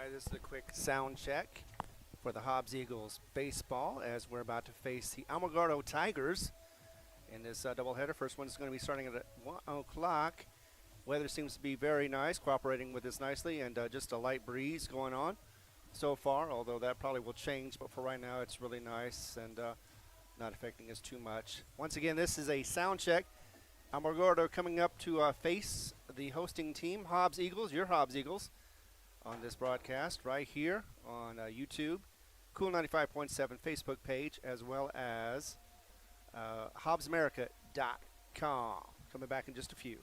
right, this is a quick sound check for the Hobbs Eagles baseball as we're about to face the Alamogordo Tigers in this doubleheader. First one is going to be starting at 1 o'clock. Weather seems to be very nice, cooperating with us nicely, and just a light breeze going on so far, although that probably will change, but for right now it's really nice and not affecting us too much. Once again, this is a sound check. Alamogordo coming up to face the hosting team, Hobbs Eagles, your Hobbs Eagles, on this broadcast right here on YouTube, Cool 95.7 Facebook page, as well as HobbsAmerica.com. Coming back in just a few.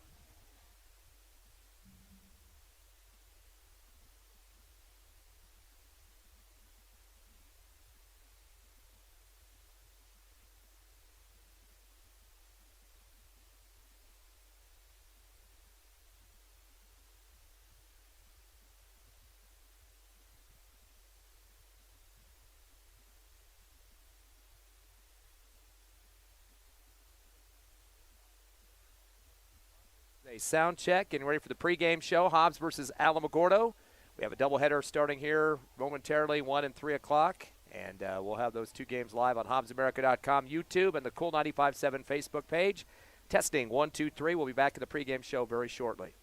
A sound check, getting ready for the pregame show, Hobbs versus Alamogordo. We have a doubleheader starting here momentarily, 1 and 3 o'clock, and we'll have those two games live on HobbsAmerica.com, YouTube, and the Cool 95.7 Facebook page. Testing 1, 2, 3. We'll be back in the pregame show very shortly.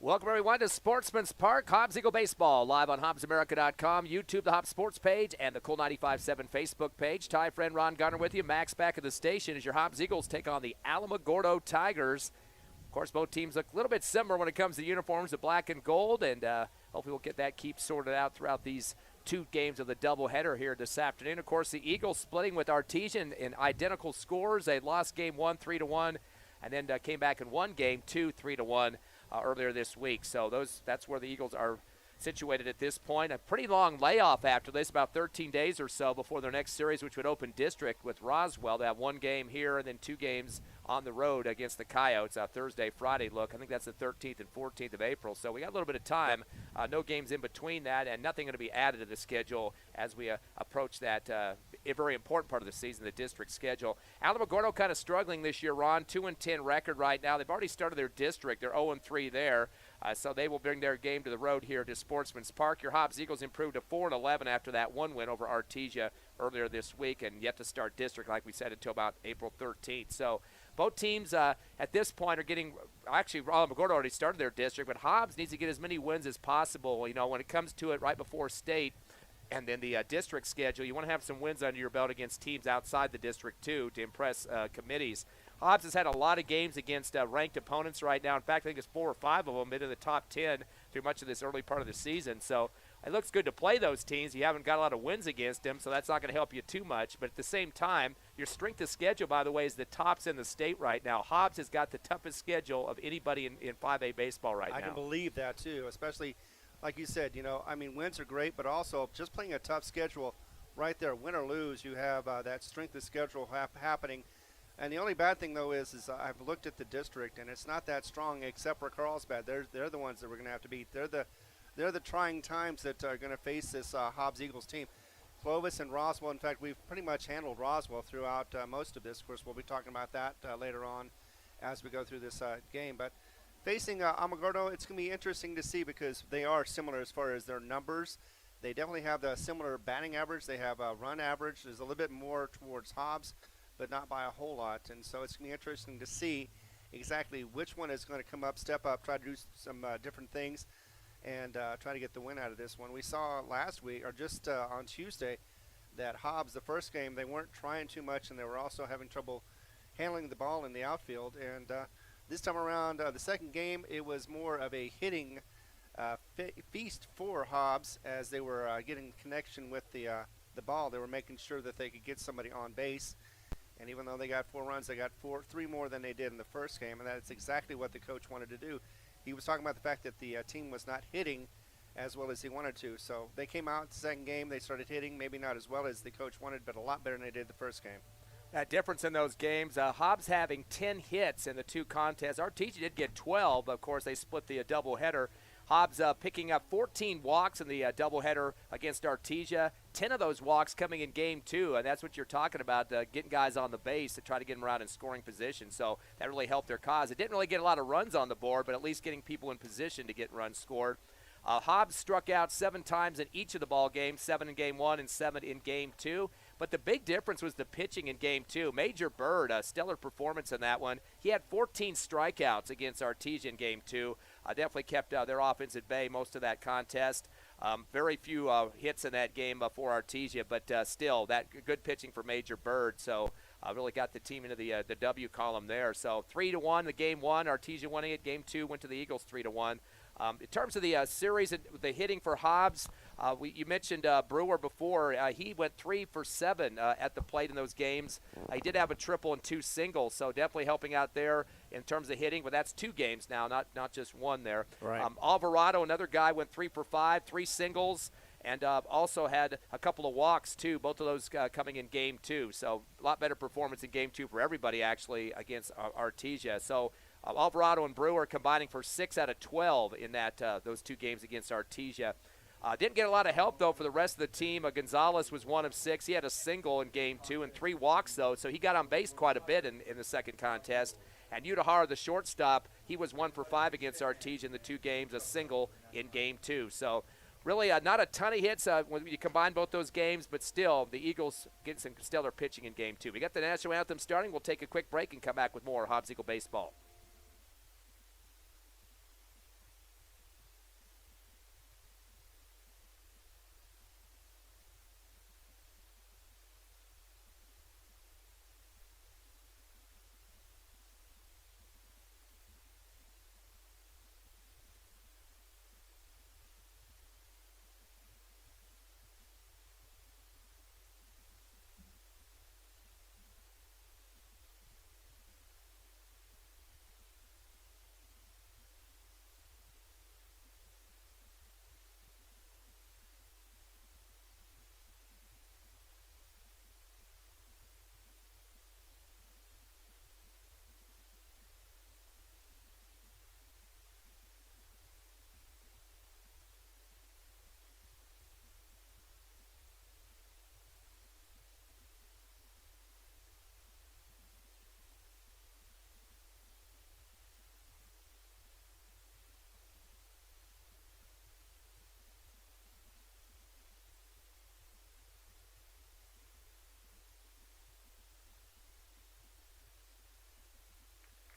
Welcome, everyone, to Sportsman's Park, Hobbs Eagle Baseball, live on HobbsAmerica.com, YouTube, the Hobbs Sports page, and the Cool 95.7 Facebook page. Ty, friend Ron Gunner with you. Max back at the station as your Hobbs Eagles take on the Alamogordo Tigers. Of course, both teams look a little bit similar when it comes to uniforms, the black and gold, and hopefully we'll get that keep sorted out throughout these two games of the doubleheader here this afternoon. Of course, the Eagles splitting with Artesian in identical scores. They lost game 1, 3-1, and then came back and won game 2, 3-1. Earlier this week. So that's where the Eagles are situated at this point. A pretty long layoff after this, about 13 days or so before their next series, which would open district with Roswell. They have one game here and then two games on the road against the Coyotes. Thursday, Friday look. I think that's the 13th and 14th of April. So we got a little bit of time. No games in between that, and nothing going to be added to the schedule as we approach that a very important part of the season, the district schedule. Alamogordo kind of struggling this year, Ron. 2-10 record right now. They've already started their district. They're 0-3 there. So they will bring their game to the road here to Sportsman's Park. Your Hobbs Eagles improved to 4-11 after that one win over Artesia earlier this week, and yet to start district, like we said, until about April 13th. So both teams at this point are getting – actually, Alamogordo already started their district, but Hobbs needs to get as many wins as possible. You know, when it comes to it right before state and then the district schedule, you want to have some wins under your belt against teams outside the district, too, to impress committees. Hobbs has had a lot of games against ranked opponents right now. In fact, I think it's 4 or 5 of them in the top 10 through much of this early part of the season. So it looks good to play those teams. You haven't got a lot of wins against them, so that's not going to help you too much. But at the same time, your strength of schedule, by the way, is the tops in the state right now. Hobbs has got the toughest schedule of anybody in 5A baseball right now. I can believe that, too, especially, like you said, you know, I mean, wins are great, but also just playing a tough schedule right there, win or lose, you have that strength of schedule happening. And the only bad thing, though, is I've looked at the district, and it's not that strong except for Carlsbad. They're the ones that we're going to have to beat. They're the trying times that are going to face this Hobbs Eagles team. Clovis and Roswell, in fact, we've pretty much handled Roswell throughout most of this. Of course, we'll be talking about that later on as we go through this game. But Facing Alamogordo, it's going to be interesting to see because they are similar as far as their numbers. They definitely have the similar batting average. They have a run average. There's a little bit more towards Hobbs, but not by a whole lot. And so it's going to be interesting to see exactly which one is going to come up, step up, try to do some different things, and try to get the win out of this one. We saw last week, or just on Tuesday, that Hobbs, the first game, they weren't trying too much, and they were also having trouble handling the ball in the outfield. And this time around, the second game, it was more of a hitting feast for Hobbs as they were getting connection with the ball. They were making sure that they could get somebody on base. And even though they got 4 runs, they got 3 more than they did in the first game, and that's exactly what the coach wanted to do. He was talking about the fact that the team was not hitting as well as he wanted to. So they came out the second game, they started hitting, maybe not as well as the coach wanted, but a lot better than they did the first game. That difference in those games, Hobbs having 10 hits in the 2 contests. Artesia did get 12. Of course, they split the doubleheader. Hobbs picking up 14 walks in the doubleheader against Artesia. 10 of those walks coming in game 2, and that's what you're talking about, getting guys on the base to try to get them around in scoring position. So that really helped their cause. It didn't really get a lot of runs on the board, but at least getting people in position to get runs scored. Hobbs struck out 7 times in each of the ball games, 7 in game 1 and 7 in game 2. But the big difference was the pitching in game 2. Major Bird, a stellar performance in that one. He had 14 strikeouts against Artesia in game 2. Definitely kept their offense at bay most of that contest. Very few hits in that game for Artesia, but still, that good pitching for Major Bird. So really got the team into the W column there. So 3-1 the game 1. Artesia winning it. Game 2 went to the Eagles 3-1. In terms of the series, the hitting for Hobbs, you mentioned Brewer before. He went 3 for 7 at the plate in those games. He did have a triple and 2 singles, so definitely helping out there in terms of hitting. But that's 2 games now, not just 1 there. Right. Alvarado, another guy, went 3 for 5, 3 singles, and also had a couple of walks, too, both of those coming in game 2. So a lot better performance in game 2 for everybody, actually, against Artesia. So Alvarado and Brewer combining for 6 out of 12 in those 2 games against Artesia. Didn't get a lot of help, though, for the rest of the team. Gonzalez was 1 of 6. He had a single in game 2 and 3 walks, though, so he got on base quite a bit in the second contest. And Udahara, the shortstop, he was 1 for 5 against Artesia in the 2 games, a single in game 2. So really not a ton of hits when you combine both those games, but still the Eagles get some stellar pitching in game 2. We got the national anthem starting. We'll take a quick break and come back with more Hobbs Eagle baseball.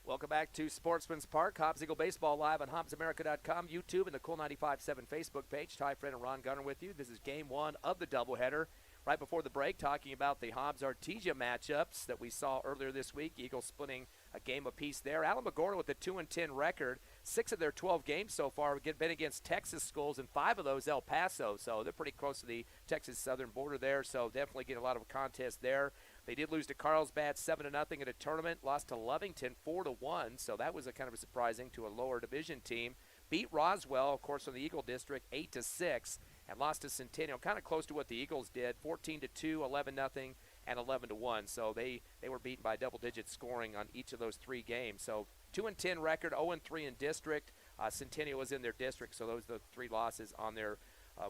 Welcome back to Sportsman's Park. Hobbs Eagle Baseball live on HobbsAmerica.com, YouTube, and the Cool 95.7 Facebook page. Ty Friend and Ron Gunner with you. This is game 1 of the doubleheader. Right before the break, talking about the Hobbs-Artesia matchups that we saw earlier this week. Eagles splitting a game apiece there. Alamogordo with a 2-10 record. 6 of their 12 games so far have been against Texas schools, and 5 of those El Paso. So they're pretty close to the Texas southern border there, so definitely get a lot of contests there. They did lose to Carlsbad 7-0 in a tournament, lost to Lovington 4-1, so that was a kind of a surprising to a lower division team. Beat Roswell, of course, from the Eagle District 8-6, and lost to Centennial, kind of close to what the Eagles did, 14-2, 11-0, and 11-1. So they were beaten by double-digit scoring on each of those 3 games. So 2-10 record, 0-3 in district. Centennial was in their district, so those are the 3 losses on their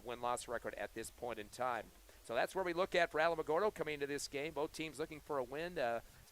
win-loss record at this point in time. So that's where we look at for Alamogordo coming into this game. Both teams looking for a win,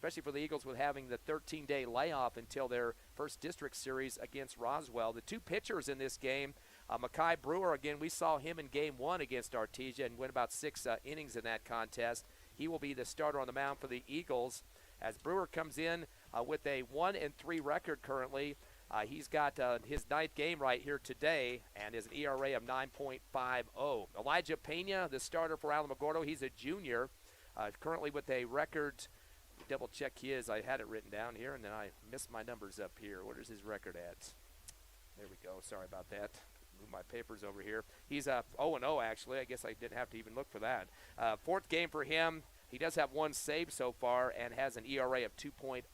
especially for the Eagles with having the 13-day layoff until their first district series against Roswell. The two pitchers in this game, Mackay Brewer, again, we saw him in Game 1 against Artesia and went about 6 innings in that contest. He will be the starter on the mound for the Eagles as Brewer comes in with a 1-3 record currently. He's got his 9th game right here today and is an ERA of 9.50. Elijah Pena, the starter for Alamogordo, he's a junior, currently with a record. Double check his. I had it written down here, and then I missed my numbers up here. What is his record at? There we go. Sorry about that. Move my papers over here. He's 0-0, actually. I guess I didn't have to even look for that. 4th game for him. He does have 1 save so far and has an ERA of 2.00.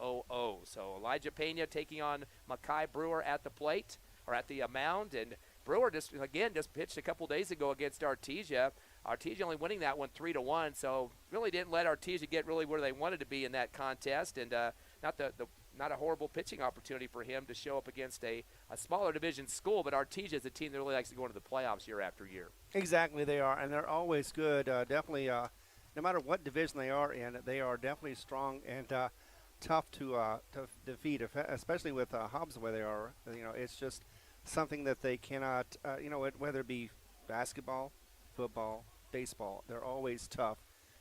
So Elijah Pena taking on Mackay Brewer at the plate, or at the mound. And Brewer just pitched a couple days ago against Artesia. Artesia only winning that one 3-1, so really didn't let Artesia get really where they wanted to be in that contest. And not a horrible pitching opportunity for him to show up against a smaller division school, but Artesia is a team that really likes to go into the playoffs year after year. Exactly, they are, and they're always good. Definitely, no matter what division they are in, they are definitely strong and tough to defeat, especially with Hobbs the way they are. It's just something that they cannot, whether it be basketball, football, baseball, they're always tough.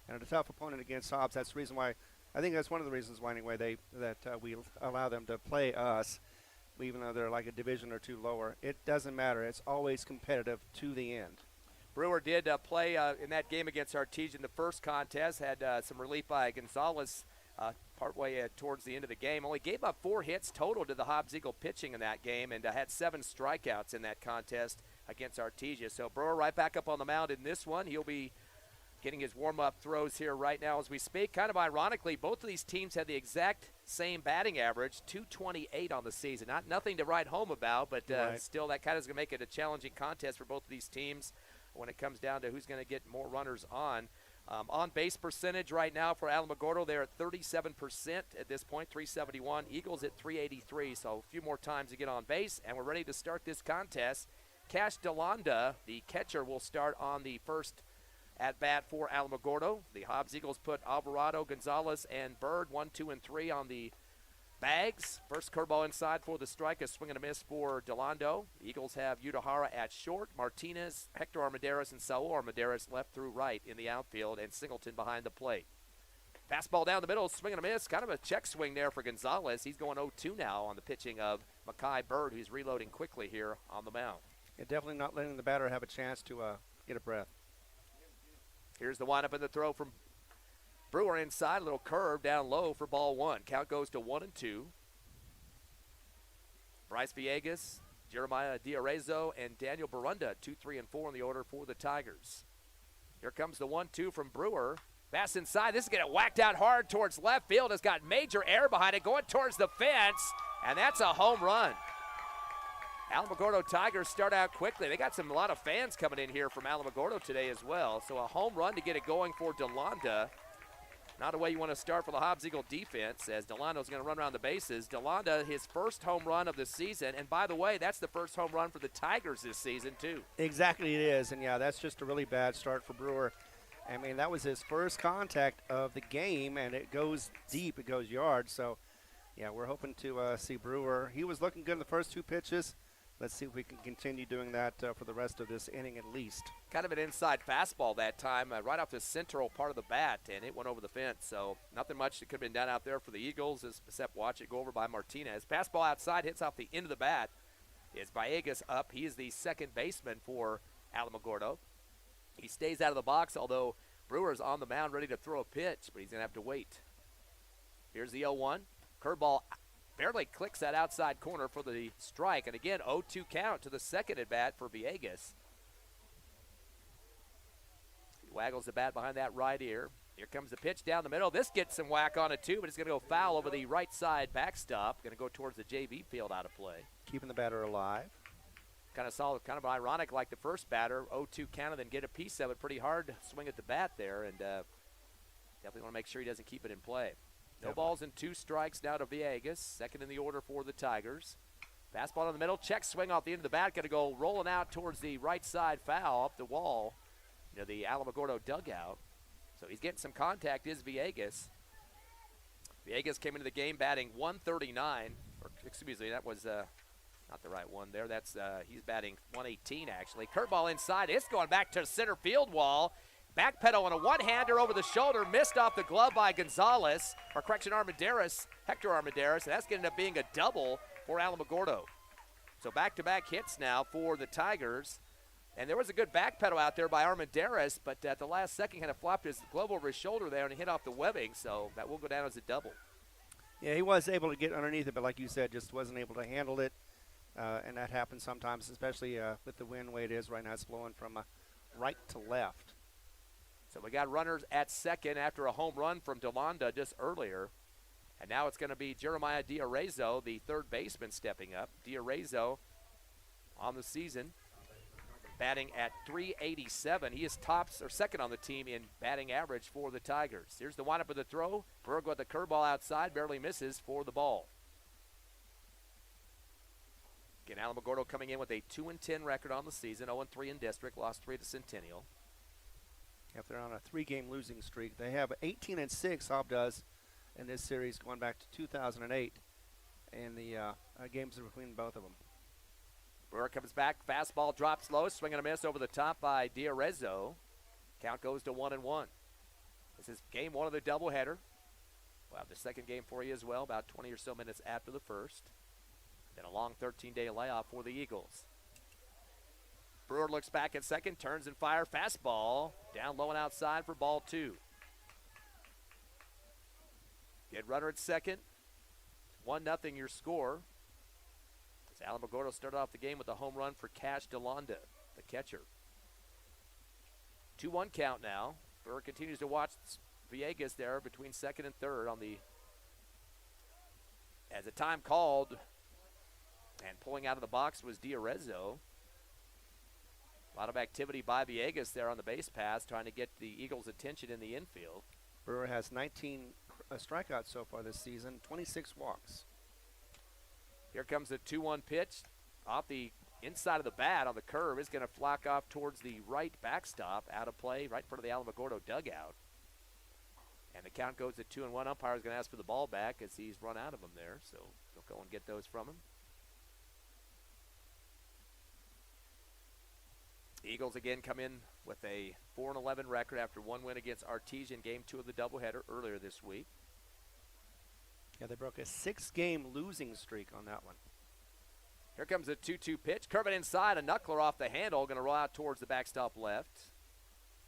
And a tough opponent against Hobbs, that's the reason why, I think that's one of the reasons why anyway we allow them to play us, even though they're like a division or 2 lower. It doesn't matter. It's always competitive to the end. Brewer did play in that game against Artesia in the first contest, had some relief by Gonzalez partway towards the end of the game. Only gave up 4 hits total to the Hobbs Eagle pitching in that game and had 7 strikeouts in that contest against Artesia. So Brewer right back up on the mound in this one. He'll be getting his warm-up throws here right now as we speak. Kind of ironically, both of these teams had the exact same batting average, 228 on the season. Nothing to write home about, but right. Still that kind of is going to make it a challenging contest for both of these teams when it comes down to who's going to get more runners on. On-base percentage right now for Alamogordo, they're at 37% at this point, 371. Eagles at 383, so a few more times to get on base, and we're ready to start this contest. Cash DeLonda, the catcher, will start on the first at-bat for Alamogordo. The Hobbs Eagles put Alvarado, Gonzalez, and Bird 1, 2, and 3 on the bags. First curveball inside for the strike, a swing and a miss for Delondo. The Eagles have Udahara at short, Martinez, Hector Armendariz, and Saul Armendariz left through right in the outfield, and Singleton behind the plate. Fastball down the middle, swing and a miss. Kind of a check swing there for Gonzalez. He's going 0-2 now on the pitching of Mackay Bird, who's reloading quickly here on the mound. Yeah, definitely not letting the batter have a chance to get a breath. Here's the windup and the throw from Brewer inside, a little curve down low for ball 1. Count goes to 1-2. Bryce Villegas, Jeremiah Diarezo, and Daniel Barunda, 2, 3, and 4 in the order for the Tigers. Here comes the 1-2 from Brewer. Pass inside. This is getting whacked out hard towards left field. It's got major air behind it, going towards the fence, and that's a home run. Alamogordo Tigers start out quickly. They got a lot of fans coming in here from Alamogordo today as well. So a home run to get it going for DeLonda. Not a way you want to start for the Hobbs Eagle defense, as Delondo's going to run around the bases. DeLonda, his first home run of the season. And by the way, that's the first home run for the Tigers this season, too. Exactly it is. And, yeah, that's just a really bad start for Brewer. I mean, that was his first contact of the game, and it goes deep. It goes yards. So, yeah, we're hoping to see Brewer. He was looking good in the first 2 pitches. Let's see if we can continue doing that for the rest of this inning at least. Kind of an inside fastball that time, right off the central part of the bat, and it went over the fence. So nothing much that could have been done out there for the Eagles, except watch it go over by Martinez. Fastball outside, hits off the end of the bat. Is Villegas up? He is the second baseman for Alamogordo. He stays out of the box, although Brewer's on the mound ready to throw a pitch, but he's going to have to wait. Here's the 0-1. Curveball barely clicks that outside corner for the strike. And again, 0-2 count to the second at bat for Villegas. He waggles the bat behind that right ear. Here comes the pitch down the middle. This gets some whack on it too, but it's going to go foul over the right side backstop. Going to go towards the JV field out of play. Keeping the batter alive. Kind of solid, kind of ironic like the first batter. 0-2 count and then get a piece of it. Pretty hard swing at the bat there, and definitely want to make sure he doesn't keep it in play. No balls and 2 strikes now to Villegas, second in the order for the Tigers. Fastball in the middle, check swing off the end of the bat, going to go rolling out towards the right side foul up the wall, the Alamogordo dugout. So he's getting some contact, is Villegas. Villegas came into the game batting 139. Or, excuse me, that was not the right one there. That's he's batting 118, actually. Curveball inside. It's going back to center field wall. Backpedal on a one-hander over the shoulder. Missed off the glove by Gonzalez. Or correction, Armendariz. Hector Armendariz. And that's going to end up being a double for Alamogordo. So back-to-back hits now for the Tigers. And there was a good backpedal out there by Armendariz, but at the last second kind of flopped his glove over his shoulder there and he hit off the webbing, so that will go down as a double. Yeah, he was able to get underneath it, but like you said, just wasn't able to handle it. And that happens sometimes, especially with the wind the way it is right now. It's blowing from right to left. So we got runners at second after a home run from DeLonda just earlier. And now it's going to be Jeremiah Diarrezo, the third baseman, stepping up. Diarrezo on the season, batting at .387. He is tops or second on the team in batting average for the Tigers. Here's the windup of the throw. Berg with the curveball outside, barely misses for the ball. Again, Alamogordo coming in with a 2-10 record on the season, 0-3 in district, lost 3 to Centennial. If they're on a 3-game losing streak, they have 18-6. Hobbs does in this series, going back to 2008, and the games are between both of them. Brewer comes back, fastball drops low, swing and a miss over the top by Diarrezo. Count goes to 1-1. This is game one of the doubleheader. We'll have the second game for you as well, about 20 or so minutes after the first. Then a long 13-day layoff for the Eagles. Brewer looks back at second, turns and fire, fastball, down low and outside for ball 2. Get runner at second, 1-0 your score. As Alamogordo started off the game with a home run for Cash DeLonda, the catcher. 2-1 count now. Brewer continues to watch Villegas there between second and third on the, as a time called, and pulling out of the box was Diarrezo. A lot of activity by Villegas there on the base pass, trying to get the Eagles' attention in the infield. Brewer has 19 strikeouts so far this season, 26 walks. Here comes the 2-1 pitch off the inside of the bat on the curve. Is going to flock off towards the right backstop, out of play, right in front of the Alamogordo dugout. And the count goes to 2-1. Umpire is going to ask for the ball back as he's run out of them there, so they'll go and get those from him. The Eagles again come in with a 4-11 record after one win against Artesian, game 2 of the doubleheader earlier this week. Yeah, they broke a 6-game losing streak on that one. Here comes a 2-2 pitch. Curve it inside, a knuckler off the handle, going to roll out towards the backstop left.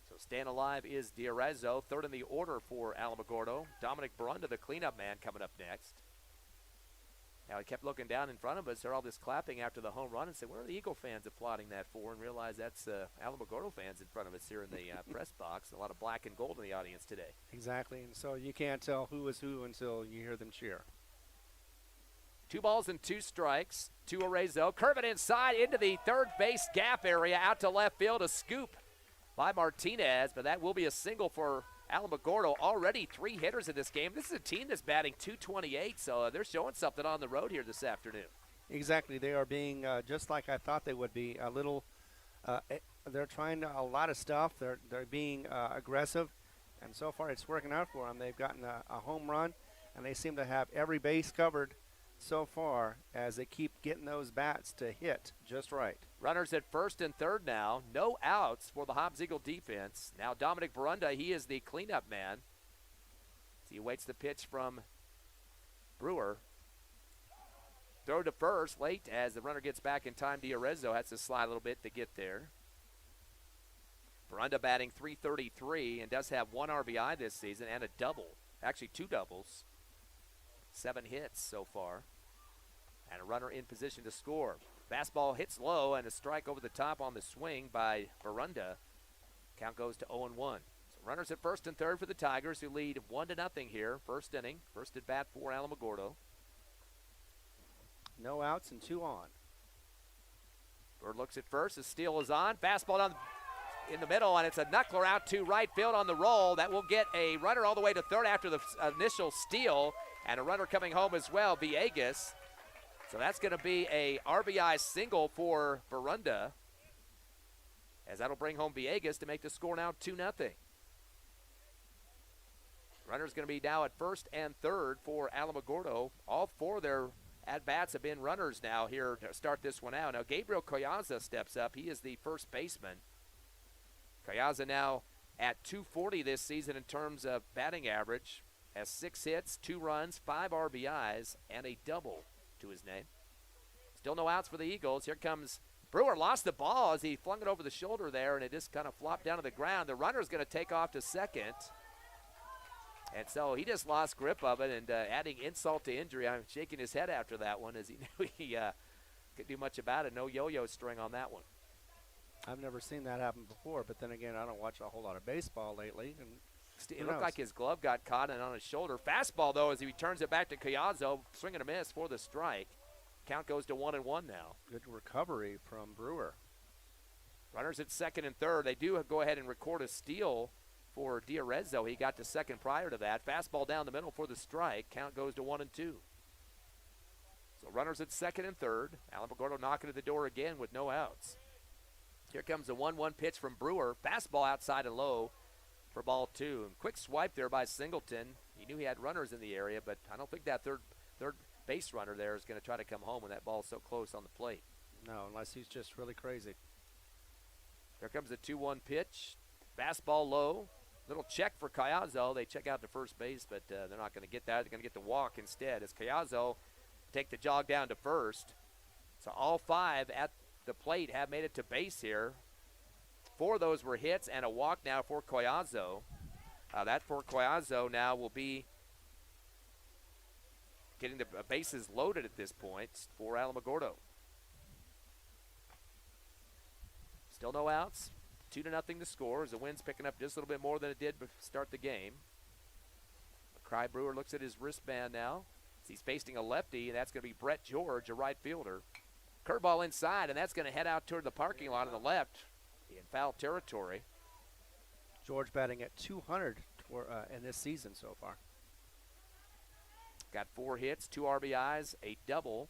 So staying alive is Diarrezo, third in the order for Alamogordo. Dominic Barunda, the cleanup man, coming up next. Now he kept looking down in front of us, heard all this clapping after the home run and said, what are the Eagle fans applauding that for? And realized that's Alamogordo fans in front of us here in the press box. A lot of black and gold in the audience today. Exactly, and so you can't tell who is who until you hear them cheer. 2 balls and 2 strikes to Arrezo. Curve it inside into the third base gap area, out to left field, a scoop by Martinez, but that will be a single for Alamogordo. Already 3 hitters in this game. This is a team that's batting .228, so they're showing something on the road here this afternoon. Exactly. They are being just like I thought they would be. A little. They're trying a lot of stuff. They're being aggressive, and so far it's working out for them. They've gotten a home run, and they seem to have every base covered so far as they keep getting those bats to hit just right. Runners at first and third now. No outs for the Hobbs Eagle defense. Now Dominic Barunda, he is the cleanup man. So he waits the pitch from Brewer. Throw to first late as the runner gets back in time. Diarrezo has to slide a little bit to get there. Barunda batting .333 and does have 1 RBI this season and a double. Actually 2 doubles. 7 hits so far. And a runner in position to score. Fastball hits low and a strike over the top on the swing by Barunda. Count goes to 0-1. So runners at first and third for the Tigers, who lead 1-0 here. First inning, first at bat for Alamogordo. No outs and 2 on. Bird looks at first, the steal is on. Fastball down in the middle, and it's a knuckler out to right field on the roll. That will get a runner all the way to third after the initial steal. And a runner coming home as well, Villegas. So that's going to be a RBI single for Barunda, as that'll bring home Villegas to make the score now 2-0. Runner's going to be now at first and third for Alamogordo. All four of their at-bats have been runners now here to start this one out. Now, Gabriel Collaza steps up. He is the first baseman. Collaza now at 240 this season in terms of batting average. Has 6 hits, 2 runs, 5 RBIs, and a double to his name. Still no outs for the Eagles. Here comes Brewer. Lost the ball as he flung it over the shoulder there, and it just kind of flopped down to the ground. The runner's going to take off to second. And so he just lost grip of it, and adding insult to injury. I'm shaking his head after that one as he knew he could do much about it. No yo-yo string on that one. I've never seen that happen before, but then again, I don't watch a whole lot of baseball lately. And it looked like his glove got caught and on his shoulder. Fastball, though, as he returns it back to Collazo. Swing and a miss for the strike. Count goes to 1-1 now. Good recovery from Brewer. Runners at second and third. They do go ahead and record a steal for Diarezzo. He got to second prior to that. Fastball down the middle for the strike. Count goes to 1-2. So runners at second and third. Alamogordo knocking at the door again with no outs. Here comes the 1-1 pitch from Brewer. Fastball outside and low for ball 2. And quick swipe there by Singleton. He knew he had runners in the area, but I don't think that third base runner there is going to try to come home when that ball's so close on the plate. No, unless he's just really crazy. Here comes the 2-1 pitch. Fastball low. Little check for Collazo. They check out to first base, but they're not going to get that. They're going to get the walk instead as Collazo take the jog down to first. So all 5 at the plate have made it to base here. 4 of those were hits and a walk now for Collazo. That for Collazo now will be getting the bases loaded at this point for Alamogordo. Still no outs. 2-0 to score as the wind's picking up just a little bit more than it did to start the game. McCry Brewer looks at his wristband now. He's facing a lefty, and that's going to be Brett George, a right fielder. Curveball inside, and that's going to head out toward the parking lot on the left in foul territory. George batting at 200 in this season so far. Got 4 hits, 2 RBIs, a double.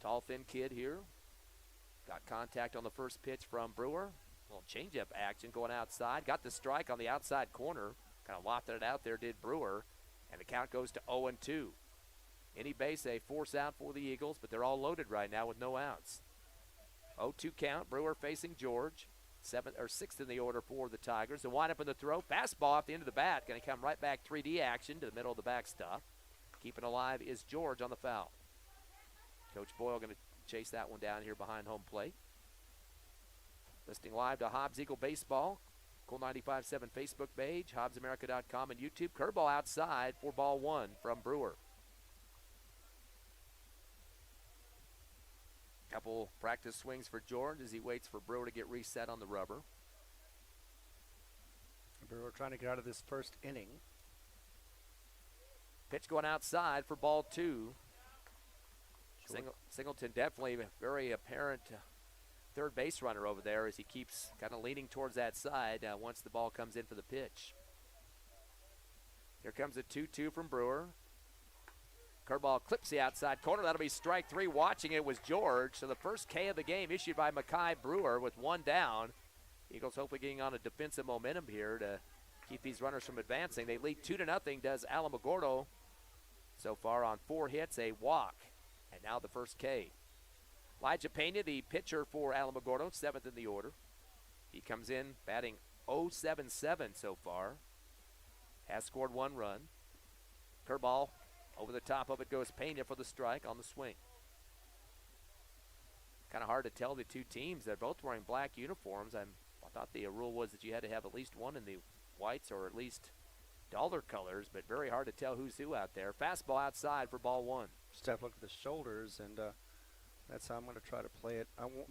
Tall, thin kid here. Got contact on the first pitch from Brewer. A little changeup action going outside. Got the strike on the outside corner. Kind of lofted it out there, did Brewer. And the count goes to 0-2. Any base, a force out for the Eagles, but they're all loaded right now with no outs. 0-2 count. Brewer facing George. 6th in the order for the Tigers. The windup in the throw. Fastball off the end of the bat. Going to come right back 3D action to the middle of the backstop. Keeping alive is George on the foul. Coach Boyle going to chase that one down here behind home plate. Listening live to Hobbs Eagle Baseball. Cool 95.7 Facebook page, HobbsAmerica.com and YouTube. Curveball outside for ball 1 from Brewer. Couple practice swings for George as he waits for Brewer to get reset on the rubber. Brewer trying to get out of this first inning. Pitch going outside for ball 2. Singleton definitely a very apparent third base runner over there as he keeps kind of leaning towards that side once the ball comes in for the pitch. Here comes a 2-2 from Brewer. Curveball clips the outside corner. That'll be strike 3. Watching it was George. So the first K of the game issued by Mackay Brewer with 1 down. Eagles hopefully getting on a defensive momentum here to keep these runners from advancing. They lead 2-0, does Alamogordo. So far on 4 hits, a walk. And now the first K. Elijah Pena, the pitcher for Alamogordo, 7th in the order. He comes in batting 0-7-7 so far. Has scored 1 run. Curveball. Over the top of it goes Pena for the strike on the swing. Kind of hard to tell the two teams. They're both wearing black uniforms. I thought the rule was that you had to have at least one in the whites or at least dollar colors, but very hard to tell who's who out there. Fastball outside for ball 1. Just have to look at the shoulders, and that's how I'm going to try to play it.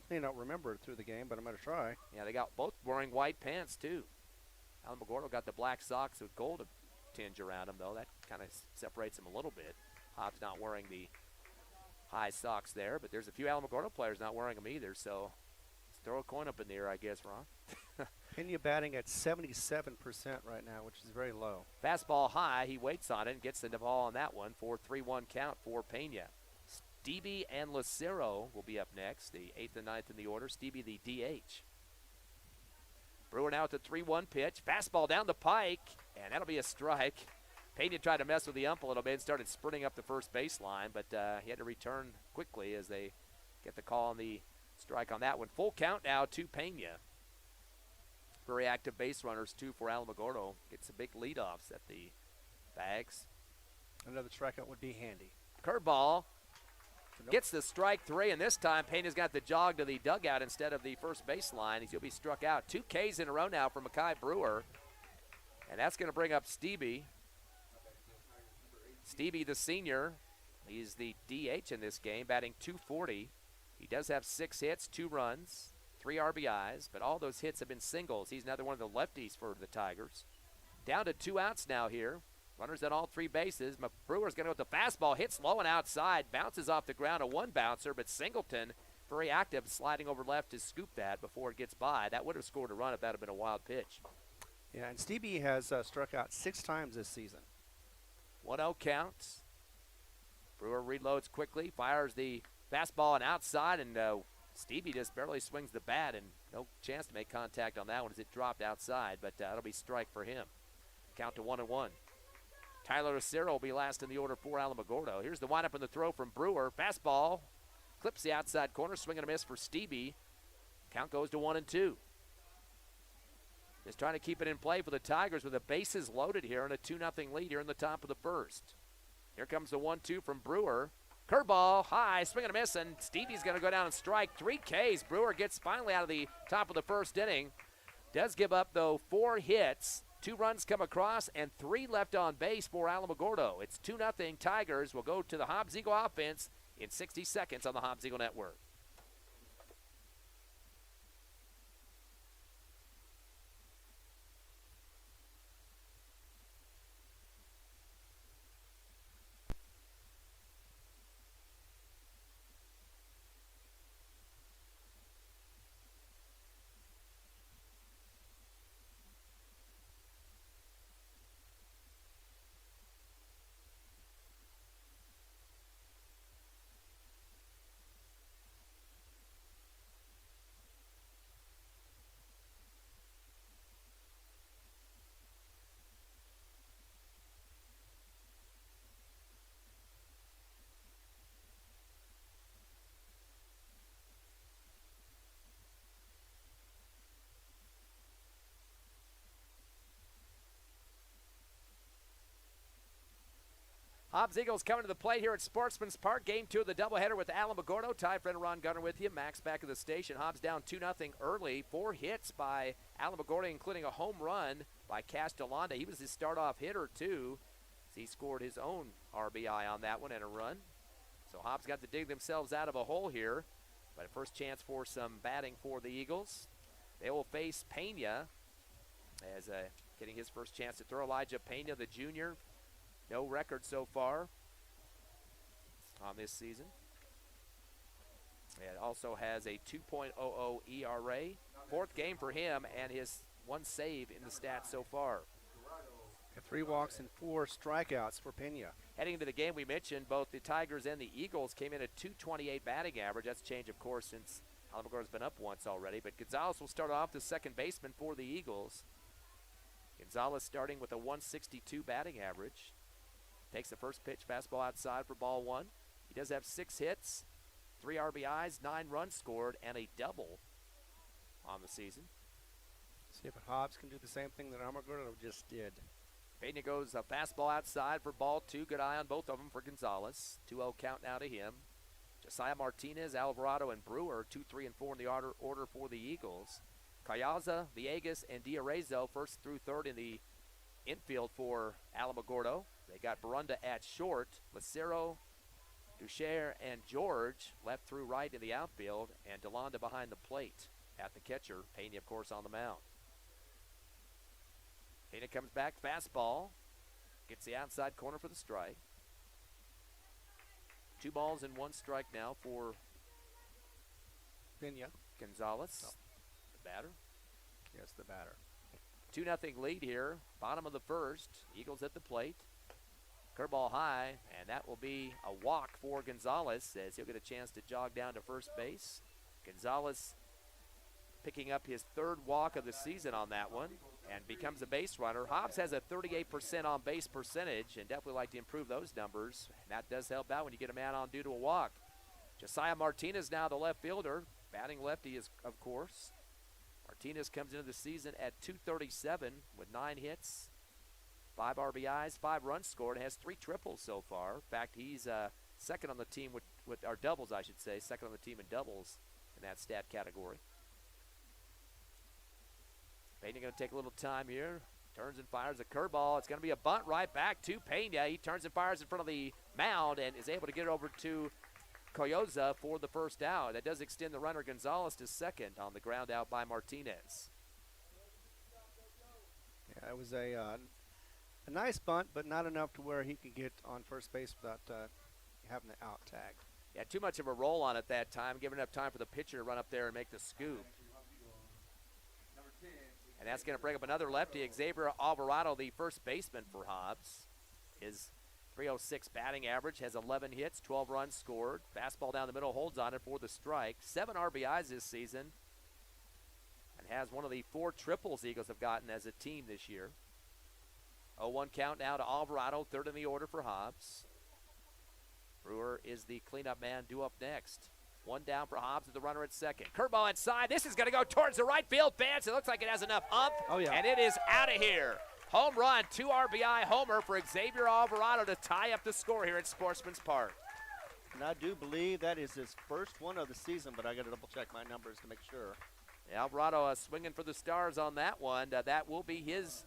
May not remember it through the game, but I'm going to try. Yeah, they got both wearing white pants, too. Alamogordo got the black socks with gold tinge around them, though. That kind of separates them a little bit. Hobbs not wearing the high socks there, but there's a few Alamogordo players not wearing them either, so let's throw a coin up in the air, I guess, Ron. Pena batting at 77% right now, which is very low. Fastball high. He waits on it and gets the ball on that one for 3-1 count for Pena. Stevie and Lucero will be up next, the 8th and 9th in the order. Stevie, the DH. Brewer Brewer now at the 3-1 pitch. Fastball down the pike, and that'll be a strike. Pena tried to mess with the ump a little bit and started sprinting up the first baseline, but he had to return quickly as they get the call on the strike on that one. Full count now to Pena. Very active base runners, too, for Alamogordo. Gets some big leadoffs at the bags. Another strikeout would be handy. Curveball. Gets the strike 3, and this time Pena's got the jog to the dugout instead of the first baseline. He'll be struck out. 2 Ks in a row now for Makai Brewer, and that's going to bring up Stevie. Stevie, the senior, he's the DH in this game, batting .240. He does have 6 hits, 2 runs, 3 RBIs, but all those hits have been singles. He's another one of the lefties for the Tigers. Down to 2 outs now here. Runners at all 3 bases. Brewer's going to go with the fastball, hits low and outside, bounces off the ground, a 1-bouncer, but Singleton, very active, sliding over left to scoop that before it gets by. That would have scored a run if that had been a wild pitch. Yeah, and Stevie has struck out 6 times this season. 1-0 counts. Brewer reloads quickly, fires the fastball and outside, and Stevie just barely swings the bat, and no chance to make contact on that one as it dropped outside, but that'll be strike for him. Count to 1-1. Tyler Acero will be last in the order for Alamogordo. Here's the windup and the throw from Brewer. Fastball clips the outside corner, swing and a miss for Stevie. Count goes to 1-2. Just trying to keep it in play for the Tigers with the bases loaded here and a 2-0 lead here in the top of the first. Here comes the 1-2 from Brewer. Curveball, high, swing and a miss, and Stevie's going to go down and strike. 3 Ks. Brewer gets finally out of the top of the first inning. Does give up, though, 4 hits. 2 runs come across and 3 left on base for Alamogordo. It's 2-0 Tigers. Will go to the Hobbs Eagle offense in 60 seconds on the Hobbs Eagle Network. Hobbs Eagles coming to the plate here at Sportsman's Park. Game 2 of the doubleheader with Alamogordo. Ty, friend Ron Gunner with you. Max back at the station. Hobbs down 2-0 early. 4 hits by Alamogordo, including a home run by Castellanda. He was his start-off hitter, too. He scored his own RBI on that one and a run. So Hobbs got to dig themselves out of a hole here. But a first chance for some batting for the Eagles. They will face Pena as getting his first chance to throw. Elijah Pena, the junior. No record so far on this season. It also has a 2.00 ERA. 4th game for him and his 1 save in the stats so far. 3 walks and 4 strikeouts for Pena. Heading into the game, we mentioned both the Tigers and the Eagles came in at .228 batting average. That's a change, of course, since Alamogordo's been up once already. But Gonzalez will start off the second baseman for the Eagles. Gonzalez starting with a .162 batting average. Takes the first pitch, fastball outside for ball 1. He does have 6 hits, 3 RBIs, 9 runs scored, and a double on the season. See if Hobbs can do the same thing that Alamogordo just did. Pena goes a fastball outside for ball 2. Good eye on both of them for Gonzalez. 2-0 count now to him. Josiah Martinez, Alvarado, and Brewer, 2, 3, and 4 in the order for the Eagles. Callaza, Villegas, and Diarrezo, first through third in the infield for Alamogordo. They got Barunda at short. Lucero, Ducher, and George left through right in the outfield, and DeLonda behind the plate at the catcher. Pena, of course, on the mound. Pena comes back, fastball. Gets the outside corner for the strike. 2 balls and 1 strike now for Pena. Gonzalez, No. the batter. Yes, the batter. 2-0 lead here, bottom of the first. Eagles at the plate. Curveball high, and that will be a walk for Gonzalez as he'll get a chance to jog down to first base. Gonzalez picking up his third walk of the season on that one and becomes a base runner. Hobbs has a 38% on base percentage and definitely like to improve those numbers. And that does help out when you get a man on due to a walk. Josiah Martinez now the left fielder. Batting lefty is, of course. Martinez comes into the season at .237 with 9 hits, 5 RBIs, 5 runs scored, has 3 triples so far. In fact, he's second on the team with our doubles, I should say, second on the team in doubles in that stat category. Pena going to take a little time here. Turns and fires a curveball. It's going to be a bunt right back to Pena. He turns and fires in front of the mound and is able to get it over to Coyoza for the first out. That does extend the runner Gonzalez to second on the ground out by Martinez. Yeah, it was a nice bunt, but not enough to where he could get on first base without having the out tag. Yeah, too much of a roll on it that time, giving enough time for the pitcher to run up there and make the scoop. And that's going to bring up another lefty, Xavier Alvarado, the first baseman for Hobbs. His .306 batting average, has 11 hits, 12 runs scored. Fastball down the middle, holds on it for the strike. 7 RBIs this season. And has one of the 4 triples Eagles have gotten as a team this year. 0-1 count now to Alvarado, third in the order for Hobbs. Brewer is the cleanup man due up next. 1 down for Hobbs with the runner at second. Curveball inside. This is going to go towards the right field fence. It looks like it has enough ump. Oh, yeah. And it is out of here. Home run, 2 RBI homer for Xavier Alvarado to tie up the score here at Sportsman's Park. And I do believe that is his first one of the season, but I got to double check my numbers to make sure. Alvarado swinging for the stars on that one. That will be his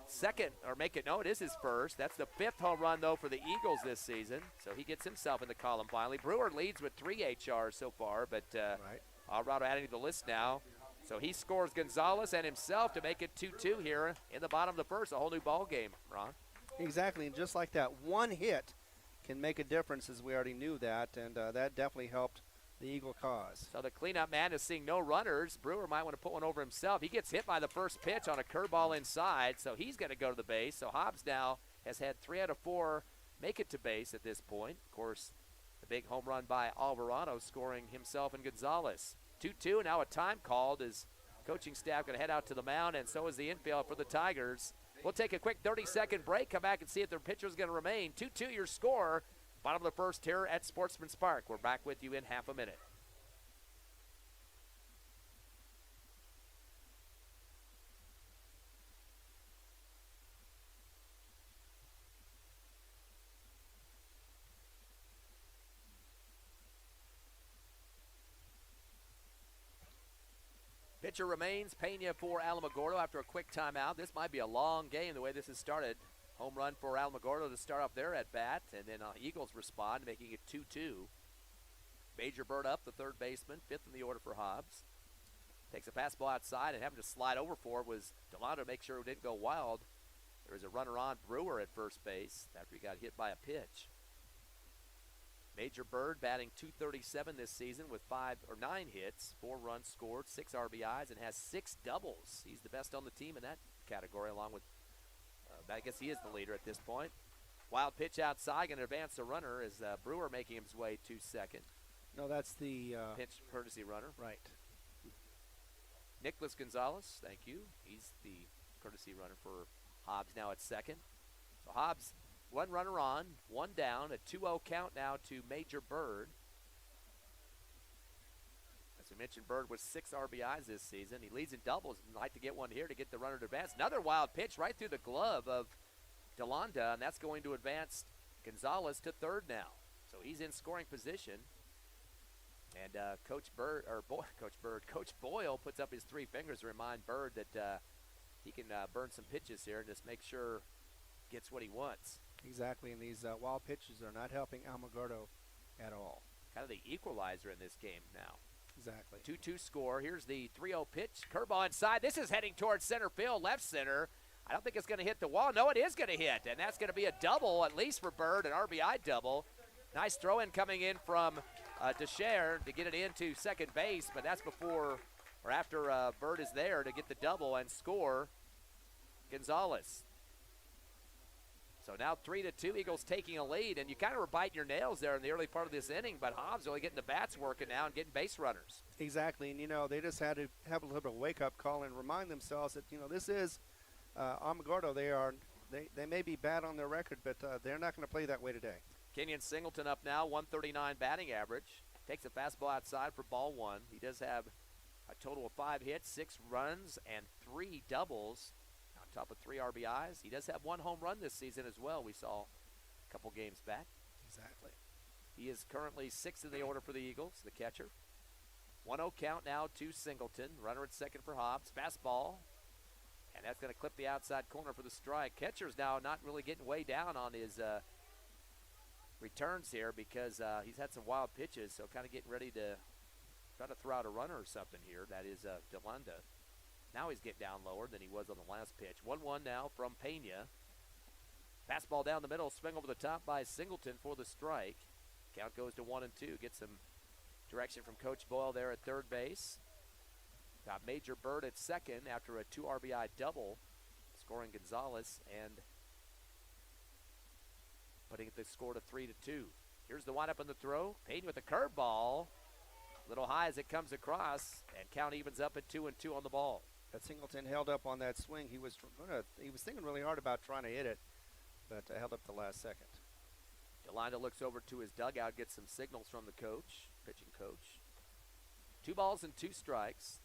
second, or make it, no, it is his first. That's the 5th home run, though, for the Eagles this season. So he gets himself in the column finally. Brewer leads with 3 HRs so far, but Right. Alvarado adding to the list now. So he scores Gonzalez and himself to make it 2-2 here in the bottom of the first. A whole new ball game, Ron. Exactly, and just like that, one hit can make a difference, as we already knew that, and that definitely helped the Eagle cause. So the cleanup man is seeing no runners. Brewer might want to put one over himself. He gets hit by the first pitch on a curveball inside, so he's going to go to the base. So Hobbs now has had 3 out of 4 make it to base at this point. Of course, the big home run by Alvarado scoring himself and Gonzalez. 2-2, now a time called as coaching staff going to head out to the mound, and so is the infield for the Tigers. We'll take a quick 30-second break, come back and see if their pitcher is going to remain. 2-2 your score. Bottom of the first here at Sportsman's Park. We're back with you in half a minute. Pitcher remains Pena for Alamogordo after a quick timeout. This might be a long game the way this has started. Home run for Alamogordo to start off their at-bat, and then Eagles respond, making it 2-2. Major Bird up, the third baseman, 5th in the order for Hobbs. Takes a fastball outside, and having to slide over for it was Delano to make sure it didn't go wild. There was a runner on Brewer at first base after he got hit by a pitch. Major Bird batting .237 this season with 9 hits, 4 runs scored, 6 RBIs, and has 6 doubles. He's the best on the team in that category, along with I guess he is the leader at this point. Wild pitch outside, going to advance the runner as Brewer making his way to second. No, that's the Pinch courtesy runner. right. Nicholas Gonzalez, thank you. He's the courtesy runner for Hobbs now at second. So Hobbs, 1 runner on, 1 down, a 2-0 count now to Major Bird. As we mentioned, Bird with 6 RBIs this season. He leads in doubles. He'd like to get one here to get the runner to advance. Another wild pitch right through the glove of DeLonda, and that's going to advance Gonzalez to third now. So he's in scoring position. And Coach Boyle puts up his 3 fingers to remind Bird that he can burn some pitches here and just make sure gets what he wants. Exactly, and these wild pitches are not helping Alamogordo at all. Kind of the equalizer in this game now. Exactly. 2-2 score. Here's the 3-0 pitch. Curveball inside. This is heading towards center field, left center. I don't think it's going to hit the wall. No, it is going to hit, and that's going to be a double, at least for Bird, an RBI double. Nice throw-in coming in from Desher to get it into second base, but that's before or after Bird is there to get the double and score Gonzalez. So now 3-2, Eagles taking a lead, and you kind of were biting your nails there in the early part of this inning, but Hobbs really getting the bats working now and getting base runners. Exactly, and, they just had to have a little bit of a wake-up call and remind themselves that, this is Alamogordo. They may be bad on their record, but they're not going to play that way today. Kenyon Singleton up now, 139 batting average. Takes a fastball outside for ball one. He does have a total of 5 hits, 6 runs, and 3 doubles. On top of 3 RBIs. He does have 1 home run this season as well. We saw a couple games back. Exactly. He is currently 6th in the order for the Eagles, the catcher. 1-0 count now to Singleton. Runner at second for Hobbs. Fastball. And that's going to clip the outside corner for the strike. Catcher's now not really getting way down on his returns here because he's had some wild pitches, so kind of getting ready to try to throw out a runner or something here. That is DeLanda. Now he's getting down lower than he was on the last pitch. 1-1 now from Pena. Fastball down the middle, swing over the top by Singleton for the strike. Count goes to 1-2. Get some direction from Coach Boyle there at third base. Got Major Bird at second after a 2 RBI double, scoring Gonzalez and putting the score to 3-2. Here's the windup on the throw. Payne with a curveball. Little high as it comes across, and count evens up at 2-2 on the ball. But Singleton held up on that swing. He was thinking really hard about trying to hit it, but held up the last second. DeLanda looks over to his dugout, gets some signals from the coach, pitching coach. 2 balls and 2 strikes.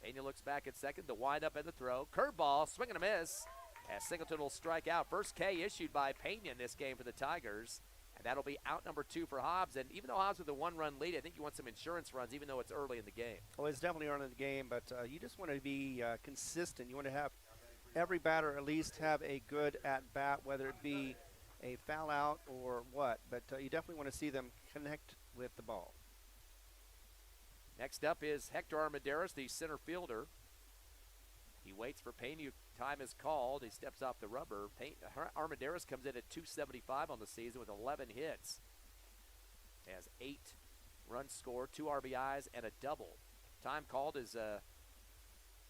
Pena looks back at second, the windup and the throw. Curveball, swing and a miss, as Singleton will strike out. First K issued by Pena in this game for the Tigers, and that'll be out number 2 for Hobbs. And even though Hobbs with a 1-run lead, I think you want some insurance runs, even though it's early in the game. Well, it's definitely early in the game, but you just want to be consistent. You want to have every batter at least have a good at-bat, whether it be a foul out or what. But you definitely want to see them connect with the ball. Next up is Hector Armendariz, the center fielder. He waits for Pena. Time is called. He steps off the rubber. Armendariz comes in at 275 on the season with 11 hits. He has 8 runs scored, 2 RBIs, and a double. Time called as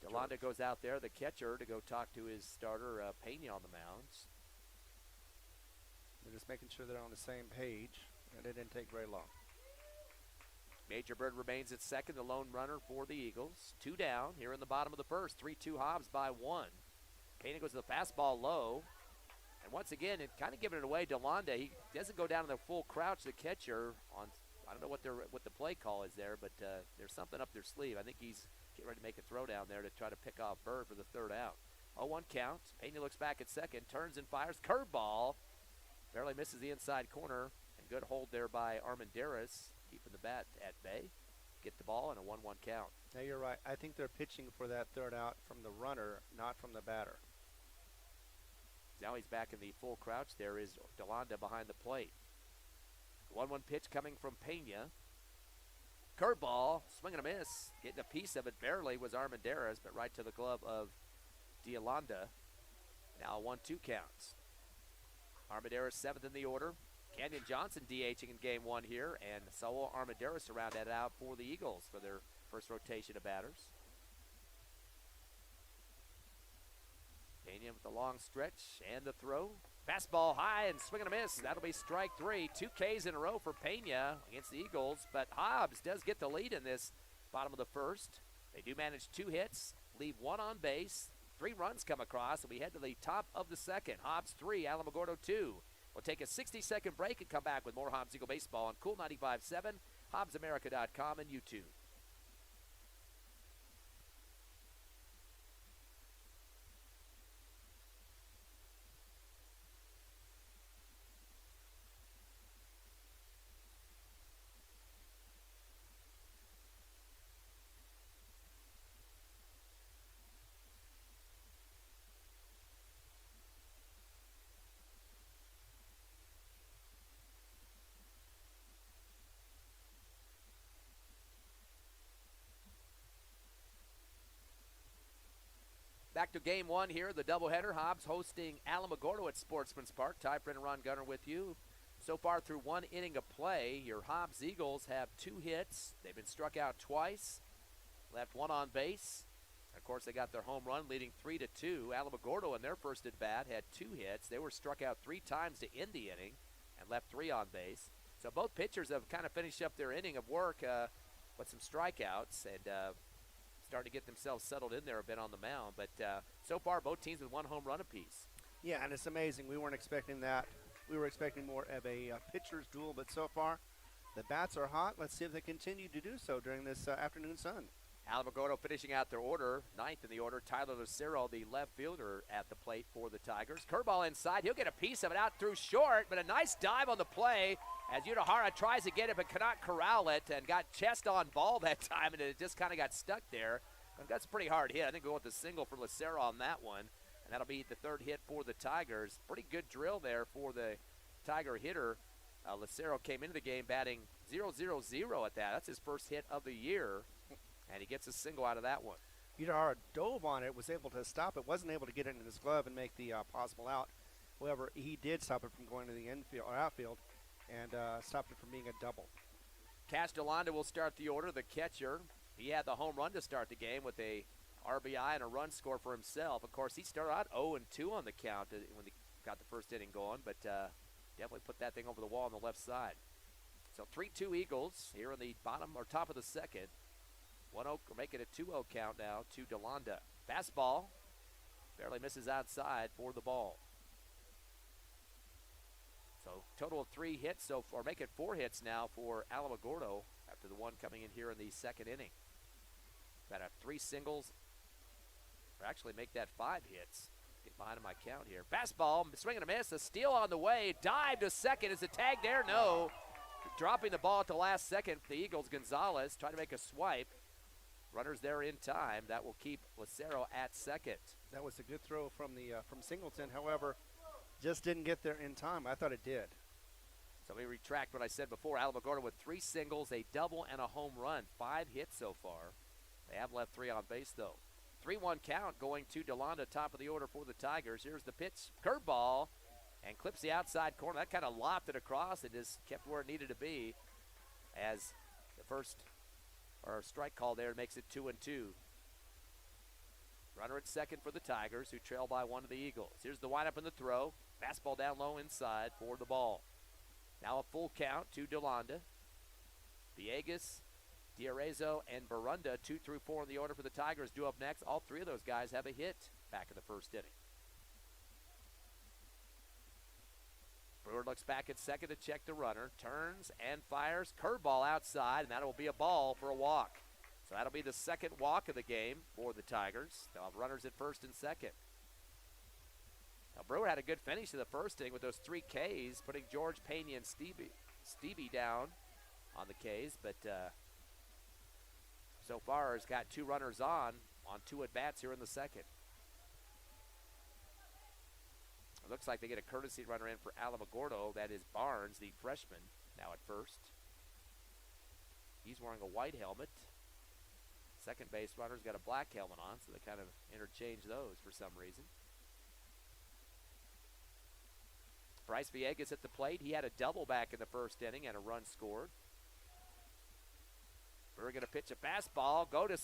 DeLanda goes out there, the catcher, to go talk to his starter, Pena, on the mound. They're just making sure they're on the same page, and it didn't take very long. Major Bird remains at second, the lone runner for the Eagles. 2 down here in the bottom of the first. 3-2 Hobbs by 1. Pena goes to the fastball low. And once again, it kind of giving it away. DeLanda, he doesn't go down in the full crouch, the catcher. I don't know what the play call is there, but there's something up their sleeve. I think he's getting ready to make a throw down there to try to pick off Bird for the third out. 0-1 count. Pena looks back at second, turns and fires. Curveball. Barely misses the inside corner. And good hold there by Armendariz, keeping the bat at bay. Get the ball and a 1-1 count. Yeah, you're right. I think they're pitching for that third out from the runner, not from the batter. Now he's back in the full crouch. There is DeLanda behind the plate. 1-1 pitch coming from Pena. Curveball, swing and a miss. Getting a piece of it barely was Armendariz, but right to the glove of DeLanda. Now 1-2 counts. Armendariz 7th in the order. Kenyon Johnson DHing in game 1 here, and Saul Armendariz to round that out for the Eagles for their first rotation of batters. Pena with the long stretch and the throw. Fastball high and swing and a miss. That'll be strike 3. 2 Ks in a row for Pena against the Eagles, but Hobbs does get the lead in this bottom of the first. They do manage 2 hits, leave 1 on base. 3 runs come across, and we head to the top of the second. Hobbs 3, Alamogordo 2. We'll take a 60-second break and come back with more Hobbs Eagle Baseball on Cool 95.7, HobbsAmerica.com, and YouTube. Back to game 1 here, the doubleheader. Hobbs hosting Alamogordo at Sportsman's Park. Ty, Friend, and Ron Gunner with you. So far through 1 inning of play, your Hobbs Eagles have 2 hits. They've been struck out twice, left 1 on base. Of course, they got their home run leading 3-2. Alamogordo in their first at bat had 2 hits. They were struck out 3 times to end the inning and left 3 on base. So both pitchers have kind of finished up their inning of work with some strikeouts and starting to get themselves settled in there a bit on the mound. But so far, both teams with 1 home run apiece. Yeah, and it's amazing. We weren't expecting that. We were expecting more of a pitcher's duel, but so far the bats are hot. Let's see if they continue to do so during this afternoon sun. Alamogordo finishing out their order, 9th in the order. Tyler Lucero, the left fielder, at the plate for the Tigers. Curveball inside. He'll get a piece of it out through short, but a nice dive on the play as Udahara tries to get it but cannot corral it and got chest on ball that time, and it just kind of got stuck there. That's a pretty hard hit. I think we went with the single for Lucero on that one, and that'll be the 3rd hit for the Tigers. Pretty good drill there for the Tiger hitter. Lucero came into the game batting 0-0-0 at that. That's his first hit of the year. And he gets a single out of that one. Udahara dove on it, was able to stop it, wasn't able to get it in his glove and make the possible out. However, he did stop it from going to the infield or outfield and stopped it from being a double. Castellanda will start the order, the catcher. He had the home run to start the game with a RBI and a run score for himself. Of course, he started out 0-2 on the count when he got the first inning going, but definitely put that thing over the wall on the left side. So 3-2 Eagles here in the bottom or top of the second. 1-0, make it a 2-0 count now to DeLonda. Fastball, barely misses outside for the ball. So total of 3 hits so far, make it 4 hits now for Alamogordo after the one coming in here in the second inning. Got 3 singles, or actually make that 5 hits. Get behind my count here. Fastball, swing and a miss, a steal on the way, dive to second. Is the tag there? No. Dropping the ball at the last second, the Eagles, Gonzalez, trying to make a swipe. Runners there in time. That will keep Lucero at second. That was a good throw from from Singleton. However, just didn't get there in time. I thought it did. So we retract what I said before. Alamogordo with 3 singles, a double, and a home run. 5 hits so far. They have left 3 on base, though. 3-1 count going to DeLonda, top of the order for the Tigers. Here's the pitch. Curveball. And clips the outside corner. That kind of lopped it across and just kept where it needed to be as the first strike call there makes it 2-2. Runner at second for the Tigers, who trail by 1 to the Eagles. Here's the windup and the throw. Fastball down low inside for the ball. Now a full count to DeLonda. Villegas, D'Arezzo, and Barunda, 2 through 4 in the order for the Tigers, due up next. All 3 of those guys have a hit back in the first inning. Brewer looks back at second to check the runner, turns and fires, curveball outside, and that will be a ball for a walk. So that'll be the second walk of the game for the Tigers. They'll have runners at first and second. Now Brewer had a good finish to the first inning with those 3 Ks, putting George Pena and Stevie down on the Ks, but so far has got 2 runners on 2 at-bats here in the second. It looks like they get a courtesy runner in for Alamogordo. That is Barnes, the freshman, now at first. He's wearing a white helmet. Second base runner's got a black helmet on, so they kind of interchange those for some reason. Bryce Villegas at the plate. He had a double back in the first inning and a run scored. We're going to pitch a fastball, go to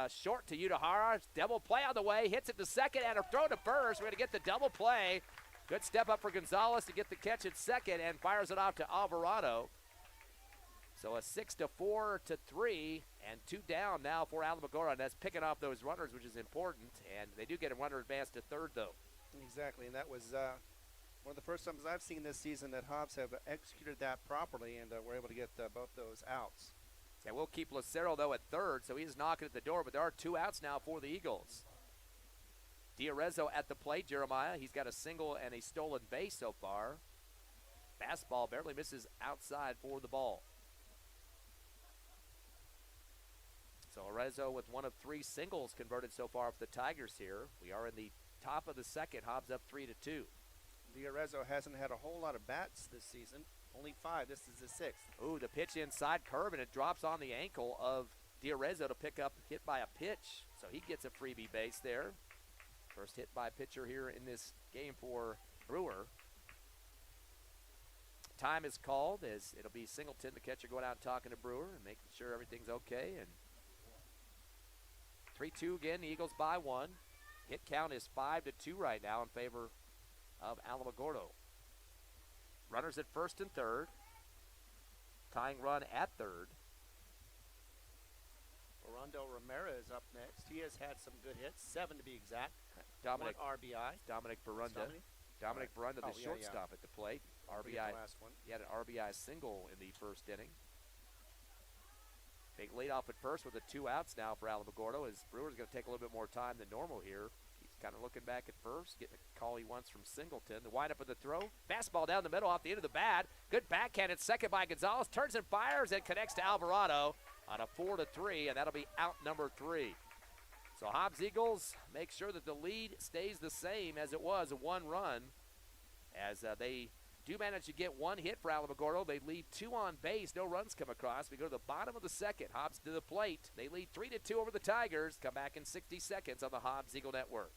short to Udahara. Double play on the way, hits it to second and a throw to first. We're going to get the double play. Good step up for Gonzalez to get the catch at second and fires it off to Alvarado. So a 6-4-3 and 2 down now for Alamogordo. And that's picking off those runners, which is important. And they do get a runner advanced to third, though. Exactly, and that was one of the first times I've seen this season that Hobbs have executed that properly, and we're able to get both those outs. Yeah, we'll keep Lucero, though, at third, so he's knocking at the door, but there are 2 outs now for the Eagles. D'Arezzo at the plate, Jeremiah. He's got a single and a stolen base so far. Fastball barely misses outside for the ball. So Arezzo with 1 of 3 singles converted so far for the Tigers here. We are in the top of the second. Hobbs up 3-2. D'Arezzo hasn't had a whole lot of bats this season. Only 5. This is his 6th. Ooh, the pitch inside curve, and it drops on the ankle of D'Arezzo to pick up, hit by a pitch. So he gets a freebie base there. First hit by pitcher here in this game for Brewer. Time is called as it'll be Singleton, the catcher, going out and talking to Brewer and making sure everything's okay. And 3-2 again. The Eagles by 1. Hit count is 5-2 right now in favor of Alamogordo. Runners at first and third. Tying run at third. Orlando Ramirez up next. He has had some good hits, 7 to be exact. Dominic 1 RBI. Dominic Barunda. Dominic Barunda, the shortstop at the plate. RBI. The last one. He had an RBI single in the first inning. Big lead off at first with the 2 outs now for Alamogordo. As Brewer's going to take a little bit more time than normal here. He's kind of looking back at first, getting the call he wants from Singleton. The windup of the throw. Fastball down the middle off the end of the bat. Good backhand at second by Gonzalez. Turns and fires and connects to Alvarado on a 4-3, and that'll be out number 3. So Hobbs Eagles make sure that the lead stays the same as it was, a 1 run, as they do manage to get 1 hit for Alamogordo. They leave 2 on base. No runs come across. We go to the bottom of the second. Hobbs to the plate. They lead 3-2 over the Tigers. Come back in 60 seconds on the Hobbs Eagle Network.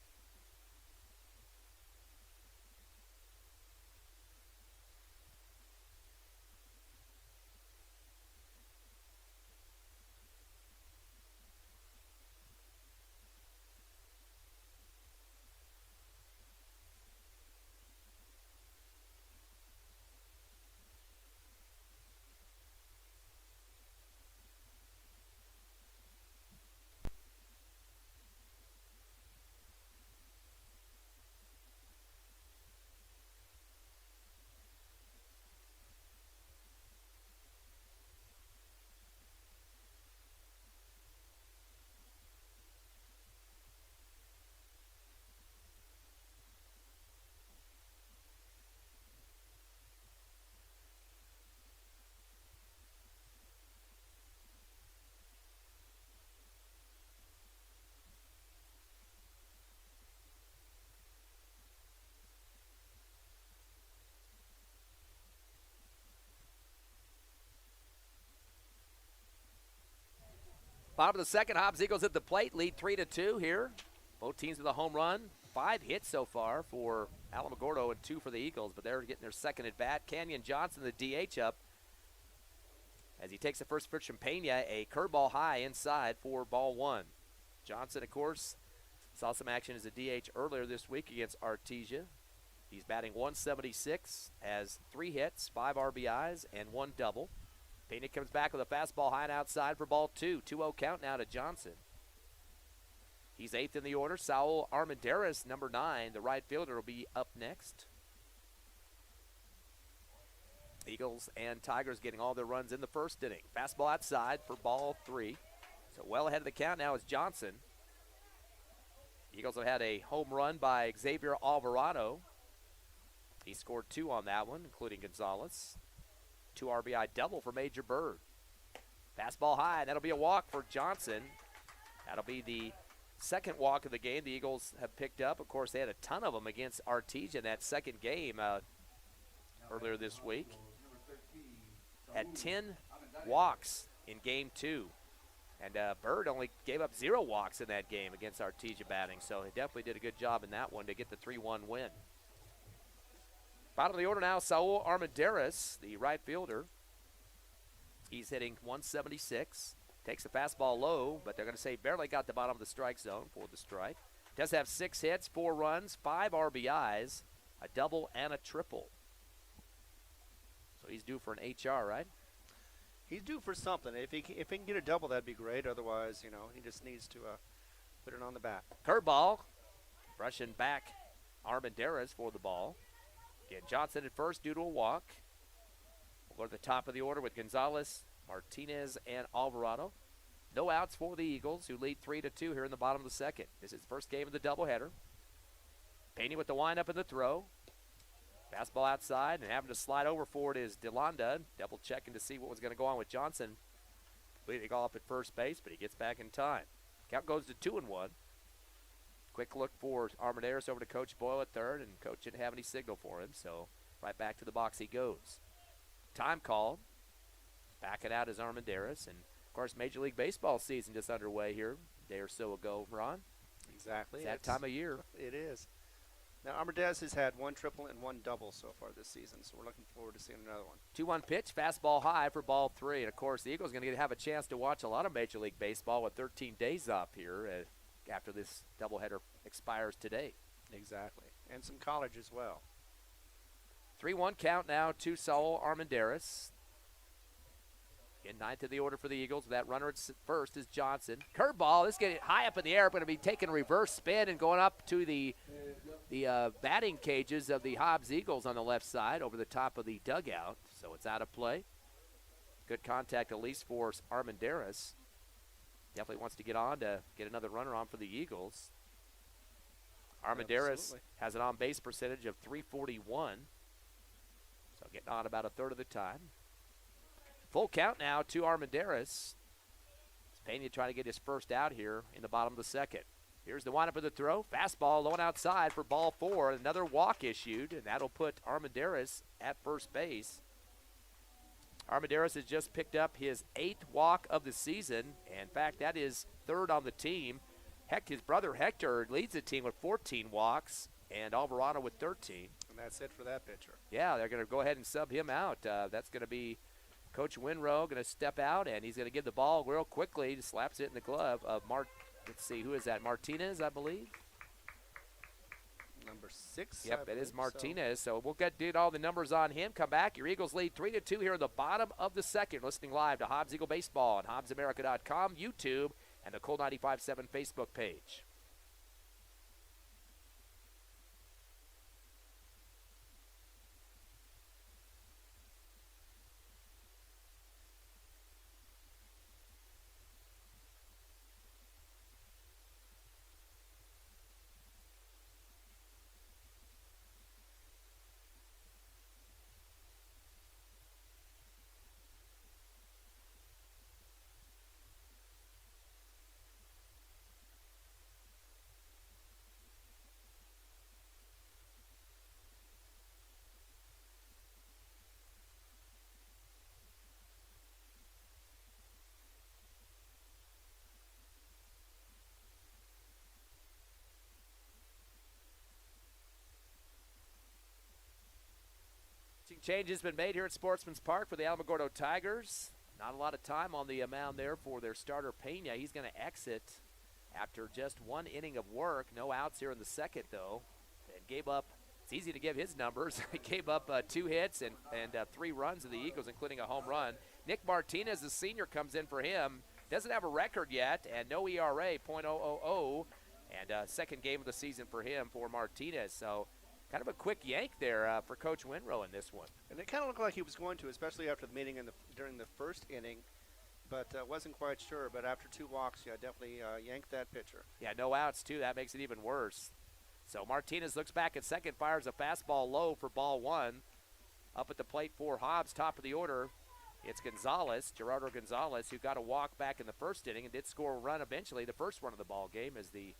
Bottom of the second, Hobbs Eagles at the plate, lead 3-2 here. Both teams with a home run. 5 hits so far for Alamogordo and 2 for the Eagles, but they're getting their second at bat. Kenyon Johnson, the DH, up as he takes the first pitch from Pena, a curveball high inside for ball 1. Johnson, of course, saw some action as a DH earlier this week against Artesia. He's batting 176, has 3 hits, 5 RBIs, and 1 double. Pena comes back with a fastball high and outside for ball 2. 2-0 count now to Johnson. He's 8th in the order. Saul Armendariz, number 9, the right fielder, will be up next. Eagles and Tigers getting all their runs in the first inning. Fastball outside for ball 3. So well ahead of the count now is Johnson. Eagles have had a home run by Xavier Alvarado. He scored 2 on that one, including Gonzalez. 2 RBI double for Major Bird. Fastball high, and that'll be a walk for Johnson. That'll be the second walk of the game the Eagles have picked up. Of course, they had a ton of them against Artesia in that second game earlier this week. Had 10 walks in game 2. And Bird only gave up 0 walks in that game against Artesia batting. So he definitely did a good job in that one to get the 3-1 win. Bottom of the order now, Saul Armendariz, the right fielder. He's hitting 176. Takes the fastball low, but they're going to say barely got the bottom of the strike zone for the strike. Does have 6 hits, 4 runs, 5 RBIs, a double, and a triple. So he's due for an HR, right? He's due for something. If he can get a double, that'd be great. Otherwise, he just needs to put it on the bat. Curveball, brushing back Armendariz for the ball. Again, Johnson at first due to a walk. We'll go to the top of the order with Gonzalez, Martinez, and Alvarado. No outs for the Eagles, who lead 3-2 here in the bottom of the second. This is the first game of the doubleheader. Pena with the windup and the throw. Fastball outside, and having to slide over for it is DeLonda. Double checking to see what was going to go on with Johnson. Leading off at first base, but he gets back in time. Count goes to 2-1. Quick look for Armendariz over to Coach Boyle at third, and Coach didn't have any signal for him, so right back to the box he goes. Time called. Backing out is Armendariz, and of course Major League Baseball season just underway here a day or so ago, Ron. Exactly. It's that time of year. It is. Now, Armendariz has had one triple and one double so far this season, so we're looking forward to seeing another one. 2-1 pitch, fastball high for ball 3. And, of course, the Eagles are going to have a chance to watch a lot of Major League Baseball with 13 days off here after this doubleheader expires today. Exactly. And some college as well. 3-1 count now to Saul Armendariz. In ninth of the order for the Eagles. That runner at first is Johnson. Curveball. This is getting high up in the air. Going to be taking a reverse spin and going up to the batting cages of the Hobbs Eagles on the left side over the top of the dugout. So it's out of play. Good contact at least for Armendariz. Definitely wants to get on to get another runner on for the Eagles. Armendariz has an on-base percentage of .341. So getting on about a third of the time. Full count now to Armendariz. Pena trying to get his first out here in the bottom of the second. Here's the windup of the throw. Fastball low and outside for ball 4. Another walk issued, and that'll put Armendariz at first base. Armendariz has just picked up his 8th walk of the season. In fact, that is 3rd on the team. Heck, his brother Hector leads the team with 14 walks, and Alvarado with 13. And that's it for that pitcher. Yeah, they're going to go ahead and sub him out. That's going to be Coach Winrow going to step out, and he's going to give the ball real quickly. Just slaps it in the glove of let's see, who is that? Martinez, I believe. Number 6. Yep, it is Martinez. So we'll get all the numbers on him. Come back. Your Eagles lead 3-2 here in the bottom of the second. Listening live to Hobbs Eagle Baseball on HobbsAmerica.com, YouTube, and the Cool 95.7 Facebook page. Change has been made here at Sportsman's Park for the Alamogordo Tigers. Not a lot of time on the mound there for their starter Pena. He's going to exit after just 1 inning of work. No outs here in the second, though. And gave up, it's easy to give his numbers. He gave up 2 hits and 3 runs of the Eagles, including a home run. Nick Martinez, the senior, comes in for him. Doesn't have a record yet, and no ERA, .000. And second game of the season for him, for Martinez. So kind of a quick yank there for Coach Winrow in this one. And it kind of looked like he was going to, especially after the meeting during the first inning, but wasn't quite sure. But after 2 walks, yeah, definitely yanked that pitcher. Yeah, no outs, too. That makes it even worse. So Martinez looks back at second, fires a fastball low for ball 1. Up at the plate for Hobbs, top of the order. It's Gonzalez, Gerardo Gonzalez, who got a walk back in the first inning and did score a run eventually, the first run of the ball game as the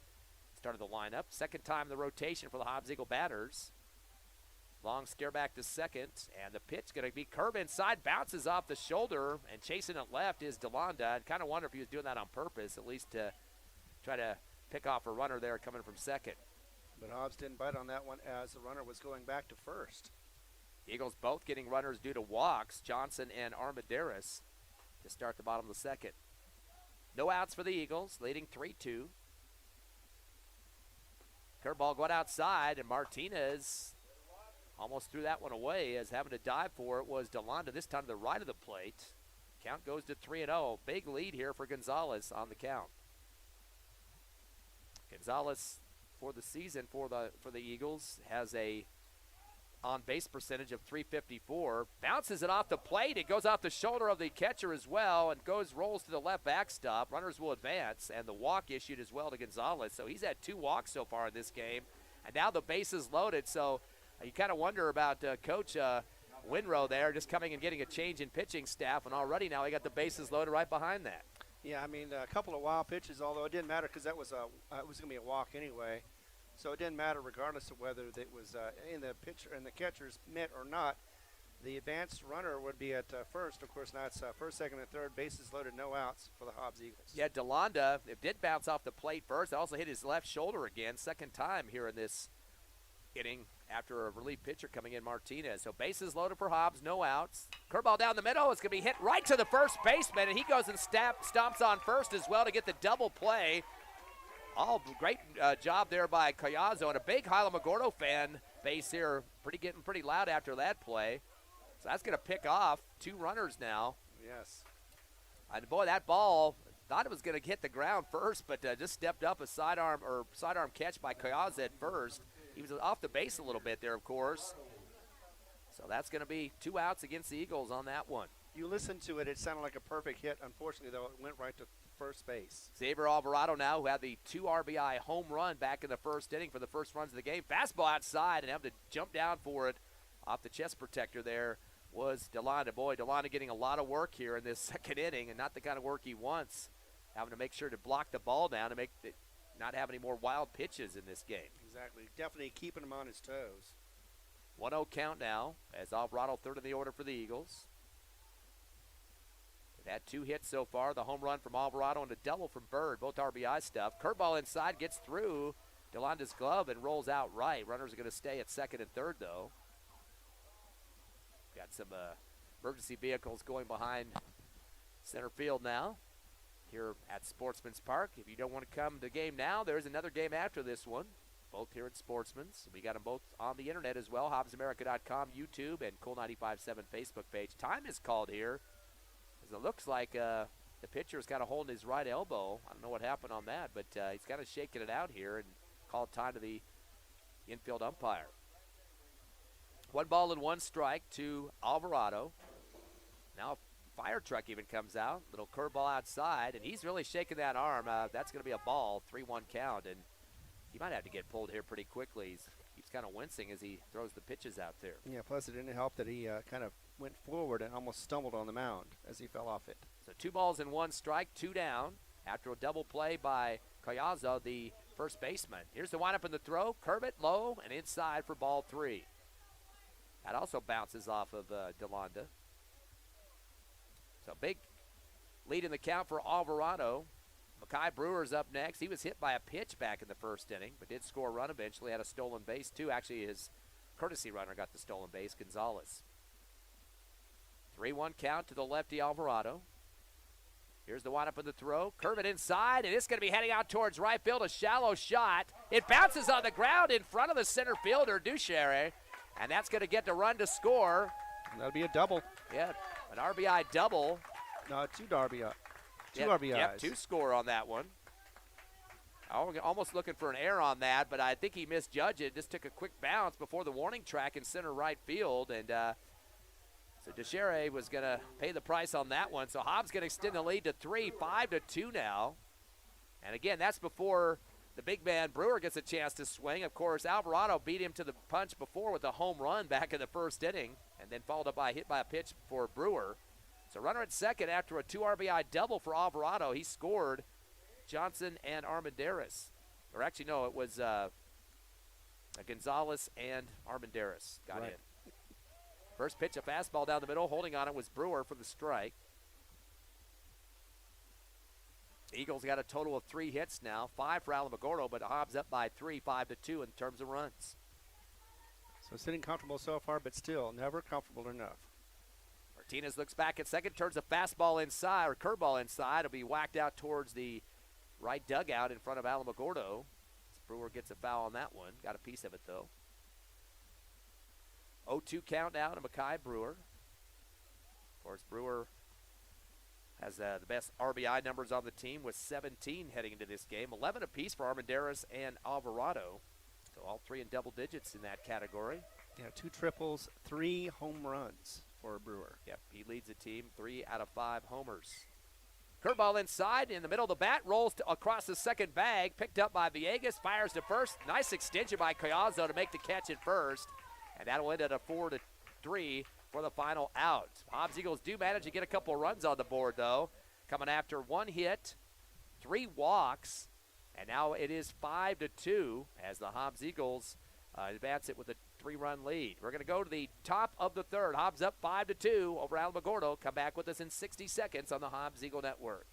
start of the lineup. Second time the rotation for the Hobbs Eagle batters. Long scare back to second, and the pitch going to be curve inside, bounces off the shoulder, and chasing it left is DeLonda. I kind of wonder if he was doing that on purpose, at least to try to pick off a runner there coming from second. But Hobbs didn't bite on that one as the runner was going back to first. Eagles both getting runners due to walks, Johnson and Armendariz, to start the bottom of the second. No outs for the Eagles, leading 3-2. Curveball going outside, and Martinez almost threw that one away as having to dive for it was DeLonda, this time to the right of the plate. Count goes to 3-0. Big lead here for Gonzalez on the count. Gonzalez for the season for the Eagles has a on-base percentage of .354. Bounces it off the plate. It goes off the shoulder of the catcher as well and rolls to the left backstop. Runners will advance, and the walk issued as well to Gonzalez. So he's had 2 walks so far in this game, and now the base is loaded. So you kind of wonder about Coach Winrow there just coming and getting a change in pitching staff, and already now he got the bases loaded right behind that. Yeah, I mean, a couple of wild pitches, although it didn't matter because that was it was going to be a walk anyway. So it didn't matter regardless of whether it was in the catcher's mitt or not. The advanced runner would be at first. Of course, now it's first, second, and third. Bases loaded, no outs for the Hobbs Eagles. Yeah, DeLonda, it did bounce off the plate first. It also hit his left shoulder again, second time here in this inning after a relief pitcher coming in, Martinez. So bases loaded for Hobbs, no outs. Curveball down the middle. It's going to be hit right to the first baseman, and he goes and stomps on first as well to get the double play. All great job there by Collazo, and a big Alamogordo fan base here, getting pretty loud after that play. So that's going to pick off 2 runners now. Yes. And boy, that ball, thought it was going to hit the ground first, but just stepped up a sidearm catch by Collazo at first. He was off the base a little bit there, of course. So that's going to be 2 outs against the Eagles on that one. You listened to it, it sounded like a perfect hit. Unfortunately, though, it went right to first base. Xavier Alvarado now, who had the 2 RBI home run back in the first inning for the first runs of the game. Fastball outside and having to jump down for it off the chest protector there was Delonda. Boy, Delonda getting a lot of work here in this second inning, and not the kind of work he wants. Having to make sure to block the ball down to not have any more wild pitches in this game. Exactly. Definitely keeping him on his toes. 1-0 count now as Alvarado third in the order for the Eagles. They've had 2 hits so far. The home run from Alvarado and a double from Bird, both RBI stuff. Curveball inside, gets through Delonda's glove and rolls out right. Runners are going to stay at second and third, though. Got some emergency vehicles going behind center field now here at Sportsman's Park. If you don't want to come to the game now, there's another game after this one, both here at Sportsman's. We got them both on the internet as well, HobbsAmerica.com, YouTube, and Cool 95.7 Facebook page. Time is called here, as it looks like the pitcher is kind of holding his right elbow. I don't know what happened on that, but he's kind of shaking it out here and called time to the infield umpire. 1 ball and 1 strike to Alvarado. Now a fire truck even comes out. Little curveball outside, and he's really shaking that arm. That's going to be a ball, 3-1 count, and he might have to get pulled here pretty quickly. He's kind of wincing as he throws the pitches out there. Yeah, plus it didn't help that he kind of went forward and almost stumbled on the mound as he fell off it. So 2 balls and 1 strike, 2 down. After a double play by Collazo, the first baseman. Here's the windup in the throw. Curve it low and inside for ball 3. That also bounces off of Delonda. So big lead in the count for Alvarado. Mackay Brewer's up next. He was hit by a pitch back in the first inning, but did score a run eventually. Had a stolen base, too. Actually, his courtesy runner got the stolen base, Gonzalez. 3-1 count to the lefty Alvarado. Here's the windup in the throw. Curve it inside, and it's going to be heading out towards right field. A shallow shot. It bounces on the ground in front of the center fielder, Duchere. And that's going to get the run to score. That'll be a double. Yeah, an RBI double. No, 2 RBI. 2 RBIs. Yep, 2 score on that one. Almost looking for an error on that, but I think he misjudged it. Just took a quick bounce before the warning track in center right field. And so Duchere was going to pay the price on that one. So Hobbs going to extend the lead to 3, 5-2 now. And again, that's before the big man Brewer gets a chance to swing. Of course, Alvarado beat him to the punch before with a home run back in the first inning, and then followed up by a hit by a pitch for Brewer. So runner at second after a 2 RBI double for Alvarado. He scored Johnson and Armendariz. Or actually, no, it was Gonzalez and Armendariz got in. First pitch, a fastball down the middle. Holding on it was Brewer for the strike. Eagles got a total of 3 hits now, 5 for Alamogordo, but Hobbs up by 3, 5-2 in terms of runs. So sitting comfortable so far, but still never comfortable enough. Martinez looks back at second, turns a fastball inside, or curveball inside. It'll be whacked out towards the right dugout in front of Alamogordo. Brewer gets a foul on that one. Got a piece of it, though. 0-2 count now to Mackay Brewer. Of course, Brewer has the best RBI numbers on the team with 17 heading into this game. 11 apiece for Armendariz and Alvarado. So all 3 in double digits in that category. Yeah, 2 triples, 3 home runs for Brewer. Yep, he leads the team, 3 out of 5 homers. Curveball inside, in the middle of the bat, rolls across the second bag, picked up by Villegas, fires to first. Nice extension by Collazo to make the catch at first. And that'll end at a 4-3 for the final out. Hobbs Eagles do manage to get a couple runs on the board, though, coming after 1 hit, 3 walks, and now it is 5-2 as the Hobbs Eagles advance it with a 3-run lead. We're going to go to the top of the third. Hobbs up 5-2 over Alamogordo. Come back with us in 60 seconds on the Hobbs Eagle Network.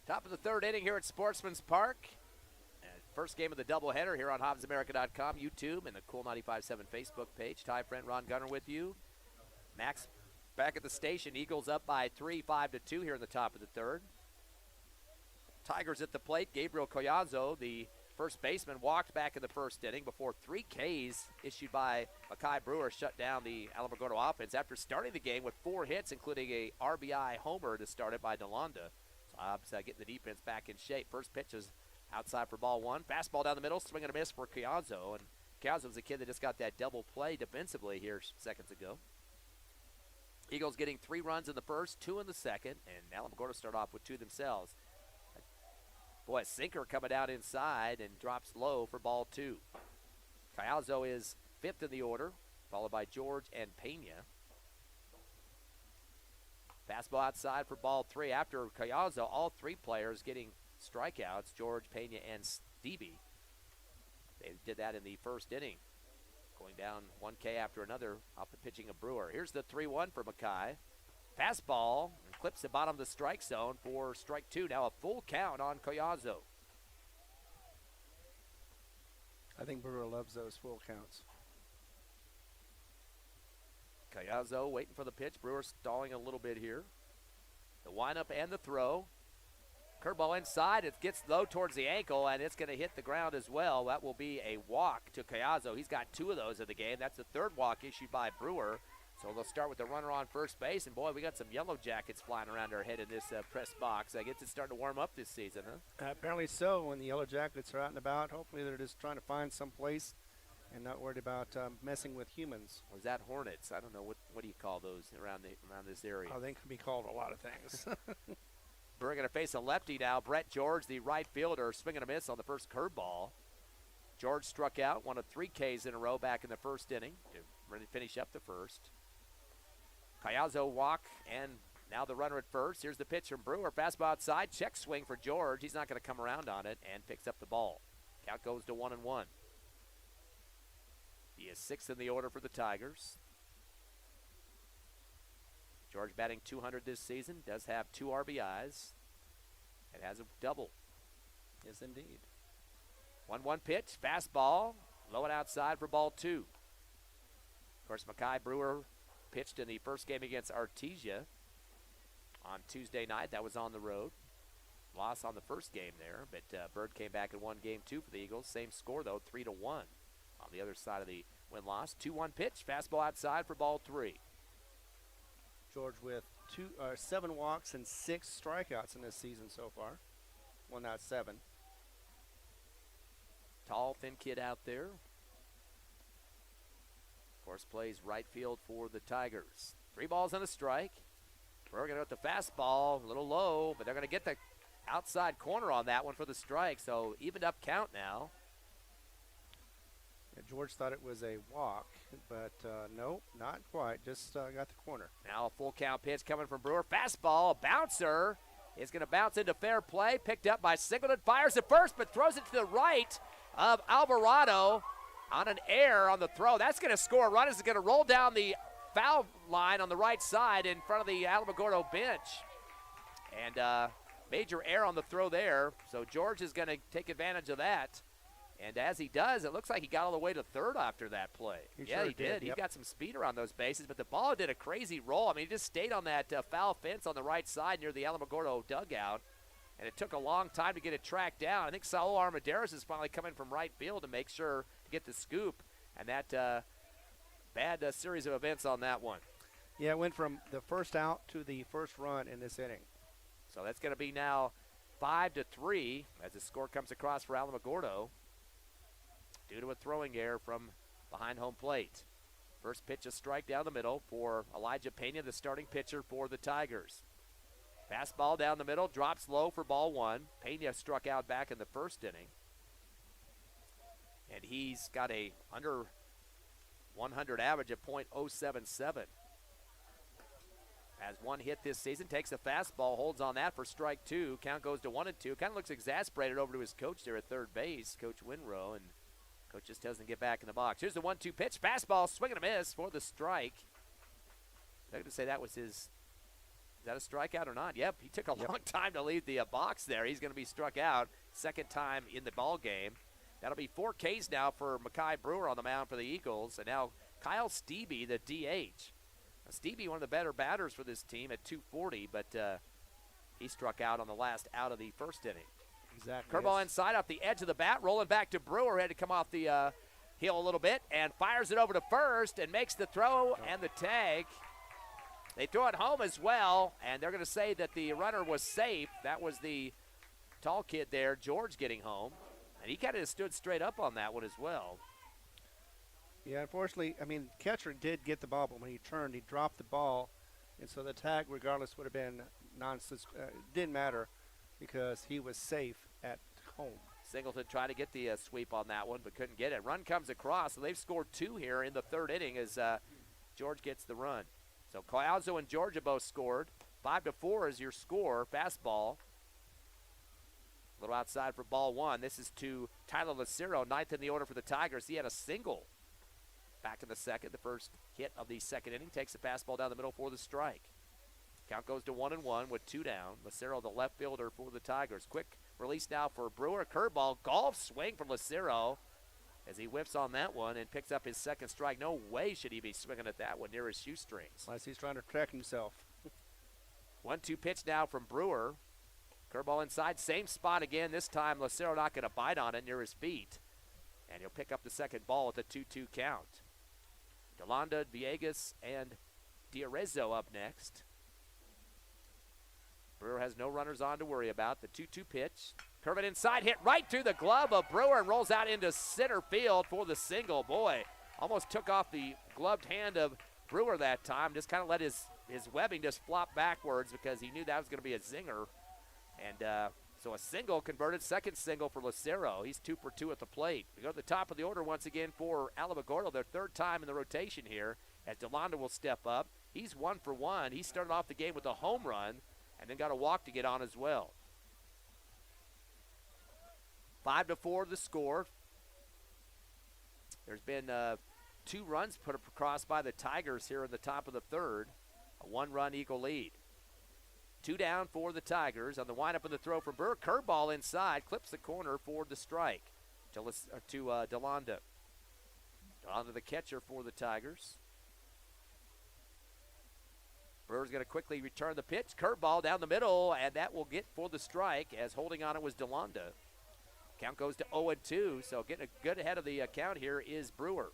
Top of the third inning here at Sportsman's Park. First game of the doubleheader here on HobbsAmerica.com, YouTube, and the Cool 95.7 Facebook page. Ty, friend Ron Gunner with you. Max back at the station. Eagles up by 3, 5-2 here in the top of the third. Tigers at the plate. Gabriel Collazo, the first baseman, walked back in the first inning before 3 Ks issued by Mackay Brewer shut down the Alamogordo offense after starting the game with 4 hits, including a RBI homer to start it by DeLonda. So Hobbs getting the defense back in shape. First pitch is outside for ball 1. Fastball down the middle, swing and a miss for Collazo. And Collazo's a kid that just got that double play defensively here seconds ago. Eagles getting 3 runs in the first, 2 in the second, and Alamogordo start off with 2 themselves. Boy, a sinker coming down inside and drops low for ball 2. Collazo is 5th in the order, followed by George and Pena. Fastball outside for ball 3. After Collazo, all 3 players getting strikeouts, George, Pena, and Stevie. They did that in the first inning, going down 1K after another off the pitching of Brewer. Here's the 3-1 for Mackay. Fastball and clips the bottom of the strike zone for strike 2. Now a full count on Collazo. I think Brewer loves those full counts. Collazo waiting for the pitch. Brewer stalling a little bit here. The windup and the throw. Curveball inside. It gets low towards the ankle, and it's going to hit the ground as well. That will be a walk to Collazo. He's got 2 of those in the game. That's the 3rd walk issued by Brewer. So they'll start with the runner on first base. And, boy, we got some yellow jackets flying around our head in this press box. I guess it's starting to warm up this season, huh? Apparently so. When the yellow jackets are out and about, hopefully they're just trying to find some place and not worried about messing with humans. Or is that hornets? I don't know. What do you call those around this area? Oh, they can be called a lot of things. Brewer going to face a lefty now. Brett George, the right fielder, swinging a miss on the first curveball. George struck out, one of 3 Ks in a row back in the first inning to really finish up the first. Collazo walk, and now the runner at first. Here's the pitch from Brewer. Fastball outside, check swing for George. He's not going to come around on it and picks up the ball. Count goes to 1-1. He is 6th in the order for the Tigers. George batting .200 this season, does have 2 RBIs, and has a double. Yes, indeed. 1-1 pitch, fastball, low and outside for ball 2. Of course, Mackay Brewer pitched in the first game against Artesia on Tuesday night. That was on the road. Loss on the first game there, but Bird came back and won game 2 for the Eagles. Same score, though, 3-1 on the other side of the win-loss. 2-1 pitch, fastball outside for ball 3. George with 7 walks and 6 strikeouts in this season so far. Well, not 7. Tall, thin kid out there. Of course, plays right field for the Tigers. 3 balls and a strike. We're going to go with the fastball, a little low, but they're going to get the outside corner on that one for the strike, so evened up count now. Yeah, George thought it was a walk, but no, not quite. Just got the corner. Now a full count pitch coming from Brewer. Fastball, a bouncer, is going to bounce into fair play. Picked up by Singleton, fires at first, but throws it to the right of Alvarado on an error on the throw. That's going to score a run. It's going to roll down the foul line on the right side in front of the Alamogordo bench. And major error on the throw there. So George is going to take advantage of that. And as he does, it looks like he got all the way to third after that play. He did. Yep. He got some speed around those bases, but the ball did a crazy roll. I mean, he just stayed on that foul fence on the right side near the Alamogordo dugout, and it took a long time to get it tracked down. I think Saul Armendariz is finally coming from right field to make sure to get the scoop, and that bad series of events on that one. Yeah, it went from the first out to the first run in this inning. So that's going to be now 5-3 as the score comes across for Alamogordo due to a throwing error from behind home plate. First pitch, a strike down the middle for Elijah Pena, the starting pitcher for the Tigers. Fastball down the middle, drops low for ball 1. Pena struck out back in the first inning. And he's got a under 100 average of .077. Has 1 hit this season, takes a fastball, holds on that for strike 2. Count goes to 1-2. Kind of looks exasperated over to his coach there at third base, Coach Winrow, and coach just doesn't get back in the box. Here's the 1-2 pitch. Fastball, swing and a miss for the strike. I'm going to say that was his Is that a strikeout or not? Yep, he took a long time to leave the box there. He's going to be struck out second time in the ball game. That'll be 4 Ks now for Mekhi Brewer on the mound for the Eagles. And now Kyle Stevie, the DH. Now, Stevie, one of the better batters for this team at 240, but he struck out on the last out of the first inning. Exactly. Curveball inside off the edge of the bat, rolling back to Brewer. Had to come off the hill a little bit and fires it over to first and makes the throw and the tag. They throw it home as well, and they're going to say that the runner was safe. That was the tall kid there, George, getting home. And he kind of stood straight up on that one as well. Yeah, unfortunately, I mean, catcher did get the ball, but when he turned, he dropped the ball. And so the tag, regardless, would have been nonsense. Didn't matter because he was safe at home. Singleton tried to get the sweep on that one, but couldn't get it. Run comes across, so they've scored 2 here in the third inning as George gets the run. So Collazo and Georgia both scored. 5-4 is your score. Fastball. A little outside for ball 1. This is to Tyler Lucero, 9th in the order for the Tigers. He had a single back in the second. The first hit of the second inning takes a fastball down the middle for the strike. Count goes to 1-1 with 2 down. Lucero, the left fielder for the Tigers. Quick release now for Brewer. Curveball. Golf swing from Lucero as he whiffs on that one and picks up his second strike. No way should he be swinging at that one near his shoestrings. Unless he's trying to protect himself. 1-2 pitch now from Brewer. Curveball inside, same spot again. This time Lucero not going to bite on it near his feet. And he'll pick up the second ball with a 2-2 count. Delonda, Villegas, and Diarezzo up next. Brewer has no runners on to worry about. The 2-2 pitch. Curve it inside, hit right through the glove of Brewer and rolls out into center field for the single. Boy, almost took off the gloved hand of Brewer that time. Just kind of let his webbing just flop backwards because he knew that was going to be a zinger. And so a single converted, second single for Lucero. He's 2 for 2 at the plate. We go to the top of the order once again for Alamogordo, their third time in the rotation here, as Delonda will step up. He's 1 for 1. He started off the game with a home run and then got a walk to get on as well. 5-4 the score. There's been 2 runs put across by the Tigers here in the top of the third. A 1-run Eagle lead. 2 down for the Tigers on the windup of the throw from Burr. Curveball inside, clips the corner for the strike to Delonda. Delonda, the catcher for the Tigers. Brewer's going to quickly return the pitch. Curveball down the middle, and that will get for the strike as holding on it was Delonda. Count goes to 0-2, so getting a good ahead of the count here is Brewer.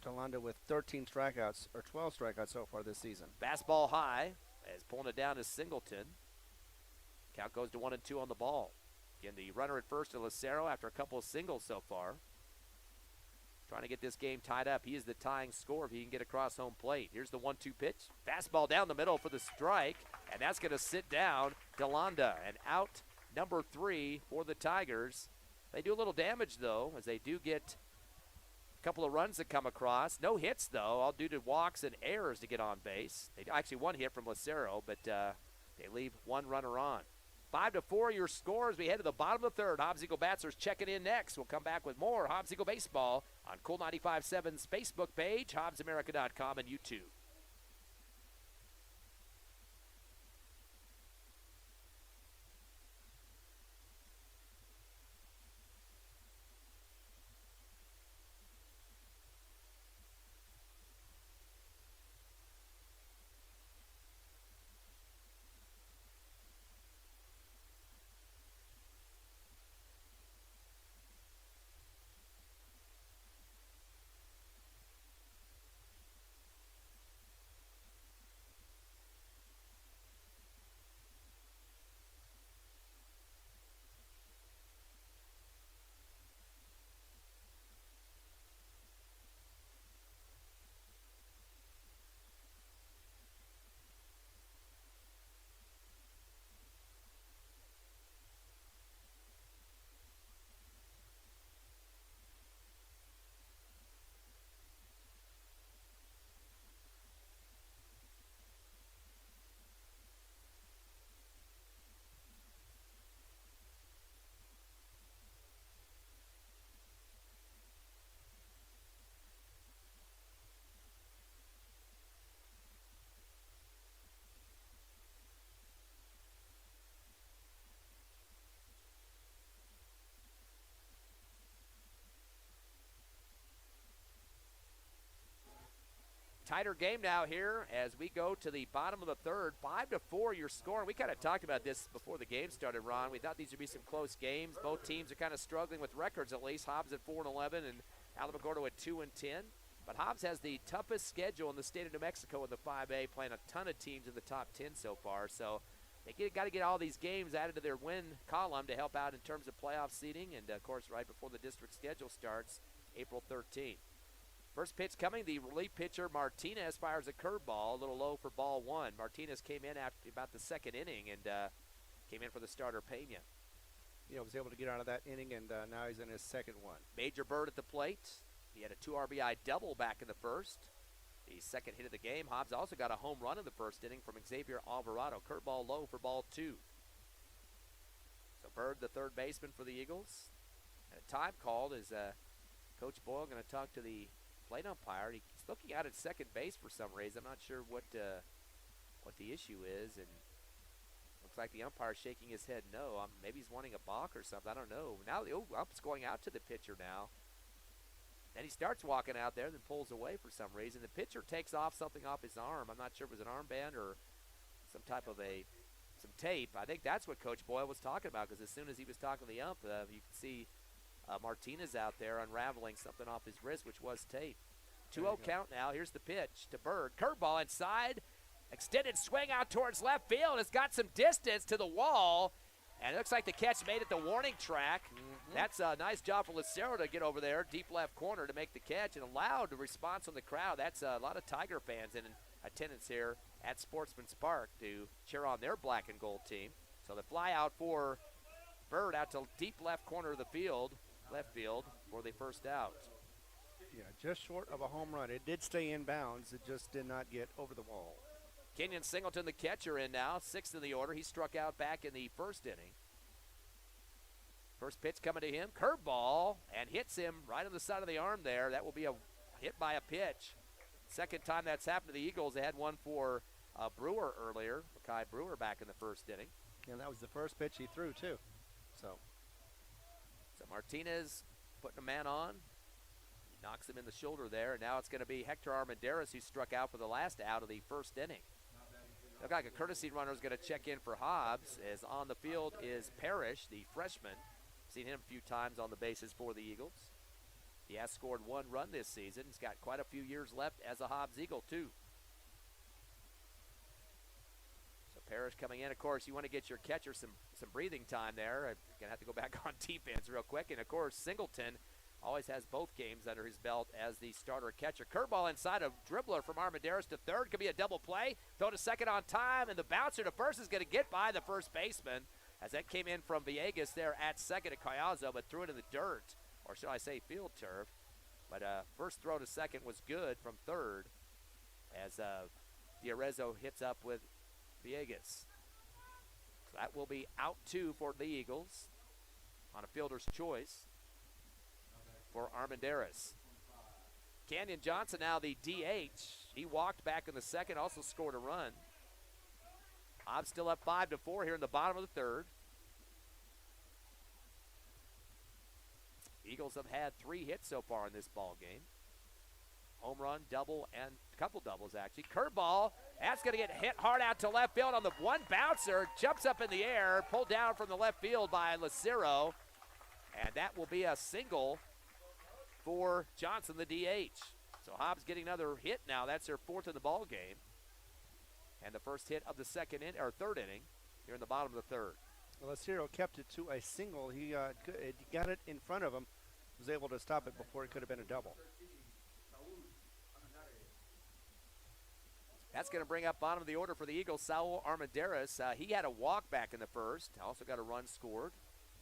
Delonda with 13 strikeouts, or 12 strikeouts so far this season. Fastball high, as pulling it down is Singleton. Count goes to 1-2 on the ball. Again, the runner at first to Lucero after a couple of singles so far. Trying to get this game tied up. He is the tying scorer if he can get across home plate. Here's the 1-2 pitch. Fastball down the middle for the strike, and that's going to sit down Delonda. And out number 3 for the Tigers. They do a little damage, though, as they do get a couple of runs that come across. No hits, though, all due to walks and errors to get on base. They actually 1 hit from Lucero, but they leave 1 runner on. 5-4 your score as we head to the bottom of the third. Hobbs Eagle Batsers checking in next. We'll come back with more Hobbs Eagle Baseball on Cool 95.7's Facebook page, HobbsAmerica.com, and YouTube. Tighter game now here as we go to the bottom of the third. 5-4 your score. And we kind of talked about this before the game started, Ron. We thought these would be some close games. Both teams are kind of struggling with records at least. Hobbs at 4-11 and Alamogordo at 2-10. But Hobbs has the toughest schedule in the state of New Mexico in the 5A, playing a ton of teams in the top 10 so far. So they got to get all these games added to their win column to help out in terms of playoff seeding. And, of course, right before the district schedule starts, April 13th. First pitch coming, the relief pitcher Martinez fires a curveball, a little low for ball one. Martinez came in after about the second inning and came in for the starter Pena. Yeah, was able to get out of that inning, and now he's in his second one. Major Bird at the plate. He had a 2 RBI double back in the first. The second hit of the game. Hobbs also got a home run in the first inning from Xavier Alvarado. Curveball low for ball two. So Bird, the third baseman for the Eagles. And a time called is Coach Boyle going to talk to the plate umpire. He's looking out at second base for some reason. I'm not sure what the issue is, and looks like the umpire is shaking his head no. Maybe he's wanting a balk or something. I don't know. Now the ump's going out to the pitcher now. Then he starts walking out there, then pulls away for some reason. The pitcher takes off something off his arm. I'm not sure if it was an armband or some type of some tape. I think that's what Coach Boyle was talking about, because as soon as he was talking to the ump, you could see Martinez out there unraveling something off his wrist, which was tape. 2-0 count now. Here's the pitch to Bird. Curveball inside. Extended swing out towards left field. It's got some distance to the wall. And it looks like the catch made at the warning track. Mm-hmm. That's a nice job for Lucero to get over there, deep left corner, to make the catch, and allowed the response from the crowd. That's a lot of Tiger fans in attendance here at Sportsman's Park to cheer on their black and gold team. So the fly out for Bird out to deep left corner of the field, left field, for the first out. Yeah, just short of a home run. It did stay in bounds. It just did not get over the wall. Kenyon Singleton, the catcher, in now, sixth in the order. He struck out back in the first inning. First pitch coming to him, curveball, and hits him right on the side of the arm there. That will be a hit by a pitch. Second time that's happened to the Eagles. They had one for Brewer earlier, Makai Brewer, back in the first inning. And that was the first pitch he threw, too. So Martinez putting a man on. He knocks him in the shoulder there, and now it's going to be Hector Armendariz, who struck out for the last out of the first inning. Looked like a courtesy runner is going to check in for Hobbs, as on the field is Parrish, the freshman. Seen him a few times on the bases for the Eagles. He has scored one run this season. He's got quite a few years left as a Hobbs Eagle, too. So Parrish coming in. Of course, you want to get your catcher some breathing time there. I'm going to have to go back on defense real quick. And, of course, Singleton always has both games under his belt as the starter catcher. Curveball inside, a dribbler from Armendariz to third. Could be a double play. Throw to second on time, and the bouncer to first is going to get by the first baseman, as that came in from Villegas there at second at Collazo, but threw it in the dirt, or should I say field turf. But first throw to second was good from third, as D'Arezzo hits up with Villegas. So that will be out two for the Eagles on a fielder's choice for Armendariz. Canyon Johnson now the DH. He walked back in the second, also scored a run. Hobbs still up 5-4 here in the bottom of the third. Eagles have had 3 hits so far in this ball game. Home run, double, and a couple doubles, actually. Curveball, that's going to get hit hard out to left field on the one bouncer. Jumps up in the air, pulled down from the left field by Lucero. And that will be a single for Johnson, the DH. So Hobbs getting another hit now. That's their fourth in the ball game. And the first hit of the third inning here in the bottom of the third. Well, Lucero kept it to a single. He got it in front of him, was able to stop it before it could have been a double. That's going to bring up bottom of the order for the Eagles, Saul Armendariz. He had a walk back in the first. Also got a run scored.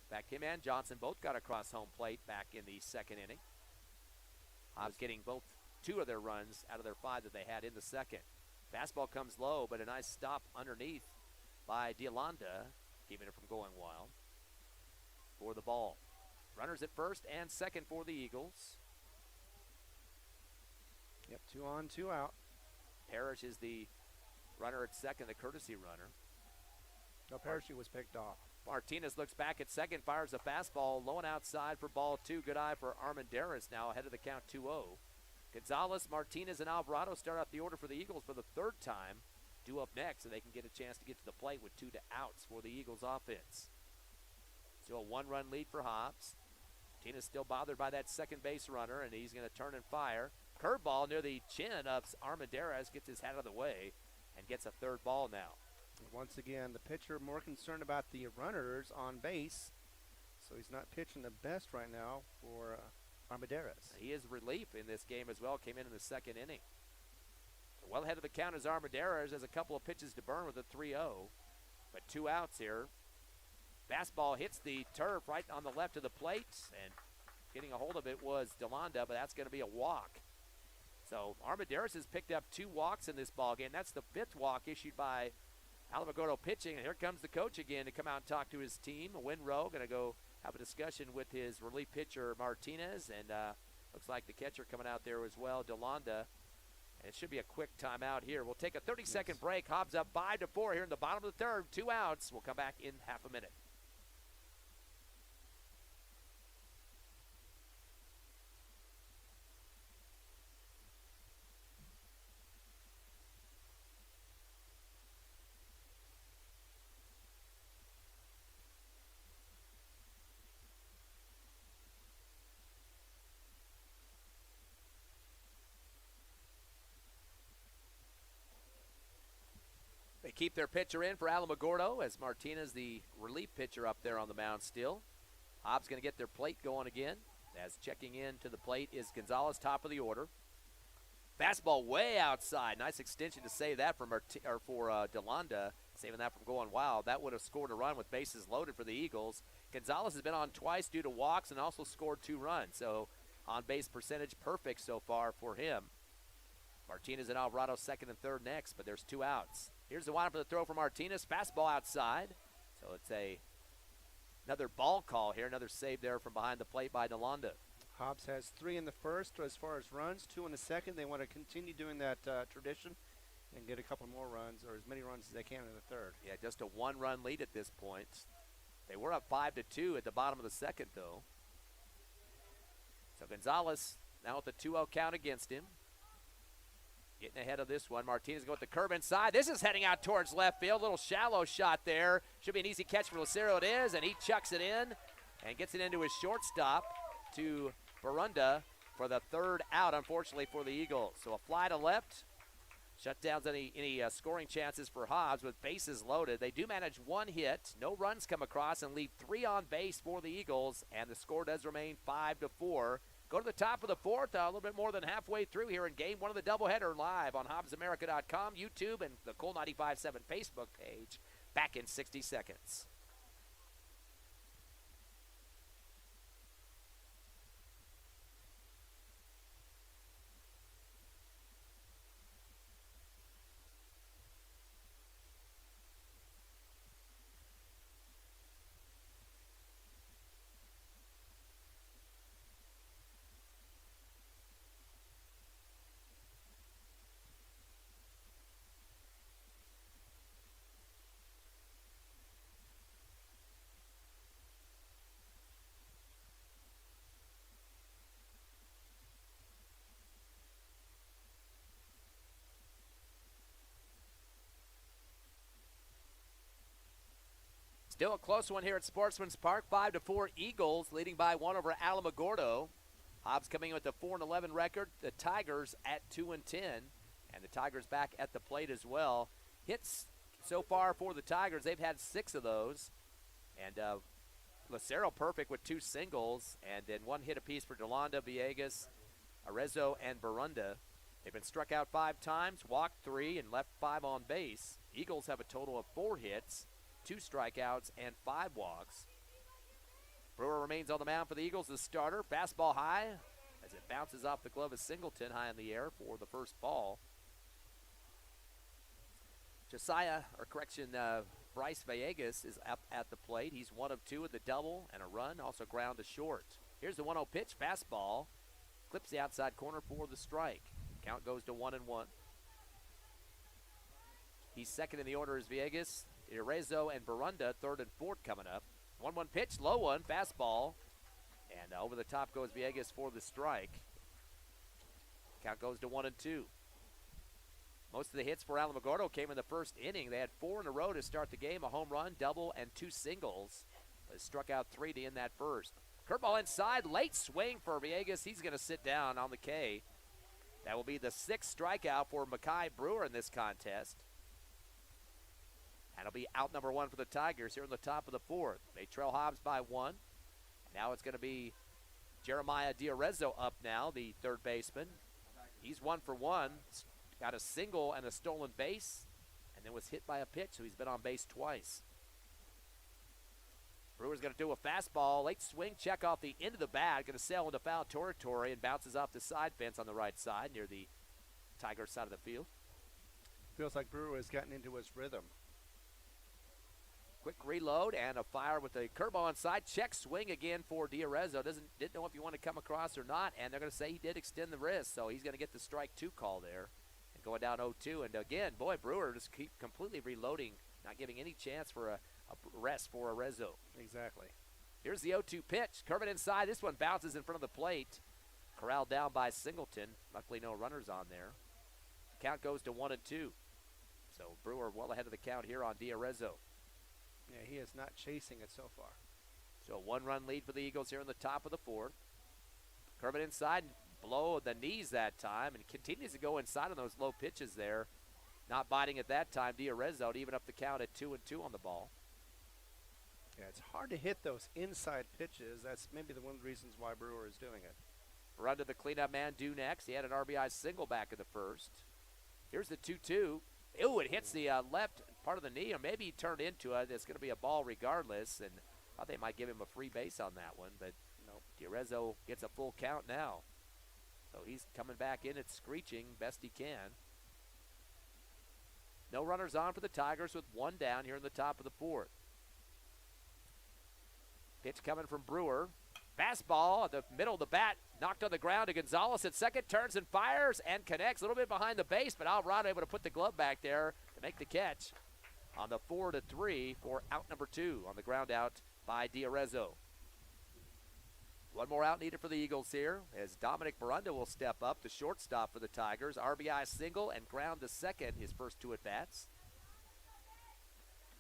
In fact, him and Johnson both got across home plate back in the second inning. Hobbs getting both 2 of their runs out of their 5 that they had in the second. Fastball comes low, but a nice stop underneath by D'Alonda, keeping it from going wild for the ball. Runners at first and second for the Eagles. Yep, 2 on, 2 out. Parrish is the runner at second, the courtesy runner. No, Parrish was picked off. Martinez looks back at second, fires a fastball low and outside for ball 2. Good eye for Armendariz now ahead of the count 2-0. Gonzalez, Martinez, and Alvarado start out the order for the Eagles for the third time. Due up next, so they can get a chance to get to the plate with 2 outs for the Eagles offense. So a 1-run lead for Hobbs. Martinez still bothered by that second base runner, and he's going to turn and fire. Curveball near the chin of Armendariz, gets his hat out of the way and gets a third ball now. Once again, the pitcher more concerned about the runners on base, so he's not pitching the best right now for Armendariz. He is relief in this game as well, came in the second inning. Well ahead of the count is Armendariz, has a couple of pitches to burn with a 3-0, but 2 outs here. Fastball hits the turf right on the left of the plate, and getting a hold of it was DeLonda, but that's going to be a walk. So Armendariz has picked up 2 walks in this ball game. That's the 5th walk issued by Alamogordo pitching, and here comes the coach again to come out and talk to his team. Winrow going to go have a discussion with his relief pitcher Martinez, and looks like the catcher coming out there as well, DeLonda. And it should be a quick timeout here. We'll take a 30-second break. Hobbs up 5-4 here in the bottom of the third. 2 outs. We'll come back in half a minute. They keep their pitcher in for Alamogordo as Martinez, the relief pitcher, up there on the mound still. Hobbs going to get their plate going again, as checking in to the plate is Gonzalez, top of the order. Fastball way outside. Nice extension to save that for DeLonda, saving that from going wild. That would have scored a run with bases loaded for the Eagles. Gonzalez has been on twice due to walks and also scored 2 runs, so on-base percentage perfect so far for him. Martinez and Alvarado second and third next, but there's 2 outs. Here's the windup for the throw for Martinez. Fastball outside. So it's another ball call here. Another save there from behind the plate by DeLonda. Hobbs has 3 in the first as far as runs, 2 in the second. They want to continue doing that tradition and get a couple more runs, or as many runs as they can in the third. Yeah, just a 1-run lead at this point. They were up 5-2 at the bottom of the second, though. So Gonzalez now with a 2-0 count against him. Getting ahead of this one. Martinez going with the curve inside. This is heading out towards left field. Little shallow shot there. Should be an easy catch for Lucero. It is, and he chucks it in and gets it into his shortstop to Barunda for the 3rd out, unfortunately, for the Eagles. So a fly to left. Shut down any scoring chances for Hobbs with bases loaded. They do manage 1 hit. No runs come across and leave 3 on base for the Eagles, and the score does remain 5-4. Go to the top of the 4th, a little bit more than halfway through here in Game 1 of the doubleheader, live on HobbsAmerica.com, YouTube, and the Cool 95.7 Facebook page. Back in 60 seconds. Still a close one here at Sportsman's Park. 5-4 Eagles, leading by 1 over Alamogordo. Hobbs coming in with a 4-11 record. The Tigers at 2-10, and the Tigers back at the plate as well. Hits so far for the Tigers, they've had 6 of those, and Lucero perfect with 2 singles, and then 1 hit apiece for DeLonda, Villegas, Arezzo, and Barunda. They've been struck out 5 times, walked 3, and left 5 on base. Eagles have a total of 4 hits, 2 strikeouts, and 5 walks. Brewer remains on the mound for the Eagles, the starter. Fastball high as it bounces off the glove of Singleton high in the air for the first ball. Bryce Villegas is up at the plate. He's 1 of 2 with the double and a run, also ground to short. Here's the 1-0 pitch, fastball. Clips the outside corner for the strike. Count goes to 1-1. He's second in the order is Villegas. Arezzo and Barunda, 3rd and 4th coming up. 1-1 pitch, low one, fastball. And over the top goes Villegas for the strike. Count goes to 1-2. Most of the hits for Alamogordo came in the first inning. They had 4 in a row to start the game, a home run, double, and 2 singles. They struck out 3 to end that first. Curveball inside, late swing for Villegas. He's going to sit down on the K. That will be the 6th strikeout for Mackay Brewer in this contest. That'll be out number 1 for the Tigers here in the top of the 4th. They trail Hobbs by 1. Now it's going to be Jeremiah Diarezzo up now, the third baseman. He's 1 for 1. Got a single and a stolen base, and then was hit by a pitch, so he's been on base twice. Brewer's going to do a fastball, late swing, check off the end of the bat, going to sail into foul territory and bounces off the side fence on the right side near the Tigers side of the field. Feels like Brewer has gotten into his rhythm. Quick reload and a fire with a curveball inside. Check swing again for Diarezzo. Didn't know if you want to come across or not, and they're going to say he did extend the wrist, so he's going to get the strike 2 call there. And going down 0-2, and again, boy, Brewer just keep completely reloading, not giving any chance for a rest for Arezzo. Exactly. Here's the 0-2 pitch. Curve it inside. This one bounces in front of the plate. Corralled down by Singleton. Luckily no runners on there. Count goes to 1-2. So Brewer well ahead of the count here on Diarezzo. Yeah, he is not chasing it so far. So 1-run lead for the Eagles here in the top of the 4th. Curve it inside, below the knees that time, and continues to go inside on those low pitches there. Not biting at that time, Diarezzo to even up the count at 2-2 on the ball. Yeah, it's hard to hit those inside pitches. That's maybe one of the reasons why Brewer is doing it. Run to the cleanup man due next. He had an RBI single back in the first. Here's the 2-2. Ooh, it hits the left part of the knee, or maybe he turned into it. It's going to be a ball regardless, and thought they might give him a free base on that one, but nope. Diarezzo gets a full count now. So he's coming back in. It's screeching best he can. No runners on for the Tigers with 1 down here in the top of the 4th. Pitch coming from Brewer. Fastball at the middle of the bat, knocked on the ground to Gonzalez at second, turns and fires and connects a little bit behind the base, but Alvarado able to put the glove back there to make the catch on the 4-3 for out number 2 on the ground out by Diarezzo. 1 more out needed for the Eagles here as Dominic Barunda will step up, the shortstop for the Tigers. RBI single and ground to second his first 2 at-bats.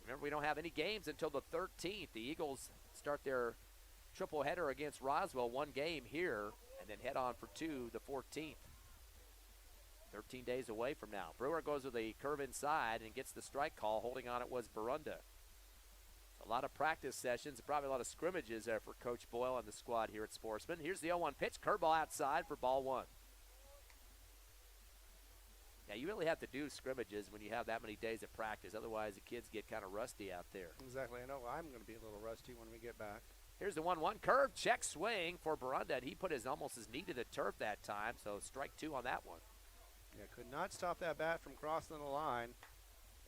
Remember, we don't have any games until the 13th. The Eagles start their triple header against Roswell, 1 game here, and then head on for 2 the 14th. 13 days away from now. Brewer goes with a curve inside and gets the strike call. Holding on it was Barunda. A lot of practice sessions, probably a lot of scrimmages there for Coach Boyle and the squad here at Sportsman. Here's the 0-1 pitch, curveball outside for ball 1. Now, you really have to do scrimmages when you have that many days of practice. Otherwise, the kids get kind of rusty out there. Exactly. I know I'm going to be a little rusty when we get back. Here's the 1-1 curve, check swing for Barunda, and he put almost his knee to the turf that time, so strike 2 on that one. Yeah, could not stop that bat from crossing the line,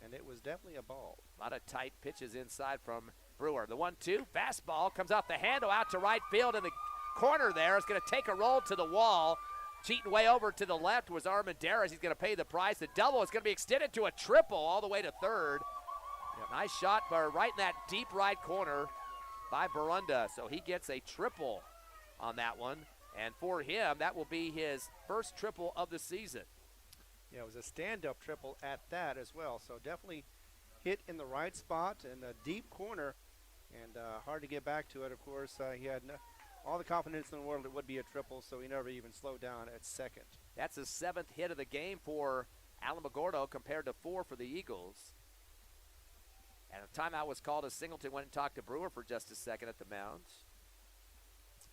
and it was definitely a ball. A lot of tight pitches inside from Brewer. The 1-2, fastball comes off the handle out to right field in the corner there. It's going to take a roll to the wall. Cheating way over to the left was Armendariz. He's going to pay the price. The double is going to be extended to a triple all the way to third. Yeah, nice shot right in that deep right corner by Barunda. So he gets a triple on that one. And for him, that will be his first triple of the season. Yeah, it was a stand-up triple at that as well. So definitely hit in the right spot in the deep corner, and hard to get back to it. Of course, he had all the confidence in the world it would be a triple, so he never even slowed down at second. That's the 7th hit of the game for Alamogordo compared to 4 for the Eagles. And a timeout was called as Singleton went and talked to Brewer for just a second at the mound.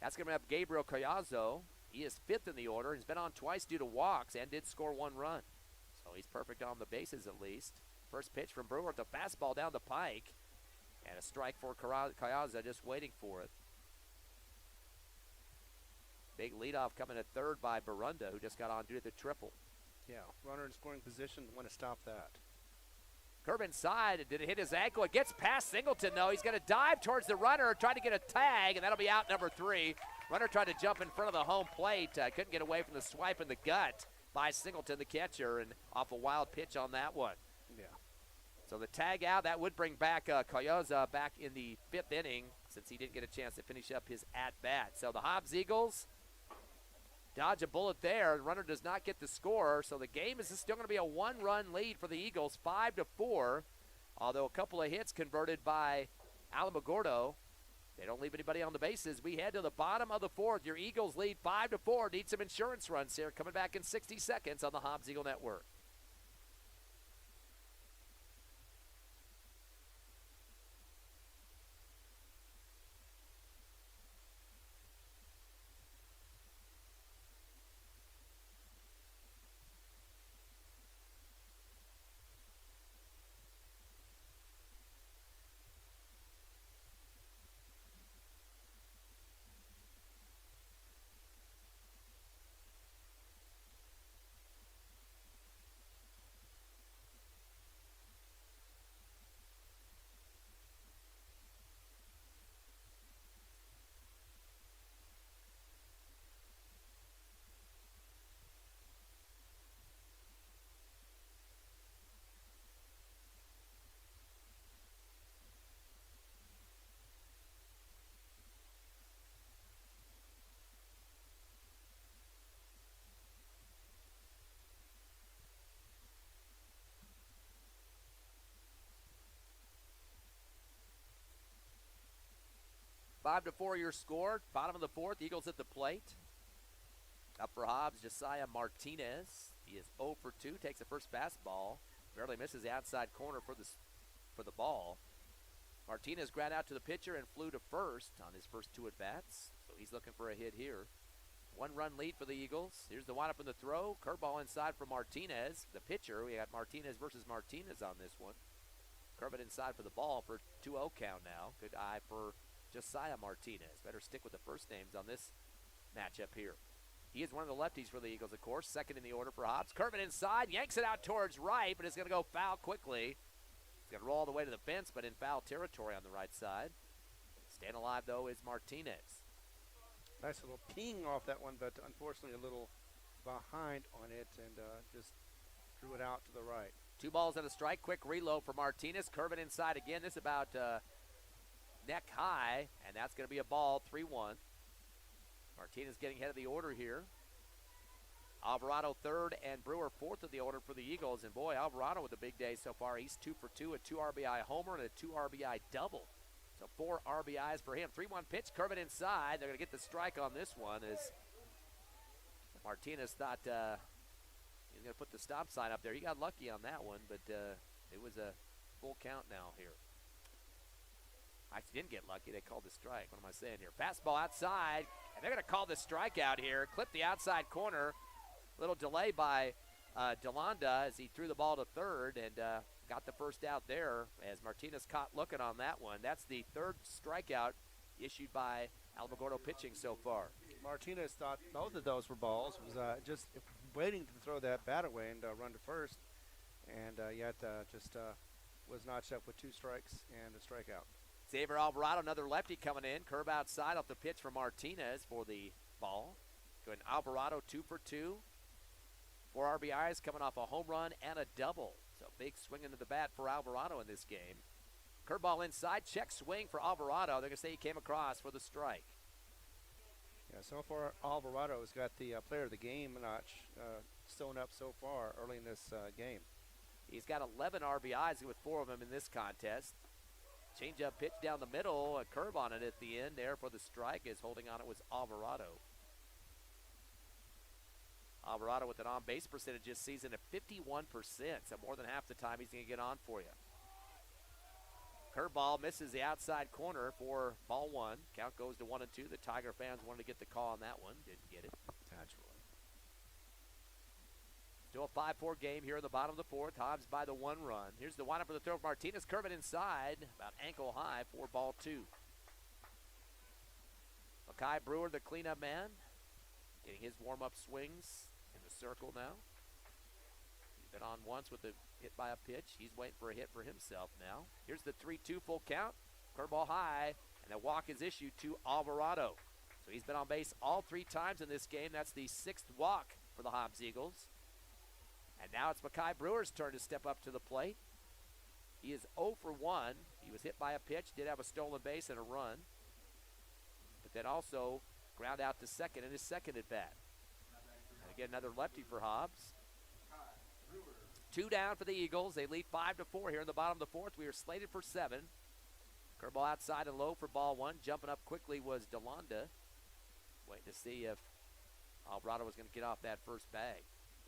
That's going to bring up Gabriel Collazo. He is 5th in the order. He's been on twice due to walks and did score 1 run. So he's perfect on the bases at least. First pitch from Brewer, the fastball down the pike. And a strike for Collazo, just waiting for it. Big leadoff coming at third by Barunda, who just got on due to the triple. Yeah, runner in scoring position, want to stop that. Curve inside, did it hit his ankle? It gets past Singleton, though. He's going to dive towards the runner, trying to get a tag, and that'll be out number 3. Runner tried to jump in front of the home plate. Couldn't get away from the swipe in the gut by Singleton, the catcher, and off a wild pitch on that one. Yeah. So the tag out, that would bring back Collazo back in the 5th inning since he didn't get a chance to finish up his at-bat. So the Hobbs Eagles dodge a bullet there. The runner does not get the score, so the game is still going to be a one-run lead for the Eagles, 5-4. Although a couple of hits converted by Alamogordo. They don't leave anybody on the bases. We head to the bottom of the fourth. Your Eagles lead 5-4. Need some insurance runs here. Coming back in 60 seconds on the Hobbs Eagle Network. Five to 4 your score. Bottom of the fourth. Eagles at the plate. Up for Hobbs, Josiah Martinez. He is 0 for 2. Takes the first fastball. Barely misses the outside corner for the ball. Martinez ground out to the pitcher and flew to first on his first two at-bats. So he's looking for a hit here. One-run lead for the Eagles. Here's the windup in the throw. Curveball inside for Martinez. The pitcher, we got Martinez versus Martinez on this one. Curve it inside for the ball for 2-0 count now. Good eye for Josiah Martinez. Better stick with the first names on this matchup here. He is one of the lefties for the Eagles, of course. Second in the order for Hobbs. Curve it inside. Yanks it out towards right, but it's going to go foul quickly. It's going to roll all the way to the fence, but in foul territory on the right side. Staying alive, though, is Martinez. Nice little ping off that one, but unfortunately a little behind on it and just drew it out to the right. 2 balls and a strike. Quick reload for Martinez. Curve it inside again. This is about neck high, and that's going to be a ball, 3-1. Martinez getting ahead of the order here. Alvarado third and Brewer fourth of the order for the Eagles. And boy, Alvarado with a big day so far. He's 2 for 2, a 2 RBI homer and a 2 RBI double. So 4 RBIs for him. 3-1 pitch, curve it inside. They're going to get the strike on this one as Martinez thought he was going to put the stop sign up there. He got lucky on that one, but it was a full count now here. Actually didn't get lucky. They called the strike. What am I saying here? Fastball outside, and they're going to call the strikeout here. Clip the outside corner. Little delay by DeLonda as he threw the ball to third and got the first out there as Martinez caught looking on that one. That's the third strikeout issued by Alamogordo pitching so far. Martinez thought both of those were balls. Was just waiting to throw that bat away and run to first, and yet just was notched up with 2 strikes and a strikeout. Xavier Alvarado, another lefty coming in. Curve outside off the pitch for Martinez for the ball. Going Alvarado 2 for 2. 4 RBIs coming off a home run and a double. So big swing into the bat for Alvarado in this game. Curveball inside, check swing for Alvarado. They're going to say he came across for the strike. Yeah, so far Alvarado has got the player of the game notch sewn up so far early in this game. He's got 11 RBIs with 4 of them in this contest. Change-up pitch down the middle, a curve on it at the end there for the strike as holding on it was Alvarado. Alvarado with an on-base percentage this season at 51%, so more than half the time he's going to get on for you. Curveball misses the outside corner for ball 1. Count goes to 1-2. The Tiger fans wanted to get the call on that one. Didn't get it. Naturally. Still a 5-4 game here in the bottom of the fourth. Hobbs by the 1 run. Here's the windup for the throw for Martinez. Curve it inside, about ankle high for ball 2. Makai Brewer, the cleanup man, getting his warm-up swings in the circle now. He's been on once with a hit by a pitch. He's waiting for a hit for himself now. Here's the 3-2 full count. Curveball high, and the walk is issued to Alvarado. So he's been on base all 3 times in this game. That's the 6th walk for the Hobbs Eagles. And now it's Makai Brewer's turn to step up to the plate. He is 0 for 1. He was hit by a pitch, did have a stolen base and a run. But then also ground out to second in his second at bat. get another lefty for Hobbs. 2 down for the Eagles. They lead 5-4 here in the bottom of the fourth. We are slated for 7. Curveball outside and low for ball 1. Jumping up quickly was DeLonda. Waiting to see if Alvarado was going to get off that first bag.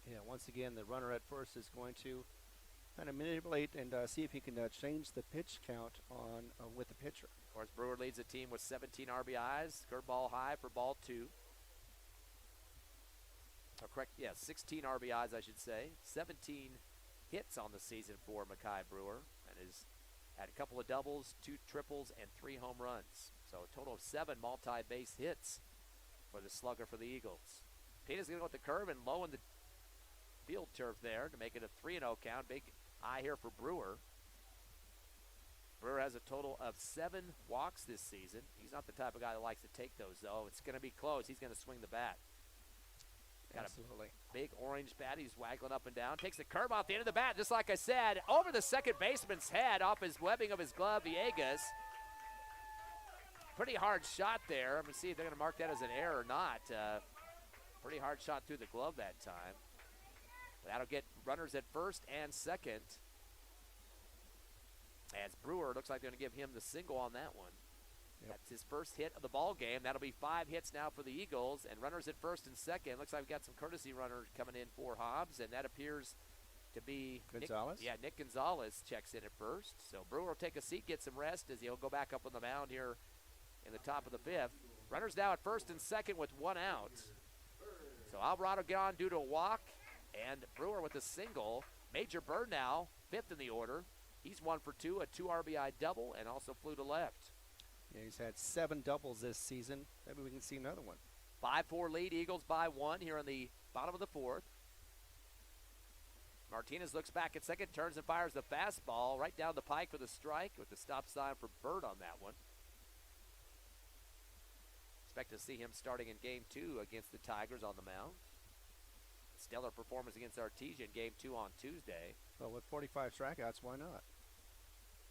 Yeah, once again, the runner at first is going to kind of manipulate and see if he can change the pitch count on with the pitcher. Of course, Brewer leads the team with 17 RBIs. Curveball high for ball 2. Or correct, yeah, 16 RBIs, I should say. 17 hits on the season for Mackay Brewer, and has had a couple of doubles, 2 triples, and 3 home runs. So a total of 7 multi-base hits for the slugger for the Eagles. Pena's going to go with the curve and low in the field turf there to make it a 3-0 count. Big eye here for Brewer. Brewer has a total of 7 walks this season. He's not the type of guy that likes to take those, though. It's going to be close. He's going to swing the bat. Got Absolutely. a big orange bat. He's waggling up and down. Takes the curve off the end of the bat, just like I said, over the second baseman's head, off his webbing of his glove, Villegas. Pretty hard shot there. I'm going to see if they're going to mark that as an error or not. Pretty hard shot through the glove that time. That'll get runners at first and second. As Brewer looks like they're going to give him the single on that one. Yep. That's his first hit of the ball game. That'll be 5 hits now for the Eagles, and runners at first and second. Looks like we've got some courtesy runners coming in for Hobbs, and that appears to be Gonzalez. Nick Gonzalez checks in at first. So Brewer will take a seat, get some rest as he'll go back up on the mound here in the top of the 5th. Runners now at first and second with 1 out. So Alvarado get on due to a walk, and Brewer with a single. Major Bird now 5th in the order. He's 1 for 2, a 2 RBI double, and also flew to left. Yeah, he's had 7 doubles this season. Maybe we can see another one. 5-4 lead, Eagles by 1 here in the bottom of the 4th. Martinez looks back at second, turns and fires the fastball right down the pike for the strike with the stop sign for Bird on that one. Expect to see him starting in Game 2 against the Tigers on the mound. Stellar performance against Artesia in Game 2 on Tuesday. Well, with 45 strikeouts, why not?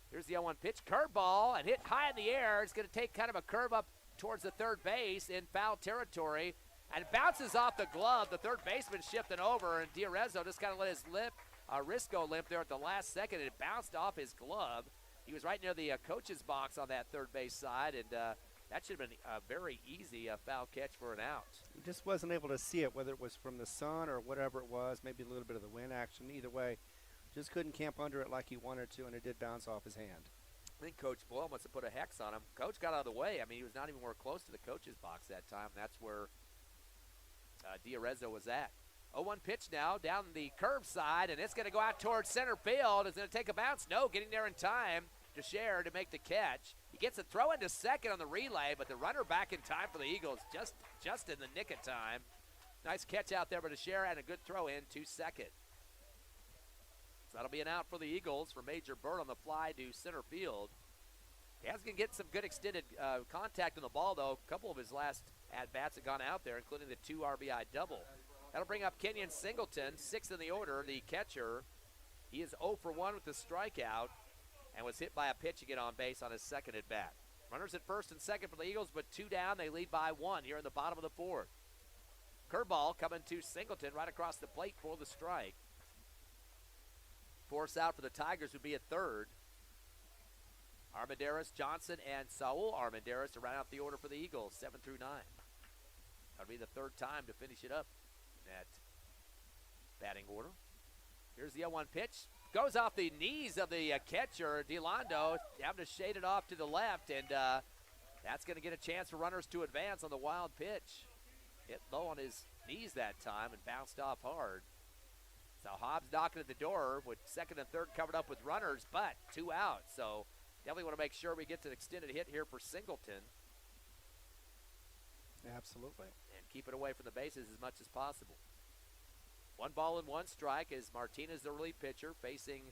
Here's the 0-1 pitch, curveball, and hit high in the air. It's going to take kind of a curve up towards the third base in foul territory, and bounces off the glove. The third baseman shifting over, and Diarezzo just kind of let his wrist go limp there at the last second, and it bounced off his glove. He was right near the coach's box on that third base side, and that should have been a very easy foul catch for an out. He just wasn't able to see it, whether it was from the sun or whatever it was, maybe a little bit of the wind action. Either way, just couldn't camp under it like he wanted to, and it did bounce off his hand. I think Coach Boyle must have put a hex on him. Coach got out of the way. I mean, he was not even more close to the coach's box that time. That's where Diarezzo was at. 0-1 pitch now down the curve side, and it's going to go out towards center field. It's going to take a bounce. No, getting there in time to Share to make the catch. He gets a throw into second on the relay, but the runner back in time for the Eagles, just in the nick of time. Nice catch out there by Share and a good throw in to second. So that'll be an out for the Eagles for Major Bird on the fly to center field. He has going to get some good extended contact on the ball, though. A couple of his last at-bats have gone out there, including the 2 RBI double. That'll bring up Kenyon Singleton, 6th in the order, the catcher. He is 0 for 1 with the strikeout and was hit by a pitch to get on base on his second at-bat. Runners at first and second for the Eagles, but 2 down. They lead by 1 here in the bottom of the 4th. Curveball coming to Singleton right across the plate for the strike. Force out for the Tigers would be at third. Armendariz, Johnson, and Saul Armendariz to round out the order for the Eagles, 7 through 9. That'll be the third time to finish it up in that batting order. Here's the 0-1 pitch. Goes off the knees of the catcher, DeLondo, having to shade it off to the left, and that's going to get a chance for runners to advance on the wild pitch. Hit low on his knees that time and bounced off hard. So Hobbs knocking at the door with second and third covered up with runners, but 2 out. So definitely want to make sure we get to an extended hit here for Singleton. Absolutely. And keep it away from the bases as much as possible. 1 ball and 1 strike as Martinez, the relief pitcher, facing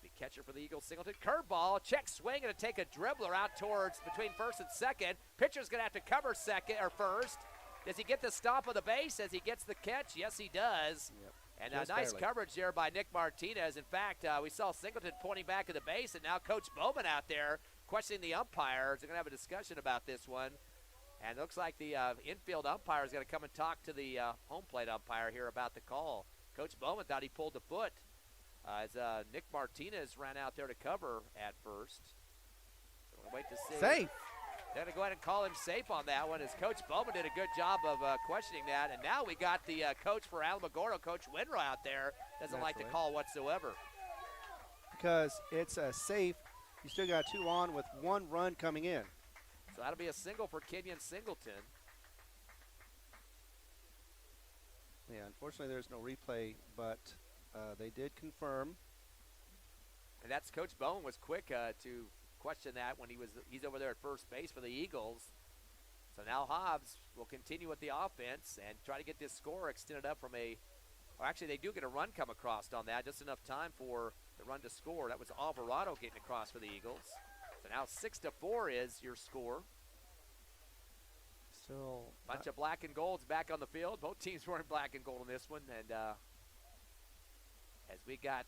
the catcher for the Eagles, Singleton. Curveball, check swing, and to take a dribbler out towards between first and second. Pitcher's going to have to cover second or first. Does he get the stomp of the base as he gets the catch? Yes, he does. Yep. And Just nice barely. coverage there by Nick Martinez. In fact, we saw Singleton pointing back at the base, and now Coach Bowman out there questioning the umpires. They're going to have a discussion about this one And it looks like the infield umpire is going to come and talk to the home plate umpire here about the call. Coach Bowman thought he pulled the foot as Nick Martinez ran out there to cover at first. So we'll wait to see. Safe. They're going to go ahead and call him safe on that one as Coach Bowman did a good job of questioning that. And now we got the coach for Alamogordo, Coach Winrow, out there. Doesn't like the call whatsoever. Because it's a safe. You still got 2 on with 1 run coming in. So that'll be a single for Kenyon Singleton. Yeah, unfortunately there's no replay, but they did confirm. And that's Coach Bowman was quick to question that when he's over there at first base for the Eagles. So now Hobbs will continue with the offense and try to get this score extended up from or actually they do get a run come across on that, just enough time for the run to score. That was Alvarado getting across for the Eagles. So now 6-4 is your score. Still bunch of black and golds back on the field. Both teams wearing black and gold in this one. And as we got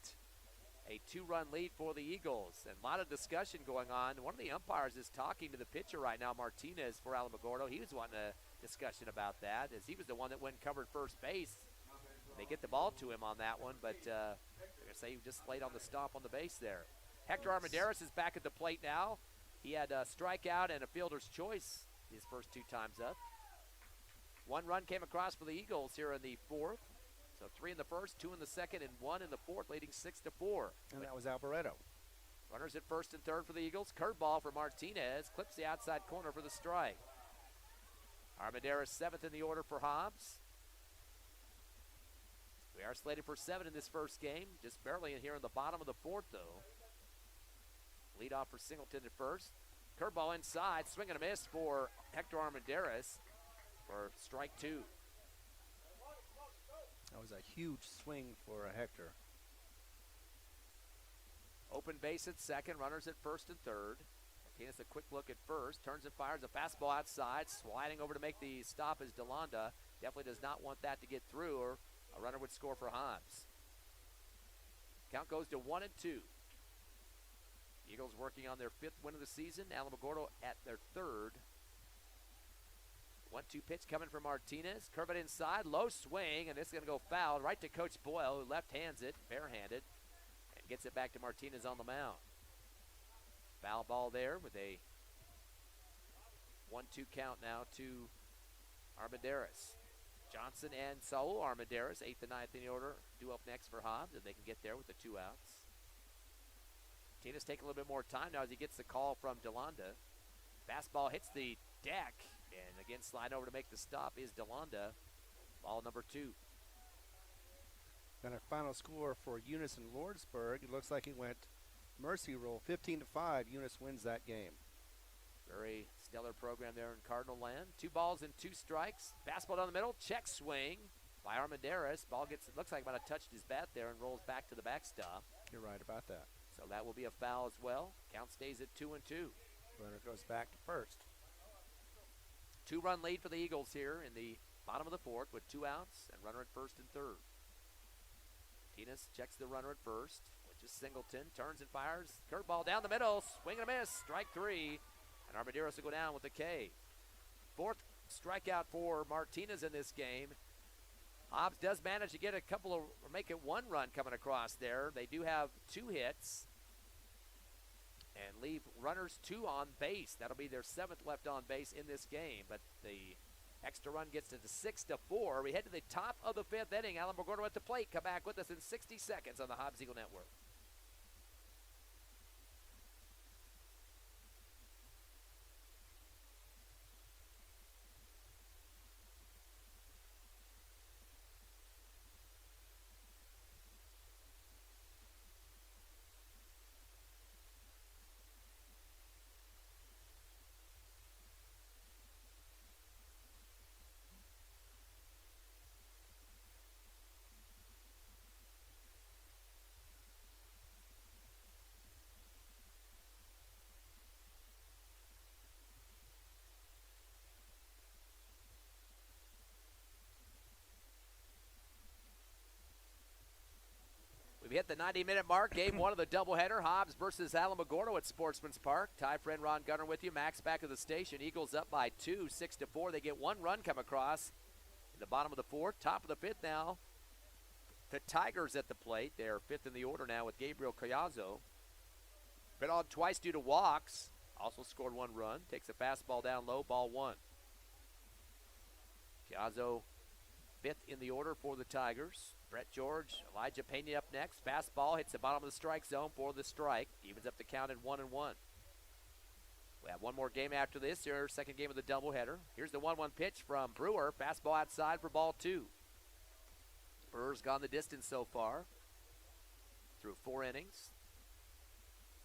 a 2-run lead for the Eagles, and a lot of discussion going on. One of the umpires is talking to the pitcher right now, Martinez, for Alamogordo. He was wanting a discussion about that, as he was the one that went and covered first base. They get the ball to him on that one, but they're going to say he just laid on the stomp on the base there. Hector Armendariz is back at the plate now. He had a strikeout and a fielder's choice his first 2 times up. 1 run came across for the Eagles here in the 4th. So 3 in the first, 2 in the second, and 1 in the 4th, leading 6-4. And that was Alvarado. Runners at first and third for the Eagles. Curveball for Martinez. Clips the outside corner for the strike. Armendariz 7th in the order for Hobbs. We are slated for 7 in this first game. Just barely in here in the bottom of the 4th, though. Lead off for Singleton at first. Curveball inside. Swing and a miss for Hector Armendariz for strike 2. That was a huge swing for Hector. Open base at second, runners at first and third. Martinez a quick look at first, turns and fires a fastball outside, sliding over to make the stop is DeLonda. Definitely does not want that to get through, or a runner would score for Hobbs. Count goes to 1-2. Eagles working on their 5th win of the season. Alamogordo at their 3rd. 1-2 pitch coming from Martinez. Curve it inside, low swing, and this is going to go foul right to Coach Boyle, who left-hands it, barehanded, and gets it back to Martinez on the mound. Foul ball there with a 1-2 count now to Armendariz. Johnson and Saul Armendariz, 8th and 9th in the order, due up next for Hobbs, and they can get there with the 2 outs. Martinez taking a little bit more time now as he gets the call from DeLonda. Fastball hits the deck. And again, slide over to make the stop is DeLonda. Ball number 2. And our final score for Eunice and Lordsburg, it looks like it went mercy rule, 15-5. Eunice wins that game. Very stellar program there in Cardinal land. 2 balls and 2 strikes. Fastball down the middle, check swing by Armendariz. Ball gets, it looks like about to touch his bat there and rolls back to the backstop. You're right about that. So that will be a foul as well. Count stays at 2-2. Runner goes back to first. 2-run lead for the Eagles here in the bottom of the 4th with 2 outs and runner at first and third. Martinez checks the runner at first, which is Singleton. Turns and fires. Curveball down the middle. Swing and a miss. Strike 3. And Armendariz will go down with a K. 4th strikeout for Martinez in this game. Hobbs does manage to get a couple of, or make it 1 run coming across there. They do have 2 hits. And leave runners 2 on base. That'll be their 7th left on base in this game. But the extra run gets it to 6-4. We head to the top of the 5th inning. Alamogordo at the plate. Come back with us in 60 seconds on the Hobbs Eagle Network. We've hit the 90-minute mark. Game one of the doubleheader. Hobbs versus Alamogordo at Sportsman's Park. Ty friend Ron Gunner with you. Max back at the station. Eagles up by 2, 6-4. They get one run come across in the bottom of the fourth. Top of the fifth now. The Tigers at the plate. They're fifth in the order now with Gabriel Collazo. Been on twice due to walks. Also scored one run. Takes a fastball down low. Ball one. Collazo fifth in the order for the Tigers. Brett George, Elijah Pena up next. Fastball hits the bottom of the strike zone for the strike. Evens up the count at 1-1. We have one more game after this. Our second game of the doubleheader. Here's the 1-1 pitch from Brewer. Fastball outside for ball two. Brewer's gone the distance so far through 4 innings.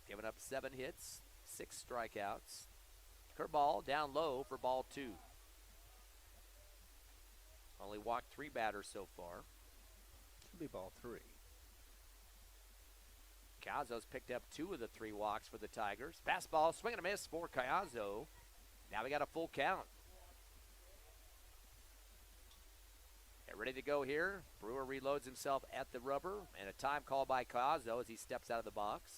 Giving up 7 hits, 6 strikeouts. Curveball down low for ball two. Only walked 3 batters so far. Should be ball 3. Collazo's picked up 2 of the 3 walks for the Tigers. Fastball, swing and a miss for Collazo. Now we got a full count. Get ready to go here. Brewer reloads himself at the rubber, and a time call by Collazo as he steps out of the box.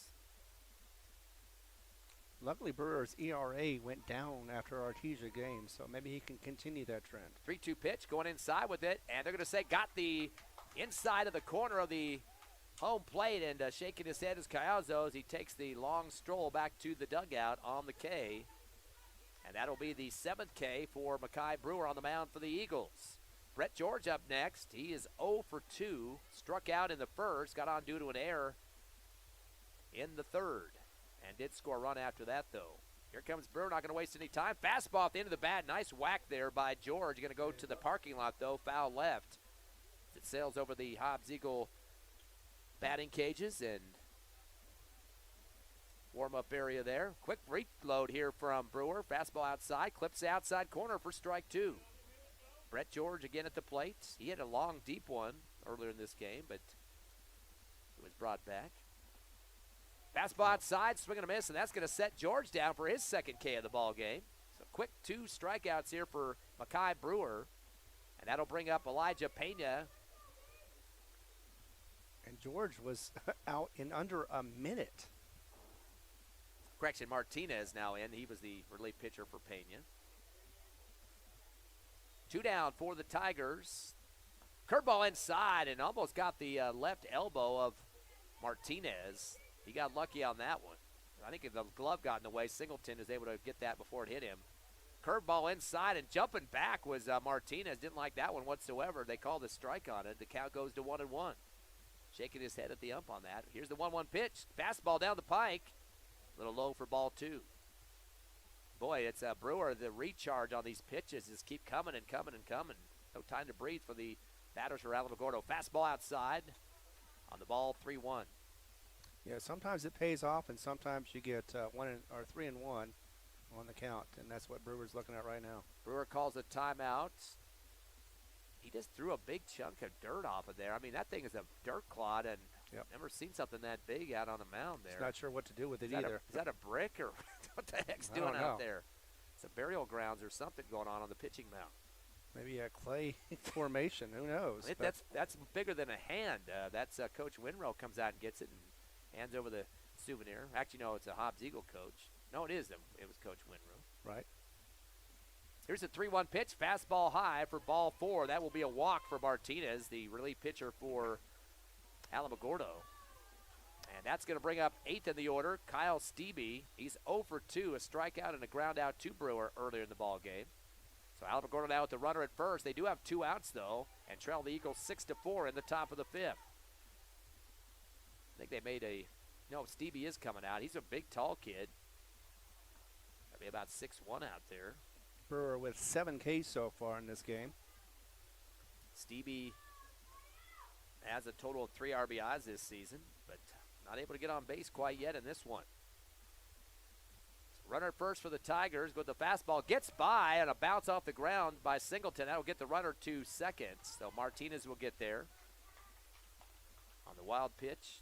Luckily, Brewer's ERA went down after Artesia game, so maybe he can continue that trend. 3-2 pitch, going inside with it, and they're going to say got the inside of the corner of the home plate, and shaking his head is Collazo as he takes the long stroll back to the dugout on the K. And that'll be the 7th K for Makai Brewer on the mound for the Eagles. Brett George up next. He is 0 for 2, struck out in the first, got on due to an error in the third, and did score a run after that, though. Here comes Brewer, not going to waste any time. Fastball at the end of the bat. Nice whack there by George. Going to go to the parking lot, though. Foul left. It sails over the Hobbs Eagle batting cages and warm-up area there. Quick reload here from Brewer. Fastball outside. Clips the outside corner for strike 2. Brett George again at the plate. He had a long, deep one earlier in this game, but it was brought back. Fastball outside, swing and a miss, and that's going to set George down for his 2nd K of the ball game. So quick 2 strikeouts here for Makai Brewer, and that'll bring up Elijah Pena. And George was out in under a minute. Correction, Martinez now in. He was the relief pitcher for Pena. 2 down for the Tigers. Curveball inside and almost got the left elbow of Martinez. He got lucky on that one. I think if the glove got in the way, Singleton is able to get that before it hit him. Curveball inside and jumping back was Martinez. Didn't like that one whatsoever. They called a strike on it. The count goes to 1-1. Shaking his head at the ump on that. Here's the 1-1 pitch. Fastball down the pike. A little low for ball 2. Boy, it's Brewer. The recharge on these pitches just keep coming and coming and coming. No time to breathe for the batters for Alamogordo. Fastball outside on the ball, 3-1. Yeah, sometimes it pays off, and sometimes you get 3-1 on the count, and that's what Brewer's looking at right now. Brewer calls a timeout. He just threw a big chunk of dirt off of there. I mean, that thing is a dirt clod, and never seen something that big out on the mound there. He's not sure what to do with it either. Is that a brick, or what the heck's doing out there? It's a burial grounds or something going on the pitching mound. Maybe a clay formation. Who knows? That's bigger than a hand. That's Coach Winrow comes out and gets it and hands over the souvenir. Actually, no, it's a Hobbs Eagle coach. No, it is. It was Coach Winrow. Right. Here's a 3-1 pitch. Fastball high for ball 4. That will be a walk for Martinez, the relief pitcher for Alamogordo. And that's going to bring up 8th in the order, Kyle Stevie. He's 0 for 2, a strikeout and a ground out to Brewer earlier in the ball game. So Alamogordo now with the runner at first. They do have 2 outs, though, and trail the Eagles 6-4 in the top of the 5th. I think they made Stevie is coming out. He's a big, tall kid. That'll be about 6'1" out there. Brewer with 7 Ks so far in this game. Stevie has a total of 3 RBIs this season, but not able to get on base quite yet in this one. So runner at first for the Tigers with the fastball. Gets by and a bounce off the ground by Singleton. That will get the runner to second. So Martinez will get there on the wild pitch.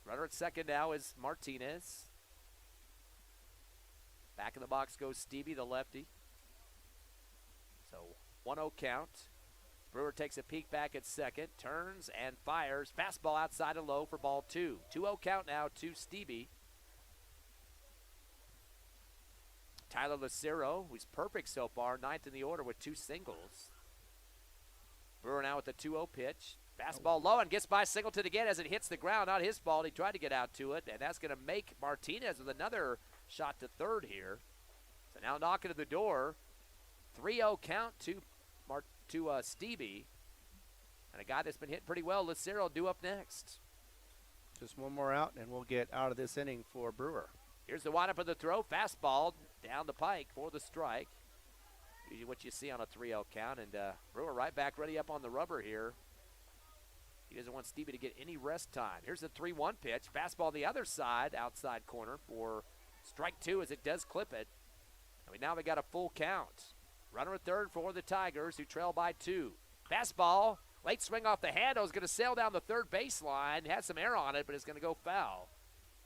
Runner at second now is Martinez. Back in the box goes Stevie, the lefty. So 1-0 count. Brewer takes a peek back at second, turns and fires. Fastball outside and low for ball 2. 2-0 count now to Stevie. Tyler Lucero, who's perfect so far, 9th in the order with 2 singles. Brewer now with the 2-0 pitch. Fastball low and gets by Singleton again as it hits the ground. Not his fault. He tried to get out to it, and that's going to make Martinez with another shot to third here. So now knocking at the door. 3-0 count to Stevie. And a guy that's been hitting pretty well, Lucero, due up next. Just one more out, and we'll get out of this inning for Brewer. Here's the windup of the throw. Fastball down the pike for the strike. Usually what you see on a 3-0 count. And Brewer right back ready up on the rubber here. He doesn't want Stevie to get any rest time. Here's the 3-1 pitch. Fastball on the other side, outside corner for strike 2 as it does clip it. And now we got a full count. Runner at third for the Tigers, who trail by 2. Fastball, late swing off the handle, is going to sail down the third baseline. Has some air on it, but it's going to go foul.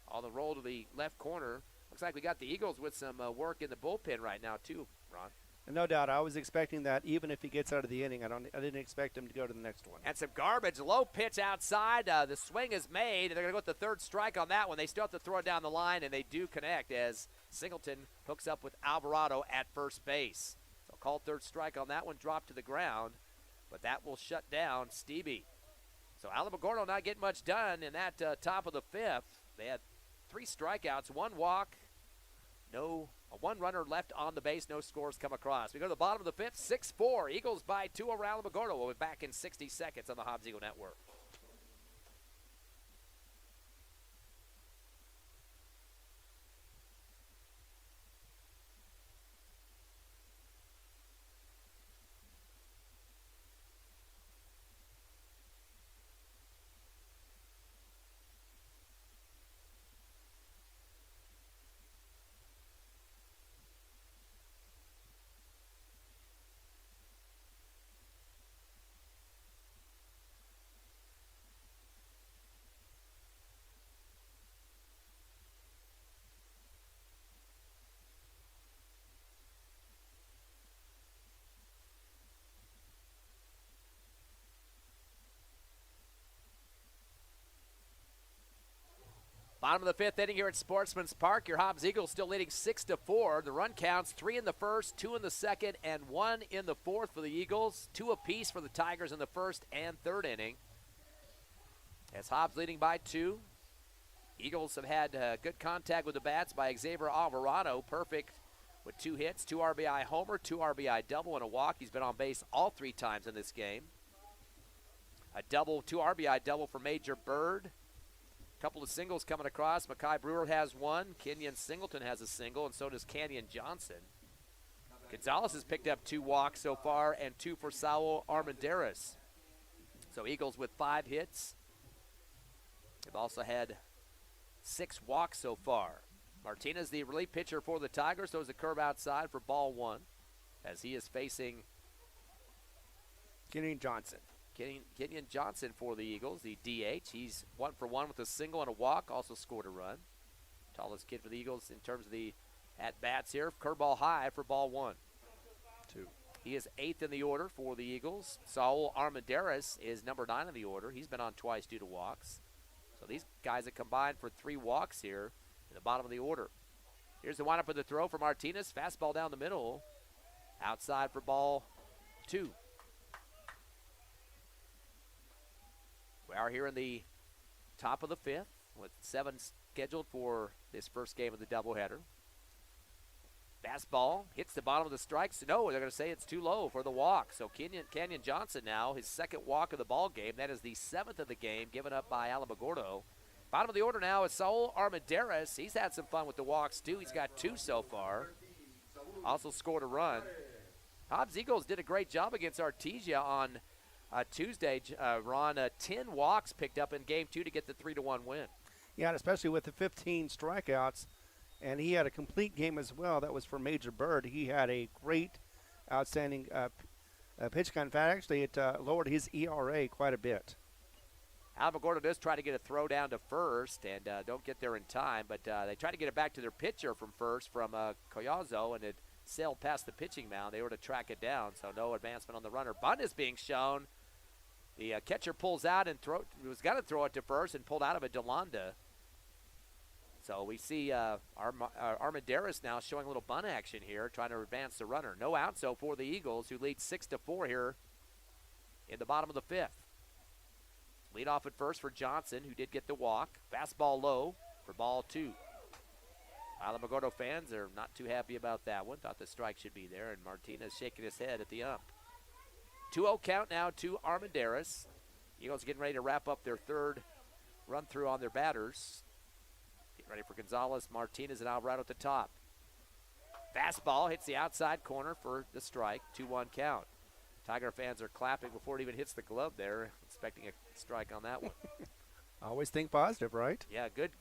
On the roll to the left corner. Looks like we got the Eagles with some work in the bullpen right now too, Ron. And no doubt, I was expecting that even if he gets out of the inning. I didn't expect him to go to the next one. And some garbage. Low pitch outside. The swing is made, and they're going to go with the third strike on that one. They still have to throw it down the line, and they do connect as Singleton hooks up with Alvarado at first base. So called third strike on that one, dropped to the ground, but that will shut down Stevie. So Alamogordo not getting much done in that top of the 5th. They had 3 strikeouts, 1 walk, one runner left on the base, no scores come across. We go to the bottom of the 5th, 6-4. Eagles by 2 over Alamogordo. We'll be back in 60 seconds on the Hobbs Eagle Network. Bottom of the 5th inning here at Sportsman's Park. Your Hobbs Eagles still leading 6-4. The run counts 3 in the first, 2 in the second, and 1 in the 4th for the Eagles. 2 apiece for the Tigers in the first and third inning. As Hobbs leading by 2. Eagles have had good contact with the bats by Xavier Alvarado. Perfect with 2 hits, 2 RBI homer, 2 RBI double, and a walk. He's been on base all 3 times in this game. A double, 2 RBI double for Major Bird. Couple of singles coming across. Makai Brewer has 1. Kenyon Singleton has a single, and so does Canyon Johnson. Gonzalez has picked up 2 walks so far and 2 for Saul Armendariz. So Eagles with 5 hits. They've also had 6 walks so far. Martinez, the relief pitcher for the Tigers, throws a curve outside for ball 1 as he is facing Kenyon Johnson. Kenyon Johnson for the Eagles, the DH. He's 1 for 1 with a single and a walk, also scored a run. Tallest kid for the Eagles in terms of the at-bats here. Curveball high for ball 1. 2. He is 8th in the order for the Eagles. Saul Armendariz is number 9 in the order. He's been on twice due to walks. So these guys have combined for 3 walks here in the bottom of the order. Here's the windup of the throw for Martinez. Fastball down the middle. Outside for ball 2. We are here in the top of the 5th with 7 scheduled for this first game of the doubleheader. Fastball hits the bottom of the strikes. No, they're going to say it's too low for the walk. So Kenyon Johnson now, his 2nd walk of the ball game. That is the 7th of the game given up by Alamogordo. Bottom of the order now is Saul Armendariz. He's had some fun with the walks too. He's got 2 so far. Also scored a run. Hobbs Eagles did a great job against Artesia on Tuesday, Ron. 10 walks picked up in game 2 to get the 3-1 win. Yeah, and especially with the 15 strikeouts, and he had a complete game as well. That was for Major Bird. He had a great, outstanding pitch count. In fact, actually, it lowered his ERA quite a bit. Alamogordo does try to get a throw down to first and don't get there in time, but they try to get it back to their pitcher from first, from Collazo, and it sailed past the pitching mound. They were to track it down, so no advancement on the runner. Bunt is being shown. The catcher pulls out and was going to throw it to first and pulled out of it, DeLonda. So we see Armendaris now showing a little bunt action here, trying to advance the runner. No out, so for the Eagles, who lead 6-4 here in the bottom of the 5th. Lead off at first for Johnson, who did get the walk. Fastball low for ball 2. Alamogordo fans are not too happy about that one. Thought the strike should be there, and Martinez shaking his head at the ump. 2-0 count now to Armendaris. Eagles getting ready to wrap up their third run-through on their batters. Getting ready for Gonzalez, Martinez, and Alvarado at the top. Fastball hits the outside corner for the strike. 2-1 count. Tiger fans are clapping before it even hits the glove there, expecting a strike on that one. Always think positive, right? Yeah, good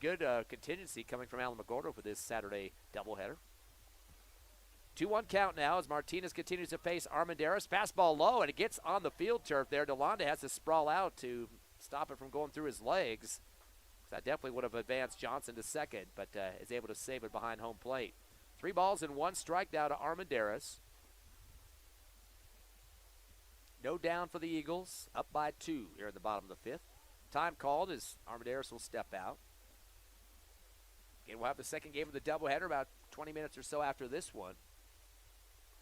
contingency coming from Alamogordo for this Saturday doubleheader. 2-1 count now as Martinez continues to face Armendaris. Fastball low, and it gets on the field turf there. DeLonda has to sprawl out to stop it from going through his legs. That definitely would have advanced Johnson to second, but is able to save it behind home plate. 3 balls and 1 strike now to Armendaris. No down for the Eagles, up by 2 here at the bottom of the 5th. Time called as Armendaris will step out. Again, we'll have the second game of the doubleheader about 20 minutes or so after this one.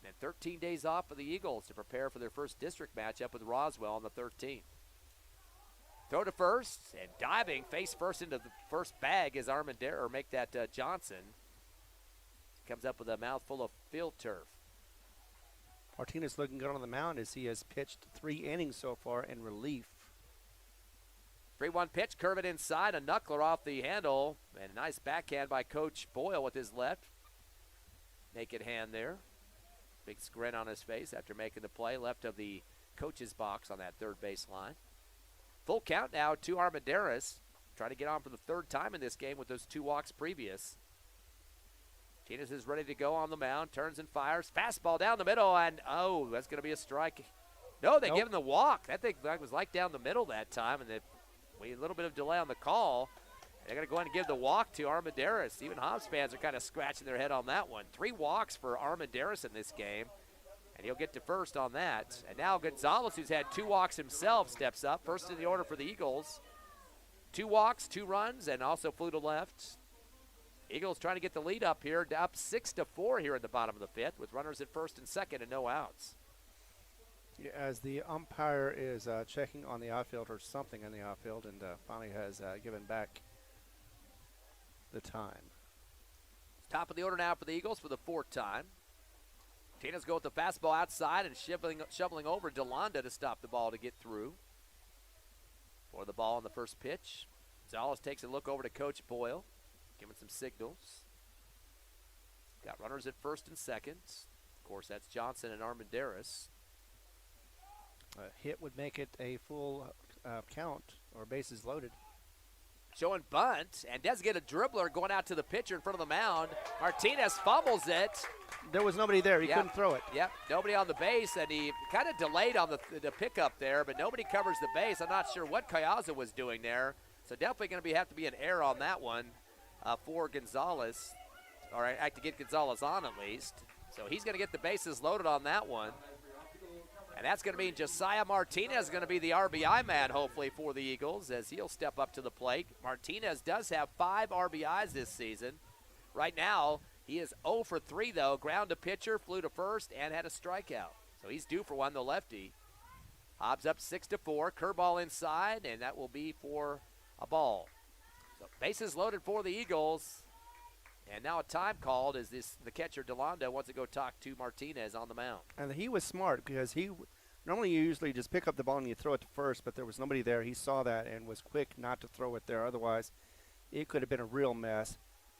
And 13 days off for the Eagles to prepare for their first district matchup with Roswell on the 13th. Throw to first, and diving face first into the first bag is Armendaris, or make that Johnson. Comes up with a mouthful of field turf. Martinez looking good on the mound as he has pitched 3 innings so far in relief. 3-1 pitch, curve it inside, a knuckler off the handle, and a nice backhand by Coach Boyle with his left. Naked hand there. Big grin on his face after making the play, left of the coach's box on that third base line. Full count now to Armendaris, trying to get on for the 3rd time in this game with those 2 walks previous. Martinez is ready to go on the mound, turns and fires. Fastball down the middle, and oh, that's going to be a strike. No, they give him the walk. That thing was like down the middle that time, and a little bit of delay on the call. They're going to go ahead and give the walk to Armendaris. Even Hobbs fans are kind of scratching their head on that one. 3 walks for Armendaris in this game, and he'll get to first on that. And now Gonzalez, who's had 2 walks himself, steps up. First in the order for the Eagles. 2 walks, 2 runs, and also flew to left. Eagles trying to get the lead up here, up 6-4 here in the bottom of the 5th, with runners at first and second and no outs. Yeah, as the umpire is checking on the outfield or something in the outfield, and finally has given back the time. Top of the order now for the Eagles for the 4th time. Martinez go with the fastball outside and shoveling over DeLonda to stop the ball to get through. For the ball on the first pitch, Gonzalez takes a look over to Coach Boyle, giving some signals. Got runners at first and second. Of course, that's Johnson and Armendaris. A hit would make it a full count, or bases loaded. Showing bunt, and does get a dribbler going out to the pitcher in front of the mound. Martinez fumbles it. There was nobody there. He couldn't throw it. Yep, nobody on the base, and he kind of delayed on the pickup there, but nobody covers the base. I'm not sure what Kayaza was doing there. So definitely going to have to be an error on that one for Gonzalez, or to get Gonzalez on at least. So he's going to get the bases loaded on that one. And that's going to mean Josiah Martinez is going to be the RBI man, hopefully, for the Eagles as he'll step up to the plate. Martinez does have 5 RBIs this season. Right now, he is 0 for 3, though. Ground to pitcher, flew to first, and had a strikeout. So he's due for one, the lefty. Hobbs up 6-4, curveball inside, and that will be for a ball. So bases loaded for the Eagles. And now a time called as the catcher, DeLonda, wants to go talk to Martinez on the mound. And he was smart because normally you usually just pick up the ball and you throw it to first, but there was nobody there. He saw that and was quick not to throw it there. Otherwise, it could have been a real mess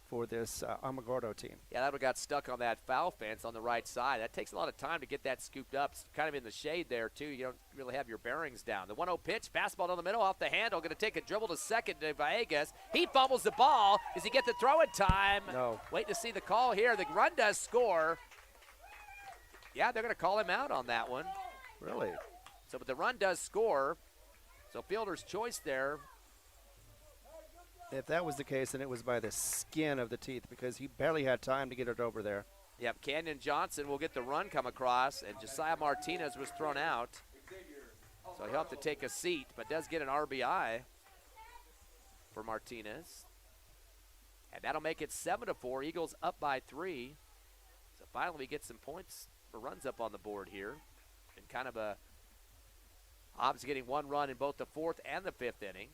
for this Alamogordo team. Yeah, that would have got stuck on that foul fence on the right side. That takes a lot of time to get that scooped up. It's kind of in the shade there, too. You don't really have your bearings down. The 1-0 pitch, fastball down the middle, off the handle, going to take a dribble to second to Villegas. He fumbles the ball. Does he get the throw in time? No. Wait to see the call here. The run does score. Yeah, they're going to call him out on that one. Really? So, but the run does score. So, fielder's choice there. If that was the case, then it was by the skin of the teeth because he barely had time to get it over there. Yep, Canyon Johnson will get the run come across, and Josiah Martinez was thrown out. So he'll have to take a seat, but does get an RBI for Martinez. And that'll make it 7-4. Eagles up by 3. So finally we get some points for runs up on the board here. And kind of a Hobbs getting one run in both the 4th and the 5th inning.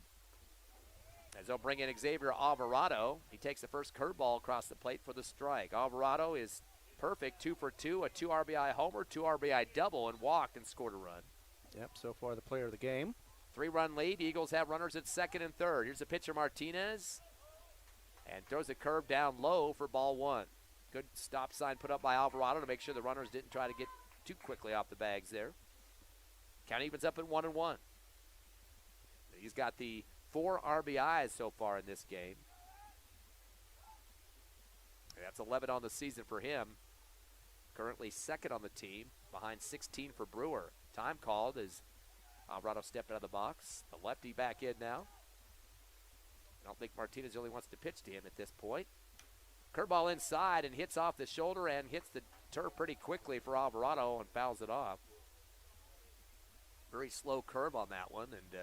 As they'll bring in Xavier Alvarado. He takes the first curveball across the plate for the strike. Alvarado is perfect, 2 for 2, a 2 RBI homer, 2 RBI double, and walked and scored a run. Yep, so far the player of the game. 3-run lead. Eagles have runners at 2nd and 3rd. Here's the pitcher Martinez. And throws a curve down low for ball 1. Good stop sign put up by Alvarado to make sure the runners didn't try to get too quickly off the bags there. Count evens up at 1-1. He's got the 4 RBIs so far in this game. And that's 11 on the season for him. Currently 2nd on the team, behind 16 for Brewer. Time called as Alvarado stepped out of the box. The lefty back in now. I don't think Martinez really wants to pitch to him at this point. Curveball inside and hits off the shoulder and hits the turf pretty quickly for Alvarado and fouls it off. Very slow curve on that one, and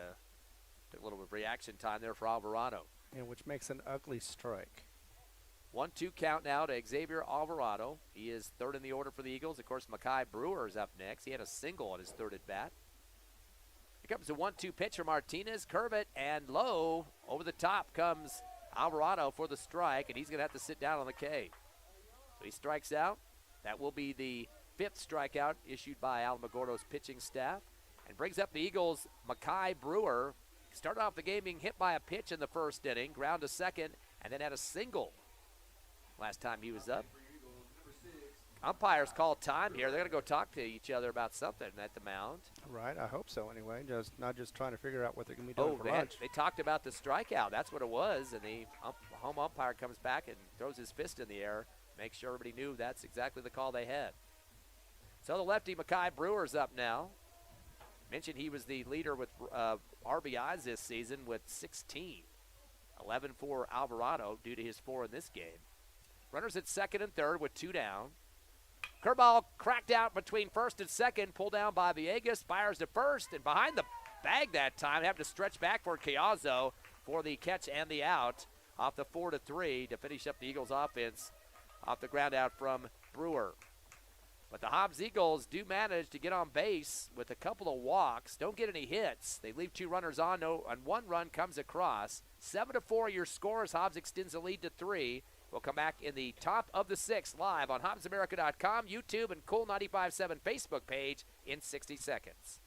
took a little bit of reaction time there for Alvarado. And which makes an ugly strike. 1-2 count now to Xavier Alvarado. He is 3rd in the order for the Eagles. Of course, Makai Brewer is up next. He had a single on his 3rd at bat. Here comes the 1-2 pitch for Martinez. Curve it and low. Over the top comes Alvarado for the strike, and he's going to have to sit down on the K. So he strikes out. That will be the 5th strikeout issued by Alamogordo's pitching staff. And brings up the Eagles' Makai Brewer. Started off the game being hit by a pitch in the 1st inning, ground to 2nd, and then had a single last time he was up. Umpires call time here. They're going to go talk to each other about something at the mound. Right, I hope so anyway. Not just trying to figure out what they're going to be doing for lunch. They talked about the strikeout. That's what it was. And the home umpire comes back and throws his fist in the air, makes sure everybody knew that's exactly the call they had. So the lefty Makai Brewer's up now. Mentioned he was the leader with RBIs this season with 16. 11 for Alvarado due to his 4 in this game. Runners at 2nd and 3rd with 2 down. Curveball cracked out between 1st and 2nd, pulled down by Villegas, fires to 1st, and behind the bag that time, having to stretch back for Chiazzo for the catch and the out off the 4-3 to finish up the Eagles offense off the ground out from Brewer. But the Hobbs Eagles do manage to get on base with a couple of walks. Don't get any hits. They leave 2 runners on, and 1 run comes across. 7-4 your score as Hobbs extends the lead to 3. We'll come back in the top of the 6th live on HobbsAmerica.com, YouTube, and Cool 95.7 Facebook page in 60 seconds.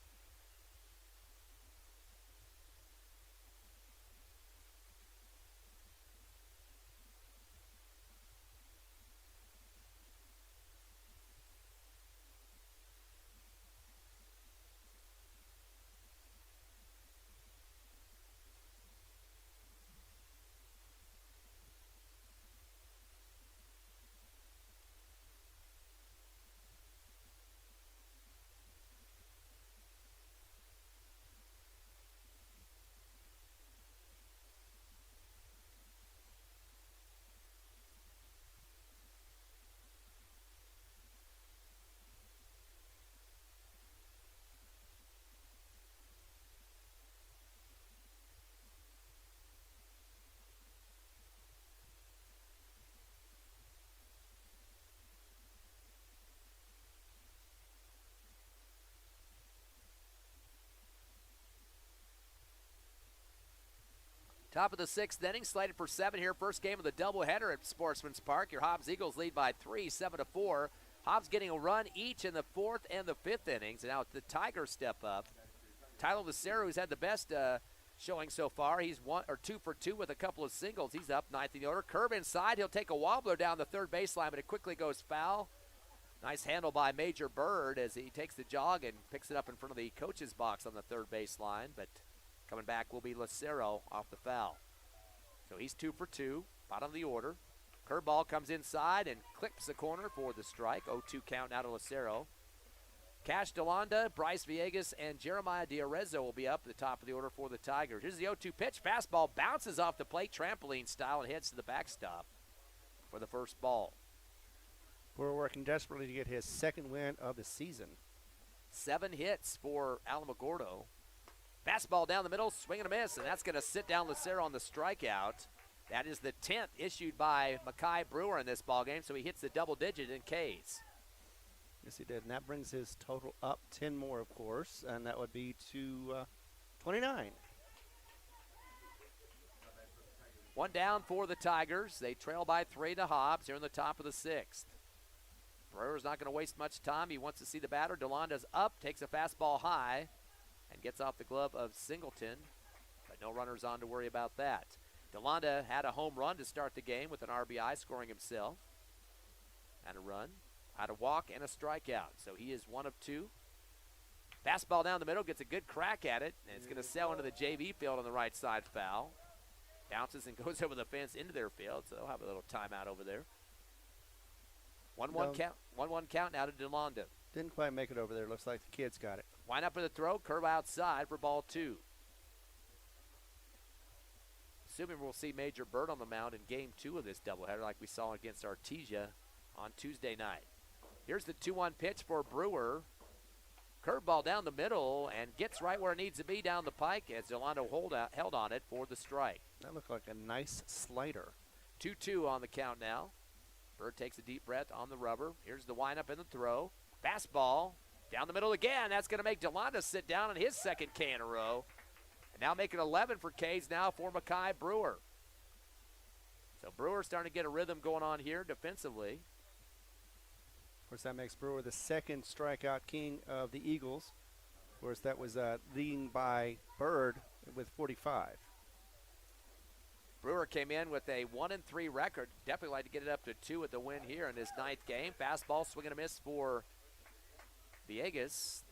Top of the 6th inning, slated for 7 here. First game of the doubleheader at Sportsman's Park. Your Hobbs Eagles lead by 3, 7-4. Hobbs getting a run each in the 4th and the 5th innings. And now the Tigers step up. Tyler Lucero, who's had the best showing so far. He's 2 for 2 with a couple of singles. He's up 9th in the order. Curve inside. He'll take a wobbler down the 3rd baseline, but it quickly goes foul. Nice handle by Major Bird as he takes the jog and picks it up in front of the coach's box on the 3rd baseline. But coming back will be Lucero off the foul. So he's 2 for 2, bottom of the order. Curveball comes inside and clips the corner for the strike. 0-2 count now to Lucero. Cash DeLonda, Bryce Villegas, and Jeremiah Diarezzo will be up at the top of the order for the Tigers. Here's the 0-2 pitch. Fastball bounces off the plate, trampoline style, and heads to the backstop for the first ball. Brewer working desperately to get his second win of the season. 7 hits for Alamogordo. Fastball down the middle, swing and a miss, and that's going to sit down Lucero on the strikeout. That is the 10th issued by Mackay Brewer in this ballgame, so he hits the double digit in Ks. Yes, he did, and that brings his total up 10 more, of course, and that would be to 29. One down for the Tigers. They trail by 3 to Hobbs here in the top of the 6th. Brewer's not going to waste much time. He wants to see the batter. DeLonda's up, takes a fastball high, and gets off the glove of Singleton. But no runners on to worry about that. DeLonda had a home run to start the game with an RBI, scoring himself. Had a run, had a walk, and a strikeout. So he is 1 of 2. Fastball down the middle, gets a good crack at it, and it's going to sail into the JV field on the right side, foul. Bounces and goes over the fence into their field, so they'll have a little timeout over there. 1-1 count. 1-1 count now to DeLonda. Didn't quite make it over there. Looks like the kids got it. Wind up with a throw, curve outside for ball 2. Assuming we'll see Major Bird on the mound in game 2 of this doubleheader like we saw against Artesia on Tuesday night. Here's the 2-1 pitch for Brewer. Curveball down the middle and gets right where it needs to be down the pike as DeLonda held on it for the strike. That looked like a nice slider. 2-2 on the count now. Bird takes a deep breath on the rubber. Here's the windup and the throw. Fastball down the middle again. That's going to make DeLonda sit down on his second K in a row. And now making 11 for Ks now for Mackay Brewer. So Brewer starting to get a rhythm going on here defensively. Of course, that makes Brewer the second strikeout king of the Eagles. Of course, that was leading by Bird with 45. Brewer came in with a 1-3 record. Definitely like to get it up to 2 at the win here in his 9th game. Fastball, swing and a miss for Villegas.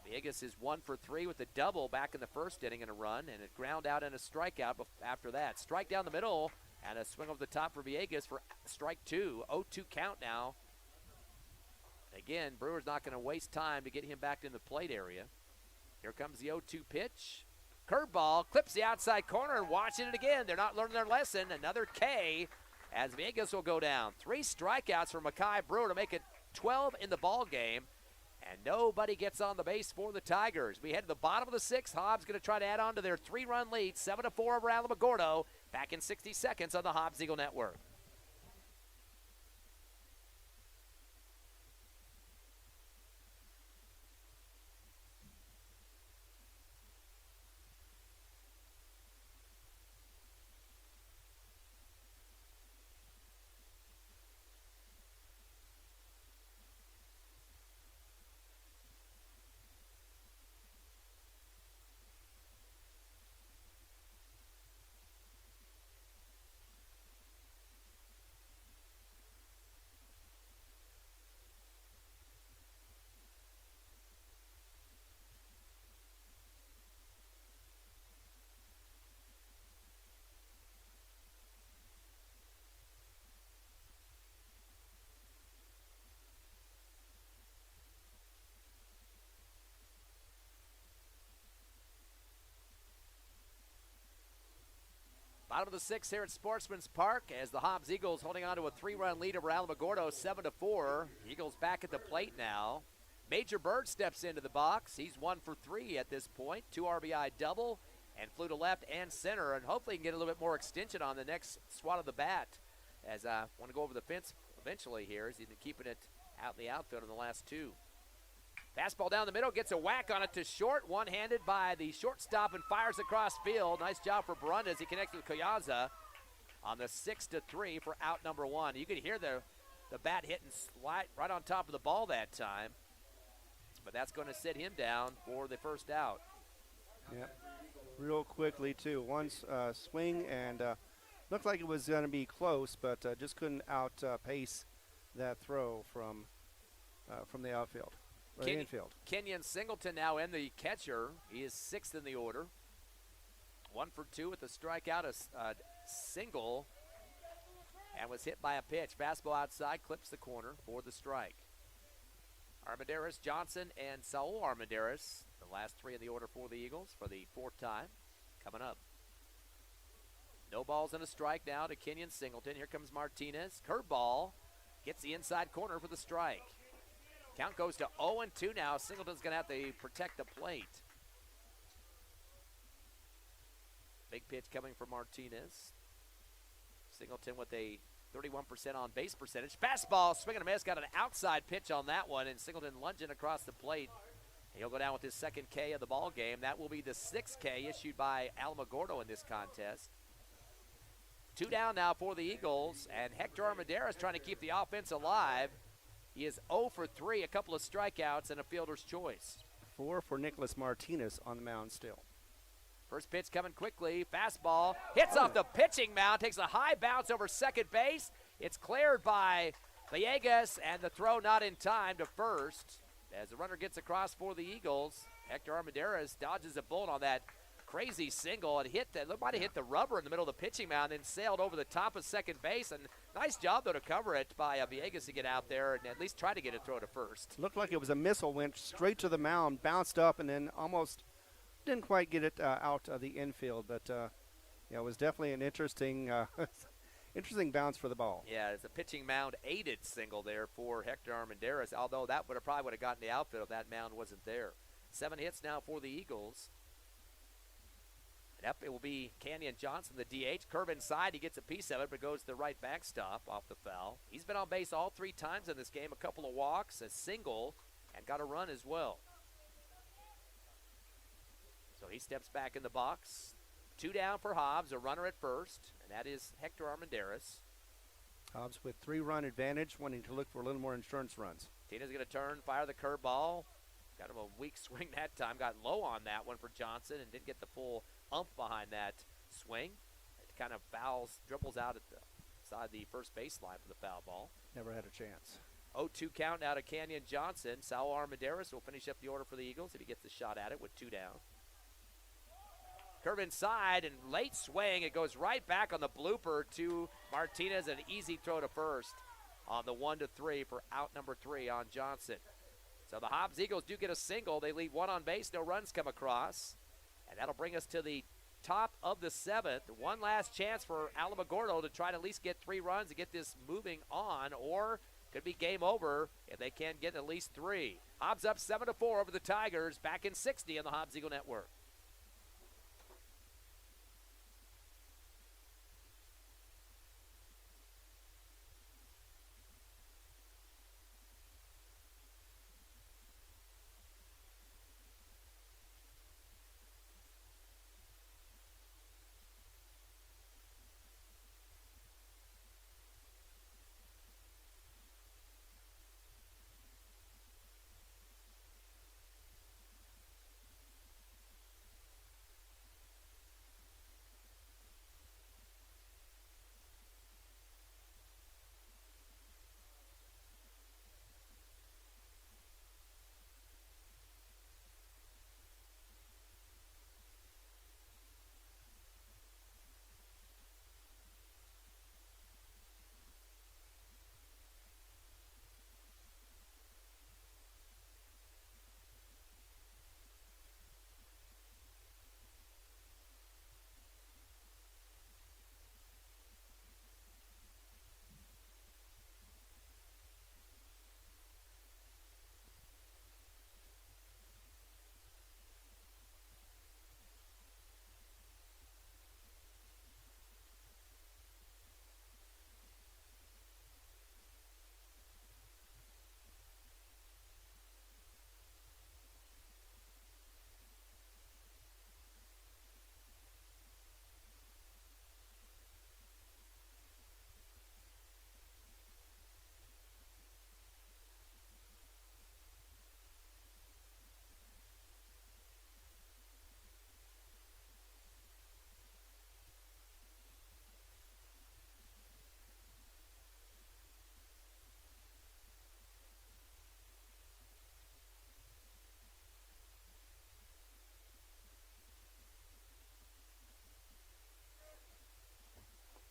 Villegas is 1 for 3 with a double back in the first inning and a run, and a ground out and a strikeout after that. Strike down the middle and a swing over the top for Villegas for strike 2. 0-2 count now. Again, Brewer's not going to waste time to get him back in the plate area. Here comes the 0-2 pitch. Curveball, clips the outside corner and watching it again. They're not learning their lesson. Another K as Villegas will go down. 3 strikeouts for Mackay Brewer to make it 12 in the ball game. And nobody gets on the base for the Tigers. We head to the bottom of the 6th. Hobbs going to try to add on to their 3-run lead, 7-4 over Alamogordo. Back in 60 seconds on the Hobbs Eagle Network. Bottom of the 6th here at Sportsman's Park as the Hobbs Eagles holding on to a 3-run lead over Alamogordo, 7-4. Eagles back at the plate now. Major Bird steps into the box. He's 1 for 3 at this point. 2 RBI double and flew to left and center, and hopefully he can get a little bit more extension on the next swat of the bat. As I want to go over the fence eventually here as he's been keeping it out in the outfield in the last 2. Fastball down the middle, gets a whack on it to short, one-handed by the shortstop and fires across field. Nice job for Barunda as he connects with Coyaza on the 6-3 for out number 1. You could hear the bat hitting right on top of the ball that time, but that's going to sit him down for the first out. Yeah, real quickly too. One swing and looked like it was going to be close, but just couldn't outpace that throw from the outfield. Infield. Kenyon Singleton now in the catcher. He is 6th in the order. 1 for 2 with a strikeout, a single, and was hit by a pitch. Fastball outside, clips the corner for the strike. Armendariz, Johnson, and Saul Armendariz, the last 3 in the order for the Eagles for the 4th time, coming up. No balls and a strike now to Kenyon Singleton. Here comes Martinez. Curveball. Gets the inside corner for the strike. Count goes to 0-2 now. Singleton's going to have to protect the plate. Big pitch coming from Martinez. Singleton with a 31% on base percentage. Fastball, swing and a miss. Got an outside pitch on that one, and Singleton lunging across the plate. He'll go down with his second K of the ball game. That will be the 6th K issued by Alamogordo in this contest. 2 down now for the Eagles, and Hector Armendariz trying to keep the offense alive. He is 0 for 3, a couple of strikeouts and a fielder's choice. 4 for Nicholas Martinez on the mound still. First pitch coming quickly. Fastball hits off the pitching mound, takes a high bounce over second base. It's cleared by Villegas, and the throw not in time to first. As the runner gets across for the Eagles, Hector Armendariz dodges a bullet on that crazy single and might have hit the rubber in the middle of the pitching mound and sailed over the top of second base. And nice job, though, to cover it by Villegas to get out there and at least try to get a throw to first. Looked like it was a missile, went straight to the mound, bounced up, and then almost didn't quite get it out of the infield. But yeah, it was definitely an interesting interesting bounce for the ball. Yeah, it's a pitching mound aided single there for Hector Armendariz, although that probably would have gotten the outfield if that mound wasn't there. 7 hits now for the Eagles. And up it will be Canyon Johnson, the DH. Curve inside, he gets a piece of it, but goes to the right backstop off the foul. He's been on base all 3 times in this game, a couple of walks, a single, and got a run as well. So he steps back in the box. 2 down for Hobbs, a runner at first, and that is Hector Armendariz. Hobbs with 3-run advantage, wanting to look for a little more insurance runs. Tina's going to turn, fire the curveball. Got him a weak swing that time. Got low on that one for Johnson and didn't get the full ump behind that swing. It kind of dribbles out at the side of the first baseline for the foul ball. Never had a chance. 0-2 count now to Canyon Johnson. Saul Armendariz will finish up the order for the Eagles if he gets a shot at it with 2 down. Curve inside and late swing. It goes right back on the blooper to Martinez. An easy throw to first on the 1-3 for out number 3 on Johnson. So the Hobbs Eagles do get a single. They leave 1 on base. No runs come across. And that'll bring us to the top of the 7th. One last chance for Alamogordo to try to at least get 3 runs to get this moving on, or could be game over if they can't get at least 3. Hobbs up 7-4 over the Tigers. Back in 60 on the Hobbs Eagle Network.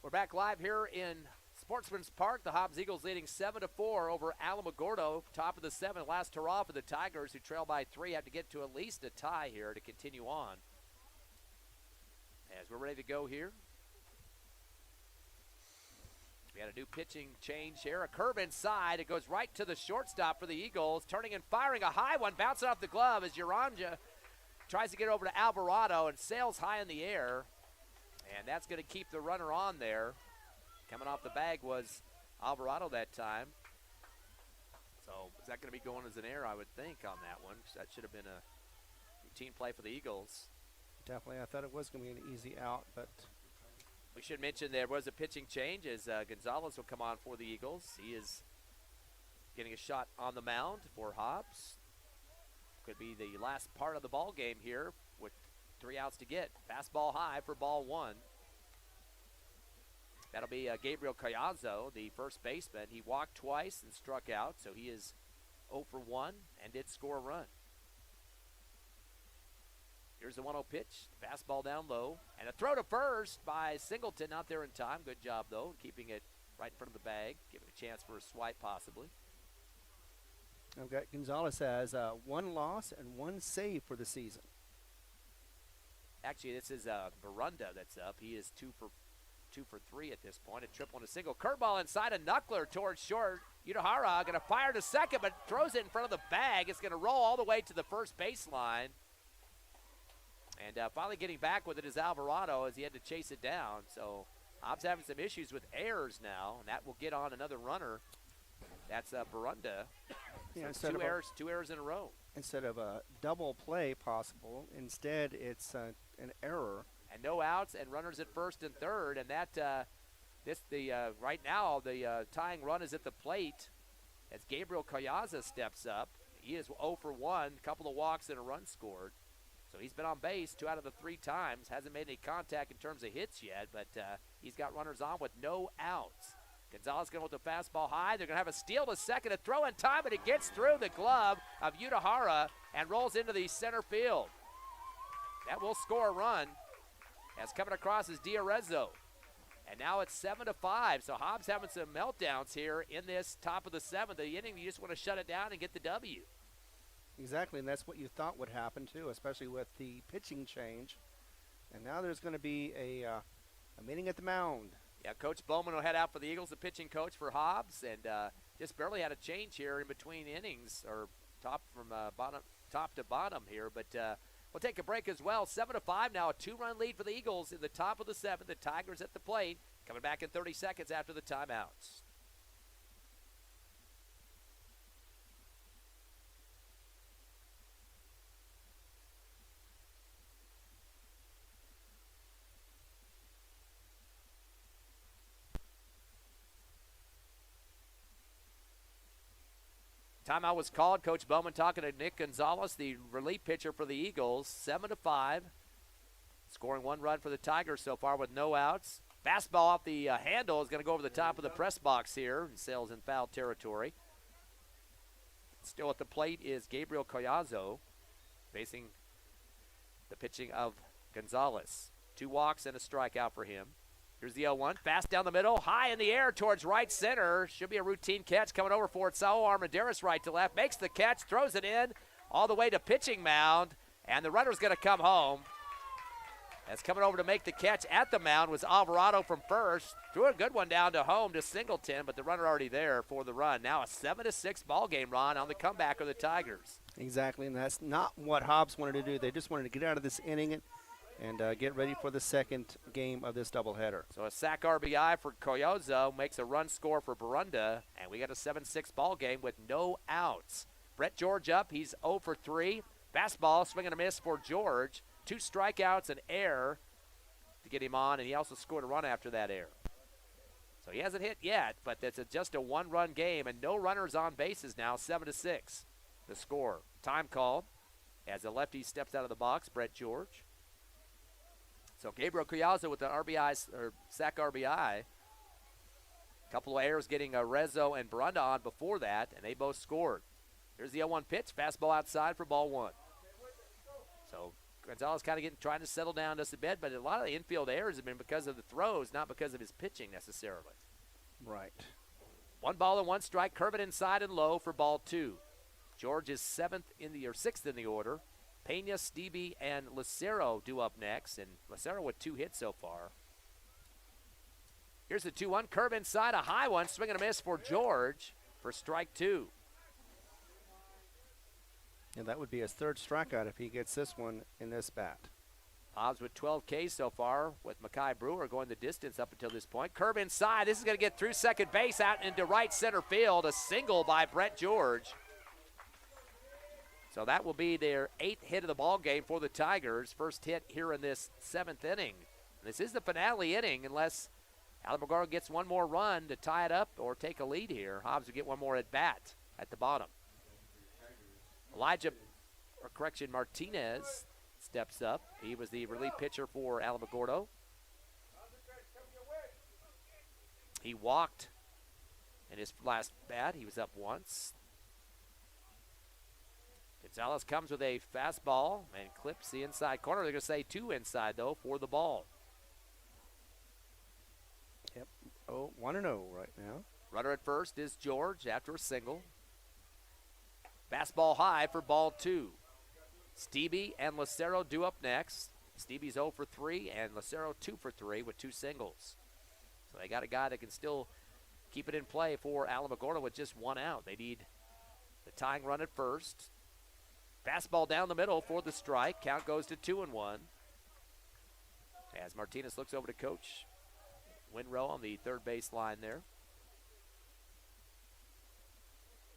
We're back live here in Sportsman's Park. The Hobbs Eagles leading 7-4 over Alamogordo. Top of the 7th. Last hurrah for the Tigers, who trail by 3. Have to get to at least a tie here to continue on. As we're ready to go here, We had a new pitching change here. A curve inside. It goes right to the shortstop for the Eagles. Turning and firing a high one. Bouncing off the glove as Uranja tries to get over to Alvarado and sails high in the air. And that's going to keep the runner on there. Coming off the bag was Alvarado that time. So is that going to be going as an error, I would think, on that one? That should have been a routine play for the Eagles. Definitely. I thought it was going to be an easy out, but we should mention there was a pitching change as Gonzalez will come on for the Eagles. He is getting a shot on the mound for Hobbs. Could be the last part of the ball game here with 3 outs to get. Fastball high for ball 1. That'll be Gabriel Collazo, the first baseman. He walked twice and struck out, so he is 0 for 1 and did score a run. Here's the 1-0 pitch. Fastball down low. And a throw to first by Singleton. Not there in time. Good job, though, keeping it right in front of the bag, giving a chance for a swipe possibly. I've got Gonzalez has 1 loss and 1 save for the season. Actually, this is Barunda that's up. He is 2 for 3 at this point. A triple and a single. Curveball inside, a knuckler towards short. Udahara going to fire to second, but throws it in front of the bag. It's going to roll all the way to the first baseline. And finally getting back with it is Alvarado as he had to chase it down. So Hobbs having some issues with errors now, and that will get on another runner. That's Barunda. Yeah, so two errors in a row. Instead of a double play possible, instead it's an error. And no outs and runners at first and third, and that right now the tying run is at the plate as Gabriel Collazo steps up. He is 0 for 1, couple of walks and a run scored. So he's been on base 2 out of the 3 times. Hasn't made any contact in terms of hits yet, but he's got runners on with no outs. Gonzalez going with the fastball high. They're going to have a steal to second, a throw in time, but it gets through the glove of Udahara and rolls into the center field. That will score a run. As coming across is Diarezzo. And now it's 7-5. So Hobbs having some meltdowns here in this top of the 7th. The inning, you just want to shut it down and get the W. Exactly, and that's what you thought would happen too, especially with the pitching change. And now there's going to be a meeting at the mound. Yeah, Coach Bowman will head out for the Eagles, the pitching coach for Hobbs, and just barely had a change here in between innings, or top to bottom here. But we'll take a break as well. 7-5 now, a 2-run lead for the Eagles in the top of the 7th. The Tigers at the plate, coming back in 30 seconds after the timeouts. Timeout was called. Coach Bowman talking to Nick Gonzalez, the relief pitcher for the Eagles. 7-5. Scoring 1 run for the Tigers so far with no outs. Fastball off the handle is going to go over the top of the press box here and sails in foul territory. Still at the plate is Gabriel Collazo facing the pitching of Gonzalez. 2 walks and a strikeout for him. Here's the 0-1. Fast down the middle. High in the air towards right center. Should be a routine catch coming over for it. Saul Armendariz right to left. Makes the catch. Throws it in all the way to pitching mound. And the runner's going to come home. As coming over to make the catch at the mound was Alvarado from first. Threw a good one down to home to Singleton, but the runner already there for the run. Now a 7-6 ball game, Ron, on the comeback of the Tigers. Exactly, and that's not what Hobbs wanted to do. They just wanted to get out of this inning and get ready for the second game of this doubleheader. So a sack RBI for Collazo makes a run score for Barunda, and we got a 7-6 ball game with no outs. Brett George up. He's 0 for 3. Fastball, swing and a miss for George. 2 strikeouts and error to get him on, and he also scored a run after that error. So he hasn't hit yet, but it's just a 1-run game, and no runners on bases now, 7-6. The score. Time called as the lefty steps out of the box, Brett George. So Gabriel Collazo with the RBI, or sack RBI. A couple of errors getting Rezzo and Barunda on before that, and they both scored. Here's the 0-1 pitch, fastball outside for ball 1. So Gonzalez kind of trying to settle down just a bit, but a lot of the infield errors have been because of the throws, not because of his pitching necessarily. Right. 1 ball and 1 strike, curve it inside and low for ball 2. George is 6th in the order. Pena, Stevie, and Lucero due up next, and Lucero with 2 hits so far. Here's the 2-1. Curve inside, a high one. Swing and a miss for George for strike 2. And that would be his 3rd strikeout if he gets this one in this bat. Hobbs with 12 Ks so far, with Mackay Brewer going the distance up until this point. Curve inside. This is going to get through second base, out into right center field. A single by Brett George. So that will be their 8th hit of the ball game for the Tigers. First hit here in this 7th inning. This is the finale inning unless Alamogordo gets one more run to tie it up or take a lead here. Hobbs will get one more at bat at the bottom. Martinez steps up. He was the relief pitcher for Alamogordo. He walked in his last bat. He was up once. Gonzalez comes with a fastball and clips the inside corner. They're going to say 2 inside, though, for the ball. Yep. 1-0 right now. Runner at first is George after a single. Fastball high for ball 2. Stevie and Lucero due up next. Stevie's 0 for 3 and Lucero 2 for 3 with 2 singles. So they got a guy that can still keep it in play for Alamogordo with just 1 out. They need the tying run at first. Fastball down the middle for the strike. Count goes to 2-1. As Martinez looks over to Coach Winrow on the third base line there.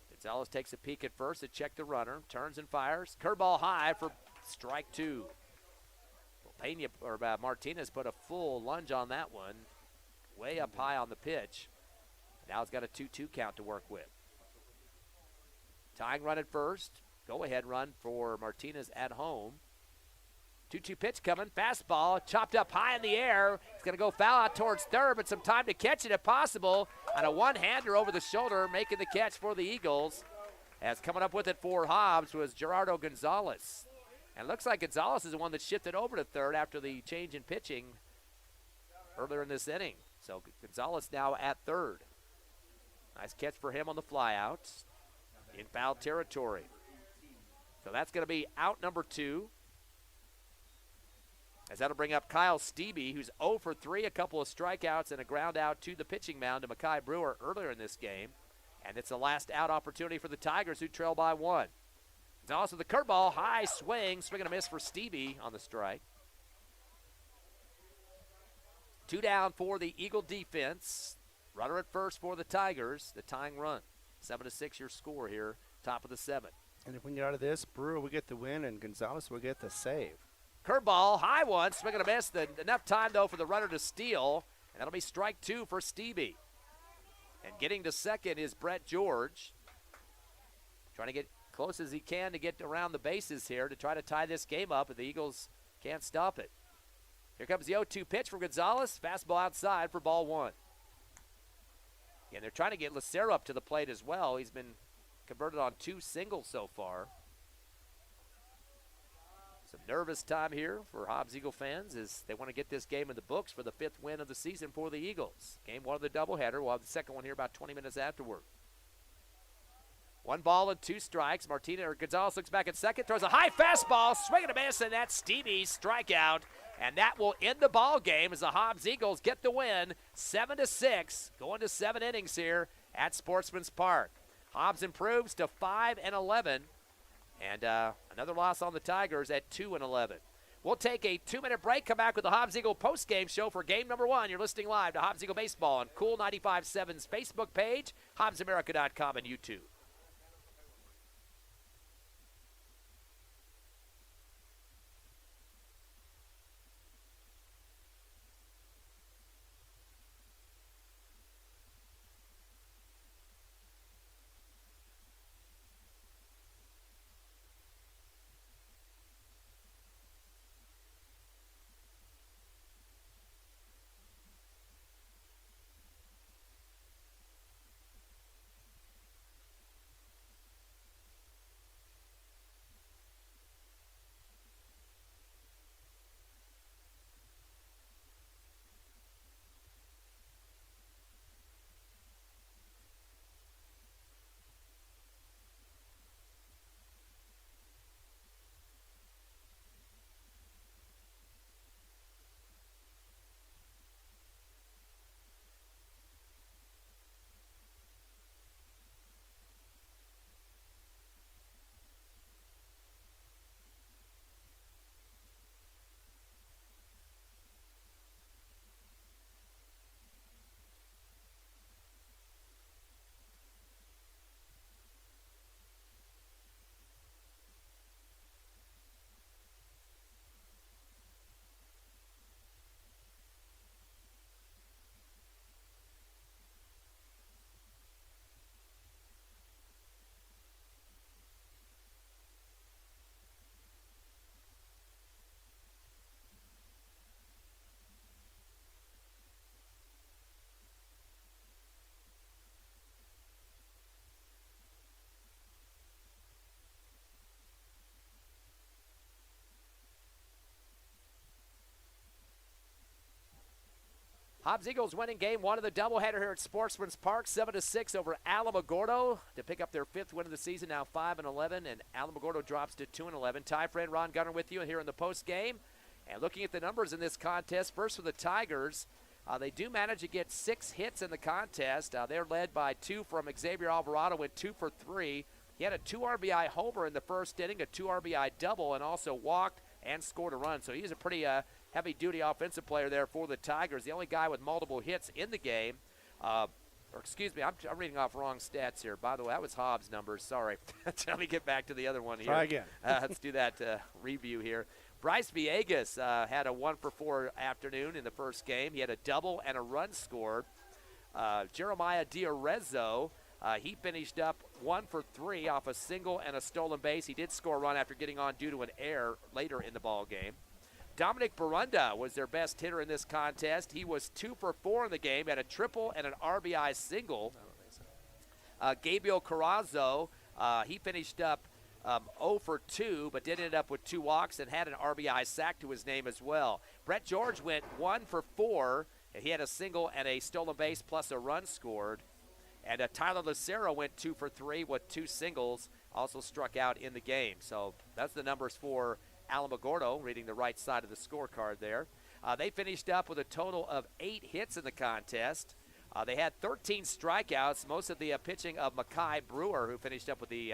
Gonzalez takes a peek at first to check the runner. Turns and fires. Curveball high for strike 2. Martinez put a full lunge on that one. Way up high on the pitch. Now it's got a 2-2 count to work with. Tying run at first. Go-ahead run for Martinez at home. 2-2 pitch coming. Fastball chopped up high in the air. It's going to go foul out towards third, but some time to catch it if possible. On a one-hander over the shoulder, making the catch for the Eagles. As coming up with it for Hobbs was Gerardo Gonzalez. And it looks like Gonzalez is the one that shifted over to third after the change in pitching earlier in this inning. So Gonzalez now at third. Nice catch for him on the flyout in foul territory. So that's going to be out number 2. As that'll bring up Kyle Stevie, who's 0 for 3, a couple of strikeouts and a ground out to the pitching mound to Mackay Brewer earlier in this game. And it's the last out opportunity for the Tigers, who trail by 1. It's also the curveball, high swing and a miss for Stevie on the strike. 2 down for the Eagle defense. Runner at first for the Tigers, the tying run. 7-6 your score here, top of the 7th. And if we can get out of this, Brewer will get the win and Gonzalez will get the save. Curveball, high one, swing and a miss. Enough time, though, for the runner to steal, and that'll be strike 2 for Stevie. And getting to second is Brett George. Trying to get close as he can to get around the bases here to try to tie this game up, but the Eagles can't stop it. Here comes the 0-2 pitch from Gonzalez. Fastball outside for ball 1. And they're trying to get Lucero up to the plate as well. He's been converted on 2 singles so far. Some nervous time here for Hobbs Eagle fans as they want to get this game in the books for the 5th win of the season for the Eagles. Game 1 of the doubleheader. We'll have the second one here about 20 minutes afterward. 1 ball and 2 strikes. Gonzalez looks back at second, throws a high fastball, swing and a miss, and that's Stevie's strikeout. And that will end the ball game as the Hobbs Eagles get the win, 7-6, going to 7 innings here at Sportsman's Park. Hobbs improves to 5-11, and another loss on the Tigers at 2-11. We'll take a 2-minute break, come back with the Hobbs Eagle postgame show for game number 1. You're listening live to Hobbs Eagle Baseball on Cool 95.7's Facebook page, HobbsAmerica.com, and YouTube. Hobbs Eagles winning game one of the doubleheader here at Sportsman's Park, 7-6 over Alamogordo to pick up their 5th win of the season, now 5-11, and Alamogordo drops to 2-11. Ty friend Ron Gunner with you here in the post game. And looking at the numbers in this contest, first for the Tigers, they do manage to get 6 hits in the contest. They're led by 2 from Xavier Alvarado, went 2 for 3. He had a 2 RBI homer in the first inning, a 2 RBI double, and also walked and scored a run. So he's a pretty heavy-duty offensive player there for the Tigers. The only guy with multiple hits in the game. Or excuse me, I'm reading off wrong stats here. By the way, that was Hobbs' numbers. Sorry. Let me get back to the other one here. Try again. Let's do that review here. Bryce Villegas had a 1 for 4 afternoon in the first game. He had a double and a run scored. Jeremiah Diarezzo, he finished up 1 for 3 off a single and a stolen base. He did score a run after getting on due to an error later in the ball game. Dominic Barunda was their best hitter in this contest. He was 2 for 4 in the game, had a triple and an RBI single. Gabriel Carrazzo, he finished up 0 for 2, but did end up with 2 walks and had an RBI sack to his name as well. Brett George went 1 for 4. He had a single and a stolen base plus a run scored. And Tyler Lucero went 2 for 3 with 2 singles, also struck out in the game. So that's the numbers for Alamogordo, reading the right side of the scorecard there. They finished up with a total of 8 hits in the contest. They had 13 strikeouts, most of the pitching of Makai Brewer, who finished up with the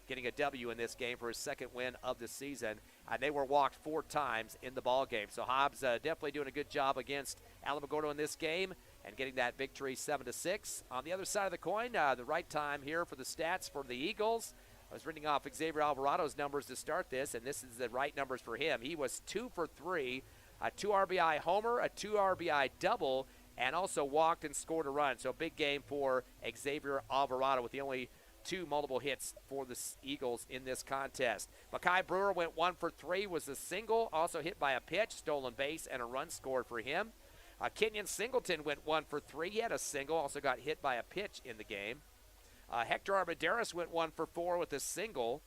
getting a W in this game for his 2nd win of the season. They were walked 4 times in the ball game. So Hobbs definitely doing a good job against Alamogordo in this game and getting that victory 7-6. On the other side of the coin, the right time here for the stats for the Eagles. I was reading off Xavier Alvarado's numbers to start this, and this is the right numbers for him. He was 2 for 3, a 2 RBI homer, a 2 RBI double, and also walked and scored a run. So a big game for Xavier Alvarado with the only 2 multiple hits for the Eagles in this contest. Makai Brewer went 1 for 3, was a single, also hit by a pitch, stolen base, and a run scored for him. Kenyon Singleton went 1 for 3. He had a single, also got hit by a pitch in the game. Hector Armendariz went 1 for 4 with a single.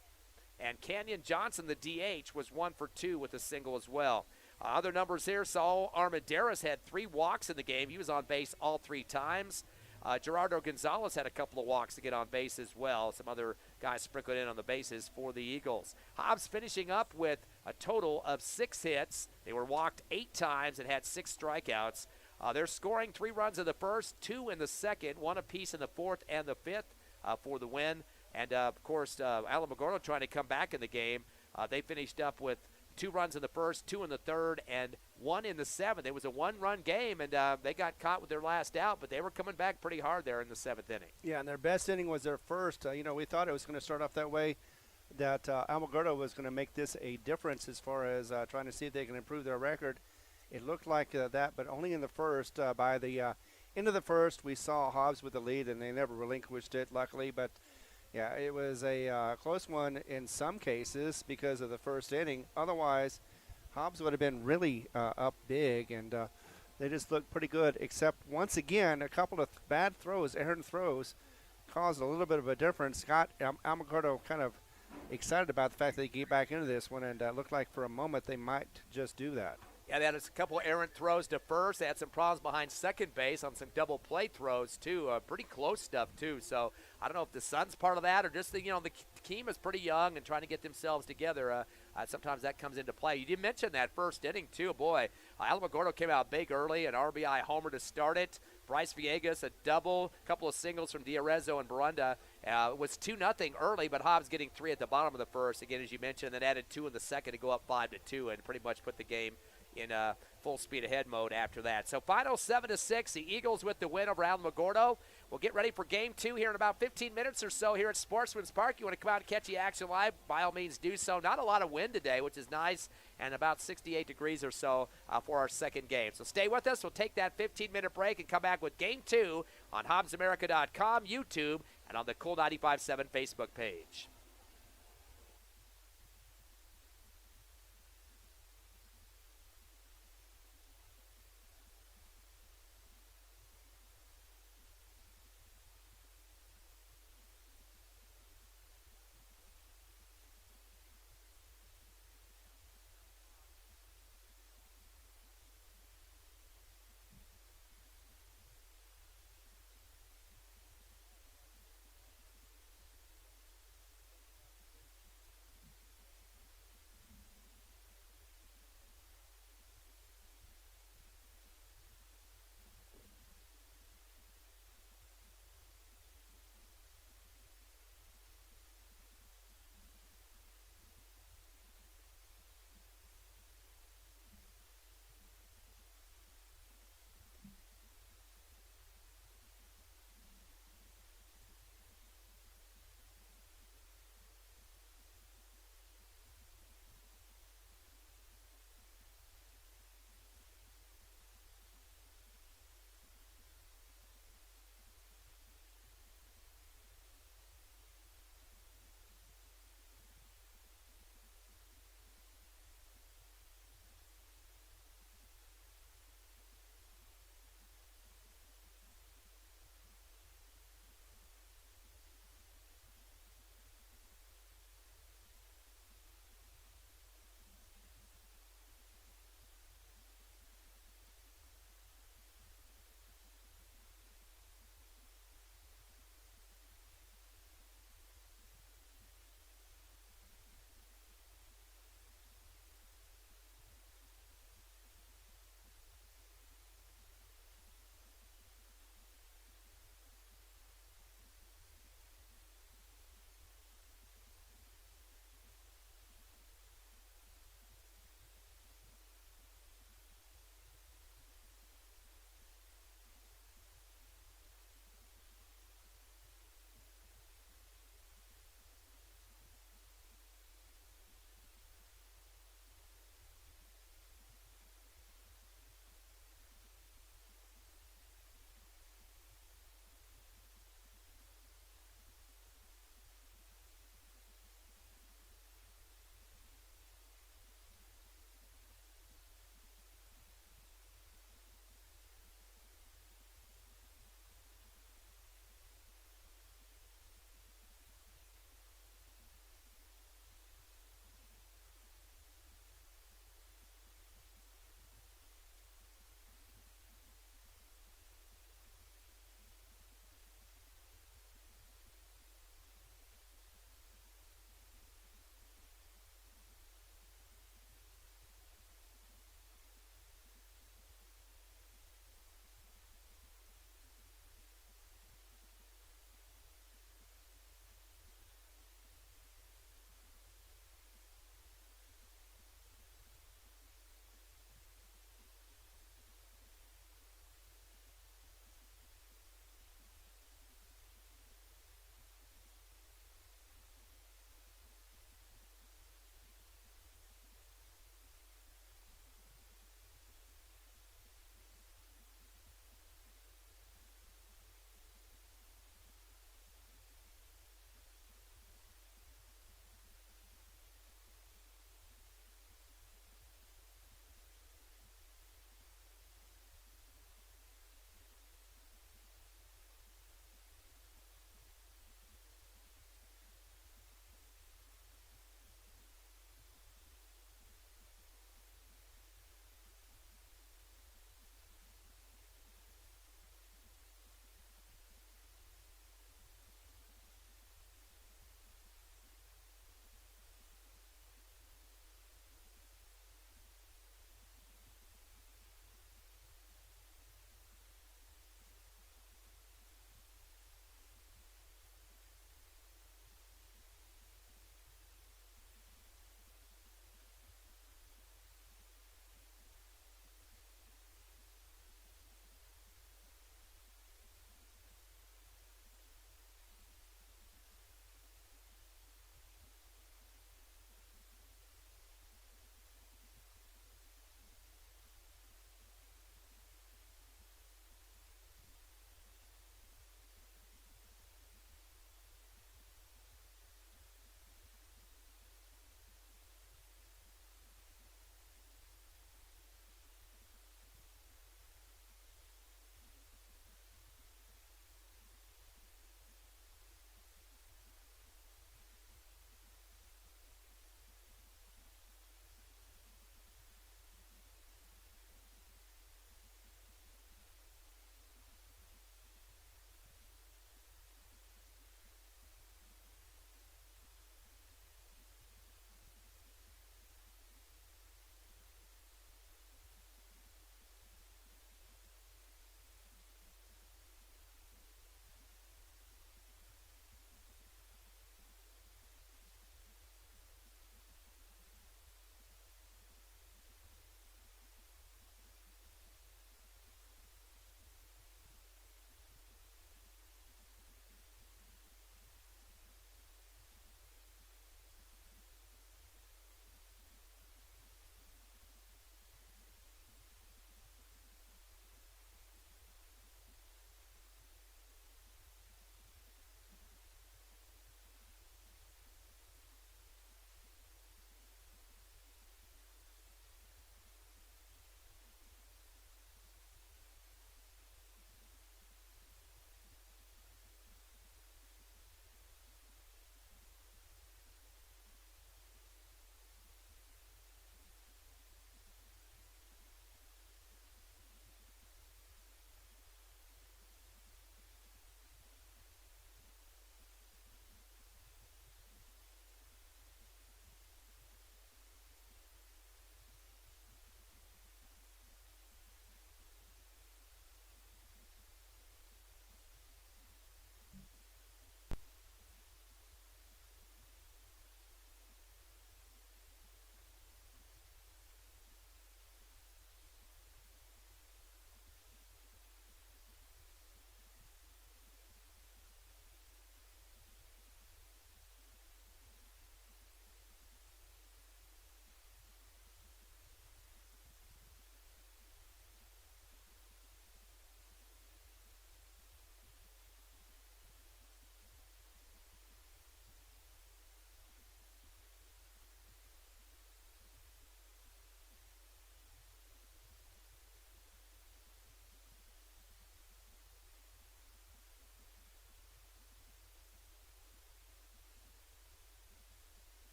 And Canyon Johnson, the DH, was 1 for 2 with a single as well. Other numbers here, Saul Armendariz had 3 walks in the game. He was on base all 3 times. Gerardo Gonzalez had a couple of walks to get on base as well. Some other guys sprinkled in on the bases for the Eagles. Hobbs finishing up with a total of 6 hits. They were walked 8 times and had 6 strikeouts. They're scoring 3 runs in the first, 2 in the second, 1 apiece in the 4th and the 5th for the win. And, of course, Alamogordo trying to come back in the game. They finished up with 2 runs in the first, 2 in the 3rd, and 1 in the 7th. It was a 1-run game, and they got caught with their last out, but they were coming back pretty hard there in the 7th inning. Yeah, and their best inning was their first. We thought it was going to start off that way, that Alamogordo was going to make this a difference as far as trying to see if they can improve their record. It looked like that, but only in the first. By the end of the first, we saw Hobbs with the lead, and they never relinquished it, luckily. But, yeah, it was a close one in some cases because of the first inning. Otherwise, Hobbs would have been really up big, and they just looked pretty good, except once again, a couple of bad throws, errant throws, caused a little bit of a difference. Got Alamogordo kind of excited about the fact that they get back into this one, and looked like for a moment they might just do that. Yeah, they had a couple errant throws to first. They had some problems behind second base on some double play throws, too. Pretty close stuff, too. So I don't know if the sun's part of that or just the team is pretty young and trying to get themselves together. Sometimes that comes into play. You did mention that first inning, too. Boy, Alamogordo came out big early, an RBI homer to start it. Bryce Villegas, a double, a couple of singles from Diarezzo and Barunda. It was 2-0 early, but Hobbs getting 3 at the bottom of the first, again, as you mentioned, then added 2 in the second to go up 5-2 and pretty much put the game in full speed ahead mode after that. So final 7-6, the Eagles with the win over Alamogordo. We'll get ready for game 2 here in about 15 minutes or so here at Sportsman's Park. You want to come out and catch the action live, by all means do so. Not a lot of wind today, which is nice, and about 68 degrees or so for our second game. So stay with us. We'll take that 15-minute break and come back with game 2 on HobbsAmerica.com, YouTube, and on the Cool 95.7 Facebook page.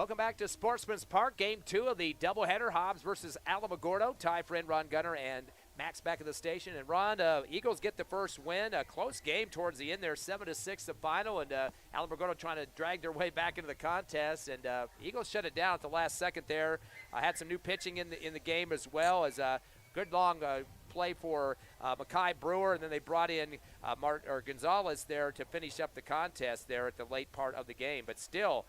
Welcome back to Sportsman's Park, Game 2 of the doubleheader, Hobbs versus Alamogordo. Ty, friend Ron Gunner, and Max back at the station. And Ron, Eagles get the first win. A close game towards the end there, 7-6 the final, and Alamogordo trying to drag their way back into the contest. And Eagles shut it down at the last second there. Had some new pitching in the game as well as good long play for Mackay Brewer, and then they brought in Gonzalez there to finish up the contest there at the late part of the game. But still,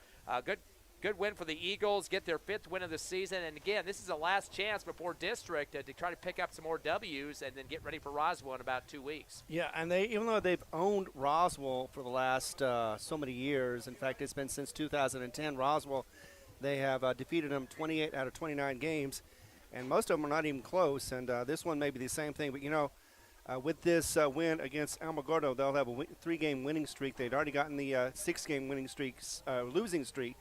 good win for the Eagles, get their 5th win of the season. And again, this is the last chance before district to try to pick up some more W's and then get ready for Roswell in about 2 weeks. Yeah, and even though they've owned Roswell for the last so many years, in fact, it's been since 2010, Roswell, they have defeated them 28 out of 29 games, and most of them are not even close. And this one may be the same thing, but with this win against Alamogordo, they'll have a 3-game winning streak. They'd already gotten the 6-game winning losing streak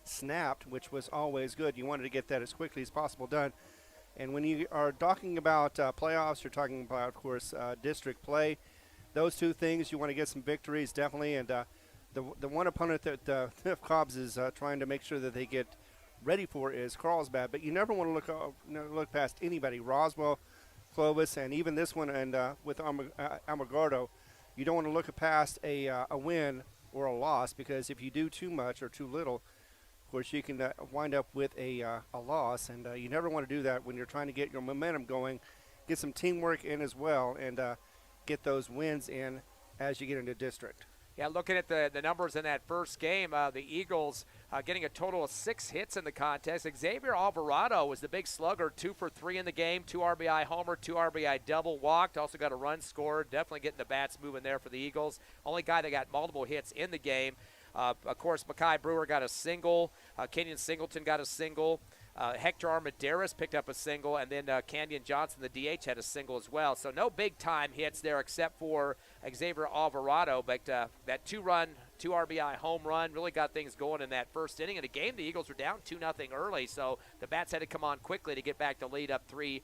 snapped, which was always good. You wanted to get that as quickly as possible done. And when you are talking about playoffs, you're talking about, of course, district play. Those two things, you want to get some victories, definitely. And the one opponent that Hobbs is trying to make sure that they get ready for is Carlsbad. But you never want to look past anybody. Roswell, Clovis, and even this one, and with Alamogordo, you don't want to look past a win or a loss, because if you do too much or too little, of course, you can wind up with a loss, and you never want to do that when you're trying to get your momentum going, get some teamwork in as well, and get those wins in as you get into district. Yeah, looking at the numbers in that first game, the Eagles getting a total of 6 hits in the contest. Xavier Alvarado was the big slugger, 2 for 3 in the game, 2 RBI homer, 2 RBI double, walked, also got a run scored, definitely getting the bats moving there for the Eagles. Only guy that got multiple hits in the game. Of course, Mackay Brewer got a single. Kenyon Singleton got a single. Hector Armendariz picked up a single. And then Canyon Johnson, the DH, had a single as well. So no big-time hits there except for Xavier Alvarado. But that 2 RBI home run really got things going in that first inning. In a game, the Eagles were down 2-0 early. So the bats had to come on quickly to get back to lead up 3-2.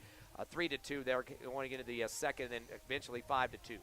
They were going into the second and eventually 5-2.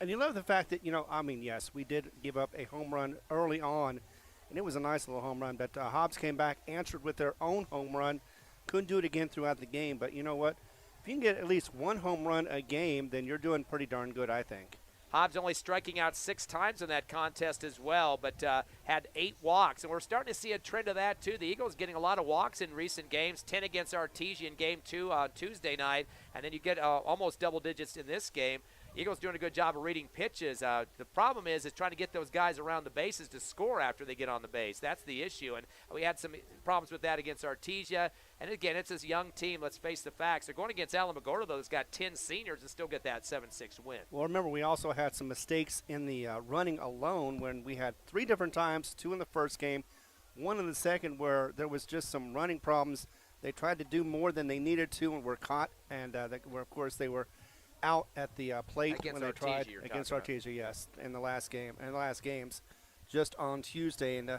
And you love the fact that, yes, we did give up a home run early on, and it was a nice little home run. But Hobbs came back, answered with their own home run. Couldn't do it again throughout the game. But you know what? If you can get at least 1 home run a game, then you're doing pretty darn good, I think. Hobbs only striking out 6 times in that contest as well, but had 8 walks. And we're starting to see a trend of that, too. The Eagles getting a lot of walks in recent games, 10 against Artesian Game 2 on Tuesday night, and then you get almost double digits in this game. Eagles doing a good job of reading pitches. The problem is trying to get those guys around the bases to score after they get on the base. That's the issue, and we had some problems with that against Artesia. And again, it's this young team. Let's face the facts. They're going against Alamogordo, though, that's got 10 seniors and still get that 7-6 win. Well, remember, we also had some mistakes in the running alone when we had 3 different times, 2 in the first game, 1 in the second, where there was just some running problems. They tried to do more than they needed to and were caught, and of course they were out at the plate against when they tried against Artesia, yes, in the last games, just on Tuesday. And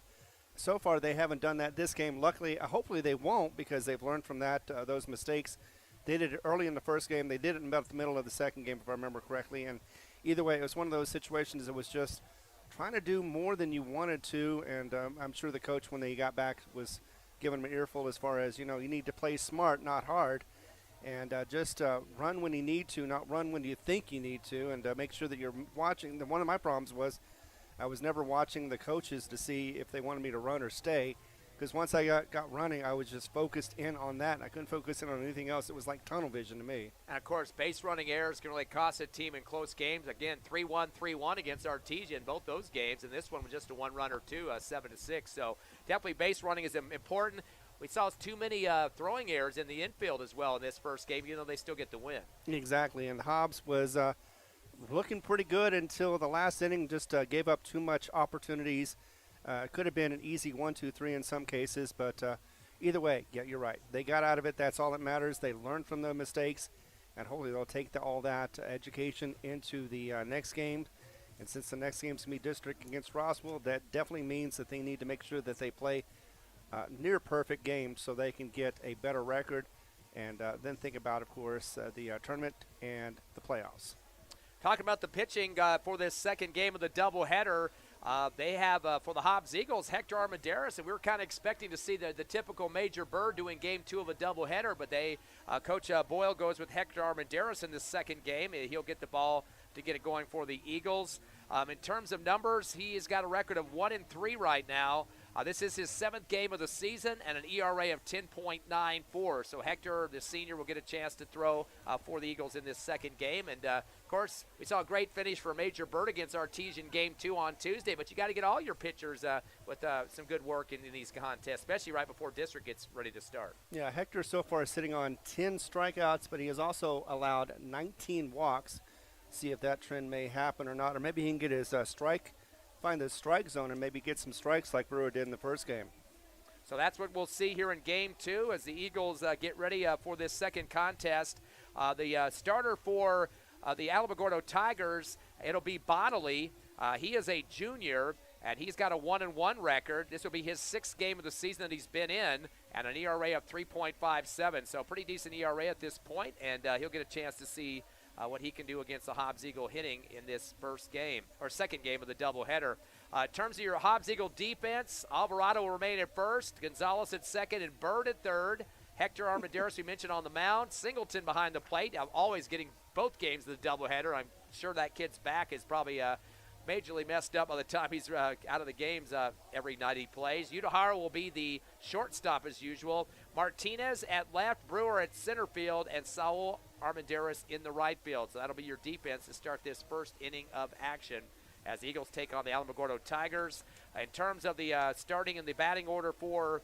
so far they haven't done that this game. Luckily, hopefully they won't, because they've learned from those mistakes. They did it early in the first game. They did it in about the middle of the second game, if I remember correctly. And either way, it was one of those situations that was just trying to do more than you wanted to. And I'm sure the coach, when they got back, was giving them an earful as far as, you need to play smart, not hard. And just run when you need to, not run when you think you need to, and make sure that you're watching. One of my problems was I was never watching the coaches to see if they wanted me to run or stay, because once I got running, I was just focused in on that, and I couldn't focus in on anything else. It was like tunnel vision to me. And, of course, base running errors can really cost a team in close games. Again, 3-1, 3-1 against Artesia in both those games, and this one was just a 1-run or 2, 7-6. So definitely base running is important. We saw too many throwing errors in the infield as well in this first game, even though they still get the win. Exactly, and Hobbs was looking pretty good until the last inning, just gave up too much opportunities. Could have been an easy 1-2-3 in some cases, but either way, yeah, you're right. They got out of it. That's all that matters. They learned from the mistakes, and hopefully they'll take all that education into the next game. And since the next game's going to be district against Roswell, that definitely means that they need to make sure that they play near perfect games so they can get a better record, and then think about, of course, the tournament and the playoffs. Talking about the pitching for this second game of the doubleheader, They have, for the Hobbs Eagles, Hector Armendariz, and we were kind of expecting to see the typical Major Bird doing game 2 of a doubleheader, but Coach Boyle goes with Hector Armendariz in the second game. He'll get the ball to get it going for the Eagles. In terms of numbers, he has got a record of 1-3 right now. This is his 7th game of the season and an ERA of 10.94. So Hector, the senior, will get a chance to throw for the Eagles in this second game. And, of course, we saw a great finish for Major Bird against Artesian game 2 on Tuesday. But you got to get all your pitchers with some good work in these contests, especially right before district gets ready to start. Yeah, Hector so far is sitting on 10 strikeouts, but he has also allowed 19 walks. See if that trend may happen or not. Or maybe he can get his find the strike zone and maybe get some strikes like Brewer did in the first game. So that's what we'll see here in game 2 as the Eagles get ready for this second contest. The starter for the Alamogordo Tigers, it'll be Bonnelly. He is a junior, and he's got a 1-1 record. This will be his 6th game of the season that he's been in, and an ERA of 3.57. So pretty decent ERA at this point, and he'll get a chance to see what he can do against the Hobbs Eagle hitting in this second game of the doubleheader. In terms of your Hobbs Eagle defense, Alvarado will remain at first, Gonzalez at second, and Bird at third. Hector Armendariz, we mentioned on the mound. Singleton behind the plate. I'm always getting both games of the doubleheader. I'm sure that kid's back is probably majorly messed up by the time he's out of the games every night he plays. Udahara will be the shortstop as usual. Martinez at left, Brewer at center field, and Saul Armendariz in the right field. So that'll be your defense to start this first inning of action as the Eagles take on the Alamogordo Tigers. In terms of the starting in the batting order for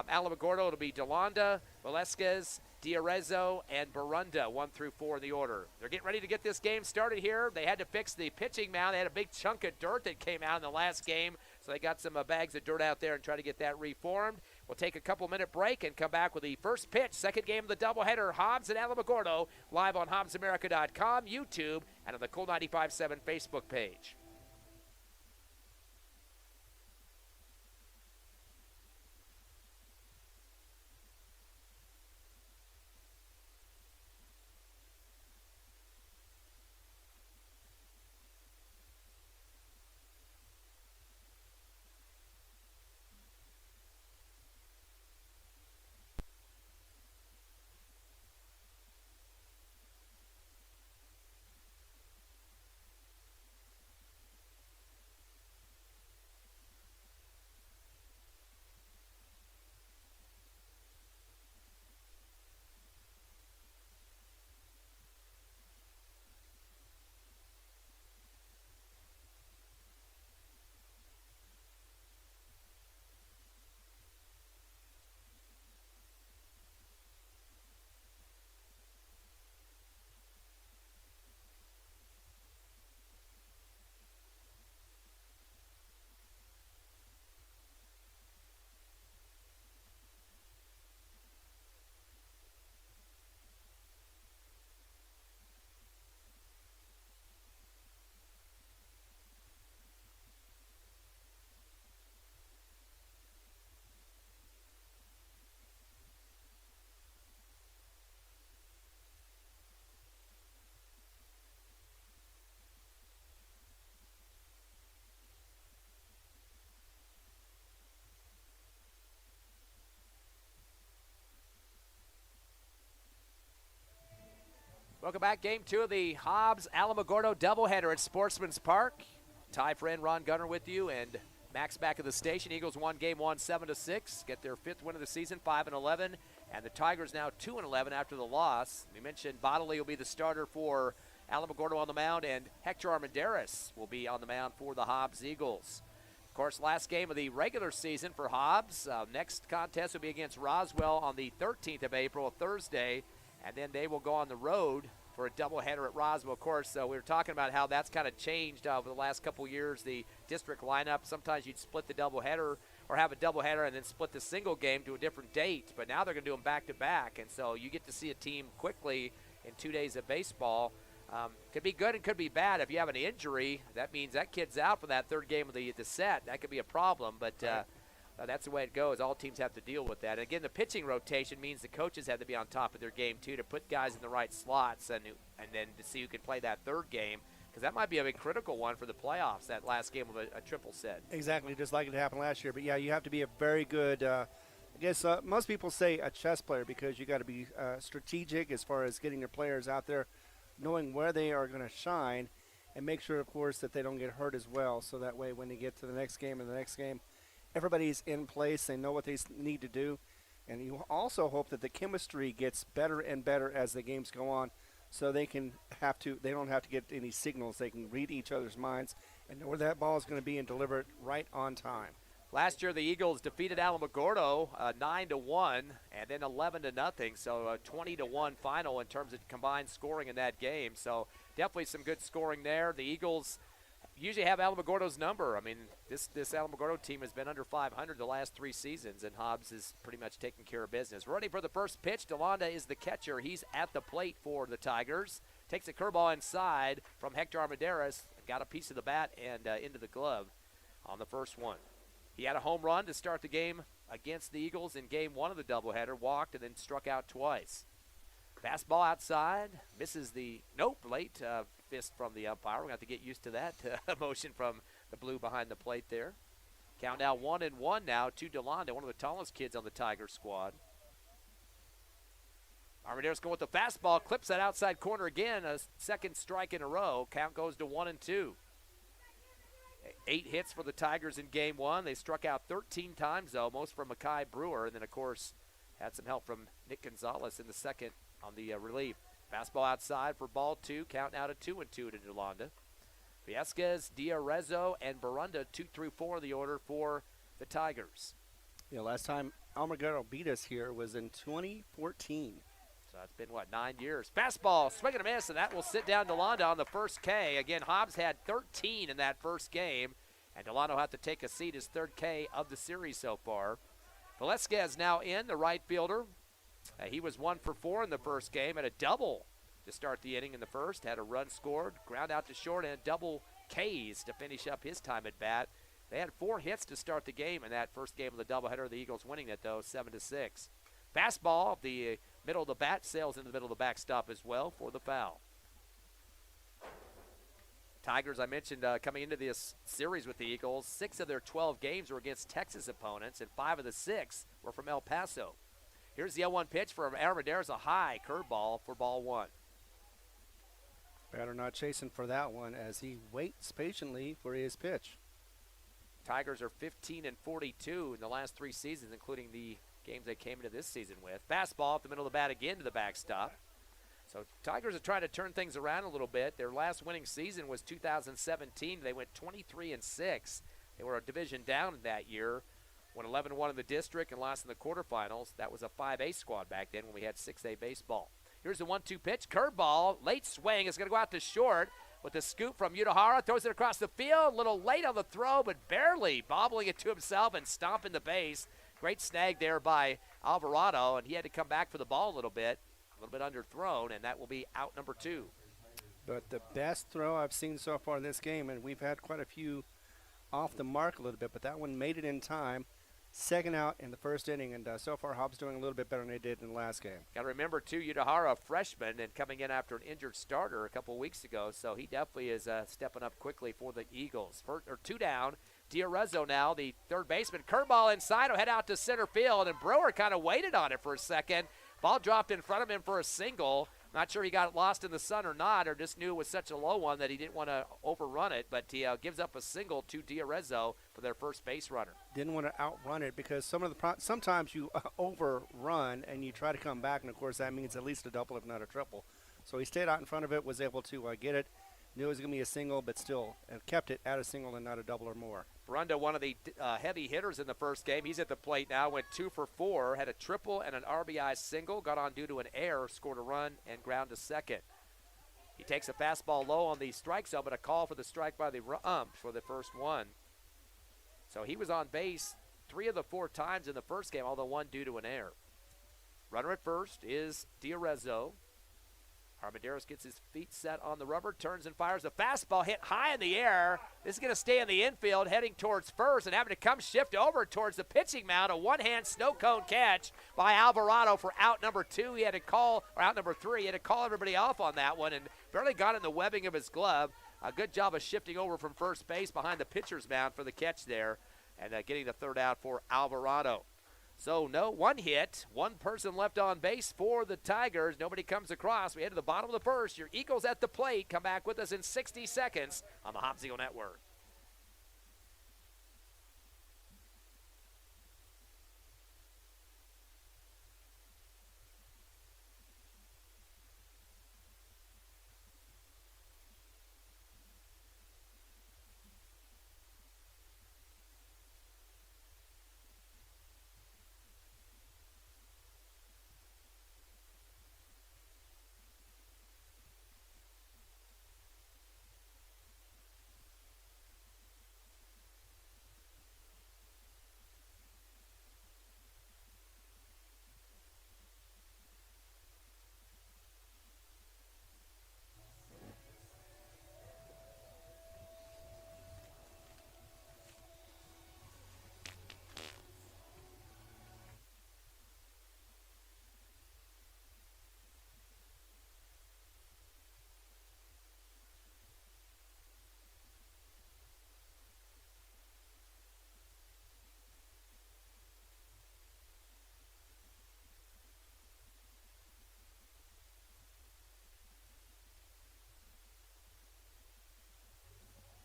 Alamogordo, it'll be DeLonda, Velasquez, Diarezzo, and Barunda, 1 through 4 in the order. They're getting ready to get this game started here. They had to fix the pitching mound. They had a big chunk of dirt that came out in the last game, so they got some bags of dirt out there and try to get that reformed. We'll take a couple-minute break and come back with the first pitch, second game of the doubleheader, Hobbs and Alamogordo, live on HobbsAmerica.com, YouTube, and on the Cool 95.7 Facebook page. Welcome back. Game 2 of the Hobbs-Alamogordo doubleheader at Sportsman's Park. Ty friend Ron Gunner with you, and Max back at the station. Eagles won game 1 7-6, get their 5th win of the season, 5-11, and the Tigers now 2-11 after the loss. We mentioned Bonnelly will be the starter for Alamogordo on the mound, and Hector Armendariz will be on the mound for the Hobbs Eagles. Of course, last game of the regular season for Hobbs. Next contest will be against Roswell on the 13th of April, Thursday, and then they will go on the road for a doubleheader at Roswell. Of course, we were talking about how that's kind of changed over the last couple years, the district lineup. Sometimes you'd split the doubleheader or have a doubleheader and then split the single game to a different date, but now they're going to do them back-to-back, and so you get to see a team quickly in 2 days of baseball. Could be good and could be bad. If you have an injury, that means that kid's out for that third game of the set. That could be a problem, but that's the way it goes. All teams have to deal with that. And again, the pitching rotation means the coaches have to be on top of their game, too, to put guys in the right slots and then to see who can play that third game. Because that might be a critical one for the playoffs, that last game of a triple set. Exactly, just like it happened last year. But, yeah, you have to be a very good, I guess most people say a chess player because you got to be strategic as far as getting your players out there, knowing where they are going to shine, and make sure, of course, that they don't get hurt as well. So that way when they get to the next game and the next game, everybody's in place. They know what they need to do. And you also hope that the chemistry gets better and better as the games go on, so they don't have to get any signals. They can read each other's minds and know where that ball is going to be and deliver it right on time. Last year, the Eagles defeated Alamogordo 9-1 and then 11-0. So a 20-1 final in terms of combined scoring in that game. So definitely some good scoring there. The Eagles usually have Alamogordo's number. I mean, this Alamogordo team has been under 500 the last 3 seasons, and Hobbs is pretty much taking care of business. Ready for the first pitch. DeLonda is the catcher. He's at the plate for the Tigers. Takes a curveball inside from Hector Armendariz. Got a piece of the bat and into the glove on the first one. He had a home run to start the game against the Eagles in game 1 of the doubleheader, walked and then struck out twice. Fastball outside, misses the late fist from the umpire. We're going to have to get used to that motion from the blue behind the plate there. Count now 1-1 now to DeLonda, one of the tallest kids on the Tiger squad. Armendariz going with the fastball, clips that outside corner again, a second strike in a row. Count goes to 1-2. 8 hits for the Tigers in game 1. They struck out 13 times, though, most from Makai Brewer, and then, of course, had some help from Nick Gonzalez in the second on the relief. Fastball outside for ball 2. Count now to 2-2 to DeLonda. Viesquez, Diarezzo, and Barunda 2 through 4 in the order for the Tigers. Yeah, last time Alamogordo beat us here was in 2014. So it's been, 9 years. Fastball, swing and a miss, and that will sit down DeLonda on the first K. Again, Hobbs had 13 in that first game, and DeLonda will have to take a seat, his 3rd K of the series so far. Velasquez now in, the right fielder. He was 1 for 4 in the first game, had a double to start the inning in the first, had a run scored, ground out to short, and double Ks to finish up his time at bat. They had 4 hits to start the game in that first game of the doubleheader. The Eagles winning it, though, 7-6. Fastball, the middle of the bat, sails into the middle of the backstop as well for the foul. Tigers, I mentioned, coming into this series with the Eagles, 6 of their 12 games were against Texas opponents, and 5 of the 6 were from El Paso. Here's the 0-1 pitch for Armendariz, a high curveball for ball 1. Batter not chasing for that one as he waits patiently for his pitch. Tigers are 15-42 in the last 3 seasons, including the games they came into this season with. Fastball up the middle of the bat again to the backstop. So Tigers are trying to turn things around a little bit. Their last winning season was 2017. They went 23-6. They were a division down that year, won 11-1 in the district and lost in the quarterfinals. That was a 5A squad back then when we had 6A baseball. Here's the 1-2 pitch. Curveball, late swing. It's going to go out to short with the scoop from Udahara. Throws it across the field. A little late on the throw, but barely bobbling it to himself and stomping the base. Great snag there by Alvarado, and he had to come back for the ball a little bit underthrown, and that will be out number 2. But the best throw I've seen so far in this game, and we've had quite a few off the mark a little bit, but that one made it in time. Second out in the first inning, and so far Hobbs doing a little bit better than they did in the last game. Got to remember, too, Udahara, a freshman, and coming in after an injured starter a couple weeks ago, so he definitely is stepping up quickly for the Eagles. 2 down. Diarezzo now, the third baseman. Curveball inside will head out to center field, and Brewer kind of waited on it for a second. Ball dropped in front of him for a single. Not sure he got lost in the sun or not, or just knew it was such a low one that he didn't want to overrun it, but he gives up a single to Diarezzo for their first base runner. Didn't want to outrun it because sometimes you overrun and you try to come back, and of course that means at least a double if not a triple. So he stayed out in front of it, was able to get it. Knew it was going to be a single, but still kept it at a single and not a double or more. Barunda, one of the heavy hitters in the first game. He's at the plate now, went 2 for 4, had a triple and an RBI single, got on due to an error, scored a run, and ground to second. He takes a fastball low on the strike zone, but a call for the strike by the ump for the first one. So he was on base 3 of the 4 times in the first game, although 1 due to an error. Runner at first is Diarezzo. Armendariz gets his feet set on the rubber, turns and fires a fastball hit high in the air. This is going to stay in the infield, heading towards first and having to come shift over towards the pitching mound. A one-hand snow cone catch by Alvarado for out number 2. He had to call, or out number 3, he had to call everybody off on that one and barely got in the webbing of his glove. a good job of shifting over from first base behind the pitcher's mound for the catch there, and getting the third out for Alvarado. So no one hit, one person left on base for the Tigers. Nobody comes across. We head to the bottom of the first. Your Eagles at the plate. Come back with us in 60 seconds on the Hobbs Eagle Network.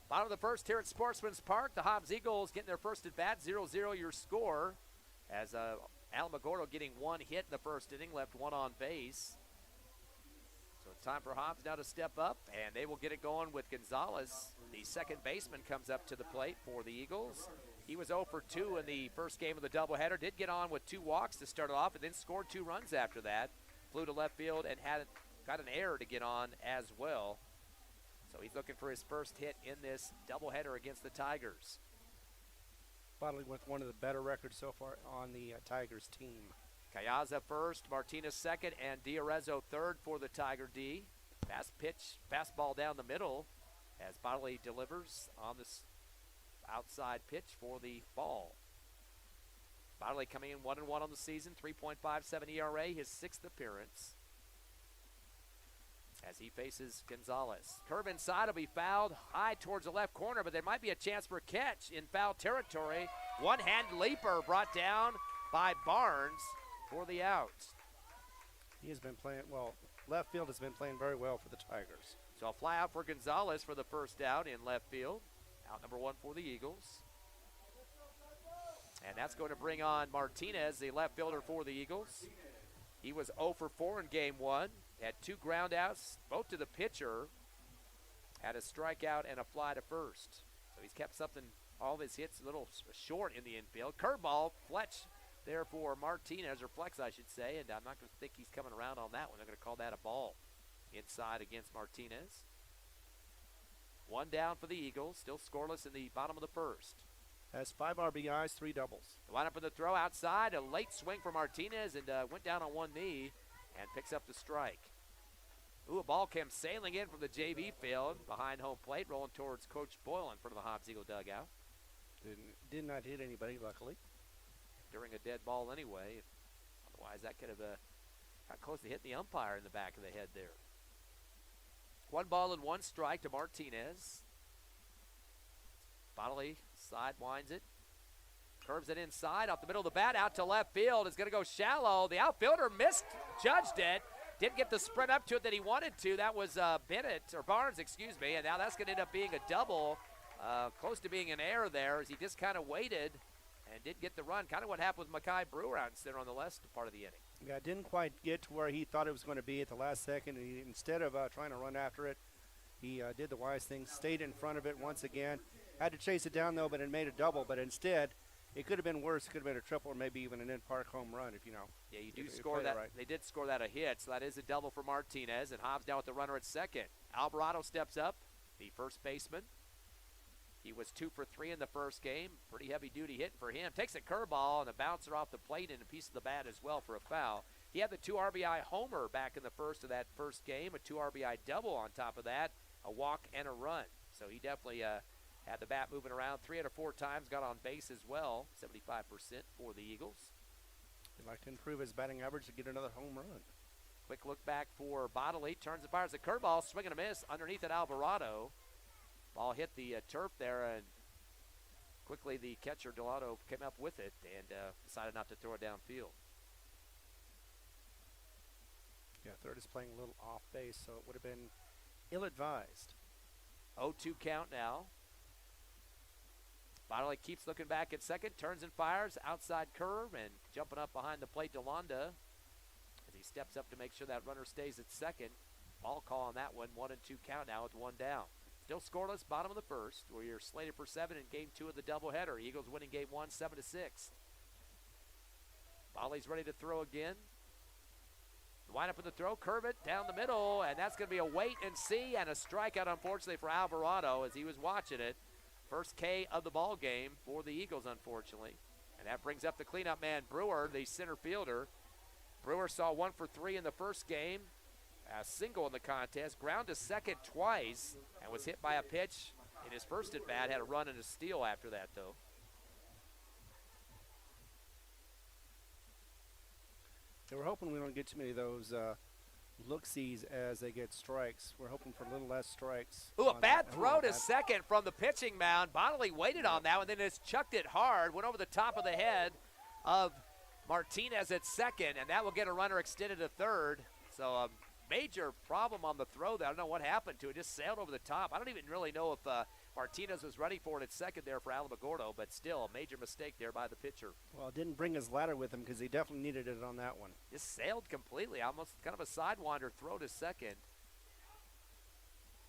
Bottom of the first here at Sportsman's Park. The Hobbs Eagles getting their first at bat, 0-0 your score. As Alamogordo getting one hit in the first inning, left one on base. So it's time for Hobbs now to step up, and they will get it going with Gonzalez. The second baseman comes up to the plate for the Eagles. He was 0 for 2 in the first game of the doubleheader. Did get on with 2 walks to start it off, and then scored 2 runs after that. Flew to left field and got an error to get on as well. So he's looking for his first hit in this doubleheader against the Tigers. Bodley with one of the better records so far on the Tigers team. Cayaza first, Martinez second, and Diarezzo third for the Tiger D. Fastball down the middle as Bodley delivers on this outside pitch for the ball. Bodley coming in 1-1 on the season, 3.57 ERA, his 6th appearance. As he faces Gonzalez. Curve inside will be fouled high towards the left corner, but there might be a chance for a catch in foul territory. One-hand leaper brought down by Barnes for the out. He has been playing, well, left field has been playing very well for the Tigers. So a fly out for Gonzalez for the first out in left field. Out number 1 for the Eagles. And that's going to bring on Martinez, the left fielder for the Eagles. He was 0 for 4 in game 1. Had 2 ground outs, both to the pitcher. Had a strikeout and a fly to first. So he's kept all of his hits a little short in the infield. Curveball, Fletch there for Martinez, or Flex I should say, and I'm not going to think he's coming around on that one. They're going to call that a ball inside against Martinez. 1 down for the Eagles, still scoreless in the bottom of the first. Has 5 RBIs, 3 doubles. The lineup for the throw outside, a late swing for Martinez, and went down on one knee and picks up the strike. Ooh, a ball came sailing in from the JV field behind home plate, rolling towards Coach Boyle in front of the Hobbs Eagle dugout. Did not hit anybody, luckily. During a dead ball anyway. Otherwise, that could have got close to hitting the umpire in the back of the head there. 1 ball and 1 strike to Martinez. Bodley sidewinds it. Curves it inside, off the middle of the bat, out to left field. It's going to go shallow. The outfielder misjudged it. Didn't get the sprint up to it that he wanted to. That was Barnes, and now that's going to end up being a double. Close to being an error there as he just kind of waited and didn't get the run. Kind of what happened with Mackay Brewer out there on the last part of the inning. Yeah, didn't quite get to where he thought it was going to be at the last second. Instead of trying to run after it, he did the wise thing, stayed in front of it once again. Had to chase it down, though, but it made a double. But instead, it could have been worse. It could have been a triple or maybe even an in-park home run if you know. Yeah, you do score that. Right. They did score that a hit, so that is a double for Martinez. And Hobbs down with the runner at second. Alvarado steps up, the first baseman. He was 2 for 3 in the first game. Pretty heavy-duty hit for him. Takes a curveball and a bouncer off the plate and a piece of the bat as well for a foul. He had the 2 RBI homer back in the first of that first game, a 2 RBI double on top of that, a walk and a run. So he definitely had the bat moving around 3 out of 4 times, got on base as well, 75% for the Eagles. He'd like to improve his batting average to get another home run. Quick look back for Bodley, turns and fires the curveball, swing and a miss underneath at Alvarado. Ball hit the turf there, and quickly the catcher, Delano, came up with it and decided not to throw it downfield. Yeah, third is playing a little off base, so it would have been ill-advised. 0-2 count now. Bonnelly keeps looking back at second, turns and fires, outside curve, and jumping up behind the plate, DeLonda, as he steps up to make sure that runner stays at second. Ball call on that one, 1-2 count now with one down. Still scoreless, bottom of the first, where you're slated for 7 in game 2 of the doubleheader. Eagles winning game 1, 7-6. Bonnelly's ready to throw again. Wind up with the throw, curve it down the middle, and that's going to be a wait and see and a strikeout, unfortunately, for Alvarado as he was watching it. First K of the ball game for the Eagles, unfortunately. And that brings up the cleanup man, Brewer, the center fielder. Brewer saw 1 for 3 in the first game, a single in the contest, ground to second twice, and was hit by a pitch in his first at-bat, had a run and a steal after that, though. Yeah, we're hoping we don't get too many of those look-sees as they get strikes. We're hoping for a little less strikes. Ooh, a bad throw to second from the pitching mound. Bonnelly waited on that one, then just chucked it hard, went over the top of the head of Martinez at second, and that will get a runner extended to third. So a major problem on the throw there. I don't know what happened to it. Just sailed over the top. I don't even really know if Martinez was ready for it at second there for Alamogordo, but still a major mistake there by the pitcher. Well, didn't bring his ladder with him because he definitely needed it on that one. Just sailed completely, almost kind of a sidewinder throw to second.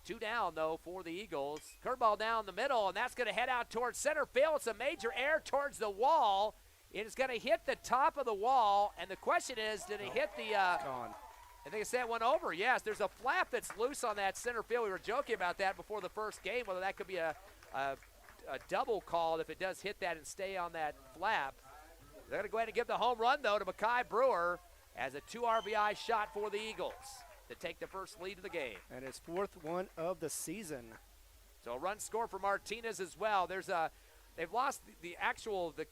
2 down, though, for the Eagles. Curveball down the middle, and that's going to head out towards center field. It's a major air towards the wall. It is going to hit the top of the wall, and the question is, did it hit the gone. I think it's that one over. Yes, there's a flap that's loose on that center field. We were joking about that before the first game, whether that could be a double call if it does hit that and stay on that flap. They're going to go ahead and give the home run, though, to Mekhi Brewer as a 2 RBI shot for the Eagles to take the first lead of the game. And his 4th one of the season. So a run score for Martinez as well. They've lost the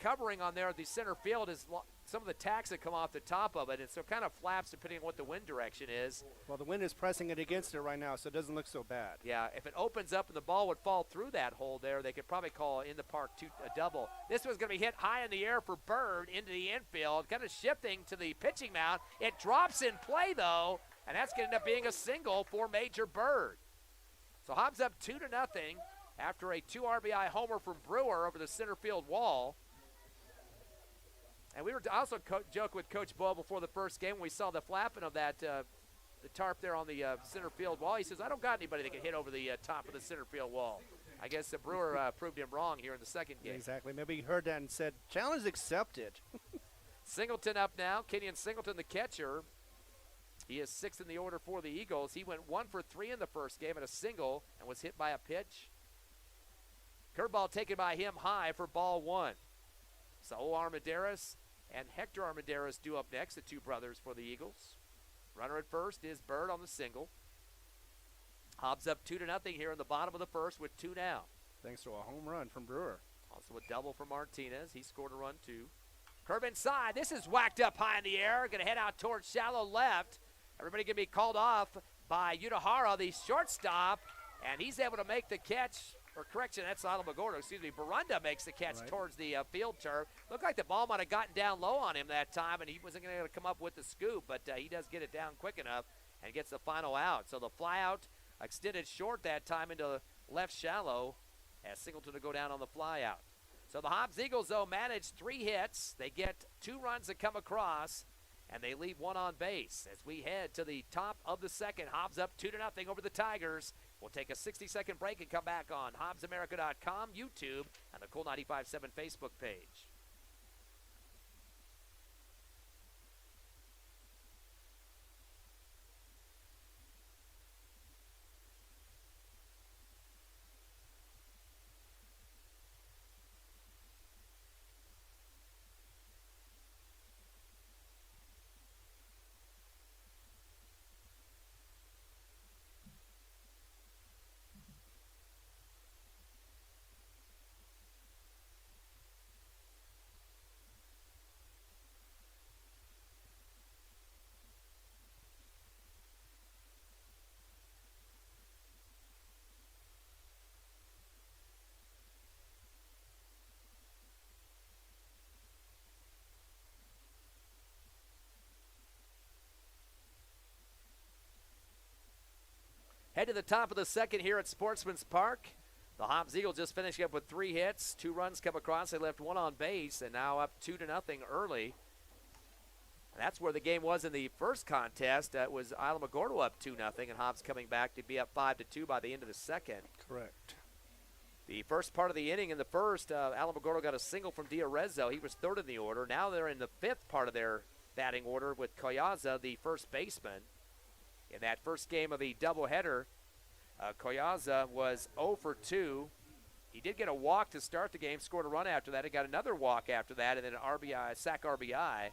covering on there at the center field is some of the tacks that come off the top of it, and so kind of flaps depending on what the wind direction is. Well, the wind is pressing it against it right now, so it doesn't look so bad. Yeah, if it opens up and the ball would fall through that hole there, they could probably call in the park a double. This one's going to be hit high in the air for Bird into the infield, kind of shifting to the pitching mound. It drops in play, though, and that's going to end up being a single for Major Bird. So Hobbs up 2-0 after a 2 RBI homer from Brewer over the center field wall. And we were also joking with Coach Boyle before the first game when we saw the flapping of that the tarp there on the center field wall. He says, I don't got anybody that can hit over the top of the center field wall. I guess the Brewer proved him wrong here in the second game. Exactly. Maybe he heard that and said, challenge accepted. Singleton up now. Kenyon Singleton, the catcher. He is 6th in the order for the Eagles. He went 1 for 3 in the first game at a single and was hit by a pitch. Curveball taken by him high for ball 1. Saul Armendariz and Hector Armendariz due up next, the 2 brothers for the Eagles. Runner at first is Bird on the single. Hobbs up 2-0 here in the bottom of the first with 2 down. Thanks to a home run from Brewer. Also a double from Martinez. He scored a run too. Curve inside. This is whacked up high in the air. Going to head out towards shallow left. Everybody going to be called off by Utahara, the shortstop, and he's able to make the catch. Or correction, that's Alamogordo, excuse me. Barunda makes the catch towards the field turf. Looked like the ball might have gotten down low on him that time, and he wasn't going to come up with the scoop, but he does get it down quick enough and gets the final out. So the fly out extended short that time into left shallow as Singleton to go down on the fly out. So the Hobbs Eagles, though, managed 3 hits. They get 2 runs that come across, and they leave 1 on base. As we head to the top of the second, Hobbs up 2-0 over the Tigers. We'll take a 60-second break and come back on HobbsAmerica.com, YouTube, and the Cool 95.7 Facebook page. Head to the top of the second here at Sportsman's Park. The Hobbs Eagles just finishing up with 3 hits, 2 runs come across. They left 1 on base and now up 2-0 early. And that's where the game was in the first contest. That was Alamogordo up 2-0 and Hobbs coming back to be up 5-2 by the end of the second. Correct. The first part of the inning in the first, Alamogordo got a single from Diarezzo. He was third in the order. Now they're in the 5th part of their batting order with Collaza, the first baseman. In that first game of the doubleheader, Collaza was 0 for 2. He did get a walk to start the game, scored a run after that. He got another walk after that, and then an RBI, sac RBI.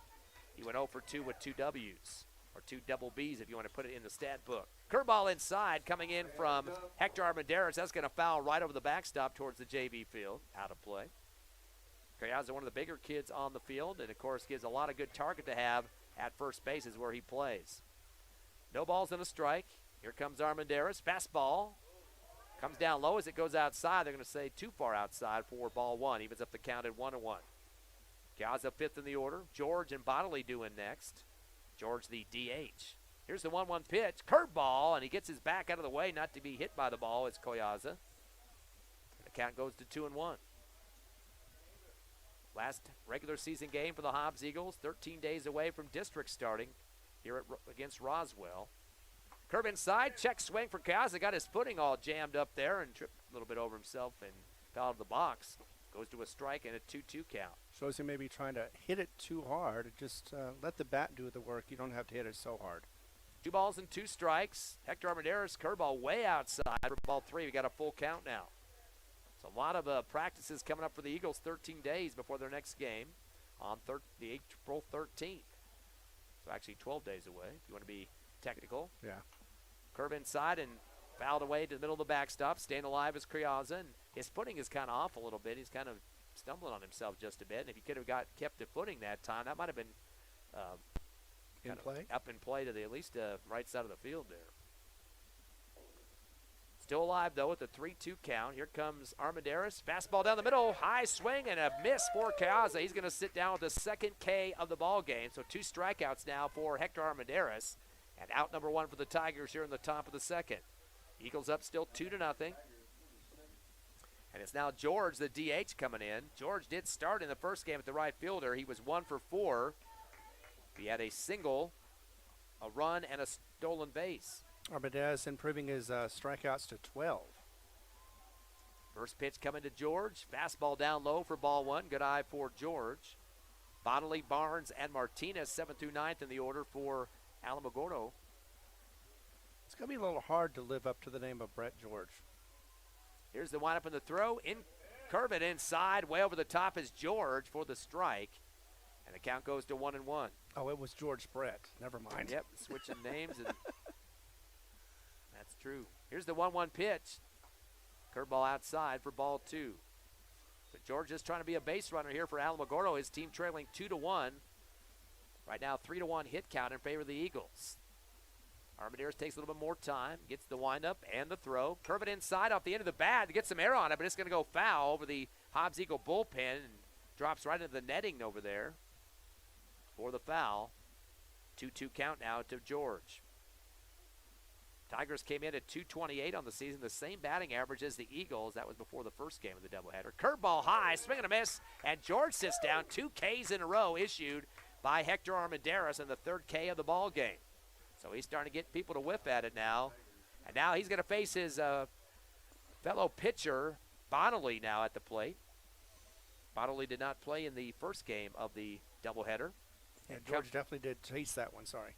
He went 0 for 2 with 2 W's, or 2 double B's if you want to put it in the stat book. Curveball inside coming in from Hector Armendariz. That's going to foul right over the backstop towards the JV field. Out of play. Collaza, one of the bigger kids on the field, and of course gives a lot of good target to have at first base is where he plays. No balls and a strike. Here comes Armendariz. Fastball. Comes down low as it goes outside. They're going to say too far outside for ball 1. Evens up the count at 1-1. Collaza 5th in the order. George and Bodley doing next. George the DH. Here's the 1-1 pitch. Curveball, and he gets his back out of the way not to be hit by the ball. It's Collaza. The count goes to 2-1. Last regular season game for the Hobbs Eagles. 13 days away from district starting here against Roswell. Curve inside, check swing for Collaza. Got his footing all jammed up there and tripped a little bit over himself and fell out of the box. Goes to a strike and a 2-2 count. Shows him maybe trying to hit it too hard. Just let the bat do the work. You don't have to hit it so hard. 2 balls and 2 strikes. Hector Armendariz, curveball way outside for ball 3. We got a full count now. So a lot of practices coming up for the Eagles 13 days before their next game on the April 13th. So actually 12 days away if you want to be technical. Yeah. Curve inside and fouled away to the middle of the backstop. Staying alive is Collaza, and his footing is kind of off a little bit. He's kind of stumbling on himself just a bit. And if he could have kept the footing that time, that might have been up in play to the at least right side of the field there. Still alive, though, with the 3-2 count. Here comes Armendariz. Fastball down the middle. High swing and a miss for Collaza. He's going to sit down with the second K of the ball game. So 2 strikeouts now for Hector Armendariz. And out number 1 for the Tigers here in the top of the second. Eagles up still 2-0. And it's now George, the DH, coming in. George did start in the first game at the right fielder. He was 1 for 4. He had a single, a run, and a stolen base. Armendariz improving his strikeouts to 12. First pitch coming to George. Fastball down low for ball 1. Good eye for George. Bodley, Barnes, and Martinez 7th through 9th in the order for Alamogordo. It's going to be a little hard to live up to the name of Brett George. Here's the windup and the throw. Curve it inside. Way over the top is George for the strike. And the count goes to 1-1. Oh, it was George Brett. Never mind. Yep, switching names. And that's true. Here's the 1-1 pitch. Curveball outside for ball 2. But George is trying to be a base runner here for Alamogordo. His team trailing 2-1. Right now, 3-1 hit count in favor of the Eagles. Armendariz takes a little bit more time, gets the windup and the throw. Curve it inside off the end of the bat to get some air on it, but it's going to go foul over the Hobbs Eagle bullpen and drops right into the netting over there for the foul. 2-2 count now to George. Tigers came in at 228 on the season, the same batting average as the Eagles. That was before the first game of the doubleheader. Curveball high, swing and a miss, and George sits down. 2 Ks in a row issued by Hector Armendariz in the 3rd K of the ball game. So he's starting to get people to whiff at it now. And now he's going to face his fellow pitcher, Bodley, now at the plate. Bodley did not play in the first game of the doubleheader. Yeah, George definitely did chase that one, sorry.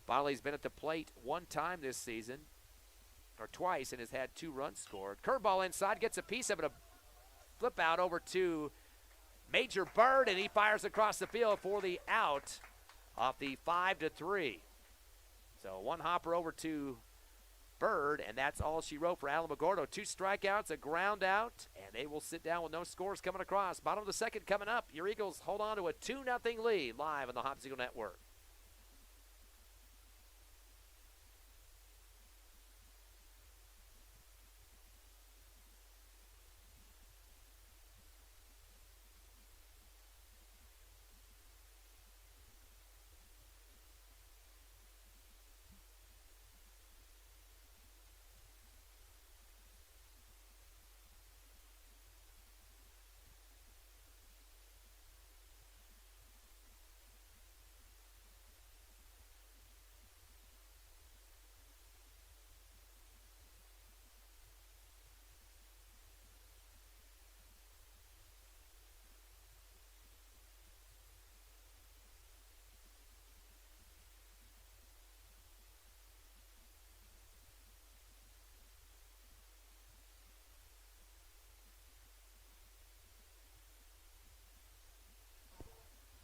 Bodley's been at the plate 1 time this season, or twice, and has had 2 runs scored. Curveball inside, gets a piece of it, a flip out over to Major Bird, and he fires across the field for the out off the 5-3. So 1 hopper over to Bird, and that's all she wrote for Alamogordo. 2 strikeouts, a ground out, and they will sit down with no scores coming across. Bottom of the second coming up. Your Eagles hold on to a 2-0 lead live on the Hobbs Eagle Network.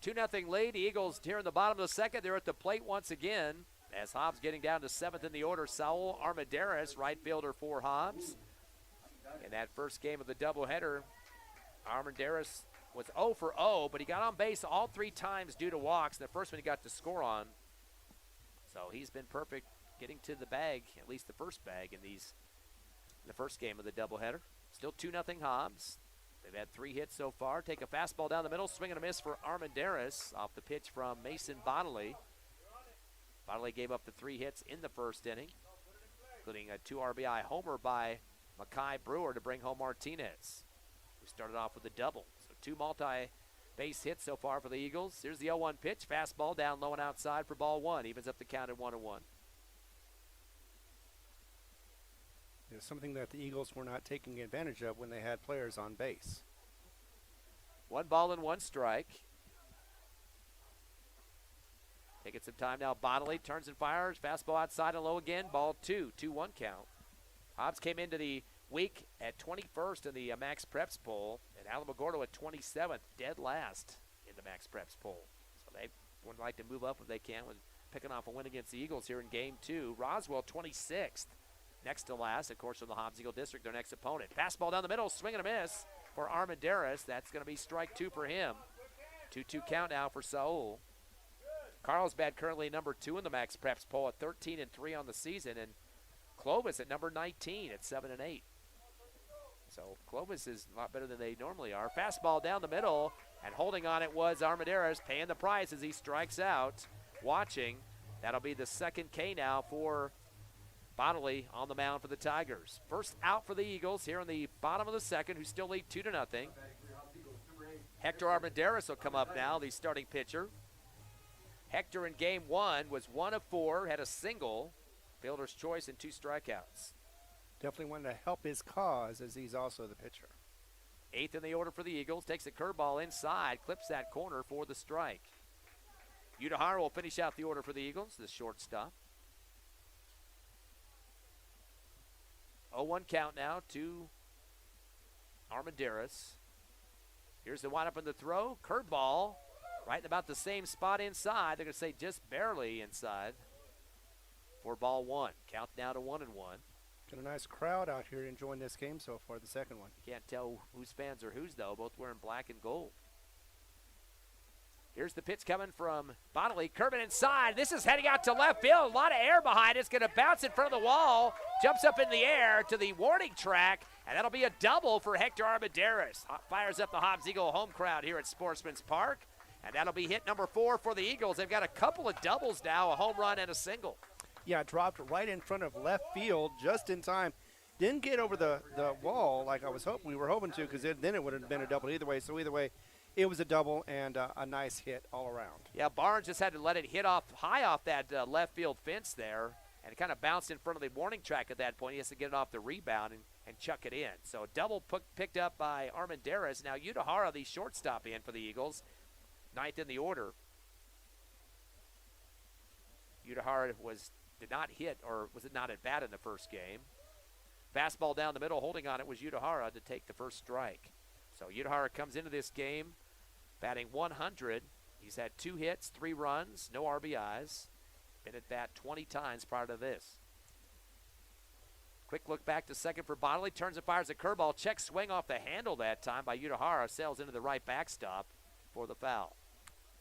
2-0 lead. The Eagles here in the bottom of the second. They're at the plate once again as Hobbs getting down to 7th in the order. Saul Armendariz, right fielder for Hobbs. In that first game of the doubleheader, Armendariz was 0 for 0, but he got on base all 3 times due to walks. The first one he got to score on. So he's been perfect getting to the bag, at least the first bag in the first game of the doubleheader. Still 2-0 Hobbs. They've had 3 hits so far. Take a fastball down the middle, swing and a miss for Armendariz off the pitch from Mason Bonnelly. Bonnelly gave up the 3 hits in the first inning, including a 2 RBI homer by Makai Brewer to bring home Martinez, who started off with a double. So 2 multi-base hits so far for the Eagles. Here's the 0-1 pitch. Fastball down low and outside for ball 1. Evens up the count at 1-1. It's something that the Eagles were not taking advantage of when they had players on base. 1 ball and 1 strike. Taking some time now. Bonnelly turns and fires. Fastball outside and low again. Ball 2. 2-1 count. Hobbs came into the week at 21st in the Max Preps poll, and Alamogordo at 27th, dead last in the Max Preps poll. So they would like to move up if they can when picking off a win against the Eagles here in Game 2. Roswell 26th, next to last, of course, from the Hobbs Eagle District, their next opponent. Fastball down the middle, swing and a miss for Armendariz. That's going to be strike 2 for him. 2-2 count now for Saul. Carlsbad currently number 2 in the Max Preps poll at 13-3 on the season, and Clovis at number 19 at 7-8. So Clovis is a lot better than they normally are. Fastball down the middle, and holding on it was Armendariz, paying the price as he strikes out. Watching, that'll be the second K now for Bonnelly on the mound for the Tigers. First out for the Eagles here in the bottom of the second, who still lead 2-0. Hector Armendariz will come up now, the starting pitcher. Hector in Game 1 was 1 of 4, had a single, fielder's choice, and 2 strikeouts. Definitely wanted to help his cause, as he's also the pitcher. 8th in the order for the Eagles. Takes a curveball inside, clips that corner for the strike. Udahara will finish out the order for the Eagles, the shortstop. 0-1 count now to Armendariz. Here's the windup in the throw. Curveball, right in about the same spot inside. They're going to say just barely inside for ball 1. Count now to 1-1. Got a nice crowd out here enjoying this game so far, the second one. Can't tell whose fans are whose, though, both wearing black and gold. Here's the pitch coming from Bonnelly, curving inside. This is heading out to left field. A lot of air behind it. It's going to bounce in front of the wall, jumps up in the air to the warning track, and that'll be a double for Hector Armendariz. Fires up the Hobbs Eagle home crowd here at Sportsman's Park, and that'll be hit number 4 for the Eagles. They've got a couple of doubles now, a home run and a single. Yeah, dropped right in front of left field just in time. Didn't get over the wall like we were hoping to, because then it would have been a double either way. So either way, it was a double and a nice hit all around. Yeah, Barnes just had to let it hit high off that left field fence there, and it kind of bounced in front of the warning track at that point. He has to get it off the rebound and chuck it in. So a double picked up by Armendariz. Now Udahara, the shortstop, in for the Eagles, 9th in the order. Udahara did not hit, or was it not at bat in the first game. Fastball down the middle, holding on it was Udahara to take the first strike. So Udahara comes into this game batting 100. He's had 2 hits, 3 runs, no RBIs. Been at bat 20 times prior to this. Quick look back to second for Bonnelly. Turns and fires a curveball. Check swing off the handle that time by Udahara. Sails into the right backstop for the foul.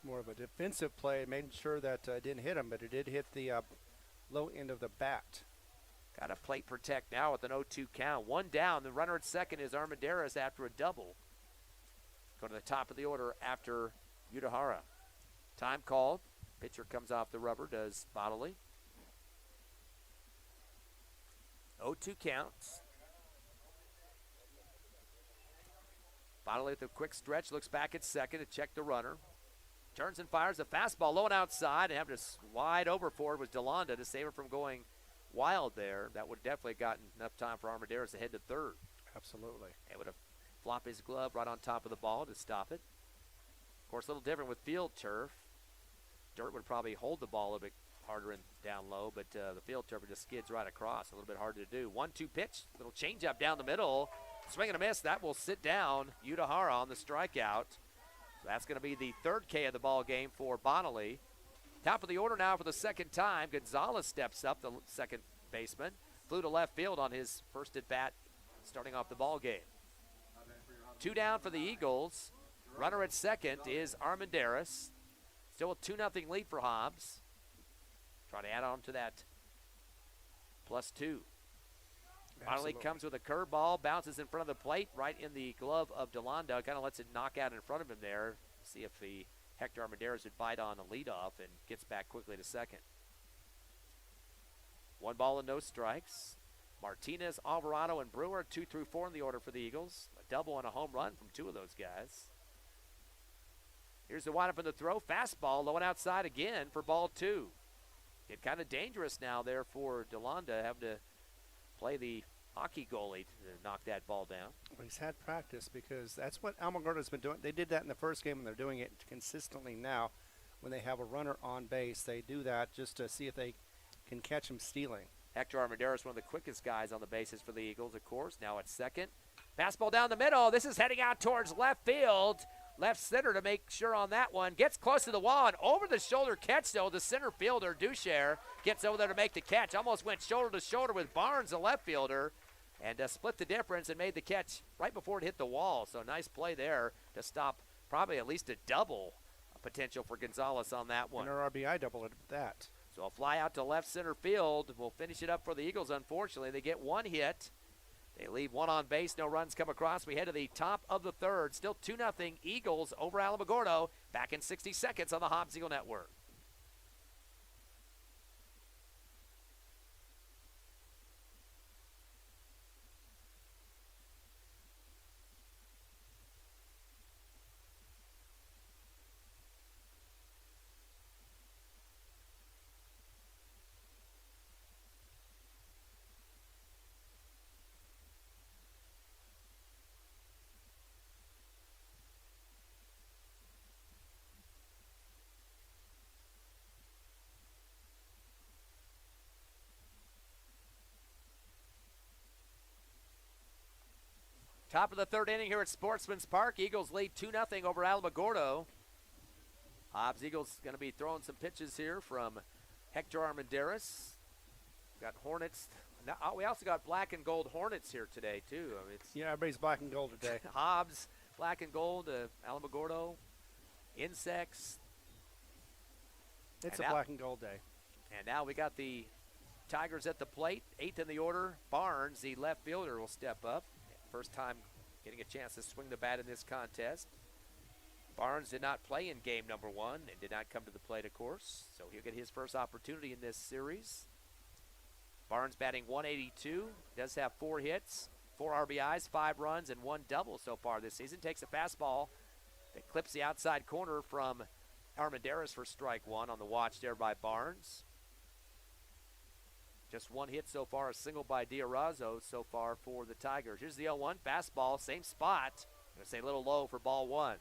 More of a defensive play, making sure that it didn't hit him, but it did hit the low end of the bat. Got to plate protect now with an 0-2 count. 1 down. The runner at second is Armendariz after a double. Go to the top of the order after Udahara. Time called. Pitcher comes off the rubber, does Bonnelly. 0-2 counts. Bonnelly with a quick stretch, looks back at second to check the runner. Turns and fires a fastball low and outside, and having to slide over for it was DeLonda to save it from going wild there. That would definitely have gotten enough time for Armendariz to head to third. Absolutely. It would have flopped his glove right on top of the ball to stop it. Of course, a little different with field turf. Dirt would probably hold the ball a bit harder and down low, but the field turf just skids right across. A little bit harder to do. 1-2 pitch, little changeup down the middle. Swing and a miss. That will sit down Udahara on the strikeout. So that's going to be the third K of the ball game for Bonnelly. Top of the order now for the second time. Gonzalez steps up, the second baseman. Flew to left field on his first at bat, starting off the ball game. 2 down for the Eagles. Runner at second is Armendariz. Still a 2-0 lead for Hobbs. Try to add on to that +2. Bonnelly comes with a curveball, bounces in front of the plate, right in the glove of DeLondo. Kind of lets it knock out in front of him there. See if Hector Armendariz would bite on a leadoff and gets back quickly to second. 1 ball and no strikes. Martinez, Alvarado, and Brewer, 2 through 4 in the order for the Eagles. A double and a home run from 2 of those guys. Here's the windup in the throw. Fastball, low and outside again for ball 2. Get kind of dangerous now there for DeLonda, having to play the hockey goalie to knock that ball down. Well, he's had practice because that's what Alamogordo's been doing. They did that in the first game, and they're doing it consistently now. When they have a runner on base, they do that just to see if they can catch him stealing. Hector Armendariz, one of the quickest guys on the bases for the Eagles, of course. Now at second. Fastball down the middle. This is heading out towards left field. Left center to make sure on that one. Gets close to the wall, and over the shoulder catch, though. The center fielder, Duchere, gets over there to make the catch. Almost went shoulder to shoulder with Barnes, the left fielder, and split the difference and made the catch right before it hit the wall. So nice play there to stop probably at least a double potential for Gonzalez on that one. And our RBI double at that. So a fly out to left center field will finish it up for the Eagles, unfortunately. They get 1 hit. They leave 1 on base, no runs come across. We head to the top of the third. Still 2-0 Eagles over Alamogordo. Back in 60 seconds on the Hobbs Eagle Network. Top of the third inning here at Sportsman's Park. Eagles lead 2-0 over Alamogordo. Hobbs Eagles going to be throwing some pitches here from Hector Armendariz. Got Hornets. Now, we also got black and gold Hornets here today, too. I mean, Yeah, everybody's black and gold today. Hobbs, black and gold, Alamogordo, Insects. It's a black and gold day. And now we got the Tigers at the plate. 8th in the order. Barnes, the left fielder, will step up. First time getting a chance to swing the bat in this contest. Barnes did not play in game number 1 and did not come to the plate, of course. So he'll get his first opportunity in this series. Barnes batting .182. Does have 4 hits, 4 RBIs, 5 runs, and 1 double so far this season. Takes a fastball that clips the outside corner from Armendariz for strike 1 on the watch there by Barnes. Just 1 hit so far, a single by D'Orazzo so far for the Tigers. Here's the 0-1 fastball, same spot. I'm going to say a little low for ball 1.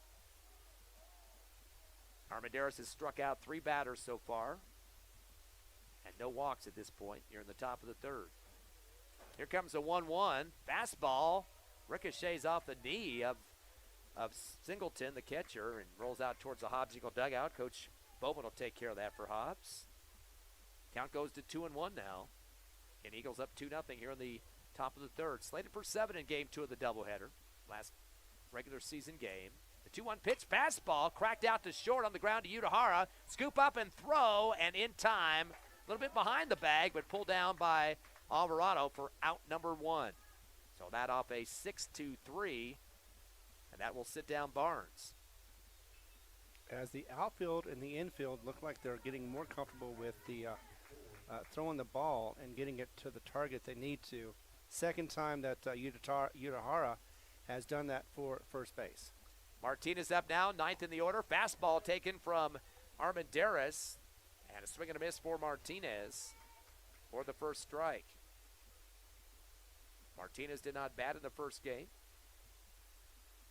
Armendariz has struck out 3 batters so far. And no walks at this point here in the top of the third. Here comes a 1-1 fastball. Ricochets off the knee of Singleton, the catcher, and rolls out towards the Hobbs Eagle dugout. Coach Bowman will take care of that for Hobbs. Count goes to 2-1 now. And Eagles up 2-0 here in the top of the third. Slated for 7 in game 2 of the doubleheader. Last regular season game. The 2-1 pitch, fastball, cracked out to short on the ground to Utahara. Scoop up and throw, and in time, a little bit behind the bag, but pulled down by Alvarado for out number 1. So that off a 6-2-3, and that will sit down Barnes. As the outfield and the infield look like they're getting more comfortable with the throwing the ball and getting it to the target they need to. Second time that Utahara has done that for first base. Martinez up now, 9th in the order. Fastball taken from Armendariz. And a swing and a miss for Martinez for the first strike. Martinez did not bat in the first game.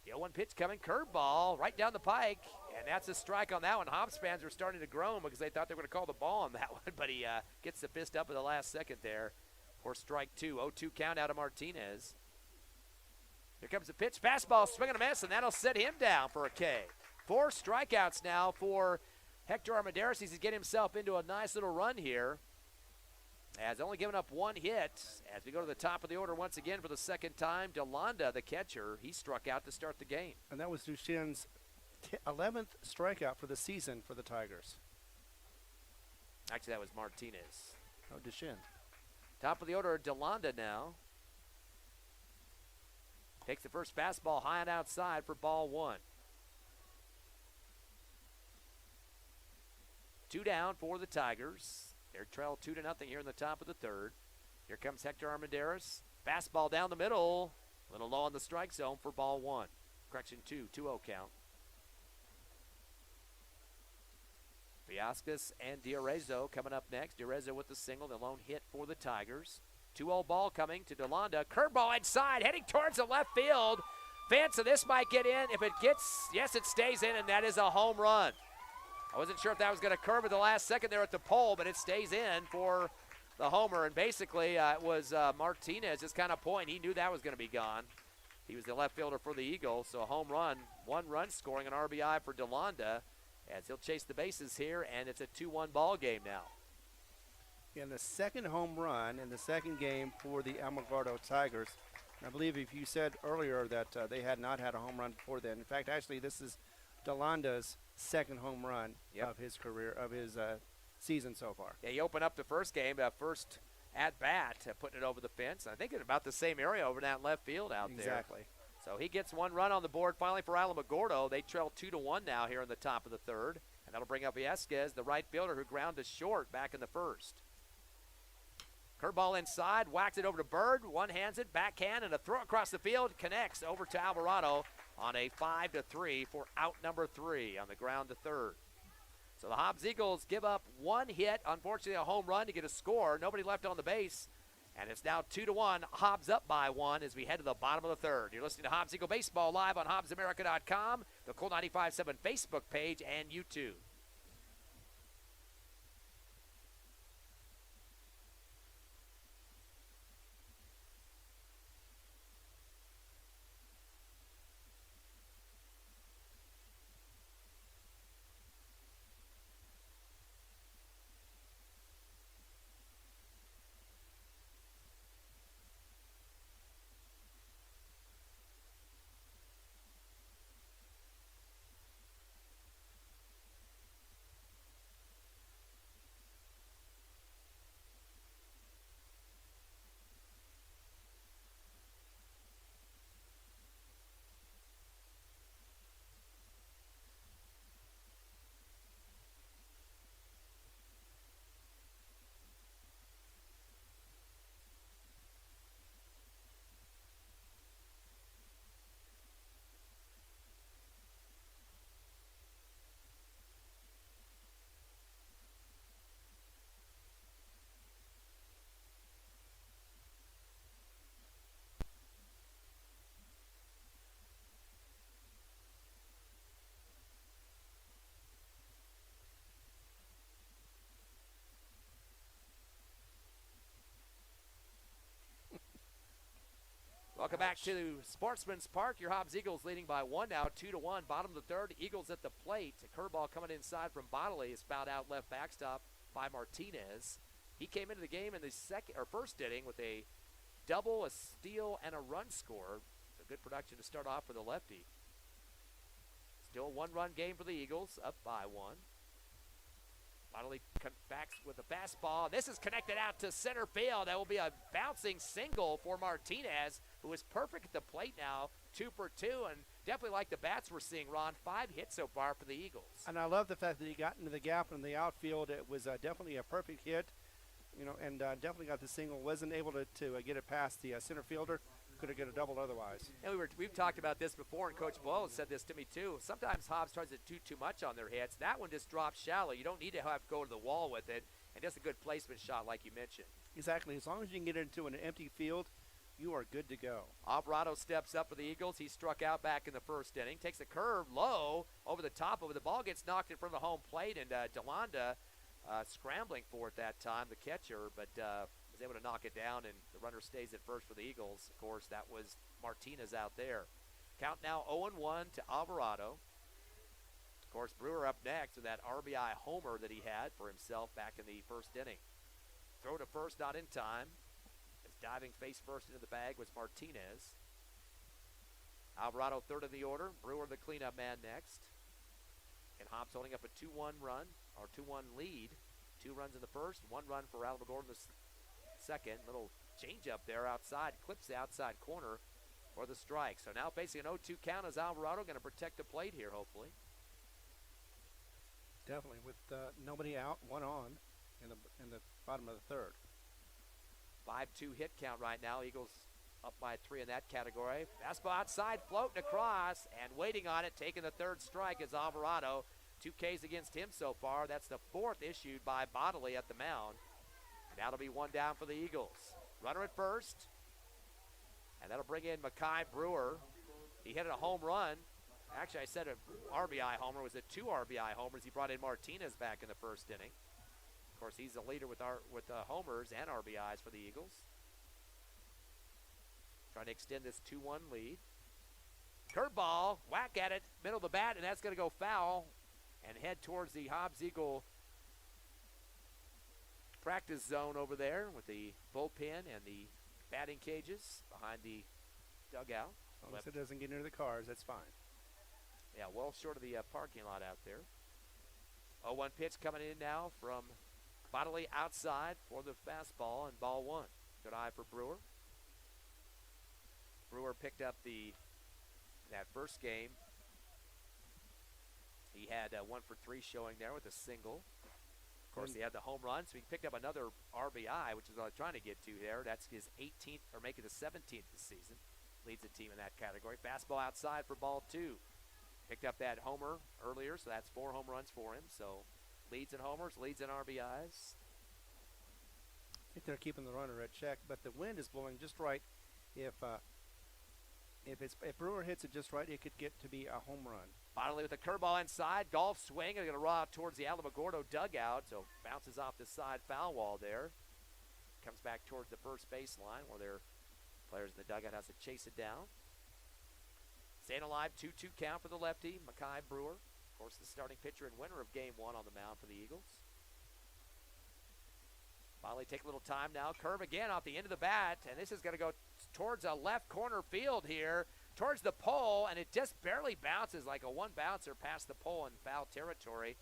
The 0-1 pitch coming, curveball right down the pike, and that's a strike on that one. Hobbs fans were starting to groan because they thought they were going to call the ball on that one, but he gets the fist up at the last second there for strike 2. 0-2 count out of Martinez. Here comes the pitch, fastball, swing and a miss, and that'll set him down for a K. 4 strikeouts now for Hector Armendariz. He's getting himself into a nice little run here. Has only given up 1 hit. As we go to the top of the order once again for the second time, DeLonda, the catcher, he struck out to start the game. And that was Duchenne's 11th strikeout for the season for the Tigers. Actually, that was Martinez. Oh, Duchenne. Top of the order, DeLonda now. Takes the first fastball high and outside for ball 1. 2 down for the Tigers. They're trailed 2-0 here in the top of the third. Here comes Hector Armendariz. Fastball down the middle. A little low on the strike zone for ball 1. Correction 2-0 count. Viascas and D'Arezzo coming up next. D'Arezzo with the single, the lone hit for the Tigers. 2-0 ball coming to DeLonda. Curveball inside, heading towards the left field fence, so this might get in. If it gets, yes, it stays in, and that is a home run. I wasn't sure if that was going to curve at the last second there at the pole, but it stays in for the homer. And basically, it was Martinez's kind of point. He knew that was going to be gone. He was the left fielder for the Eagles, so a home run, 1 run scoring, an RBI for DeLonda, as he'll chase the bases here, and it's a 2-1 ball game now. In the second home run in the second game for the Alamogordo Tigers. I believe if you said earlier that they had not had a home run before then. In fact, actually, this is DeLonda's second home run of his career, of his season so far. Yeah, he opened up the first game, first at-bat, putting it over the fence. I think it's about the same area over that left field out there. Exactly. So he gets 1 run on the board finally for Alamogordo. They trail 2-1 now here in the top of the third. And that'll bring up Viasquez, the right fielder who grounded short back in the first. Curveball inside, whacks it over to Bird, one-hands it, backhand, and a throw across the field, connects over to Alvarado on a 5-3 for out number 3 on the ground to third. So the Hobbs Eagles give up 1 hit, unfortunately a home run to get a score, nobody left on the base, and it's now 2-1, Hobbs up by 1 as we head to the bottom of the third. You're listening to Hobbs Eagle Baseball live on HobbsAmerica.com, the Cool 95.7 Facebook page, and YouTube. Welcome back to Sportsman's Park. Your Hobbs Eagles leading by 1 now, 2-1. Bottom of the third, Eagles at the plate. A curveball coming inside from Bodley is fouled out left backstop by Martinez. He came into the game in the first inning with a double, a steal, and a run score. So good production to start off for the lefty. Still a 1-run game for the Eagles, up by 1. Bodley backs with a fastball. This is connected out to center field. That will be a bouncing single for Martinez, who is perfect at the plate now, 2 for 2, and definitely like the bats we're seeing, Ron. 5 hits so far for the Eagles. And I love the fact that he got into the gap in the outfield. It was definitely a perfect hit, and definitely got the single. Wasn't able to get it past the center fielder. Could have got a double otherwise. And we've talked about this before, and Coach Boyle said this to me too. Sometimes Hobbs tries to do too much on their hits. That one just drops shallow. You don't need to have to go to the wall with it, and just a good placement shot like you mentioned. Exactly. As long as you can get into an empty field, you are good to go. Alvarado steps up for the Eagles. He struck out back in the first inning. Takes a curve low over the top of it. The ball gets knocked in front of the home plate, and DeLonda scrambling for it that time, the catcher, but was able to knock it down, and the runner stays at first for the Eagles. Of course, that was Martinez out there. Count now 0-1 to Alvarado. Of course, Brewer up next with that RBI homer that he had for himself back in the first inning. Throw to first, not in time. As diving face first into the bag was Martinez. Alvarado third in the order. Brewer the cleanup man next. And Hobbs holding up a 2-1 run, or 2-1 lead. 2 runs in the first, 1 run for Alamogordo in the second. Little change up there outside, clips the outside corner for the strike. So now facing an 0-2 count as Alvarado going to protect the plate here, hopefully. Definitely, with nobody out, 1 on in the bottom of the third. 5-2 hit count right now. Eagles up by 3 in that category. Fastball outside, floating across, and waiting on it, taking the third strike is Alvarado. 2 Ks against him so far. That's the 4th issued by Bodley at the mound. And that'll be 1 down for the Eagles. Runner at first. And that'll bring in Mackay Brewer. He hit a home run. Actually, I said an RBI homer. It was a 2 RBI homers. He brought in Martinez back in the first inning. Of course, he's the leader with homers and RBIs for the Eagles. Trying to extend this 2-1 lead. Curveball, whack at it, middle of the bat, and that's going to go foul and head towards the Hobbs Eagle practice zone over there with the bullpen and the batting cages behind the dugout. As long as it doesn't get into the cars, that's fine. Yeah, well short of the parking lot out there. 0-1 pitch coming in now from Bodley outside for the fastball and ball 1. Good eye for Brewer. Brewer picked up that first game. He had 1 for 3 showing there with a single. Of course, he had the home run, so he picked up another RBI, which is what I was trying to get to there. That's his 18th, or making the 17th this season. Leads the team in that category. Fastball outside for ball 2. Picked up that homer earlier, so that's 4 home runs for him. So leads in homers, leads in RBIs. I think they're keeping the runner at check, but the wind is blowing just right. If Brewer hits it just right, it could get to be a home run. Bodley with a curveball inside, golf swing, and going to roll out towards the Alamogordo dugout, so bounces off the side foul wall there. Comes back towards the first baseline where their players in the dugout has to chase it down. Staying alive, 2-2 count for the lefty, Mackay Brewer. Of course, the starting pitcher and winner of Game 1 on the mound for the Eagles. Bodley take a little time now. Curve again off the end of the bat, and this is going to go towards a left corner field here, towards the pole, and it just barely bounces like a 1-bouncer past the pole in foul territory.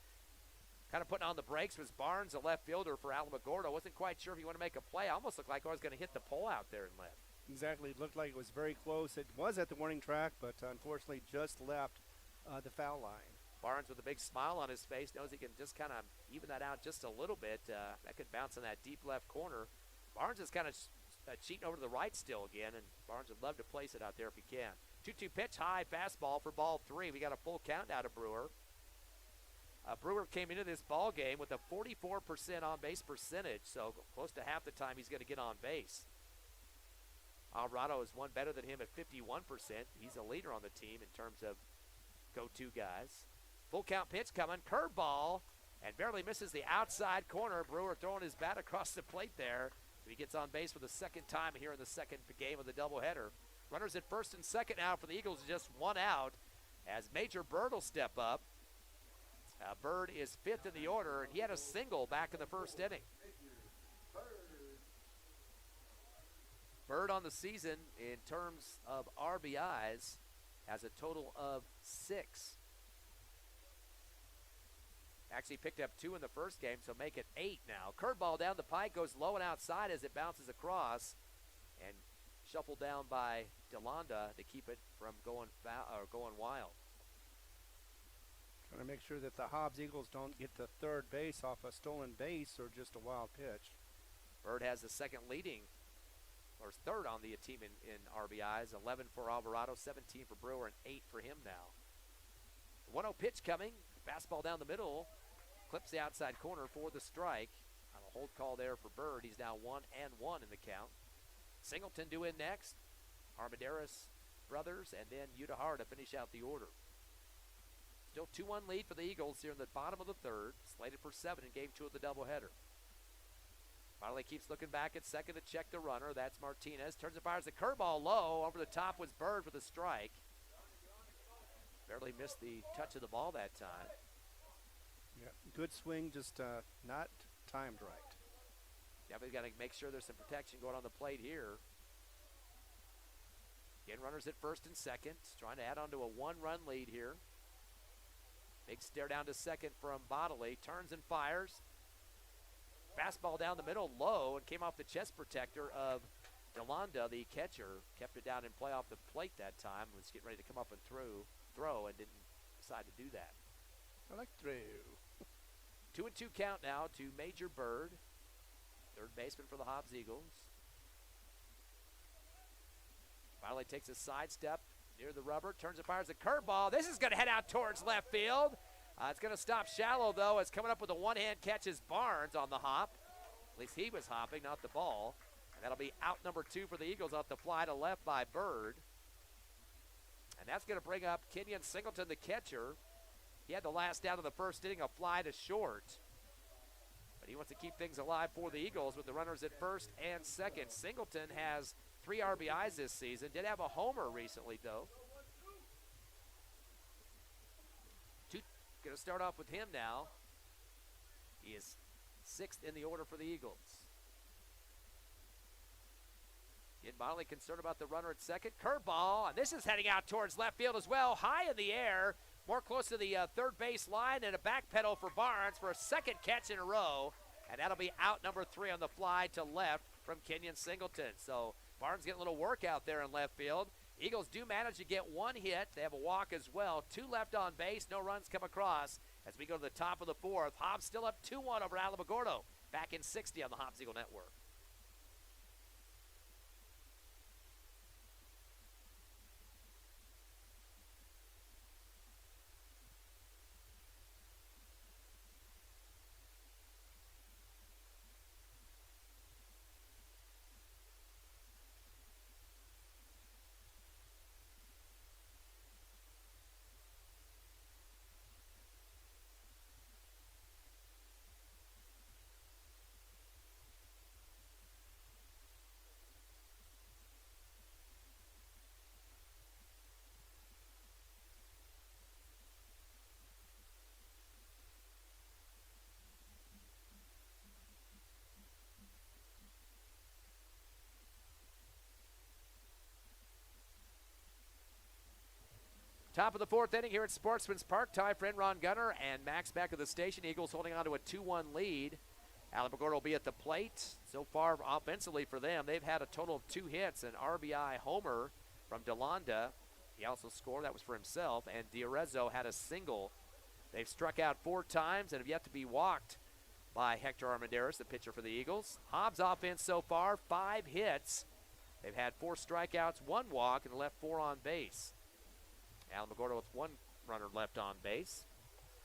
Kind of putting on the brakes was Barnes, the left fielder for Alamogordo. Wasn't quite sure if he wanted to make a play. Almost looked like I was going to hit the pole out there and left. Exactly. It looked like it was very close. It was at the warning track, but unfortunately just left the foul line. Barnes with a big smile on his face, knows he can just kind of even that out just a little bit. That could bounce in that deep left corner. Barnes is kind of cheating over to the right still again, and Barnes would love to place it out there if he can. 2-2 pitch, high fastball for ball 3. We got a full count out of Brewer. Brewer came into this ball game with a 44% on-base percentage, so close to half the time he's going to get on base. Alvarado is one better than him at 51%. He's a leader on the team in terms of go-to guys. Full count pitch coming, curveball, and barely misses the outside corner. Brewer throwing his bat across the plate there. So he gets on base for the second time here in the second game of the doubleheader. Runners at first and second now for the Eagles, just 1 out as Major Bird will step up. Bird is 5th in the order, and he had a single back in the first inning. Bird on the season in terms of RBIs has a total of 6. Actually picked up 2 in the first game, so make it 8 now. Curveball down the pike, goes low and outside as it bounces across, and shuffled down by DeLonda to keep it from going wild. Trying to make sure that the Hobbs Eagles don't get to third base off a stolen base or just a wild pitch. Bird has the second leading, or third on the team in RBIs. 11 for Alvarado, 17 for Brewer, and 8 for him now. 1-0 pitch coming. Fastball down the middle. Clips the outside corner for the strike. On a hold call there for Bird. He's now 1-1 in the count. Singleton due in next. Armendariz brothers, and then Udahar to finish out the order. Still 2-1 lead for the Eagles here in the bottom of the third. Slated for 7 in Game 2 of the doubleheader. Finally keeps looking back at second to check the runner. That's Martinez. Turns and fires the curveball low. Over the top was Bird for the strike. Barely missed the touch of the ball that time. Yeah, good swing, just not timed right. Yeah, we've got to make sure there's some protection going on the plate here. Again, runners at first and second, trying to add on to a one-run lead here. Big stare down to second from Bodley. Turns and fires. Fastball down the middle, low, and came off the chest protector of DeLonda, the catcher. Kept it down and play off the plate that time. Was getting ready to come up and throw and didn't decide to do that. I like throw. 2-2 count now to Major Bird, third baseman for the Hobbs Eagles. Finally takes a sidestep near the rubber, turns and fires a curveball. This is going to head out towards left field. It's going to stop shallow, though, as coming up with a one-hand catch is Barnes on the hop. At least he was hopping, not the ball. And that'll be out number 2 for the Eagles off the fly to left by Bird. And that's going to bring up Kenyon Singleton, the catcher. He had the last out of the first inning, a fly to short. But he wants to keep things alive for the Eagles with the runners at first and second. Singleton has 3 RBIs this season. Did have a homer recently, though. Going to start off with him now. He is 6th in the order for the Eagles. Again, Bodley concerned about the runner at second. Curveball, and this is heading out towards left field as well. High in the air, more close to the third base line, and a back pedal for Barnes for a second catch in a row. And that'll be out number 3 on the fly to left from Kenyon Singleton. So Barnes getting a little work out there in left field. Eagles do manage to get 1 hit. They have a walk as well. 2 left on base. No runs come across as we go to the top of the 4th. Hobbs still up 2-1 over Alamogordo. Back in 60 on the Hobbs Eagle Network. Top of the 4th inning here at Sportsman's Park. Ty, friend Ron Gunner, and Max back at the station. Eagles holding on to a 2-1 lead. Alamogordo will be at the plate. So far, offensively for them, they've had a total of 2 hits, an RBI homer from DeLonda. He also scored. That was for himself. And D'Arezzo had a single. They've struck out 4 times and have yet to be walked by Hector Armendariz, the pitcher for the Eagles. Hobbs offense so far, 5 hits. They've had 4 strikeouts, 1 walk, and left 4 on base. Alamogordo with 1 runner left on base.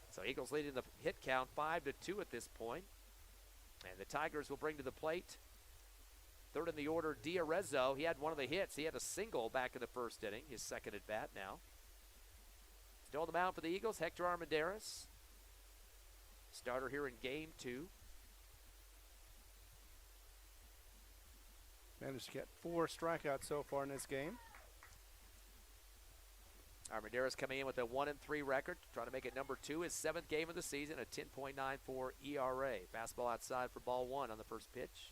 So Eagles leading the hit count 5-2 at this point. And the Tigers will bring to the plate 3rd in the order, D'Arezzo. He had 1 of the hits. He had a single back in the 1st inning, his 2nd at bat now. Still on the mound for the Eagles, Hector Armendariz. Starter here in game 2. Managed to get 4 strikeouts so far in this game. Armendariz coming in with a 1-3 record, trying to make it number 2, his 7th game of the season, a 10.94 ERA. Fastball outside for ball 1 on the first pitch.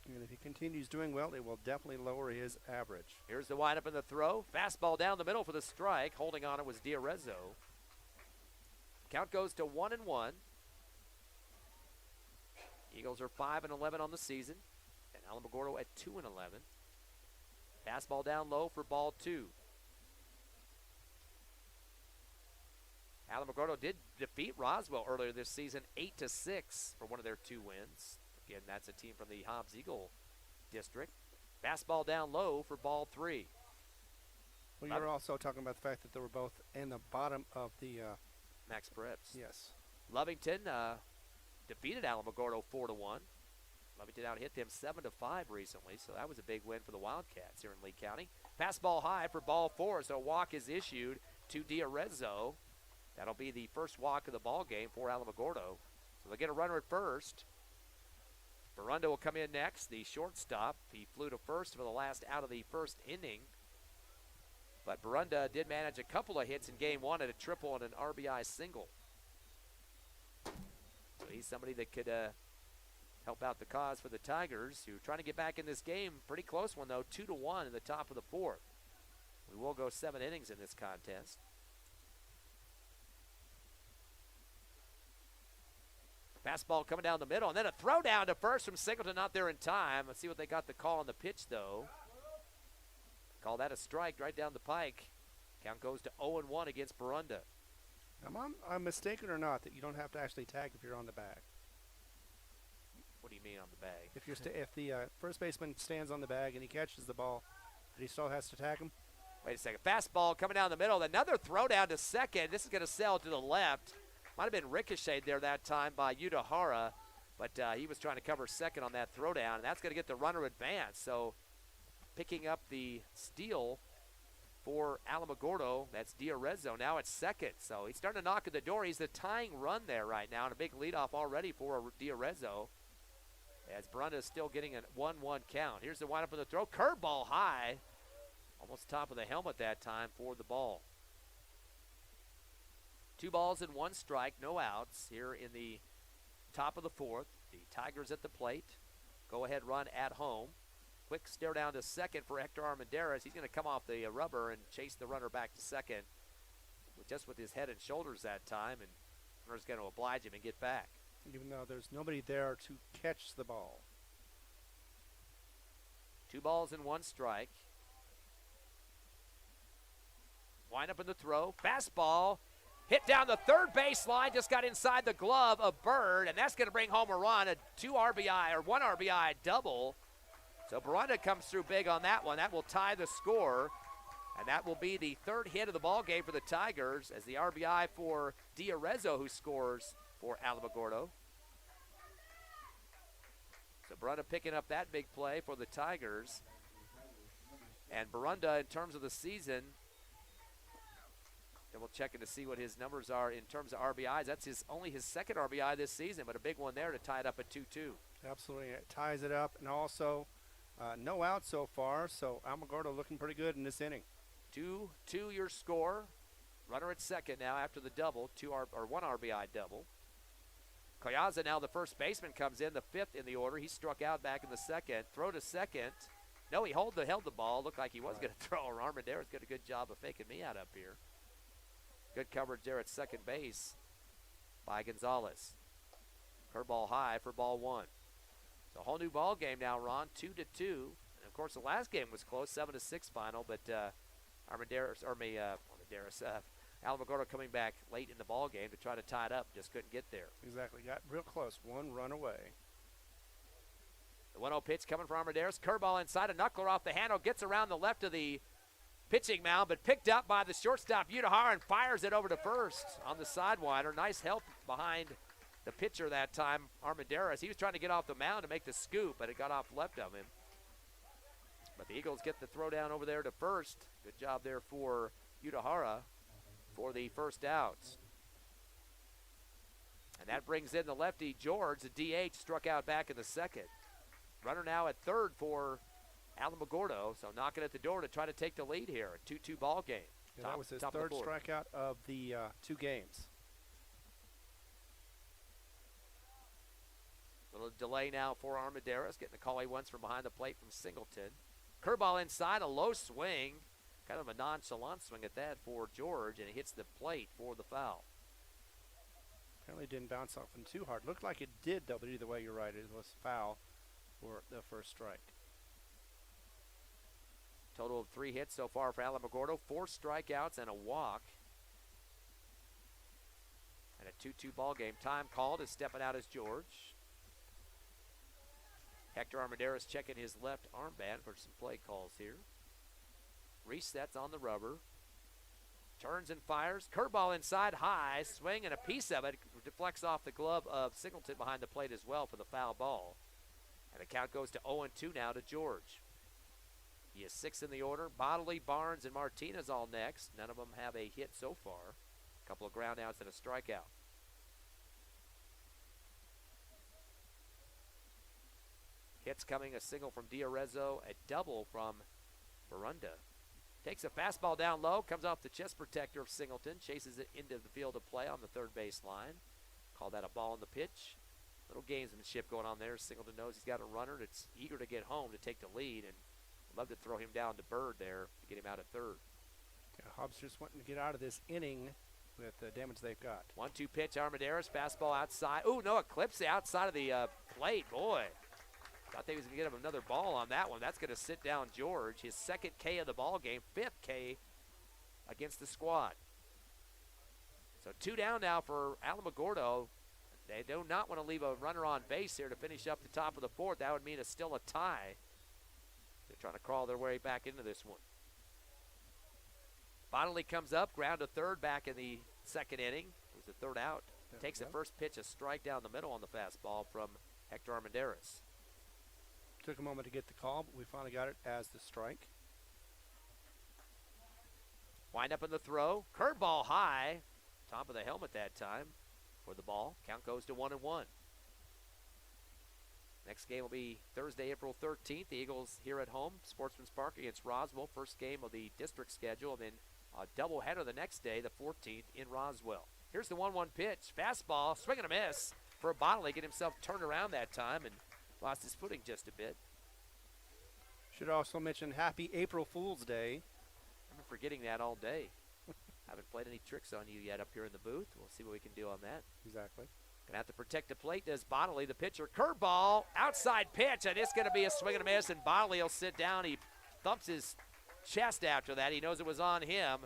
And if he continues doing well, it will definitely lower his average. Here's the windup and the throw. Fastball down the middle for the strike. Holding on it was D'Arezzo. Count goes to 1-1. Eagles are 5-11 on the season, and Alamogordo at 2-11. Fastball down low for ball 2. Alamogordo did defeat Roswell earlier this season, 8-6 for one of their 2 wins. Again, that's a team from the Hobbs Eagle district. Fastball down low for ball 3. Well, you're also talking about the fact that they were both in the bottom of the Max Preps. Yes. Lovington defeated Alamogordo 4-1. Lovington out-hit them 7-5 recently, so that was a big win for the Wildcats here in Lee County. Fastball high for ball 4, so a walk is issued to D'Arezzo. That'll be the first walk of the ball game for Alamogordo. So they'll get a runner at first. Barundo will come in next, the shortstop. He flew to first for the last out of the first inning. But Barunda did manage a couple of hits in game one at a triple and an RBI single. So he's somebody that could help out the cause for the Tigers, who are trying to get back in this game. Pretty close one, though, 2-1 in the top of the fourth. We will go 7 innings in this contest. Fastball coming down the middle, and then a throw down to first from Singleton, not there in time. Let's see what they got the call on the pitch, though. Call that a strike right down the pike. Count goes to 0-1 against Barunda. Am I mistaken or not that you don't have to actually tag if you're on the bag? What do you mean on the bag? If the first baseman stands on the bag and he catches the ball, that he still has to tag him? Wait a second. Fastball coming down the middle. Another throw down to second. This is going to sail to the left. Might have been ricocheted there that time by Udahara, but he was trying to cover second on that throw down, and that's going to get the runner advance. So picking up the steal for Alamogordo, that's Diarezzo. Now it's second. So he's starting to knock at the door. He's the tying run there right now, and a big leadoff already for Diarezzo, as Barunda is still getting a 1-1 count. Here's the windup of the throw. Curveball high. Almost top of the helmet that time for the ball. 2 balls and 1 strike, no outs here in the top of the fourth. The Tigers at the plate. Go-ahead run at home. Quick stare down to second for Hector Armendariz. He's going to come off the rubber and chase the runner back to second, just with his head and shoulders that time, and the runner's going to oblige him and get back. Even though there's nobody there to catch the ball. 2 balls and 1 strike. Wind up in the throw. Fastball. Hit down the third baseline, just got inside the glove of Bird, and that's going to bring home a run, a 1 RBI double. So Barunda comes through big on that one. That will tie the score, and that will be the 3rd hit of the ball game for the Tigers, as the RBI for Diarezzo, who scores for Alamogordo. So Barunda picking up that big play for the Tigers. And Barunda, in terms of the season, double checking to see what his numbers are in terms of RBIs. That's only his 2nd RBI this season, but a big one there to tie it up at 2-2. Absolutely, it ties it up, and also no outs so far, so Alamogordo looking pretty good in this inning. 2-2 your score. Runner at second now after the double, 1 RBI double. Collaza now the first baseman comes in, the 5th in the order. He struck out back in the second. Throw to second. No, he held the ball. Looked like he was going to throw. Armendariz did a good job of faking me out up here. Good coverage there at second base by Gonzalez. Curveball high for ball 1. So a whole new ball game now, Ron, 2-2. And of course, the last game was close, 7-6 final, but Alamogordo coming back late in the ball game to try to tie it up, just couldn't get there. Exactly, got real close, 1 run away. The 1-0 pitch coming from Armendariz. Curveball inside, a knuckler off the handle, gets around the left of the pitching mound, but picked up by the shortstop, Udahara, and fires it over to first on the sidewinder. Nice help behind the pitcher that time, Armendariz. He was trying to get off the mound to make the scoop, but it got off left of him. But the Eagles get the throw down over there to first. Good job there for Udahara for the first outs. And that brings in the lefty, George. The DH struck out back in the second. Runner now at third for Alamogordo, so knocking at the door to try to take the lead here. A 2-2 ball game. Yeah, that was his 3rd strikeout of the 2 games. Little delay now for Armendariz, getting the call he wants from behind the plate from Singleton. Curveball inside, a low swing, kind of a nonchalant swing at that for George, and it hits the plate for the foul. Apparently didn't bounce off him too hard. Looked like it did, though, but either way, you're right, it was foul for the first strike. Total of 3 hits so far for Alamogordo, 4 strikeouts and a walk. And a 2-2 ball game. Time called is stepping out as George. Hector Armendariz checking his left armband for some play calls here. Resets on the rubber. Turns and fires. Curveball inside, high. Swing, and a piece of it deflects off the glove of Singleton behind the plate as well for the foul ball. And the count goes to 0-2 now to George. He is 6th in the order. Bodley, Barnes, and Martinez all next. None of them have a hit so far. A couple of groundouts and a strikeout. Hits coming, a single from Diarezzo, a double from Barunda. Takes a fastball down low, comes off the chest protector of Singleton, chases it into the field of play on the third base line. Call that a ball in the pitch. Little gamesmanship going on there. Singleton knows he's got a runner that's eager to get home to take the lead, and I'd love to throw him down to Bird there to get him out at third. Yeah, Hobbs just wanting to get out of this inning with the damage they've got. 1-2 pitch, Armendariz, fastball outside. Ooh, no, eclipse outside of the plate. Boy, thought they was going to get him another ball on that one. That's going to sit down George. His second K of the ball game, 5th K against the squad. So 2 down now for Alamogordo. They do not want to leave a runner on base here to finish up the top of the 4th. That would mean it's still a tie. They're trying to crawl their way back into this one. Finally comes up, ground to third back in the 2nd inning. It was the 3rd out. Takes the first pitch, a strike down the middle on the fastball from Hector Armendariz. Took a moment to get the call, but we finally got it as the strike. Wind up in the throw. Curveball high. Top of the helmet that time for the ball. Count goes to 1-1. Next game will be Thursday, April 13th. The Eagles here at home, Sportsman's Park against Roswell. First game of the district schedule, and then a doubleheader the next day, the 14th, in Roswell. Here's the 1-1 pitch. Fastball, swing and a miss for Bonnelly. Get himself turned around that time and lost his footing just a bit. Should also mention Happy April Fool's Day. I've been forgetting that all day. Haven't played any tricks on you yet up here in the booth. We'll see what we can do on that. Exactly. Gonna have to protect the plate, does Bonnelly, the pitcher. Curveball, outside pitch, and it's gonna be a swing and a miss, and Bonnelly will sit down. He thumps his chest after that. He knows it was on him.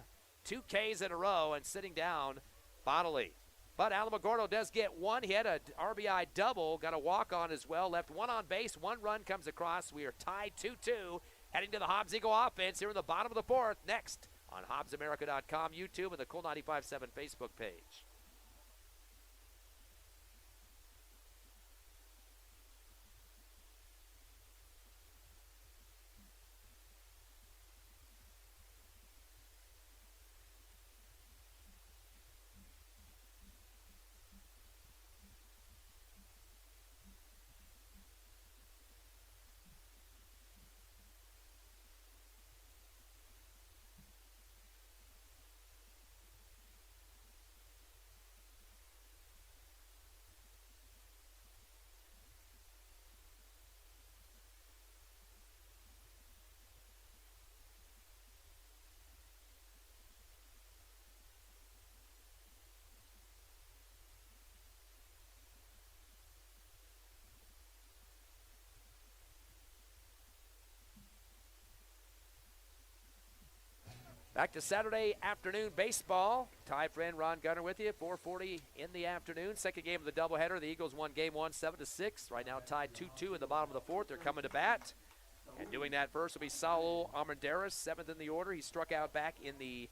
2 Ks in a row, and sitting down, Bonnelly. But Alamogordo does get one. He had a RBI double, got a walk on as well. Left 1 on base, 1 run comes across. We are tied 2-2, heading to the Hobbs Eagle offense here in the bottom of the 4th. Next on HobbsAmerica.com, YouTube, and the Cool 95.7 Facebook page. Back to Saturday afternoon baseball. Ty friend Ron Gunner with you. 4:40 in the afternoon. Second game of the doubleheader. The Eagles won game 1, 7-6. Right now tied 2-2 in the bottom of the 4th. They're coming to bat. And doing that first will be Saul Armendariz, 7th in the order. He struck out back in the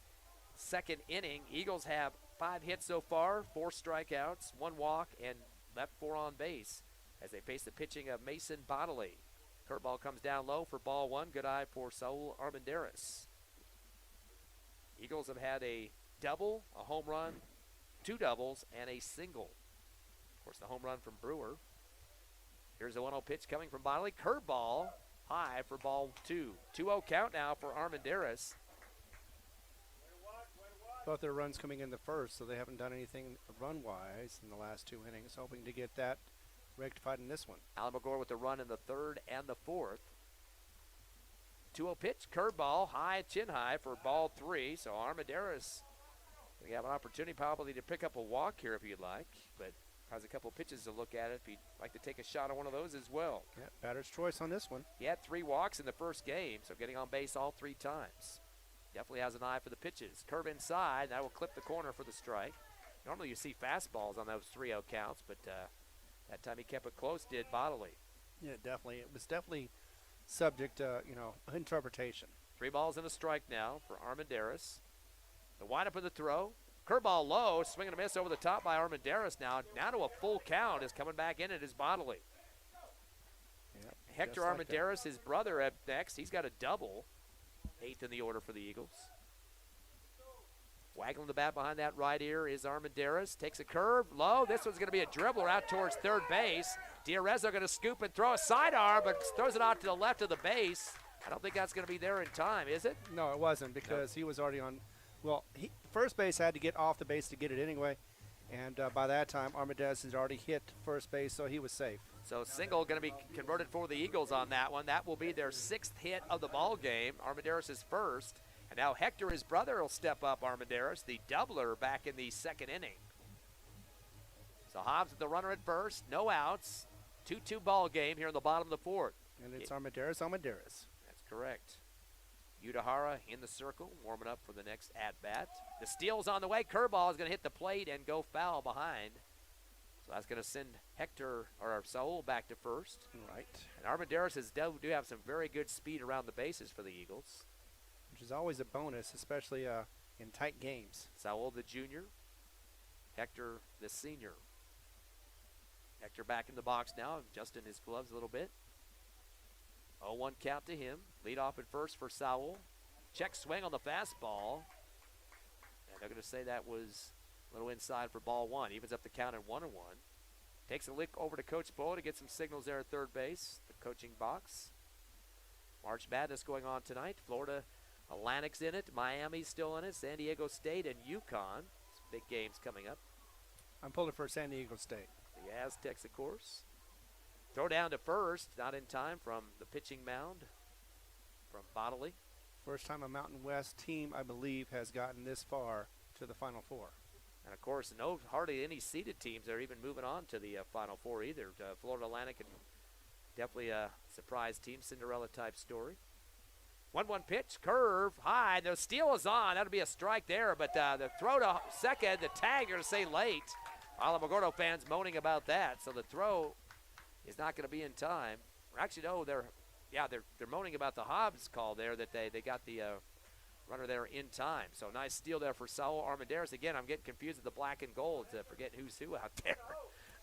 2nd inning. Eagles have 5 hits so far, 4 strikeouts, 1 walk, and left 4 on base as they face the pitching of Mason Bonnelly. Curveball comes down low for ball 1. Good eye for Saul Armendariz. Eagles have had a double, a home run, 2 doubles, and a single. Of course, the home run from Brewer. Here's a 1-0 pitch coming from Bonnelly. Curveball high for ball 2. 2-0 count now for Armendariz. Both their runs coming in the first, so they haven't done anything run-wise in the last 2 innings, hoping to get that rectified in this one. Alamogordo with the run in the 3rd and the 4th. 2-0 pitch, curveball, high, chin high for ball 3. So Armendariz, we have an opportunity probably to pick up a walk here if you'd like, but has a couple pitches to look at if you'd like to take a shot on one of those as well. Yeah, batter's choice on this one. He had 3 walks in the first game, so getting on base all 3 times. Definitely has an eye for the pitches. Curve inside, that will clip the corner for the strike. Normally you see fastballs on those 3-0 counts, but that time he kept it close, did Bonnelly. Yeah, definitely. It was definitely subject to, interpretation. 3 balls and a strike now for Armendariz. The windup of the throw. Curveball low, swing and a miss over the top by Armendariz now. Now to a full count is coming back in. It is Bonnelly. Yep, Hector Armendariz, his brother, up next. He's got a double. 8th in the order for the Eagles. Waggling the bat behind that right ear is Armendariz. Takes a curve, low. This one's going to be a dribbler out towards third base. D'Arezzo going to scoop and throw a sidearm, but throws it out to the left of the base. I don't think that's going to be there in time, is it? No, it wasn't because he was already on. Well, first base had to get off the base to get it anyway. And by that time, Armendariz had already hit first base, so he was safe. So single going to be converted for the Eagles on that one. That will be their 6th hit of the ball game. Armendariz is first. And now Hector, his brother, will step up Armendariz, the doubler back in the 2nd inning. So Hobbs with the runner at first, no outs. 2-2 ball game here in the bottom of the 4th. And it's Armendariz. That's correct. Udahara in the circle, warming up for the next at-bat. The steal's on the way. Curveball is going to hit the plate and go foul behind. So that's going to send Hector or Saul back to first. Right. And Armendariz do have some very good speed around the bases for the Eagles. Which is always a bonus, especially in tight games. Saul the junior, Hector the senior. Hector back in the box now, adjusting his gloves a little bit. 0-1 count to him. Lead off at first for Saul. Check swing on the fastball. And they're going to say that was a little inside for ball 1. Evens up the count at 1-1. Takes a lick over to Coach Bowe to get some signals there at third base, the coaching box. March Madness going on tonight. Florida Atlantic's in it. Miami's still in it. San Diego State and UConn. Some big games coming up. I'm pulling for San Diego State. The Aztecs, of course. Throw down to first, not in time from the pitching mound from Bodley. First time a Mountain West team, I believe, has gotten this far to the Final Four. And, of course, no hardly any seeded teams are even moving on to the Final Four either. Florida Atlantic, and definitely a surprise team, Cinderella-type story. 1-1 pitch, curve, high. The steal is on. That'll be a strike there, but the throw to second, the tag, you're going to say late. Alamogordo fans moaning about that, so the throw is not going to be in time. Or actually, no, they're moaning about the Hobbs call there that they got the runner there in time. So nice steal there for Saul Armendariz. Again, I'm getting confused with the black and gold, forgetting who's who out there.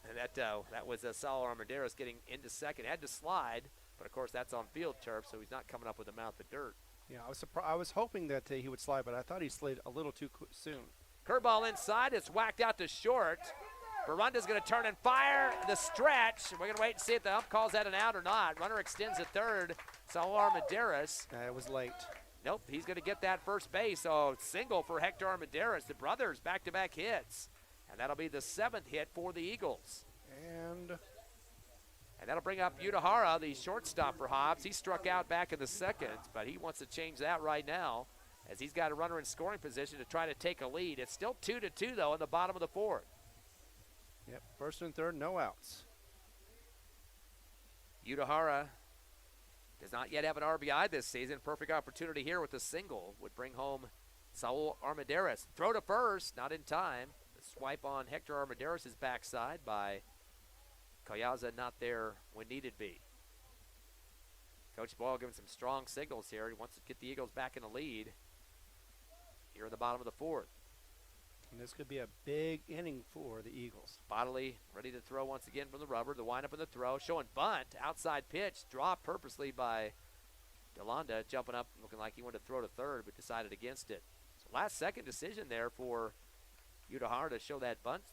And that was Saul Armendariz getting into second. Had to slide, but of course that's on field turf, so he's not coming up with a mouth of dirt. Yeah, I was hoping that he would slide, but I thought he slid a little too soon. Curveball inside. It's whacked out to short. Barunda's going to turn and fire the stretch. We're going to wait and see if the ump calls that an out or not. Runner extends to third. Saul Armendariz. It was late. Nope, he's going to get that first base. So single for Hector Armendariz. The brothers back-to-back hits. And that'll be the 7th hit for the Eagles. And that'll bring up Udahara, the shortstop for Hobbs. He struck out back in the 2nd, but he wants to change that right now as he's got a runner in scoring position to try to take a lead. It's still 2-2, though, in the bottom of the 4th. Yep, first and third, no outs. Udahara does not yet have an RBI this season. Perfect opportunity here with the single would bring home Saul Armendariz. Throw to first, not in time. The swipe on Hector Armendariz's backside by Collaza, not there when needed be. Coach Boyle giving some strong signals here. He wants to get the Eagles back in the lead here in the bottom of the 4th. And this could be a big inning for the Eagles. Bodley ready to throw once again from the rubber. The windup and the throw. Showing bunt. Outside pitch. Dropped purposely by DeLonda. Jumping up looking like he wanted to throw to third but decided against it. So last second decision there for Udahara to show that bunt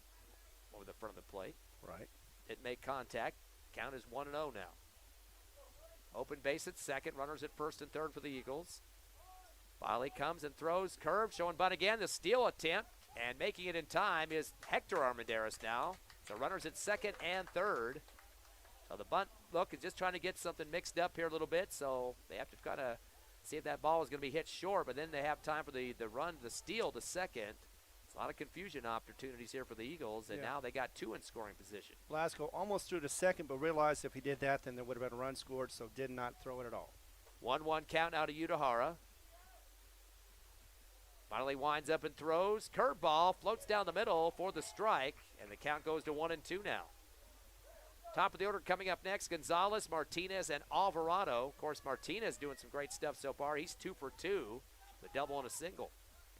over the front of the plate. Right. Didn't make contact. Count is 1-0 now. Open base at second. Runners at first and third for the Eagles. Bodley comes and throws. Curve. Showing bunt again. The steal attempt. And making it in time is Hector Armendariz now. So runners at second and third. So the bunt look is just trying to get something mixed up here a little bit. So they have to kind of see if that ball is going to be hit short. But then they have time for the run, the steal to second. It's a lot of confusion opportunities here for the Eagles. And now they got 2 in scoring position. Blasco almost threw to second, but realized if he did that, then there would have been a run scored. So did not throw it at all. 1-1 count now to Udahara. Finally winds up and throws. Curveball floats down the middle for the strike, and the count goes to 1-2 now. Top of the order coming up next, Gonzalez, Martinez, and Alvarado. Of course, Martinez doing some great stuff so far. He's 2 for 2, the double and a single.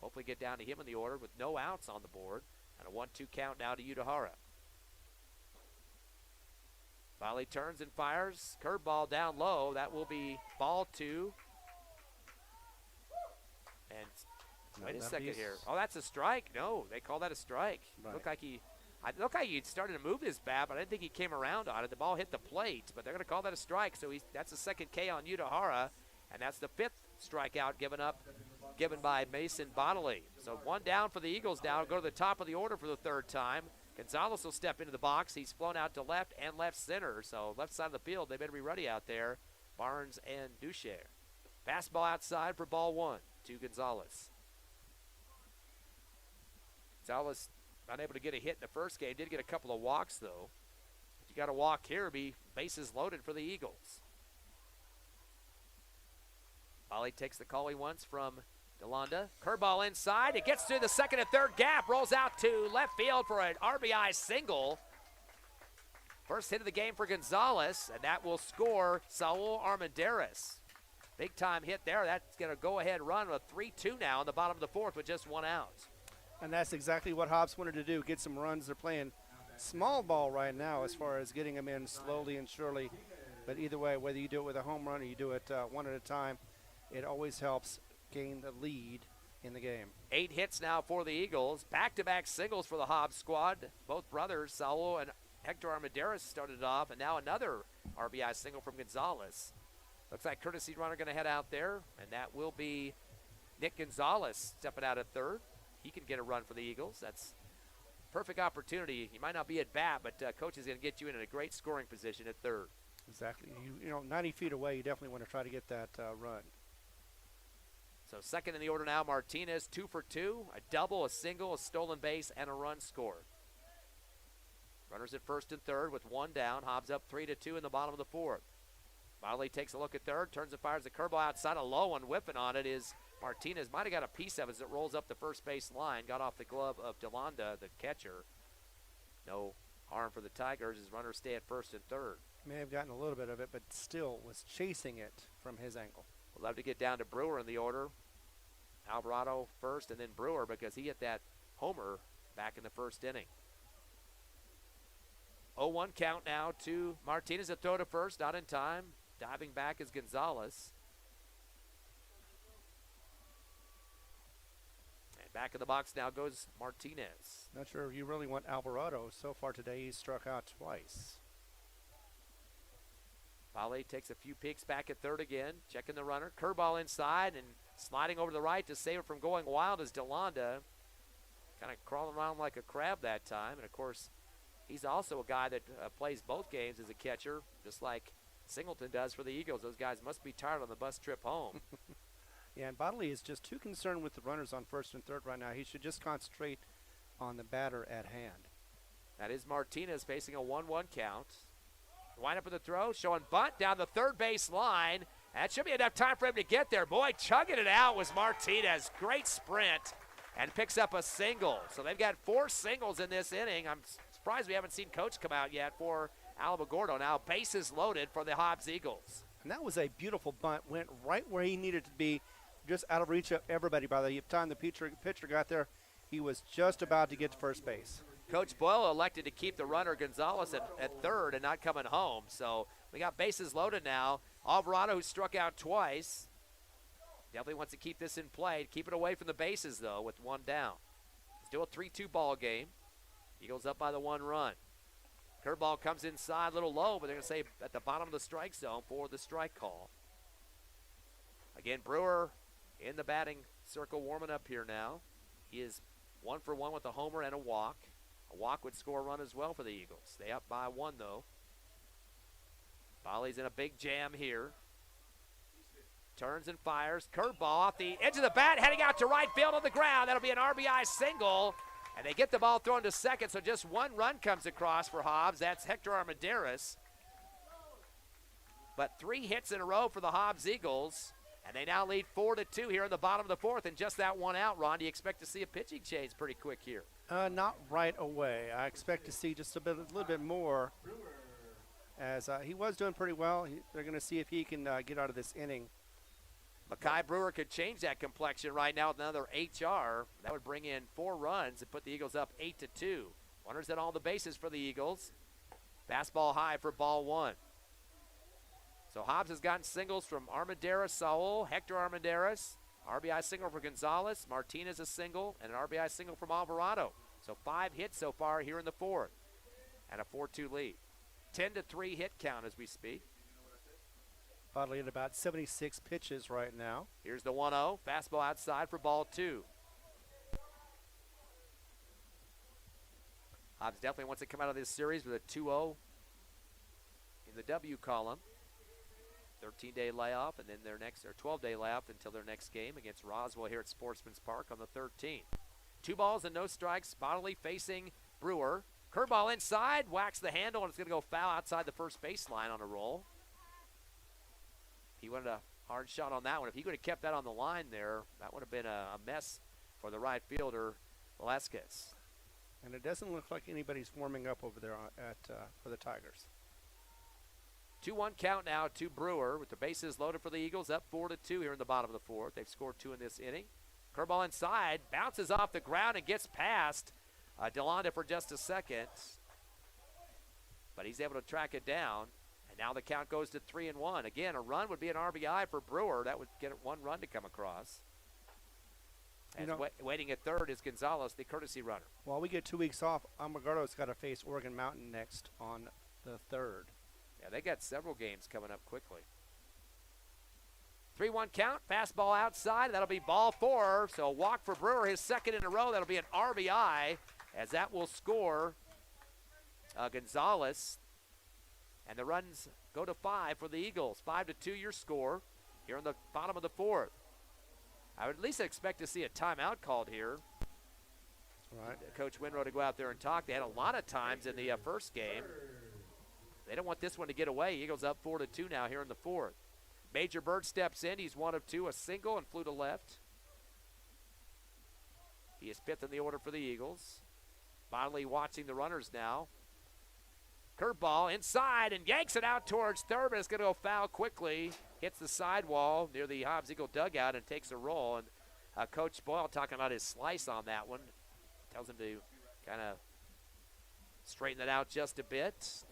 Hopefully get down to him in the order with no outs on the board, and a 1-2 count now to Udahara. Finally turns and fires. Curveball down low. That will be ball 2. And wait a second here. Oh, that's a strike. No, they call that a strike. Right. Looked like he started to move his bat, but I didn't think he came around on it. The ball hit the plate, but they're going to call that a strike. So that's a second K on Udahara, and that's the 5th strikeout given by Mason Bonnelly. So one down for the Eagles now. Go to the top of the order for the 3rd time. Gonzalez will step into the box. He's flown out to left and left center, so left side of the field, they better be ready out there. Barnes and Ducher. Fastball outside for ball 1 to Gonzalez. Gonzalez unable to get a hit in the first game. Did get a couple of walks, though. If you got a walk here, be bases loaded for the Eagles. Ollie takes the call he wants from DeLonda. Curveball inside. It gets through the 2nd and 3rd gap. Rolls out to left field for an RBI single. First hit of the game for Gonzalez, and that will score Saul Armendariz. Big time hit there. That's going to go ahead run with 3-2 now in the bottom of the 4th with just 1 out. And that's exactly what Hobbs wanted to do, get some runs. They're playing small ball right now as far as getting them in slowly and surely. But either way, whether you do it with a home run or you do it one at a time, it always helps gain the lead in the game. 8 hits now for the Eagles. Back-to-back singles for the Hobbs squad. Both brothers, Saul and Hector Armendariz, started it off, and now another RBI single from Gonzalez. Looks like courtesy runner going to head out there, and that will be Nick Gonzalez stepping out at 3rd. He can get a run for the Eagles. That's perfect opportunity. You might not be at bat, but coach is going to get you in a great scoring position at 3rd. Exactly. You know, 90 feet away, you definitely want to try to get that run. So 2nd in the order now, Martinez, 2 for 2, a double, a single, a stolen base, and a run scored. Runners at 1st and 3rd with 1 down. Hobbs up 3-2 in the bottom of the 4th. Miley takes a look at 3rd, turns and fires the curveball outside. A low one, whipping on it is Martinez. Might have got a piece of it as it rolls up the first base line. Got off the glove of DeLonda, the catcher. No harm for the Tigers as runners stay at 1st and 3rd. May have gotten a little bit of it, but still was chasing it from his angle. We'll have to get down to Brewer in the order. Alvarado first and then Brewer because he hit that homer back in the 1st inning. 0-1 count now to Martinez. A throw to 1st, not in time. Diving back is Gonzalez. And back in the box now goes Martinez. Not sure if you really want Alvarado. So far today, he's struck out twice. Vale takes a few peeks back at 3rd again, checking the runner. Curveball inside and sliding over to the right to save it from going wild is DeLonda. Kind of crawling around like a crab that time. And, of course, he's also a guy that plays both games as a catcher, just like Singleton does for the Eagles. Those guys must be tired on the bus trip home. Yeah, and Bodley is just too concerned with the runners on 1st and 3rd right now. He should just concentrate on the batter at hand. That is Martinez facing a 1-1 count. Wind up with the throw, showing bunt down the 3rd base line. That should be enough time for him to get there. Boy, chugging it out was Martinez. Great sprint and picks up a single. So they've got 4 singles in this inning. I'm surprised we haven't seen Coach come out yet for Alamogordo. Now bases loaded for the Hobbs Eagles. And that was a beautiful bunt. Went right where he needed to be, just out of reach of everybody. By the time the pitcher got there, he was just about to get to first base. Coach Boyle elected to keep the runner Gonzalez at 3rd and not coming home. So we got bases loaded now. Alvarado, who struck out twice, definitely wants to keep this in play. Keep it away from the bases, though, with 1 down. Still a 3-2 ball game. Eagles up by the 1 run. Curveball comes inside, a little low, but they're going to say at the bottom of the strike zone for the strike call. Again, Brewer in the batting circle warming up here now. He is 1 for 1 with a homer and a walk. A walk would score a run as well for the Eagles. They up by 1, though. Bolly's in a big jam here. Turns and fires. Curveball off the edge of the bat, heading out to right field on the ground. That'll be an RBI single. And they get the ball thrown to 2nd, so just 1 run comes across for Hobbs. That's Hector Armendariz. But 3 hits in a row for the Hobbs Eagles. And they now lead 4-2 here in the bottom of the 4th. And just that 1 out, Ron, do you expect to see a pitching change pretty quick here? Not right away. I expect to see just a little bit more, as he was doing pretty well. They're going to see if he can get out of this inning. Makai Brewer could change that complexion right now with another HR. That would bring in 4 runs and put the Eagles up 8-2. Runners at all the bases for the Eagles. Fastball high for ball 1. So Hobbs has gotten singles from Armendariz, Saul, Hector Armendariz. RBI single for Gonzalez. Martinez a single, and an RBI single from Alvarado. So 5 hits so far here in the 4th. And a 4-2 lead. 10-3 hit count as we speak. Bodley at about 76 pitches right now. Here's the 1-0. Fastball outside for ball 2. Hobbs definitely wants to come out of this series with a 2-0 in the W column. 13-day layoff, and then their 12-day layoff until their next game against Roswell here at Sportsman's Park on the 13th. 2 balls and no strikes. Bodley facing Brewer. Curveball inside, whacks the handle, and it's going to go foul outside the first baseline on a roll. He wanted a hard shot on that one. If he could have kept that on the line there, that would have been a mess for the right fielder, Velasquez. And it doesn't look like anybody's warming up over there for the Tigers. 2-1 count now to Brewer with the bases loaded for the Eagles, up 4-2 here in the bottom of the 4th. They've scored 2 in this inning. Curveball inside, bounces off the ground and gets past DeLonda for just a second. But he's able to track it down, and now the count goes to 3-1. Again, a run would be an RBI for Brewer. That would get 1 run to come across. And waiting at third is Gonzalez, the courtesy runner. While we get 2 weeks off, Alamogordo's got to face Oregon Mountain next on the 3rd. Yeah, they got several games coming up quickly. 3-1 count, fastball outside. That'll be ball 4. So a walk for Brewer, his 2nd in a row. That'll be an RBI, as that will score Gonzalez. And the runs go to 5 for the Eagles. 5-2 your score here in the bottom of the 4th. I would at least expect to see a timeout called here. Right. Coach Winrow to go out there and talk. They had a lot of times in the first game. They don't want this one to get away. Eagles up 4-2 now here in the 4th. Major Bird steps in. He's 1 of 2, a single and flew to left. He is 5th in the order for the Eagles. Bodley watching the runners now. Curveball inside and yanks it out towards third, but it's going to go foul quickly. Hits the sidewall near the Hobbs Eagle dugout and takes a roll. And Coach Boyle talking about his slice on that one. Tells him to kind of straighten it out just a bit.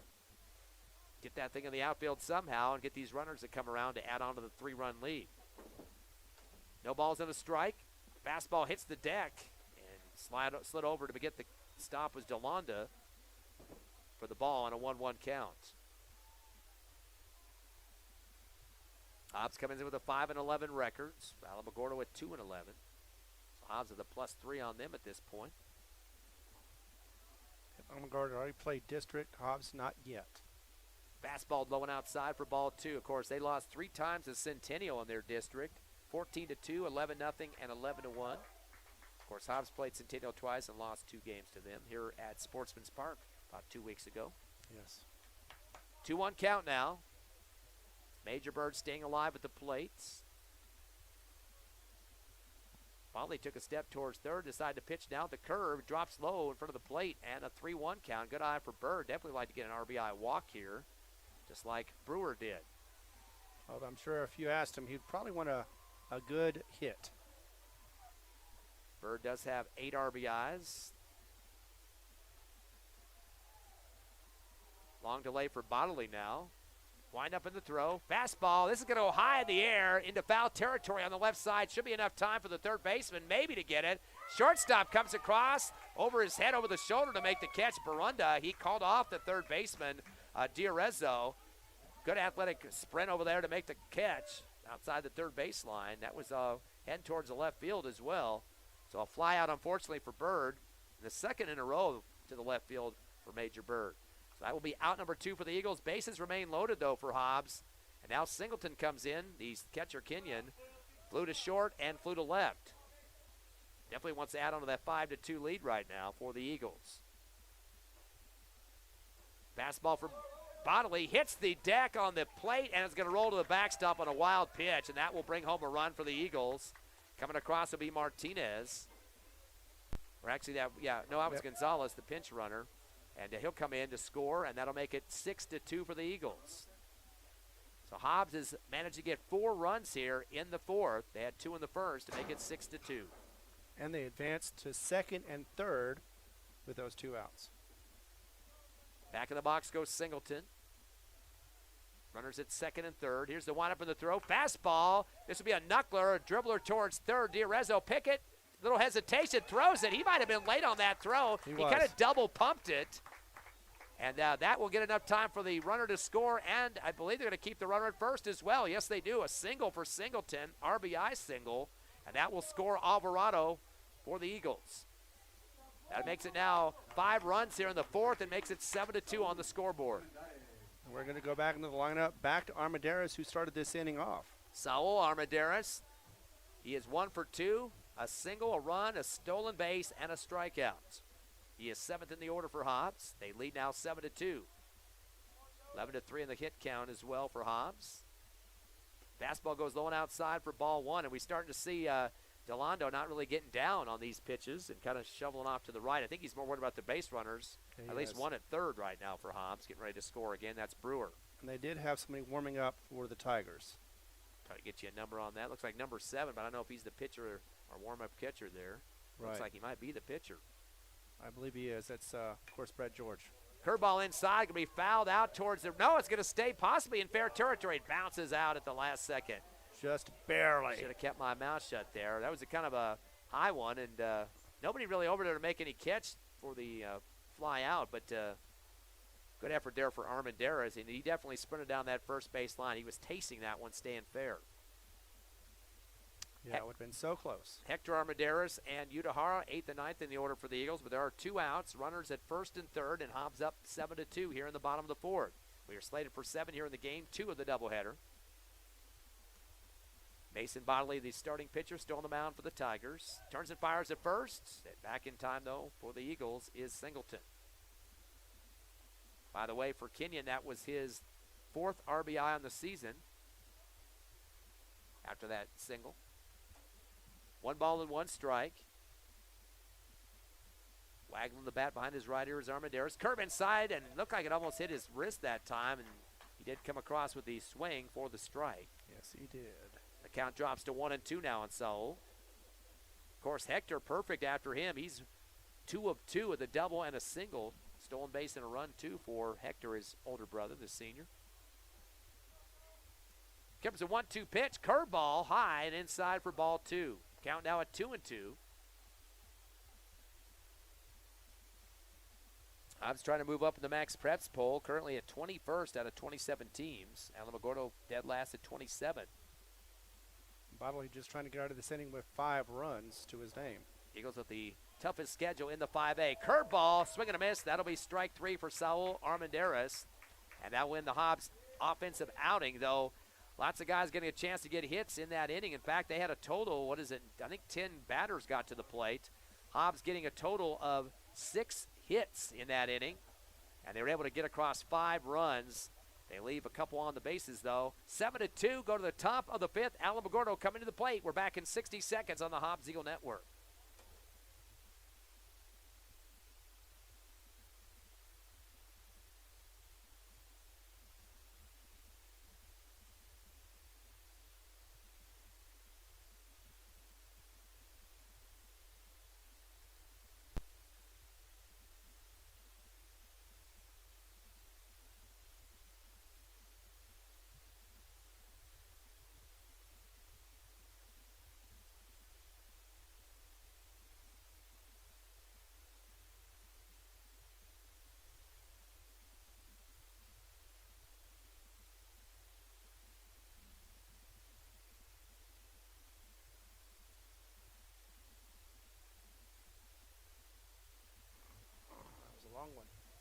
Get that thing in the outfield somehow and get these runners that come around to add on to the 3-run lead. No balls and a strike. Fastball hits the deck and slid over to get the stop was DeLonda for the ball on a 1-1 count. Hobbs comes in with a 5-11 record. Alamogordo at 2-11. So Hobbs with a +3 on them at this point. Alamogordo already played district. Hobbs not yet. Fastball low and outside for ball 2. Of course, they lost 3 times to Centennial in their district. 14-2, 11-0, and 11-1. Of course, Hobbs played Centennial twice and lost 2 games to them here at Sportsman's Park about 2 weeks ago. Yes. 2-1 count now. Major Bird staying alive at the plates. Finally took a step towards third, decided to pitch down the curve, drops low in front of the plate, and a 3-1 count. Good eye for Bird. Definitely like to get an RBI walk here, just like Brewer did. Well, I'm sure if you asked him, he'd probably want a good hit. Bird does have 8 RBIs. Long delay for Bodley now. Wind up in the throw. Fastball. This is going to go high in the air into foul territory on the left side. Should be enough time for the third baseman maybe to get it. Shortstop comes across over his head, over the shoulder to make the catch. Barunda, he called off the third baseman, Diarezzo. Good athletic sprint over there to make the catch outside the third baseline. That was heading towards the left field as well. So a fly out, unfortunately, for Bird. And the 2nd in a row to the left field for Major Bird. So that will be out number 2 for the Eagles. Bases remain loaded, though, for Hobbs. And now Singleton comes in. The catcher, Kenyon, flew to short and flew to left. Definitely wants to add on to that 5-2 lead right now for the Eagles. Fastball for Bodley. Hits the deck on the plate, and it's going to roll to the backstop on a wild pitch, and that will bring home a run for the Eagles. Coming across will be Martinez. Or actually, that was Gonzalez, the pinch runner. And he'll come in to score, and that'll make it 6-2 for the Eagles. So Hobbs has managed to get 4 runs here in the 4th. They had 2 in the first to make it 6-2. And they advanced to 2nd and 3rd with those 2 outs. Back in the box goes Singleton. Runners at 2nd and 3rd. Here's the windup in the throw. Fastball. This will be a knuckler, a dribbler towards third. Diarezzo Pickett. Little hesitation, throws it. He might have been late on that throw. He kind of double pumped it. And that will get enough time for the runner to score, and I believe they're going to keep the runner at first as well. Yes, they do. A single for Singleton, RBI single, and that will score Alvarado for the Eagles. That makes it now 5 runs here in the fourth and makes it 7-2 on the scoreboard. We're going to go back into the lineup, back to Armendariz, who started this inning off. Saul Armendariz, he is 1 for 2, a single, a run, a stolen base, and a strikeout. He is 7th in the order for Hobbs. They lead now 7-2. 11-3 in the hit count as well for Hobbs. Fastball goes low and outside for ball 1, and we're starting to see Delando not really getting down on these pitches and kind of shoveling off to the right. I think he's more worried about the base runners. At least one at third right now for Hobbs, getting ready to score again. That's Brewer. And they did have somebody warming up for the Tigers. Try to get you a number on that. Looks like number 7, but I don't know if he's the pitcher or warm-up catcher there. Right. Looks like he might be the pitcher. I believe he is. That's, of course, Brett George. Curveball inside, going to be fouled out towards the – no, it's going to stay possibly in fair territory. It bounces out at the last second. Just barely. Should have kept my mouth shut there. That was a kind of a high one, and nobody really over there to make any catch for the fly out, but good effort there for Armendariz, and he definitely sprinted down that first base line. He was tasting that one, staying fair. Yeah, it would have been so close. Hector Armendariz and Utahara, 8th and 9th in the order for the Eagles, but there are 2 outs, runners at first and third, and Hobbs up 7-2 here in the bottom of the fourth. We are slated for 7 here in the game, 2 of the doubleheader. Mason Bodley, the starting pitcher, still on the mound for the Tigers. Turns and fires at first. Back in time, though, for the Eagles is Singleton. By the way, for Kenyon, that was his 4th RBI on the season after that single. 1 ball and 1 strike. Waggling the bat behind his right ear is Armendariz. Curve inside, and looked like it almost hit his wrist that time, and he did come across with the swing for the strike. Yes, he did. The count drops to 1-2 now on Saul. Of course, Hector perfect after him. He's 2 of 2 with a double and a single. Stolen base and a run, too, for Hector, his older brother, the senior. Comes a 1-2 pitch. Curveball high and inside for ball 2. Count now at 2-2. Hobbs trying to move up in the Max Preps poll, currently at 21st out of 27 teams. Alamogordo dead last at 27. Bodley just trying to get out of this inning with 5 runs to his name. Eagles with the toughest schedule in the 5A. Curveball, swing and a miss. That'll be strike 3 for Saul Armendariz. And that'll win the Hobbs offensive outing, though. Lots of guys getting a chance to get hits in that inning. In fact, they had a total, I think 10 batters got to the plate. Hobbs getting a total of 6 hits in that inning. And they were able to get across 5 runs. They leave a couple on the bases, though. 7-2, go to the top of the 5th. Alamogordo coming to the plate. We're back in 60 seconds on the Hobbs Eagle Network.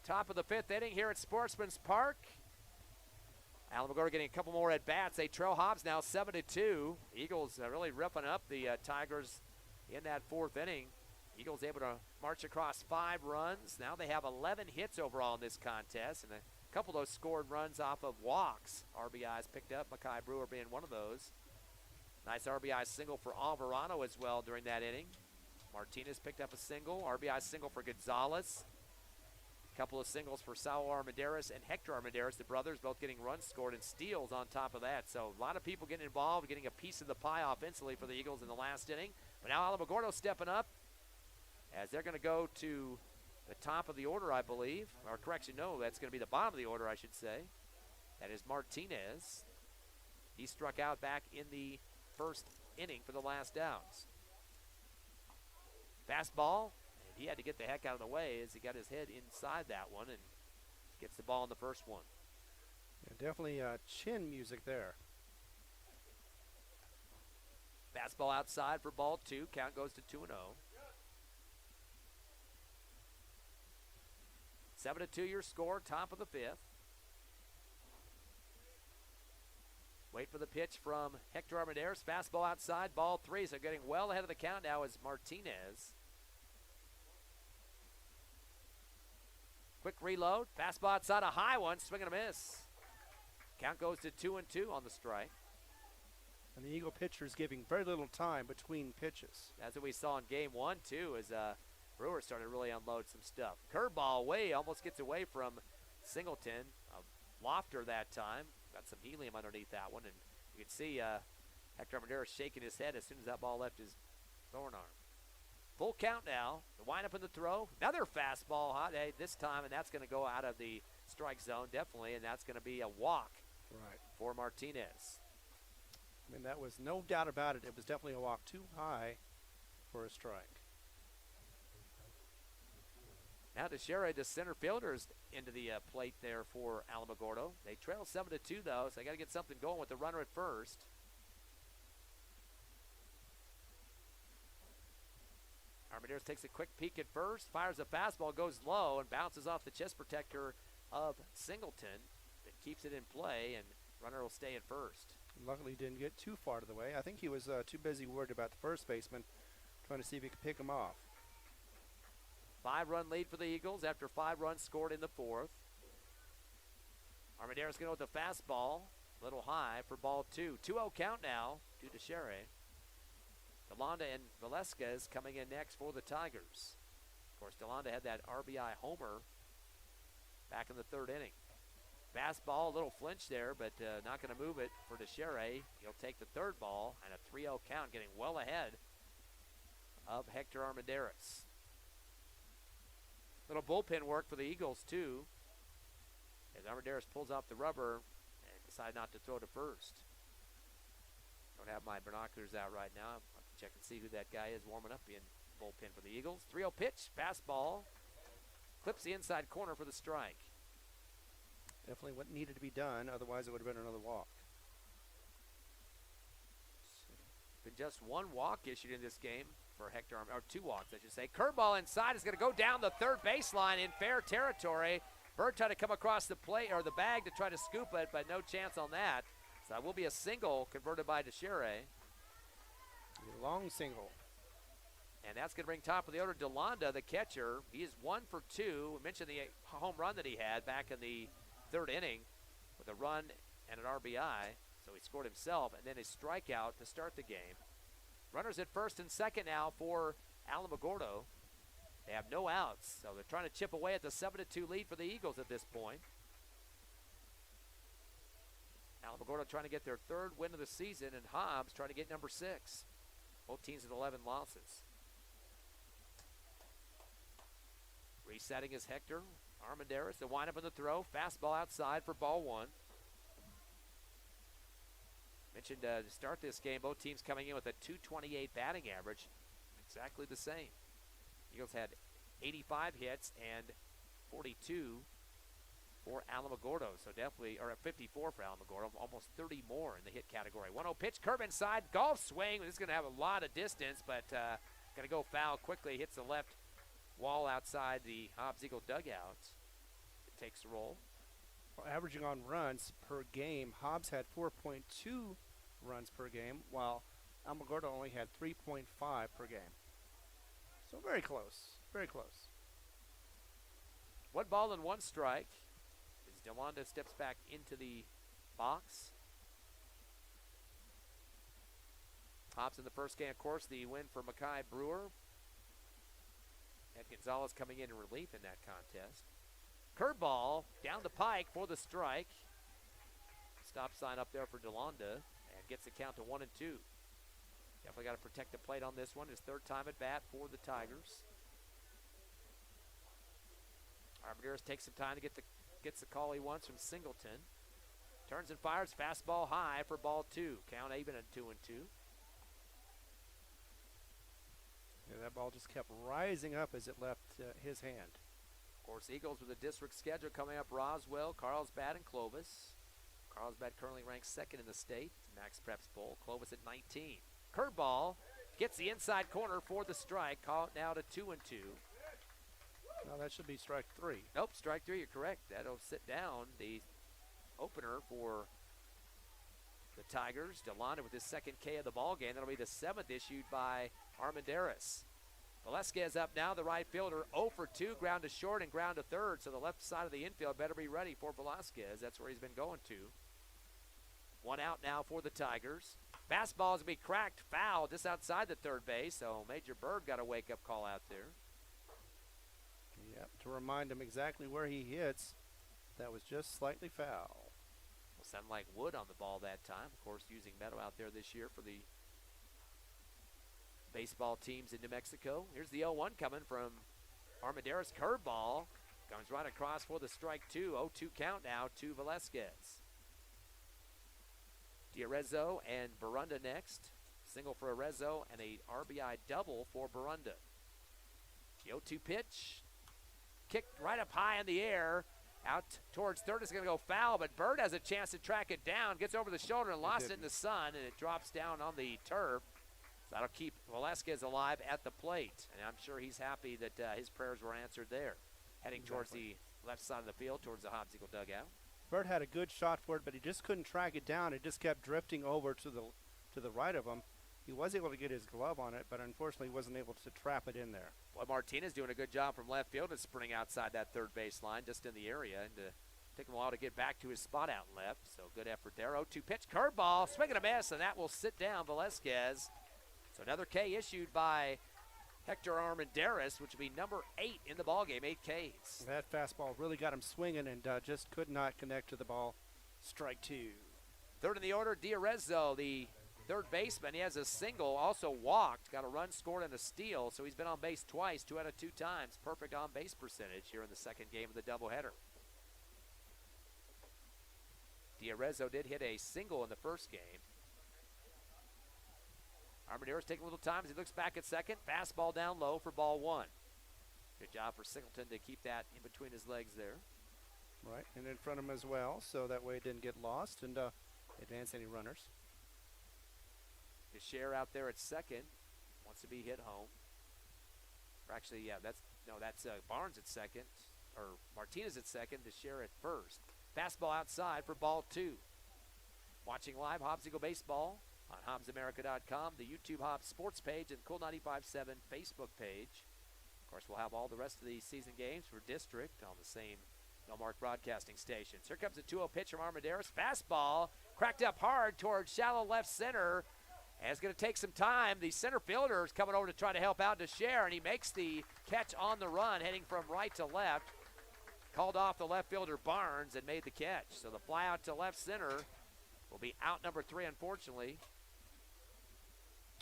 Top of the 5th inning here at Sportsman's Park. Alamogordo getting a couple more at bats. They trail Hobbs now 7-2. Eagles really ripping up the Tigers in that 4th inning. Eagles able to march across 5 runs. Now they have 11 hits overall in this contest, and a couple of those scored runs off of walks. RBIs picked up, Makai Brewer being one of those. Nice RBI single for Alvarado as well during that inning. Martinez picked up a single. RBI single for Gonzalez. Couple of singles for Saul Armendariz and Hector Armendariz, the brothers, both getting runs scored and steals on top of that. So a lot of people getting involved, getting a piece of the pie offensively for the Eagles in the last inning. But now Alamogordo stepping up as they're going to go to the top of the order, I believe. Or correction, no, that's going to be the bottom of the order, I should say. That is Martinez. He struck out back in the 1st inning for the last outs. Fastball. He had to get the heck out of the way as he got his head inside that one, and gets the ball in the first one. Yeah, definitely chin music there. Fastball outside for ball 2. Count goes to 2-0. 7-2 your score, top of the 5th. Wait for the pitch from Hector Armendariz. Fastball outside, ball 3. So getting well ahead of the count now is Martinez. Quick reload. Fastball outside, a high one. Swing and a miss. Count goes to 2-2 on the strike. And the Eagle pitcher is giving very little time between pitches. That's what we saw in game 1, too, as Brewer started to really unload some stuff. Curveball away, almost gets away from Singleton. A lofter that time. Got some helium underneath that one, and you can see Hector Armendariz shaking his head as soon as that ball left his throwing arm. Full count now. The windup in the throw. Another fastball hot this time, and that's going to go out of the strike zone, definitely, and that's going to be a walk for Martinez. I mean, that was no doubt about it. It was definitely a walk too high for a strike. Now Teixeira, the center fielder, is into the plate there for Alamogordo. They trail 7-2, though, so they got to get something going with the runner at first. Armendariz takes a quick peek at first, fires a fastball, goes low, and bounces off the chest protector of Singleton. It keeps it in play, and runner will stay at first. Luckily, he didn't get too far to the way. I think he was too busy worried about the first baseman, trying to see if he could pick him off. 5-run lead for the Eagles after 5 runs scored in the 4th. Armendariz going with the fastball, a little high for ball 2. 2-0 count now to Teixeira. DeLonda and Velasquez coming in next for the Tigers. Of course, DeLonda had that RBI homer back in the 3rd inning. Fastball, a little flinch there, but not going to move it for Teixeira. He'll take the 3rd ball and a 3-0 count, getting well ahead of Hector Armendariz. Little bullpen work for the Eagles, too, as Armendariz pulls off the rubber and decides not to throw to first. Don't have my binoculars out right now. I'll have to check and see who that guy is warming up in bullpen for the Eagles. 3-0 pitch, fastball, clips the inside corner for the strike. Definitely what needed to be done, otherwise it would have been another walk. Been just 1 walk issued in this game for Hector, or 2 walks, I should say. Curveball inside is going to go down the 3rd baseline in fair territory. Bird tried to come across the plate or the bag to try to scoop it, but no chance on that. So that will be a single converted by Teixeira. A long single. And that's going to bring top of the order DeLonda, the catcher. He is 1 for 2. We mentioned the home run that he had back in the 3rd inning with a run and an RBI. So he scored himself, and then a strikeout to start the game. Runners at 1st and 2nd now for Alamogordo. They have no outs, so they're trying to chip away at the 7-2 lead for the Eagles at this point. Alamogordo trying to get their 3rd win of the season, and Hobbs trying to get number 6. Both teams with 11 losses. Resetting is Hector Armendariz. The windup in the throw. Fastball outside for ball 1. Mentioned to start this game, both teams coming in with a .228 batting average. Exactly the same. Eagles had 85 hits and 42 for Alamogordo. So definitely, or 54 for Alamogordo, almost 30 more in the hit category. 1-0 pitch, curve inside, golf swing. This is going to have a lot of distance, but going to go foul quickly. Hits the left wall outside the Hobbs Eagle dugout. It takes the roll. Well, averaging on runs per game, Hobbs had 4.2 runs per game, while Alamogordo only had 3.5 per game. So very close, very close. 1 ball and 1 strike as DeLonda steps back into the box. Hobbs in the first game, of course, the win for Mackay Brewer. Ed Gonzalez coming in relief in that contest. Curveball down the pike for the strike. Stop sign up there for DeLonda and gets the count to 1-2. Definitely got to protect the plate on this one. His 3rd time at bat for the Tigers. Armendariz takes some time to gets the call he wants from Singleton. Turns and fires, fastball high for ball 2. Count even at 2-2. Yeah, that ball just kept rising up as it left his hand. Of course, Eagles with a district schedule coming up: Roswell, Carlsbad, and Clovis. Carlsbad currently ranked second in the state. Max Preps Bowl. Clovis at 19. Curveball gets the inside corner for the strike. Call it now to 2-2. No, that should be strike 3. Nope, strike 3. You're correct. That'll sit down the opener for the Tigers. Delonda with his second K of the ball game. That'll be the 7th issued by Armendariz. Velasquez up now, the right fielder, 0 for 2, ground to short and ground to third. So the left side of the infield better be ready for Velasquez. That's where he's been going to. 1 out now for the Tigers. Fastball is going to be cracked, foul just outside the third base. So Major Bird got a wake-up call out there. Yep, to remind him exactly where he hits, that was just slightly foul. Will sound like wood on the ball that time. Of course, using metal out there this year for the baseball teams in New Mexico. Here's the 0-1 coming from Armendariz. Curveball comes right across for the strike 2. 0-2 count now to Velasquez. D'Arezzo and Barunda next. Single for Arezzo and a RBI double for Barunda. The 0-2 pitch. Kicked right up high in the air. Out towards third is going to go foul, but Bird has a chance to track it down. Gets over the shoulder and lost it in the sun, and it drops down on the turf. So that'll keep Velasquez alive at the plate. And I'm sure he's happy that his prayers were answered there. Heading towards the left side of the field, towards the Hobbs Eagle dugout. Bird had a good shot for it, but he just couldn't track it down. It just kept drifting over to the right of him. He was able to get his glove on it, but unfortunately he wasn't able to trap it in there. Boy, Martinez doing a good job from left field and sprinting outside that third base line, just in the area, and took him a while to get back to his spot out left. So good effort there. 0-2 pitch, curveball, swing and a miss, and that will sit down Velasquez. So another K issued by Hector Armendariz, which will be number 8 in the ballgame, 8 Ks. That fastball really got him swinging and just could not connect to the ball. Strike 2. Third in the order, D'Arezzo, the third baseman. He has a single, also walked, got a run scored and a steal, so he's been on base twice, 2 out of 2 times. Perfect on-base percentage here in the second game of the doubleheader. D'Arezzo did hit a single in the first game. Armendariz taking a little time as he looks back at second. Fastball down low for ball 1. Good job for Singleton to keep that in between his legs there. Right, and in front of him as well, so that way it didn't get lost and advance any runners. Desher out there at second. Wants to be hit home. Or actually, yeah, that's Barnes at second. Or Martinez at second, Desher at first. Fastball outside for ball 2. Watching live Hobbs Eagle Baseball on HobbsAmerica.com, the YouTube Hobbs Sports page, and Cool 95.7 Facebook page. Of course, we'll have all the rest of the season games for District on the same Melmark broadcasting stations. Here comes a 2-0 pitch from Armendariz. Fastball cracked up hard towards shallow left center. And it's going to take some time. The center fielder is coming over to try to help out Desher, and he makes the catch on the run, heading from right to left. Called off the left fielder Barnes and made the catch. So the fly out to left center will be out number 3, unfortunately.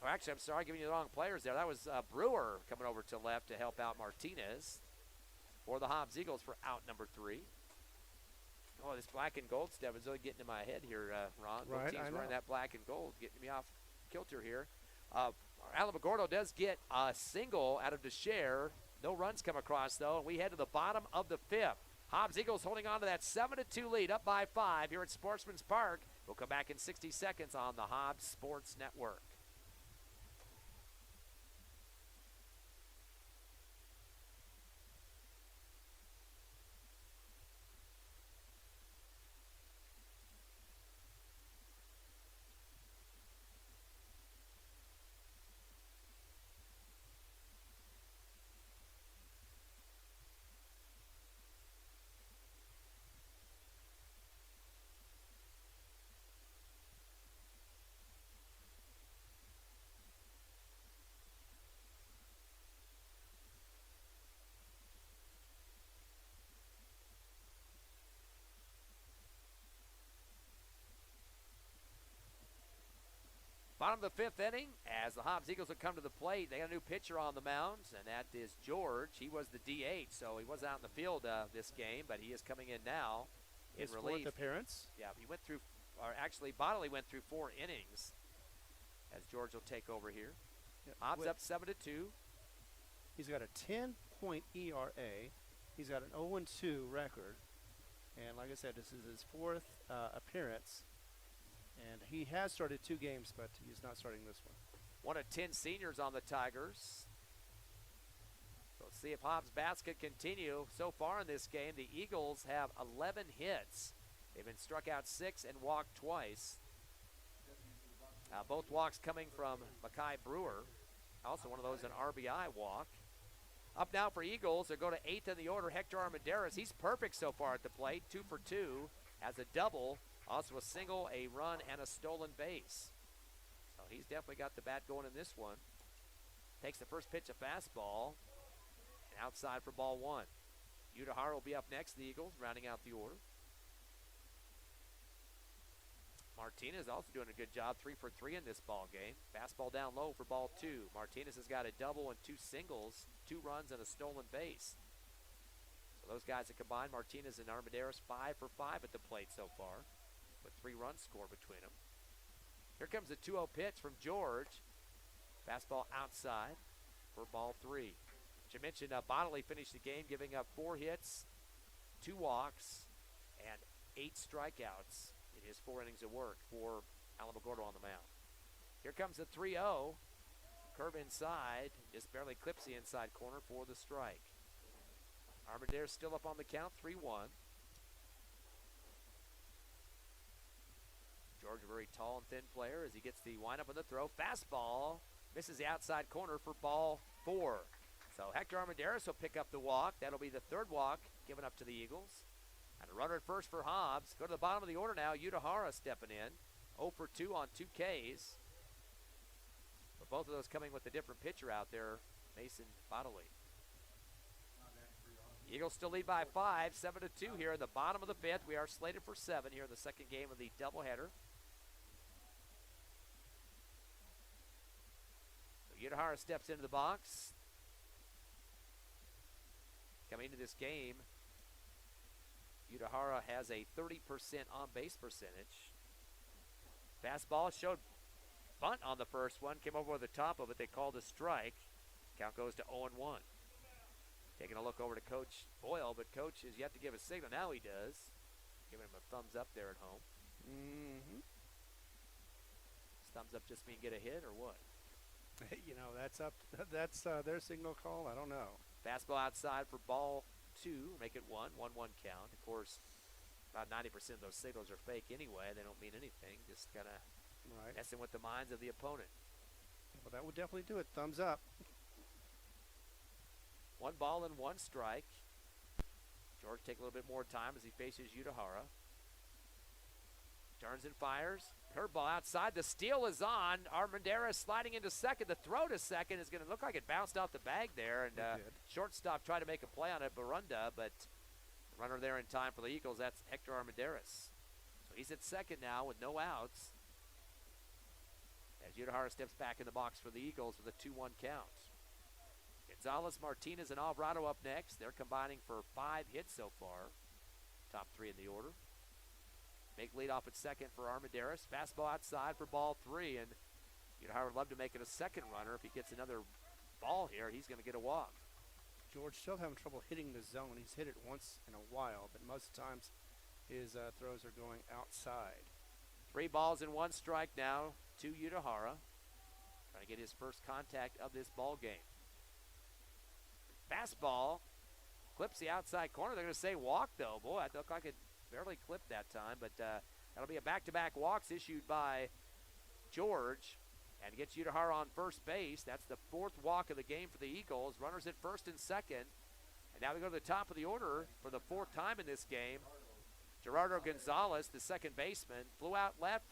Or actually, I'm sorry, giving you the wrong players there. That was Brewer coming over to left to help out Martinez for the Hobbs Eagles for out number 3. Oh, this black and gold stuff is really getting in my head here, Ron. Right, Both teams I know. wearing that black and gold, getting me off kilter here. Alamogordo does get a single out of Desher. No runs come across, though, and we head to the bottom of the 5th. Hobbs Eagles holding on to that 7-2 lead, up by 5 here at Sportsman's Park. We'll come back in 60 seconds on the Hobbs Sports Network. Bottom of the 5th inning, as the Hobbs Eagles have come to the plate, they got a new pitcher on the mound, and that is George. He was the DH, so he was out in the field this game, but he is coming in now in His relief. 4th appearance. Yeah, he went through, or actually Bodley went through 4 innings, as George will take over here. Yeah, Hobbs up 7-2. He's got a 10-point ERA, He's got an 0-2 record. And like I said, this is his 4th appearance. And he has started 2 games, but he's not starting this one. One of 10 seniors on the Tigers. So let's see if Hobbs' bats can continue. So far in this game, the Eagles have 11 hits. They've been struck out 6 and walked twice. Both walks coming from Mackay Brewer. Also one of those an RBI walk. Up now for Eagles. They'll go to 8th in the order. Hector Armendariz. He's perfect so far at the plate. 2 for 2. Has a double. Also a single, a run, and a stolen base. So he's definitely got the bat going in this one. Takes the first pitch, a fastball. And outside for ball 1. Udahara will be up next, the Eagles, rounding out the order. Martinez also doing a good job, 3 for 3 in this ball game. Fastball down low for ball 2. Martinez has got a double and 2 singles, 2 runs and a stolen base. So those guys have combined, Martinez and Armendariz, 5 for 5 at the plate so far, with 3 runs scored between them. Here comes the 2-0 pitch from George. Fastball outside for ball 3. As you mentioned, Bodley finished the game giving up 4 hits, 2 walks, and 8 strikeouts in his 4 innings of work for Alamogordo on the mound. Here comes the 3-0. Curve inside, just barely clips the inside corner for the strike. Armendariz still up on the count, 3-1. George, a very tall and thin player as he gets the windup on the throw. Fastball misses the outside corner for ball 4. So Hector Armendariz will pick up the walk. That'll be the 3rd walk given up to the Eagles. And a runner at first for Hobbs. Go to the bottom of the order now. Udahara stepping in. 0 for 2 on 2 Ks. But both of those coming with a different pitcher out there, Mason Bodley. Eagles still lead by 5, 7-2 here in the bottom of the 5th. We are slated for 7 here in the second game of the doubleheader. So Udahara steps into the box. Coming into this game, Udahara has a 30% on-base percentage. Fastball showed bunt on the first one. Came over the top of it. They called a strike. Count goes to 0-1. Taking a look over to Coach Boyle, but Coach has yet to give a signal. Now he does. Giving him a thumbs up there at home. Mm-hmm. Does thumbs up just mean get a hit or what? You know, that's their signal call. I don't know. Fastball outside for ball 2. Make it 1. 1-1 count. Of course, about 90% of those signals are fake anyway. They don't mean anything. Just kind of messing with the minds of the opponent. Well, that would definitely do it. Thumbs up. 1 ball and 1 strike. George take a little bit more time as he faces Udahara. Turns and fires. Curveball outside. The steal is on. Armendariz sliding into second. The throw to second is going to look like it bounced off the bag there. And shortstop tried to make a play on it, Barunda, but the runner there in time for the Eagles, that's Hector Armendariz. So he's at second now with no outs. As Udahara steps back in the box for the Eagles with a 2-1 count. Gonzalez, Martinez, and Alvarado up next. They're combining for 5 hits so far. Top 3 in the order. Big lead off at second for Armendariz. Fastball outside for ball 3. And Udahara would love to make it a second runner. If he gets another ball here, he's going to get a walk. George still having trouble hitting the zone. He's hit it once in a while, but most of the times his throws are going outside. 3 balls and 1 strike now to Udahara. Trying to get his first contact of this ball game. Fastball clips the outside corner. They're going to say walk, though. Boy, it looked like it barely clipped that time, but that'll be a back-to-back walks issued by George and gets Udahara on first base. That's the 4th walk of the game for the Eagles. Runners at first and second. And now we go to the top of the order for the 4th time in this game. Gerardo Gonzalez, the second baseman, flew out left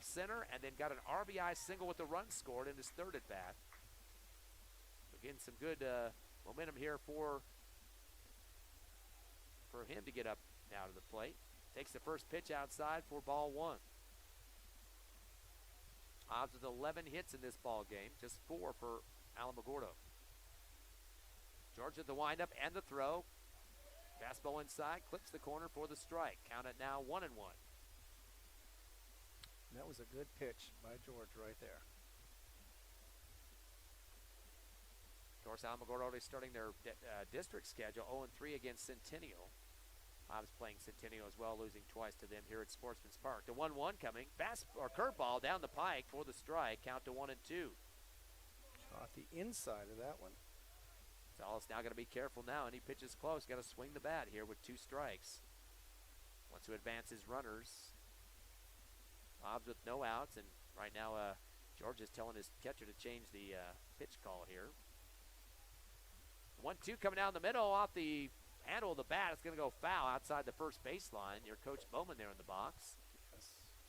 center, and then got an RBI single with a run scored in his 3rd at bat. Again, some good momentum here for him to get up now to the plate. Takes the first pitch outside for ball 1. Hobbs with 11 hits in this ball game, just 4 for Alamogordo. George at the windup and the throw. Fastball inside, clips the corner for the strike. Count it now 1-1. That was a good pitch by George right there. Of course, Alamogordo already starting their district schedule, 0-3 against Centennial. Hobbs playing Centennial as well, losing twice to them here at Sportsman's Park. The 1-1 coming. Curveball down the pike for the strike. Count to 1-2. Caught the inside of that one. Gonzalez now going to be careful now. Any pitches close. Got to swing the bat here with 2 strikes. Wants to advance his runners. Hobbs with no outs. And right now, George is telling his catcher to change the pitch call here. 1-2 coming down the middle off the handle of the bat. It's going to go foul outside the first baseline. Your Coach Bowman there in the box.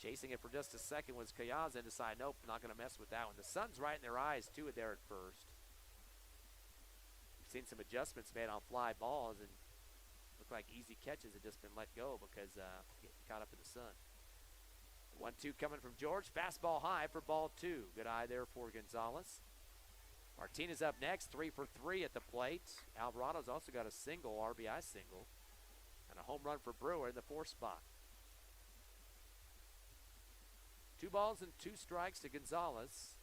Chasing it for just a second was Kayaza and decided, nope, not going to mess with that one. The sun's right in their eyes, too, there at first. We've seen some adjustments made on fly balls, and look like easy catches have just been let go because getting caught up in the sun. 1-2 coming from George. Fastball high for ball 2. Good eye there for Gonzalez. Martinez up next, 3 for 3 at the plate. Alvarado's also got a single, RBI single, and a home run for Brewer in the 4th spot. 2 balls and 2 strikes to Gonzalez.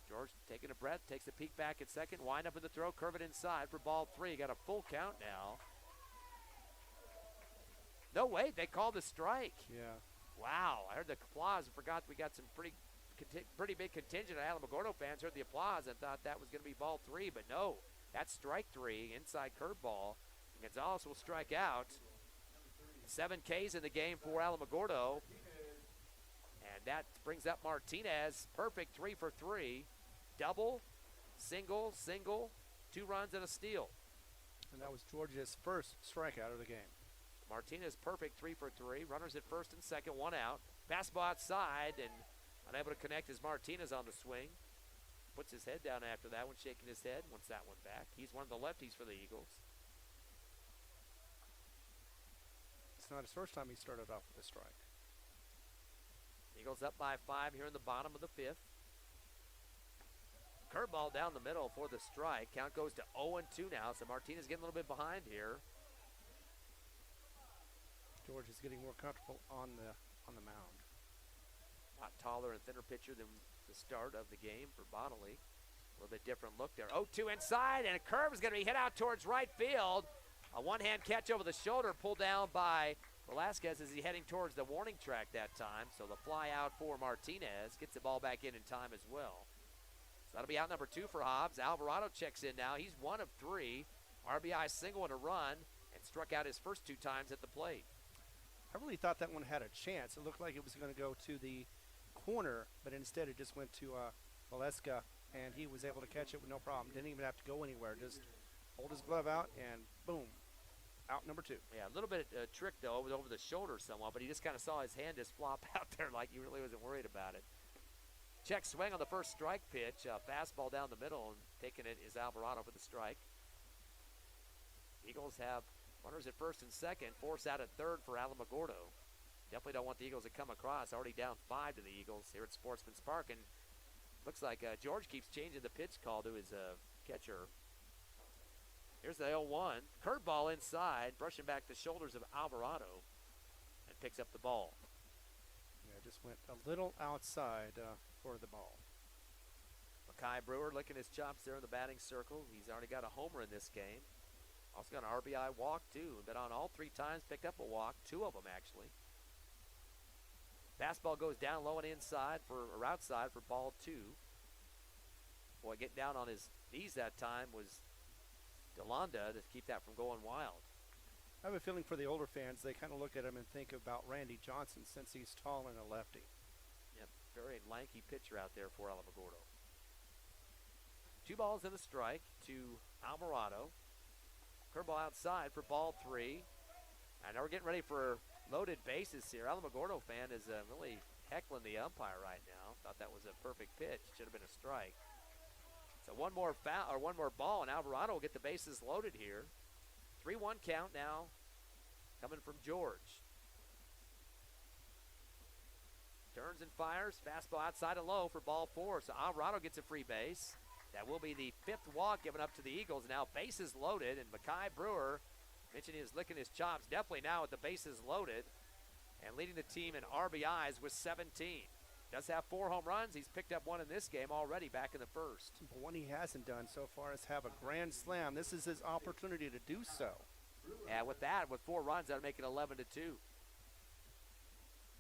George taking a breath, takes a peek back at second, wind up in the throw, curve it inside for ball 3. Got a full count now. No, wait, they called the strike. Yeah. Wow, I heard the applause and forgot we got some pretty big contingent of Alamogordo fans. Heard the applause and thought that was going to be ball 3, but no, that's strike 3, inside curveball. Gonzalez will strike out. 7 Ks in the game for Alamogordo. And that brings up Martinez. Perfect 3 for 3. Double, single, 2 runs and a steal. And that was George's first strikeout of the game. Martinez perfect 3 for 3. Runners at first and second, 1 out. Fastball outside and unable to connect as Martinez on the swing. Puts his head down after that one, shaking his head, wants that one back. He's one of the lefties for the Eagles. It's not his first time he started off with a strike. Eagles up by 5 here in the bottom of the 5th. Curveball down the middle for the strike. Count goes to 0-2 now, so Martinez getting a little bit behind here. George is getting more comfortable on the mound. A lot taller and thinner pitcher than the start of the game for Bonnelly. A little bit different look there. 0-2 inside, and a curve is going to be hit out towards right field. A one-hand catch over the shoulder pulled down by Velasquez as he's heading towards the warning track that time. So the fly out for Martinez. Gets the ball back in time as well. So that'll be out number 2 for Hobbs. Alvarado checks in now. He's 1 of 3. RBI single and a run, and struck out his first 2 times at the plate. I really thought that one had a chance. It looked like it was going to go to the corner, but instead it just went to Valeska, and he was able to catch it with no problem. Didn't even have to go anywhere. Just hold his glove out, and boom, out number 2. Yeah, a little bit trick, though, over the shoulder somewhat, but he just kind of saw his hand just flop out there like he really wasn't worried about it. Check swing on the first strike pitch. Fastball down the middle, and taking it is Alvarado for the strike. Eagles have runners at first and second. Force out at third for Alamogordo. Definitely don't want the Eagles to come across. Already down 5 to the Eagles here at Sportsman's Park. And looks like George keeps changing the pitch call to his catcher. Here's the 0-1. Curveball inside, brushing back the shoulders of Alvarado, and picks up the ball. Yeah, just went a little outside for the ball. Makai Brewer licking his chops there in the batting circle. He's already got a homer in this game. Also got an RBI walk, too. Been on all 3 times, picked up a walk, 2 of them, actually. Fastball goes down low and inside or outside for ball 2. Boy, getting down on his knees that time was DeLonda to keep that from going wild. I have a feeling for the older fans, they kind of look at him and think about Randy Johnson since he's tall and a lefty. Yep, very lanky pitcher out there for Alamogordo. 2 balls and a strike to Alvarado. Curveball outside for ball 3. And now we're getting ready for loaded bases here. Alamogordo fan is really heckling the umpire right now. Thought that was a perfect pitch. Should have been a strike. So one more ball, and Alvarado will get the bases loaded here. 3-1 count now coming from George. Turns and fires. Fastball outside and low for ball 4. So Alvarado gets a free base. That will be the 5th walk given up to the Eagles. Now bases loaded, and Makai Brewer mentioned he was licking his chops. Definitely now with the bases loaded, and leading the team in RBIs with 17. Does have 4 home runs. He's picked up 1 in this game already back in the first. But what he hasn't done so far is have a grand slam. This is his opportunity to do so. Yeah, with 4 runs, that would make it 11-2.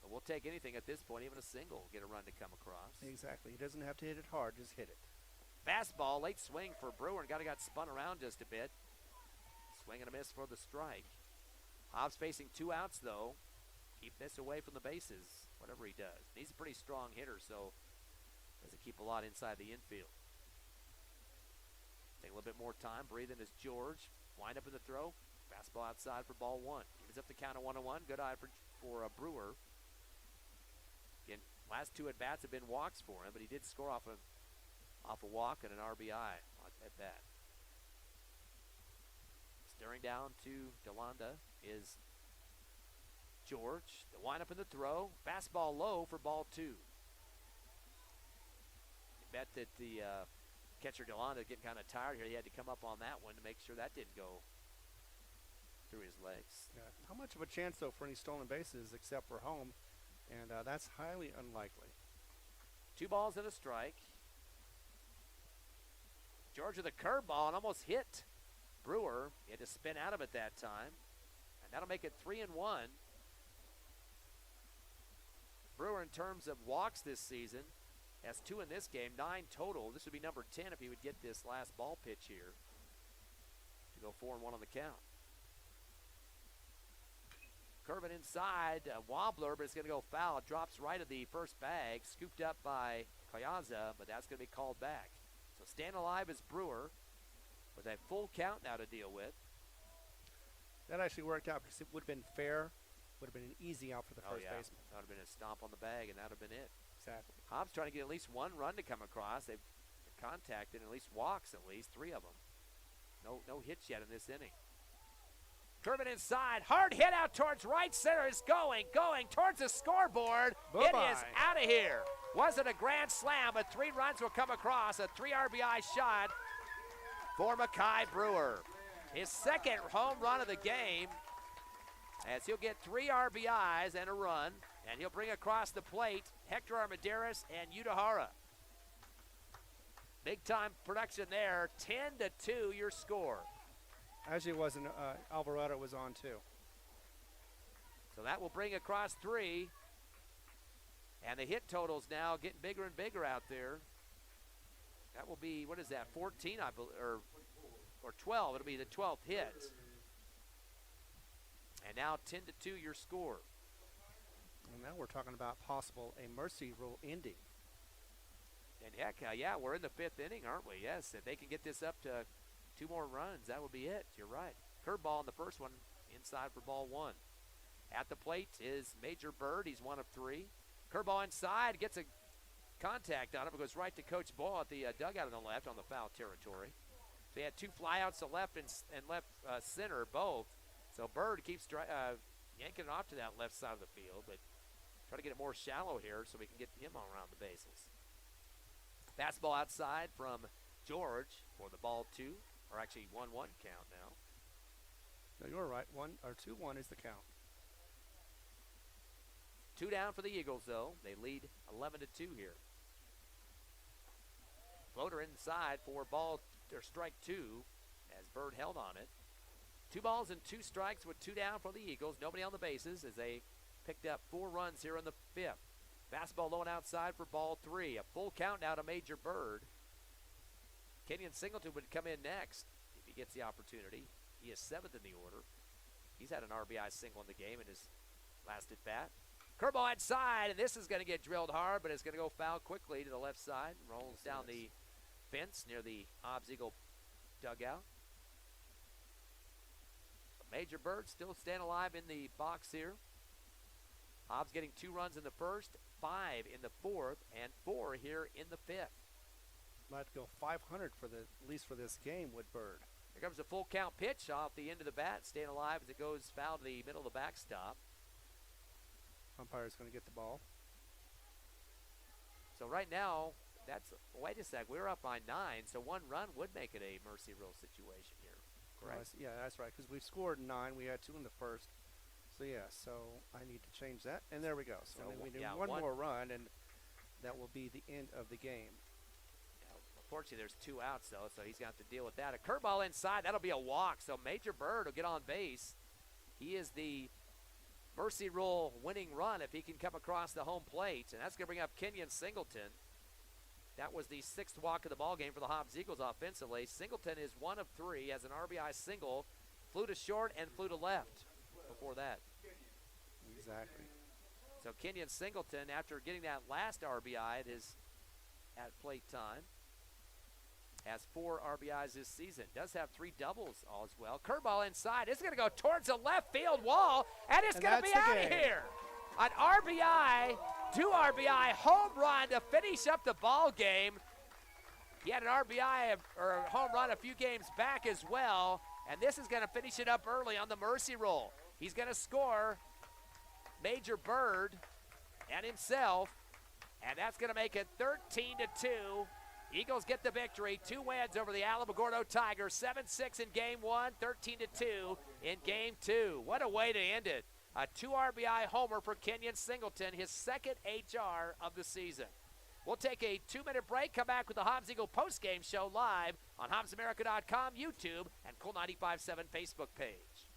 But we'll take anything at this point, even a single, get a run to come across. Exactly. He doesn't have to hit it hard, just hit it. Fastball, late swing for Brewer, and got spun around just a bit. Swing and a miss for the strike. Hobbs facing 2 outs, though. Keep this away from the bases, whatever he does. And he's a pretty strong hitter, so doesn't keep a lot inside the infield. Take a little bit more time, breathing as George. Wind up in the throw. Fastball outside for ball 1. Evens up the count of 1-1. Good eye for Brewer. Again, last 2 at-bats have been walks for him, but he did score off a walk and an RBI at bat. Staring down to DeLanda is George. The windup in the throw. Fastball low for ball 2. I bet that the catcher DeLanda getting kind of tired here. He had to come up on that one to make sure that didn't go through his legs. Yeah. How much of a chance, though, for any stolen bases except for home? And that's highly unlikely. 2 balls and a strike. George with a curveball and almost hit Brewer. He had to spin out of it that time. And that'll make it 3-1. Brewer, in terms of walks this season, has 2 in this game, 9 total. This would be number 10 if he would get this last ball pitch here to go 4-1 on the count. Curving inside, a wobbler, but it's going to go foul. It drops right of the first bag, scooped up by Kayaza, but that's going to be called back. So staying alive is Brewer with a full count now to deal with. That actually worked out because it would have been fair, would have been an easy out for the first baseman. That would have been a stomp on the bag, and that would have been it. Exactly. Hobbs trying to get at least 1 run to come across. They've contacted at least walks, at least 3 of them. No hits yet in this inning. Curving inside, hard hit out towards right center is going towards the scoreboard. Bye-bye. It is out of here. Wasn't a grand slam, but 3 runs will come across. A 3 RBI shot for Mekhi Brewer. His 2nd home run of the game, as he'll get 3 RBIs and a run, and he'll bring across the plate Hector Armendariz and Udahara. Big time production there. 10-2 your score. Actually, it wasn't. Alvarado was on, too. So that will bring across 3. And the hit totals now getting bigger and bigger out there. That will be, what is that, 14, I believe, or 12. It'll be the 12th hit. And now 10-2 your score. And now we're talking about possible a mercy rule ending. And heck, yeah, we're in the 5th inning, aren't we? Yes, if they can get this up to 2 more runs, that would be it. You're right. Curveball in the first one, inside for ball 1. At the plate is Major Bird. He's 1 of 3. Curveball inside, gets a contact on it, but goes right to Coach Ball at the dugout on the left on the foul territory. So he had 2 flyouts to left and left center both. So Bird keeps yanking it off to that left side of the field, but try to get it more shallow here so we can get him around the bases. Fastball outside from George for the ball 2, or actually 1-1 count now. No, you're right. 2-1 is the count. 2 down for the Eagles, though. They lead 11-2 here. Floater inside for strike 2 as Bird held on it. 2 balls and 2 strikes with 2 down for the Eagles. Nobody on the bases as they picked up 4 runs here in the 5th. Fastball low and outside for ball 3. A full count now to Major Bird. Kenyon Singleton would come in next if he gets the opportunity. He is 7th in the order. He's had an RBI single in the game in his last at bat. Curveball outside, and this is going to get drilled hard, but it's going to go foul quickly to the left side. Rolls down the fence near the Hobbs Eagle dugout. Major Bird still staying alive in the box here. Hobbs getting 2 runs in the first, 5 in the 4th, and 4 here in the 5th. Might go 500 for at least for this game with Bird. Here comes a full count pitch off the end of the bat, staying alive as it goes foul to the middle of the backstop. Umpire's going to get the ball. So right now, wait a sec, we're up by 9, so 1 run would make it a mercy rule situation here. Correct? Yeah, that's right, because we've scored 9. We had 2 in the first. So, yeah, so I need to change that. And there we go. So, we need one more run, and that will be the end of the game. Unfortunately, there's 2 outs, though, so he's going to have to deal with that. A curveball inside, that'll be a walk, so Major Bird will get on base. He is the mercy rule winning run if he can come across the home plate, and that's going to bring up Kenyon Singleton. That was the 6th walk of the ball game for the Hobbs Eagles offensively. Singleton is 1 of 3, has an RBI single, flew to short and flew to left before that. Exactly. So Kenyon Singleton, after getting that last RBI at plate time, has 4 RBIs this season. Does have 3 doubles as well. Curveball inside. It's going to go towards the left field wall, and it's going to be out of here. An RBI, 2 RBI home run to finish up the ball game. He had an RBI or a home run a few games back as well, and this is going to finish it up early on the mercy roll. He's going to score Major Bird and himself, and that's going to make it 13-2. Eagles get the victory. 2 wins over the Alamogordo Tigers. 7-6 in game 1, 13-2 in game 2. What a way to end it. A 2 RBI homer for Kenyon Singleton, his 2nd HR of the season. We'll take a 2-minute break, come back with the Hobbs Eagle postgame show live on HobbsAmerica.com, YouTube, and Cool 95.7 Facebook page.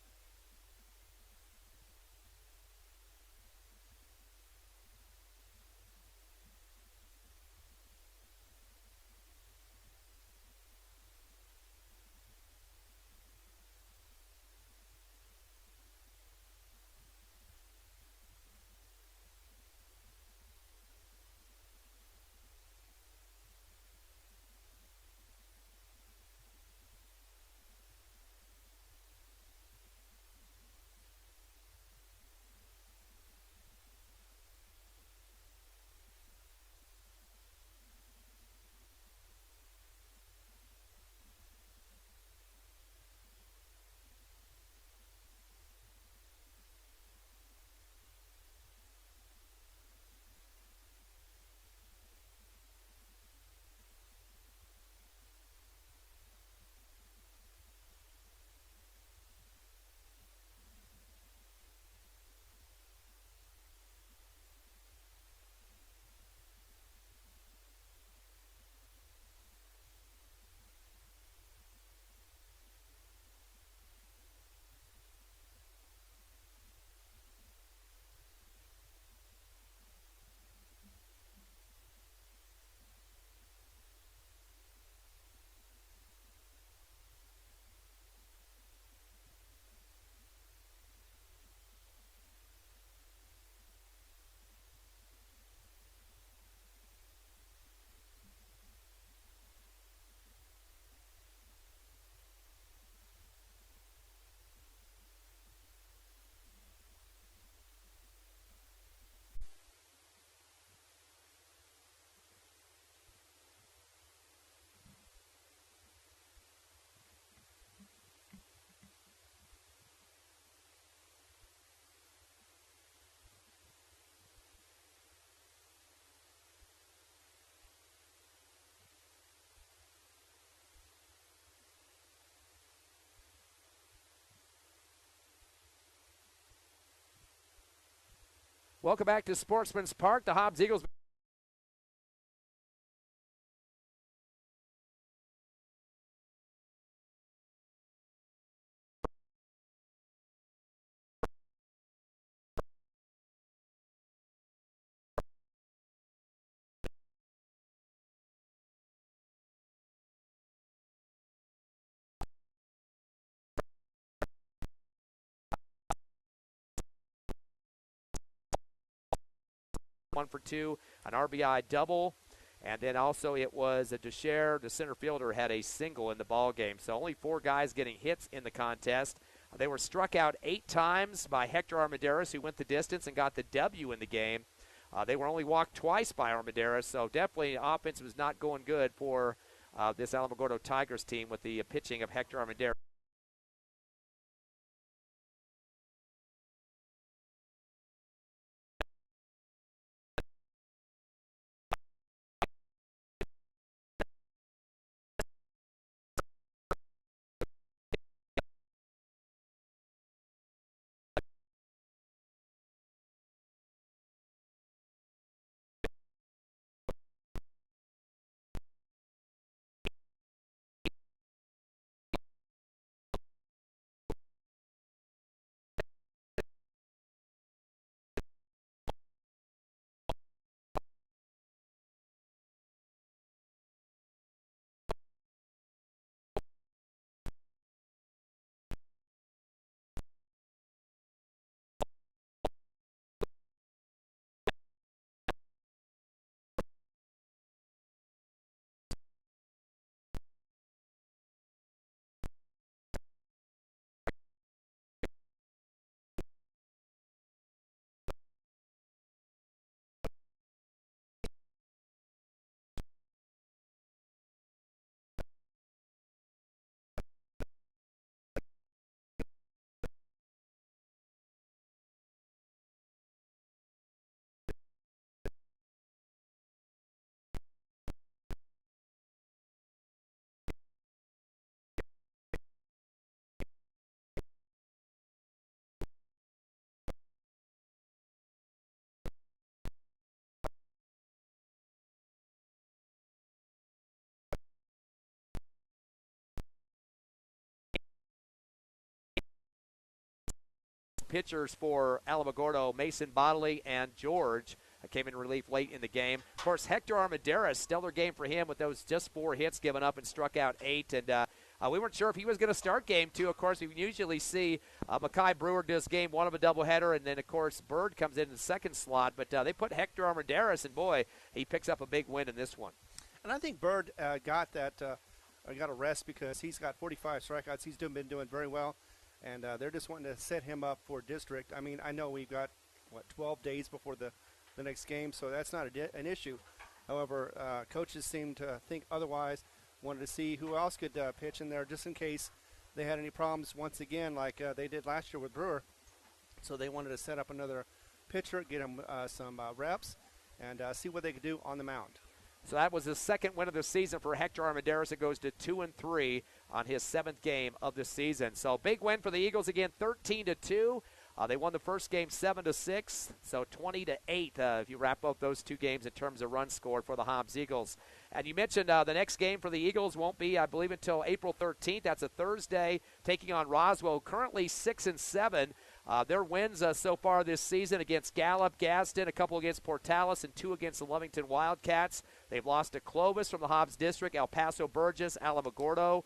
Welcome back to Sportsman's Park. The Hobbs Eagles one for 2, an RBI double, and then also it was a Desher, the center fielder, had a single in the ball game. So only 4 guys getting hits in the contest. They were struck out 8 times by Hector Armendariz, who went the distance and got the W in the game. They were only walked twice by Armendariz, so definitely offense was not going good for this Alamogordo Tigers team with the pitching of Hector Armendariz. pitchers for Alamogordo, Mason Bodley and George, came in relief late in the game. Of course, Hector Armendariz, stellar game for him with those just 4 hits given up and struck out 8. And we weren't sure if he was going to start game 2. Of course, we usually see Mackay Brewer does game 1 of a doubleheader, and then, of course, Bird comes in the second slot. But they put Hector Armendariz, and, boy, he picks up a big win in this one. And I think Bird got a rest because he's got 45 strikeouts. He's been doing very well, and they're just wanting to set him up for district. I mean, I know we've got, 12 days before the next game, so that's not an issue. However, coaches seem to think otherwise, wanted to see who else could pitch in there just in case they had any problems once again like they did last year with Brewer. So they wanted to set up another pitcher, get him some reps, and see what they could do on the mound. So that was the second win of the season for Hector Armendariz. It goes to 2-3 on his 7th game of the season. So big win for the Eagles again, 13-2. They won the first game 7-6, so 20-8 if you wrap up those 2 games in terms of runs scored for the Hobbs Eagles. And you mentioned the next game for the Eagles won't be, I believe, until April 13th. That's a Thursday, taking on Roswell, currently 6-7. Their wins so far this season against Gallup, Gadsden, a couple against Portales, and 2 against the Lovington Wildcats. They've lost to Clovis from the Hobbs District, El Paso Burgess, Alamogordo,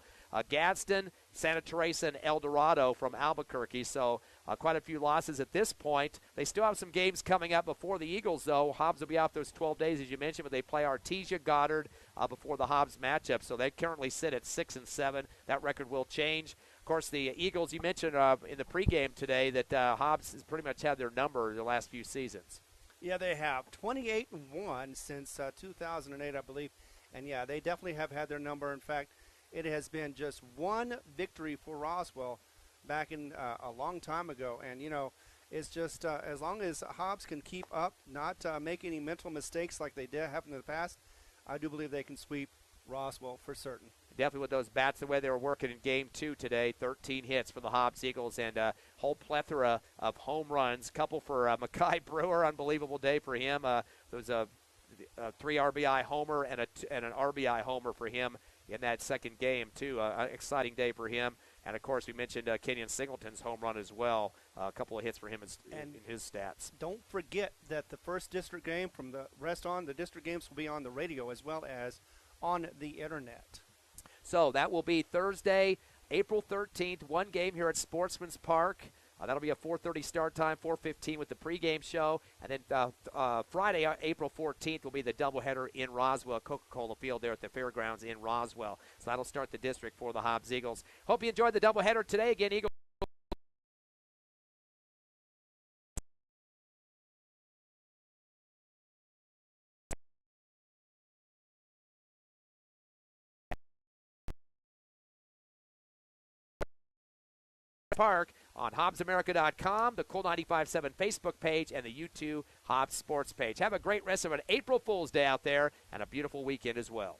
Gadsden, Santa Teresa, and El Dorado from Albuquerque. So quite a few losses at this point. They still have some games coming up before the Eagles, though. Hobbs will be off those 12 days, as you mentioned, but they play Artesia Goddard before the Hobbs matchup. So they currently sit at 6-7. That record will change. Of course, the Eagles, you mentioned in the pregame today that Hobbs has pretty much had their number the last few seasons. Yeah, they have 28-1 since 2008, I believe. And, yeah, they definitely have had their number. In fact, it has been just 1 victory for Roswell back in a long time ago. And, it's just as long as Hobbs can keep up, not make any mental mistakes like they did happen in the past, I do believe they can sweep Roswell for certain. Definitely with those bats, the way they were working in Game 2 today, 13 hits for the Hobbs Eagles and a whole plethora of home runs. Couple for Mackay Brewer, unbelievable day for him. There was a 3 RBI homer and an RBI homer for him in that second game, too. Exciting day for him. And, of course, we mentioned Kenyon Singleton's home run as well. A couple of hits for him in his stats. Don't forget that the first district game from the rest on, the district games will be on the radio as well as on the Internet. So that will be Thursday, April 13th, 1 game here at Sportsman's Park. That'll be a 4:30 start time, 4:15 with the pregame show. And then Friday, April 14th, will be the doubleheader in Roswell, Coca-Cola Field there at the Fairgrounds in Roswell. So that'll start the district for the Hobbs Eagles. Hope you enjoyed the doubleheader today. Again, Eagles. Park on HobbsAmerica.com, the Cool 95.7 Facebook page, and the YouTube Hobbs Sports page. Have a great rest of an April Fool's Day out there and a beautiful weekend as well.